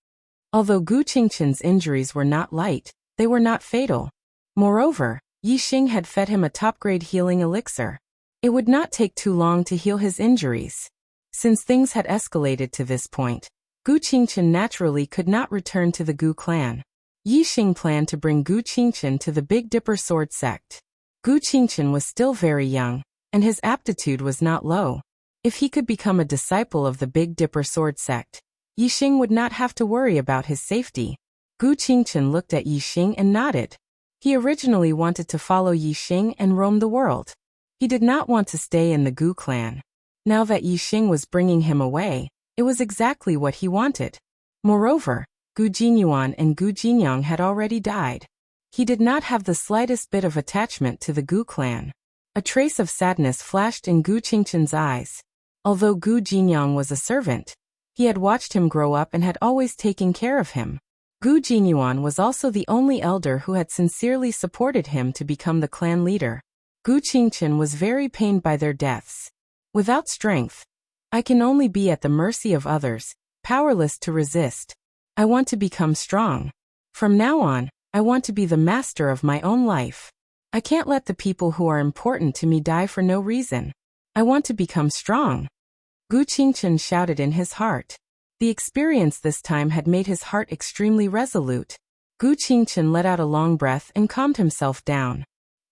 Although Gu Qingchen's injuries were not light, they were not fatal. Moreover, Yi Xing had fed him a top-grade healing elixir. It would not take too long to heal his injuries. Since things had escalated to this point, Gu Qingchen naturally could not return to the Gu clan. Yi Xing planned to bring Gu Qingchen to the Big Dipper sword sect. Gu Qingchen was still very young, and his aptitude was not low. If he could become a disciple of the Big Dipper sword sect, Yi Xing would not have to worry about his safety. Gu Qingchen looked at Yi Xing and nodded. He originally wanted to follow Yi Xing and roam the world. He did not want to stay in the Gu clan. Now that Yi Xing was bringing him away, it was exactly what he wanted. Moreover, Gu Jinyuan and Gu Jinyang had already died. He did not have the slightest bit of attachment to the Gu clan. A trace of sadness flashed in Gu Qingchen's eyes. Although Gu Jinyang was a servant, he had watched him grow up and had always taken care of him. Gu Jinyuan was also the only elder who had sincerely supported him to become the clan leader. Gu Qingchen was very pained by their deaths. Without strength, I can only be at the mercy of others, powerless to resist. I want to become strong. From now on, I want to be the master of my own life. I can't let the people who are important to me die for no reason. I want to become strong. Gu Qingchen shouted in his heart. The experience this time had made his heart extremely resolute. Gu Qingchen let out a long breath and calmed himself down.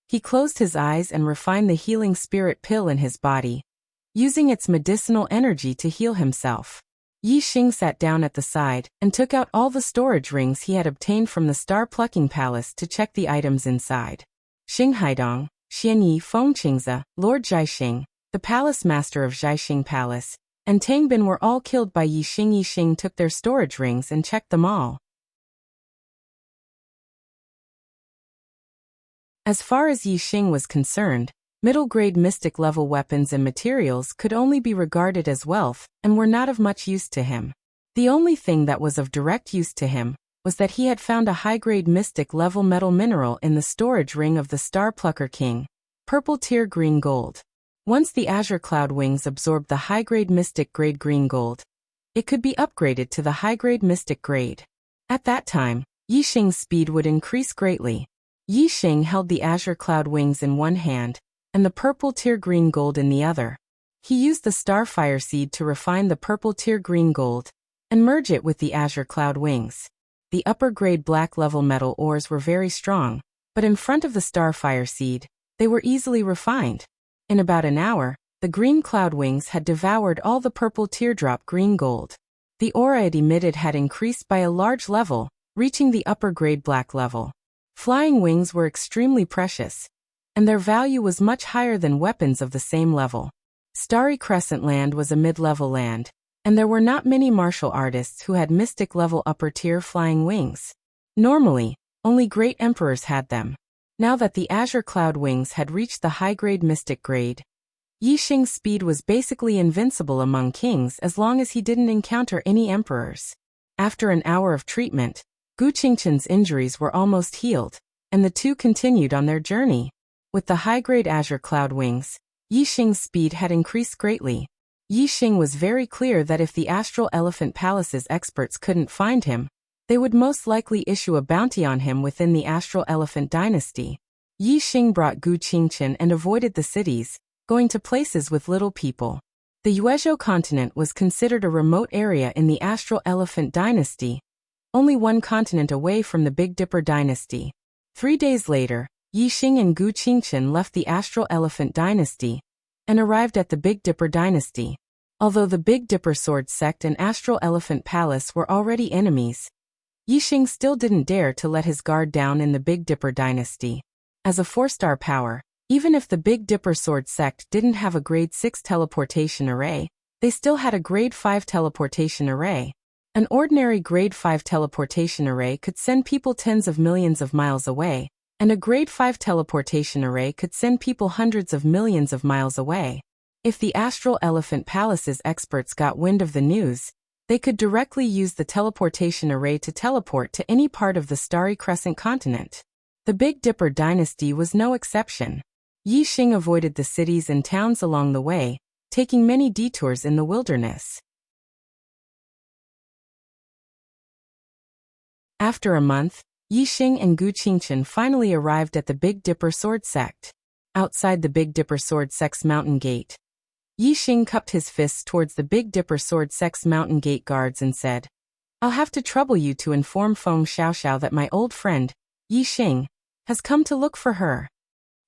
He closed his eyes and refined the healing spirit pill in his body, using its medicinal energy to heal himself. Yi Xing sat down at the side and took out all the storage rings he had obtained from the star-plucking palace to check the items inside. Xing Haidong, Xianyi Fengqingze, Lord Zhaixing, the palace master of Zhaixing Palace, and Tang Bin were all killed by Yi Xing. Yi Xing took their storage rings and checked them all. As far as Yi Xing was concerned, middle-grade mystic-level weapons and materials could only be regarded as wealth and were not of much use to him. The only thing that was of direct use to him was that he had found a high-grade mystic-level metal mineral in the storage ring of the Star Plucker King, purple tier green gold. Once the Azure Cloud Wings absorbed the high-grade mystic-grade green gold, it could be upgraded to the high-grade mystic grade. At that time, Yi Xing's speed would increase greatly. Yi Xing held the Azure Cloud Wings in one hand, and the purple tier green gold in the other. He used the Starfire Seed to refine the purple tier green gold and merge it with the Azure Cloud Wings. The upper-grade black-level metal ores were very strong, but in front of the Starfire Seed, they were easily refined. In about an hour, the green cloud wings had devoured all the purple teardrop green gold. The aura it emitted had increased by a large level, reaching the upper-grade black level. Flying wings were extremely precious, and their value was much higher than weapons of the same level. Starry Crescent Land was a mid-level land, and there were not many martial artists who had mystic-level upper-tier flying wings. Normally, only great emperors had them. Now that the Azure Cloud Wings had reached the high-grade mystic grade, Yi Xing's speed was basically invincible among kings as long as he didn't encounter any emperors. After an hour of treatment, Gu Qingqian's injuries were almost healed, and the two continued on their journey. With the high-grade Azure Cloud Wings, Yi Xing's speed had increased greatly. Yi Xing was very clear that if the Astral Elephant Palace's experts couldn't find him, they would most likely issue a bounty on him within the Astral Elephant dynasty. Yi Xing brought Gu Qingqian and avoided the cities, going to places with little people. The Yuezhou continent was considered a remote area in the Astral Elephant dynasty, only one continent away from the Big Dipper dynasty. 3 days later, Yi Xing and Gu Qingqian left the Astral Elephant dynasty and arrived at the Big Dipper dynasty. Although the Big Dipper Sword sect and Astral Elephant Palace were already enemies, Yi Xing still didn't dare to let his guard down in the Big Dipper dynasty. As a 4-star power, even if the Big Dipper Sword sect didn't have a grade 6 teleportation array, they still had a grade 5 teleportation array. An ordinary grade 5 teleportation array could send people tens of millions of miles away, and a grade 5 teleportation array could send people hundreds of millions of miles away. If the Astral Elephant Palace's experts got wind of the news, they could directly use the teleportation array to teleport to any part of the Starry Crescent continent. The Big Dipper dynasty was no exception. Yi Xing avoided the cities and towns along the way, taking many detours in the wilderness. After a month, Yi Xing and Gu Qingqian finally arrived at the Big Dipper Sword sect. Outside the Big Dipper Sword sect's mountain gate, Yi Xing cupped his fists towards the Big Dipper Sword sect's mountain gate guards and said, "I'll have to trouble you to inform Feng Xiaoxiao that my old friend, Yi Xing, has come to look for her."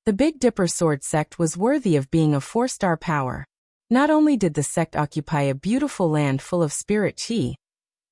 The Big Dipper Sword sect was worthy of being a 4-star power. Not only did the sect occupy a beautiful land full of spirit qi,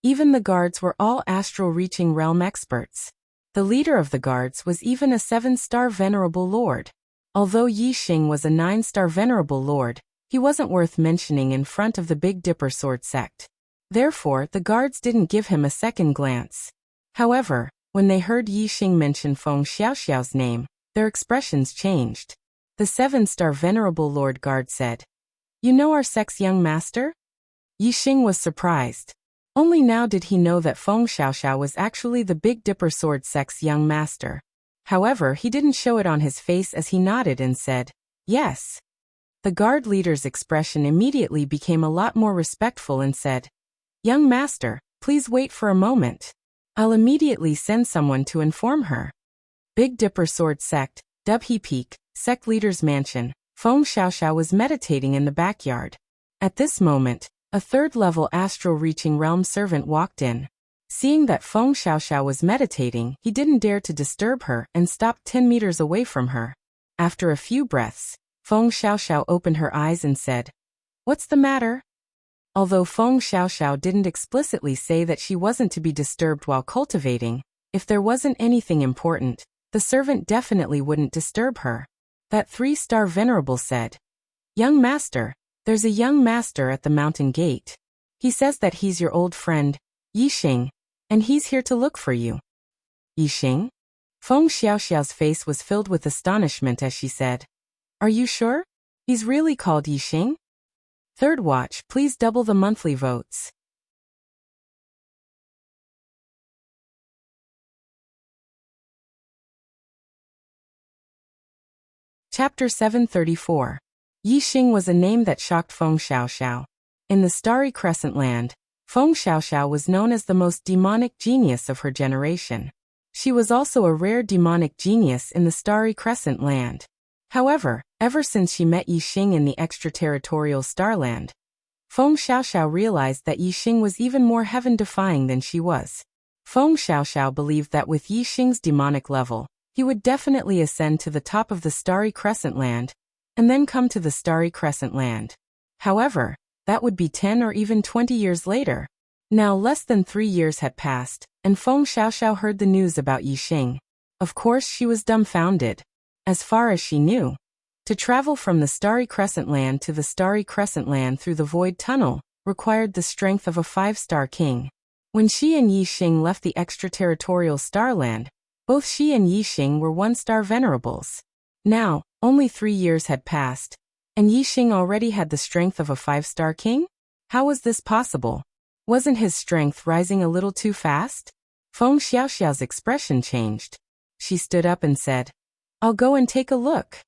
even the guards were all astral-reaching realm experts. The leader of the guards was even a 7-star venerable lord. Although Yi Xing was a 9-star venerable lord, he wasn't worth mentioning in front of the Big Dipper Sword sect. Therefore, the guards didn't give him a second glance. However, when they heard Yi Xing mention Feng Xiaoxiao's name, their expressions changed. The 7-star venerable lord guard said, "You know our sect's young master?" Yi Xing was surprised. Only now did he know that Feng Xiaoxiao was actually the Big Dipper Sword sect's young master. However, he didn't show it on his face as he nodded and said, "Yes." The guard leader's expression immediately became a lot more respectful and said, "Young master, please wait for a moment. I'll immediately send someone to inform her." Big Dipper Sword sect, Dubhe Peak, sect leader's mansion. Feng Xiaoxiao was meditating in the backyard. At this moment, a 3rd-level astral-reaching realm servant walked in. Seeing that Feng Xiaoxiao was meditating, he didn't dare to disturb her and stopped 10 meters away from her. After a few breaths, Feng Xiaoxiao opened her eyes and said, "What's the matter?" Although Feng Xiaoxiao didn't explicitly say that she wasn't to be disturbed while cultivating, if there wasn't anything important, the servant definitely wouldn't disturb her. That 3-star venerable said, "Young master, there's a young master at the mountain gate. He says that he's your old friend, Yi Xing, and he's here to look for you." "Yi Xing?" Feng Xiaoxiao's face was filled with astonishment as she said, "Are you sure? He's really called Yi Xing?" Third watch, please double the monthly votes. Chapter 734. Yi Xing was a name that shocked Feng Xiaoxiao. In the Starry Crescent Land, Feng Xiaoxiao was known as the most demonic genius of her generation. She was also a rare demonic genius in the Starry Crescent Land. However, ever since she met Yi Xing in the extraterritorial Starland, Feng Xiaoxiao realized that Yi Xing was even more heaven-defying than she was. Feng Xiaoxiao believed that with Yi Xing's demonic level, he would definitely ascend to the top of the Starry Crescent Land, and then come to the Starry Crescent Land. However, that would be 10 or even 20 years later. Now less than 3 years had passed, and Feng Xiaoxiao heard the news about Yi Xing. Of course she was dumbfounded. As far as she knew, to travel from the Starry Crescent Land to the Starry Crescent Land through the Void Tunnel required the strength of a 5-star king. When she and Yi Xing left the extraterritorial Starland, both she and Yi Xing were 1-star venerables. Now, only 3 years had passed, and Yi Xing already had the strength of a 5-star king? How was this possible? Wasn't his strength rising a little too fast? Feng Xiaoxiao's expression changed. She stood up and said, "I'll go and take a look."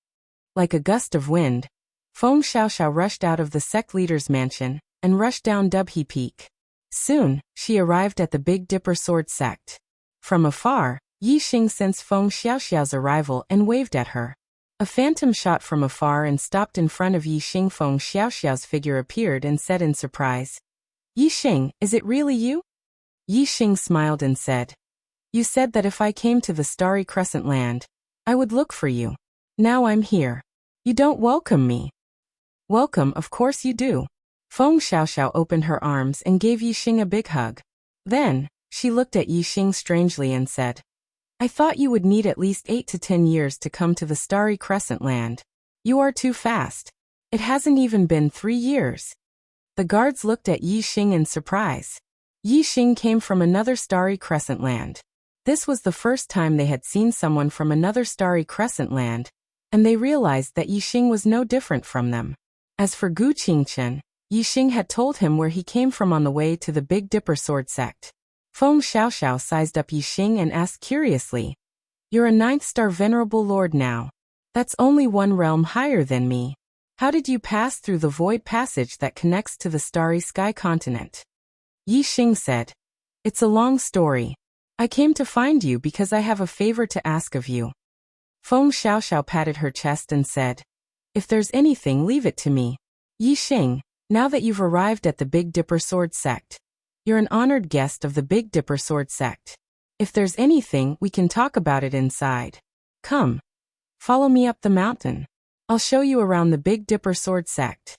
Like a gust of wind, Feng Xiaoxiao rushed out of the sect leader's mansion and rushed down Dubhe Peak. Soon, she arrived at the Big Dipper Sword sect. From afar, Yi Xing sensed Feng Xiaoxiao's arrival and waved at her. A phantom shot from afar and stopped in front of Yi Xing. Feng Xiaoxiao's figure appeared and said in surprise, "Yi Xing, is it really you?" Yi Xing smiled and said, "You said that if I came to the Starry Crescent Land, I would look for you. Now I'm here. You don't welcome me." "Welcome, of course you do." Feng Xiaoxiao opened her arms and gave Yi Xing a big hug. Then, she looked at Yi Xing strangely and said, "I thought you would need at least 8 to 10 years to come to the Starry Crescent Land. You are too fast. It hasn't even been 3 years." The guards looked at Yi Xing in surprise. Yi Xing came from another Starry Crescent Land. This was the first time they had seen someone from another Starry Crescent Land, and they realized that Yi Xing was no different from them. As for Gu Qingchen, Yi Xing had told him where he came from on the way to the Big Dipper Sword sect. Feng Xiaoxiao sized up Yi Xing and asked curiously, "You're a 9th-star venerable lord now. That's only 1 realm higher than me. How did you pass through the void passage that connects to the Starry Sky continent?" Yi Xing said, "It's a long story. I came to find you because I have a favor to ask of you." Feng Xiaoxiao patted her chest and said, "If there's anything, leave it to me. Yi Xing, now that you've arrived at the Big Dipper Sword sect, you're an honored guest of the Big Dipper Sword sect. If there's anything, we can talk about it inside. Come. Follow me up the mountain. I'll show you around the Big Dipper Sword sect."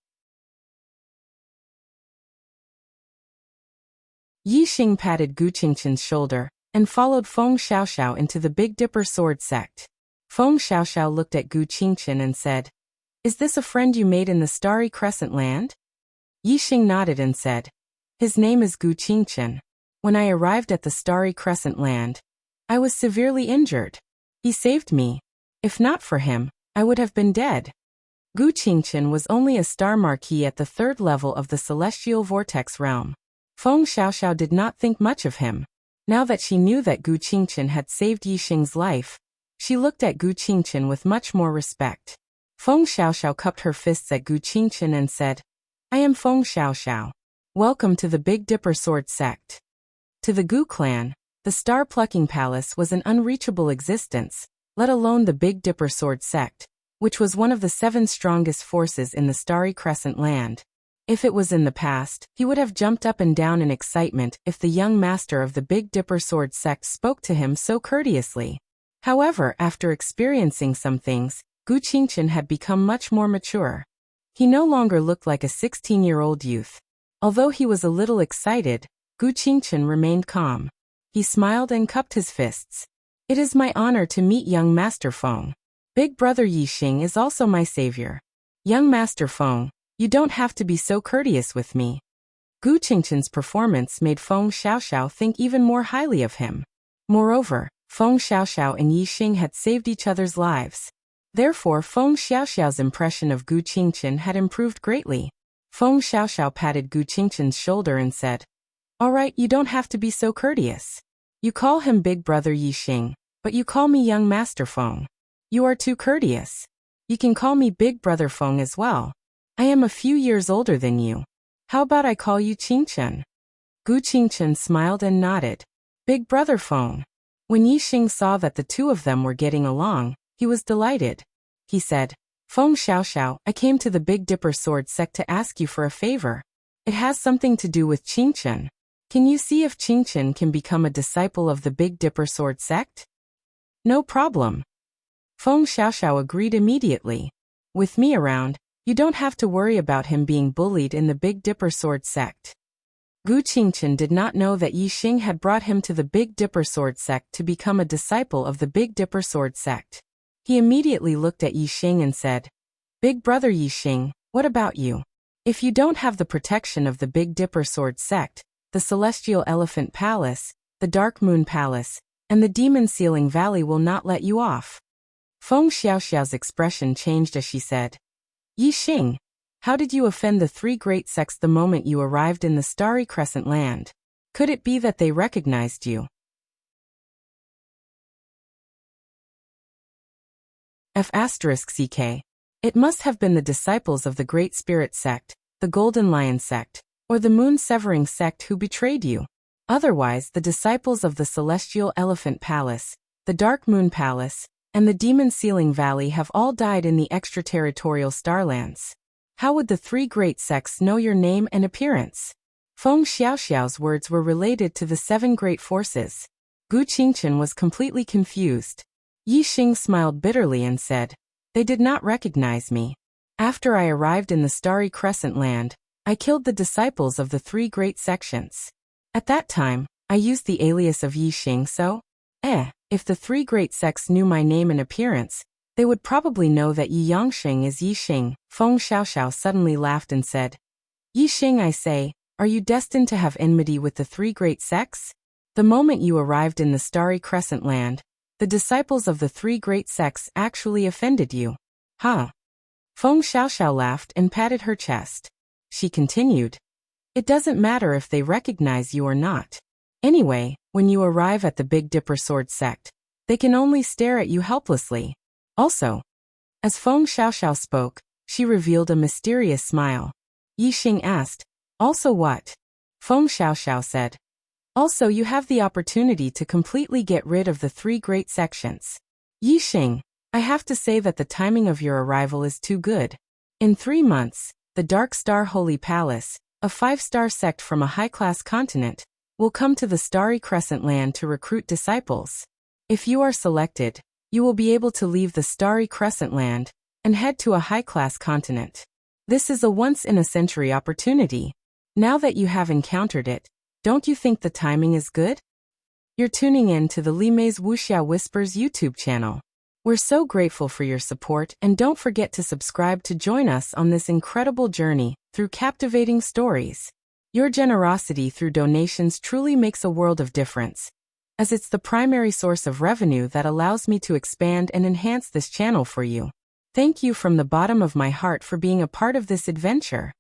Yi Xing patted Gu Qingchen's shoulder and followed Feng Xiaoxiao into the Big Dipper Sword sect. Feng Xiaoxiao looked at Gu Qingchen and said, "Is this a friend you made in the Starry Crescent Land?" Yi Xing nodded and said, "His name is Gu Qingchen. When I arrived at the Starry Crescent Land, I was severely injured. He saved me. If not for him, I would have been dead." Gu Qingchen was only a star marquis at the 3rd level of the Celestial Vortex realm. Feng Xiaoxiao did not think much of him. Now that she knew that Gu Qingchen had saved Yi Xing's life, she looked at Gu Qingchen with much more respect. Feng Xiaoxiao cupped her fists at Gu Qingchen and said, "I am Feng Xiaoxiao. Welcome to the Big Dipper Sword sect." To the Gu clan, the Star-Plucking Palace was an unreachable existence, let alone the Big Dipper Sword sect, which was one of the 7 strongest forces in the Starry Crescent Land. If it was in the past, he would have jumped up and down in excitement if the young master of the Big Dipper Sword sect spoke to him so courteously. However, after experiencing some things, Gu Qingchen had become much more mature. He no longer looked like a 16-year-old youth. Although he was a little excited, Gu Qingchen remained calm. He smiled and cupped his fists. "It is my honor to meet young Master Feng. Big brother Yi Xing is also my savior. Young Master Feng, you don't have to be so courteous with me." Gu Qingchen's performance made Feng Xiaoxiao think even more highly of him. Moreover, Feng Xiaoxiao and Yi Xing had saved each other's lives. Therefore, Feng Xiaoxiao's impression of Gu Qingchen had improved greatly. Feng Xiaoxiao patted Gu Qingchen's shoulder and said, "All right, you don't have to be so courteous. You call him Big Brother Yi Xing, but you call me Young Master Feng. You are too courteous. You can call me Big Brother Feng as well. I am a few years older than you. How about I call you Qingchen?" Gu Qingchen smiled and nodded. "Big Brother Feng." When Yi Xing saw that the two of them were getting along, he was delighted. He said, "Feng Xiaoxiao, I came to the Big Dipper Sword sect to ask you for a favor. It has something to do with Qingchen. Can you see if Qingchen can become a disciple of the Big Dipper Sword sect?" "No problem." Feng Xiaoxiao agreed immediately. "With me around, you don't have to worry about him being bullied in the Big Dipper Sword sect." Gu Qingchen did not know that Yi Xing had brought him to the Big Dipper Sword sect to become a disciple of the Big Dipper Sword sect. He immediately looked at Yi Xing and said, "Big brother Yi Xing, what about you? If you don't have the protection of the Big Dipper Sword sect, the Celestial Elephant Palace, the Dark Moon Palace, and the Demon Sealing Valley will not let you off." Feng Xiaoxiao's expression changed as she said, "Yi Xing, how did you offend the three great sects the moment you arrived in the Starry Crescent Land? Could it be that they recognized you?" F***CK. It must have been the disciples of the Great Spirit sect, the Golden Lion sect, or the Moon Severing sect who betrayed you. Otherwise, the disciples of the Celestial Elephant Palace, the Dark Moon Palace, and the Demon Sealing Valley have all died in the extraterritorial Starlands. How would the three great sects know your name and appearance? Feng Xiaoxiao's words were related to the seven great forces. Gu Qingchen was completely confused. Yi Xing smiled bitterly and said, "They did not recognize me. After I arrived in the Starry Crescent Land, I killed the disciples of the three great sections. At that time, I used the alias of Yi Xing, so? If the three great sects knew my name and appearance, they would probably know that Yi Yangxing is Yi Xing." Feng Xiaoxiao suddenly laughed and said, "Yi Xing, I say, are you destined to have enmity with the three great sects? The moment you arrived in the Starry Crescent Land, the disciples of the three great sects actually offended you. Huh?" Feng Xiaoxiao laughed and patted her chest. She continued, "It doesn't matter if they recognize you or not. Anyway, when you arrive at the Big Dipper Sword sect, they can only stare at you helplessly. Also," as Feng Xiaoxiao spoke, she revealed a mysterious smile. Yi Xing asked, "Also what?" Feng Xiaoxiao said, "Also you have the opportunity to completely get rid of the three great sections. Yi Xing, I have to say that the timing of your arrival is too good. In 3 months, the Dark Star Holy Palace, a 5-star sect from a high-class continent, will come to the Starry Crescent Land to recruit disciples. If you are selected, you will be able to leave the Starry Crescent Land and head to a high-class continent. This is a once-in-a-century opportunity. Now that you have encountered it, don't you think the timing is good?" You're tuning in to the Li Mei's Wuxia Whispers YouTube channel. We're so grateful for your support, and don't forget to subscribe to join us on this incredible journey through captivating stories. Your generosity through donations truly makes a world of difference, as it's the primary source of revenue that allows me to expand and enhance this channel for you. Thank you from the bottom of my heart for being a part of this adventure.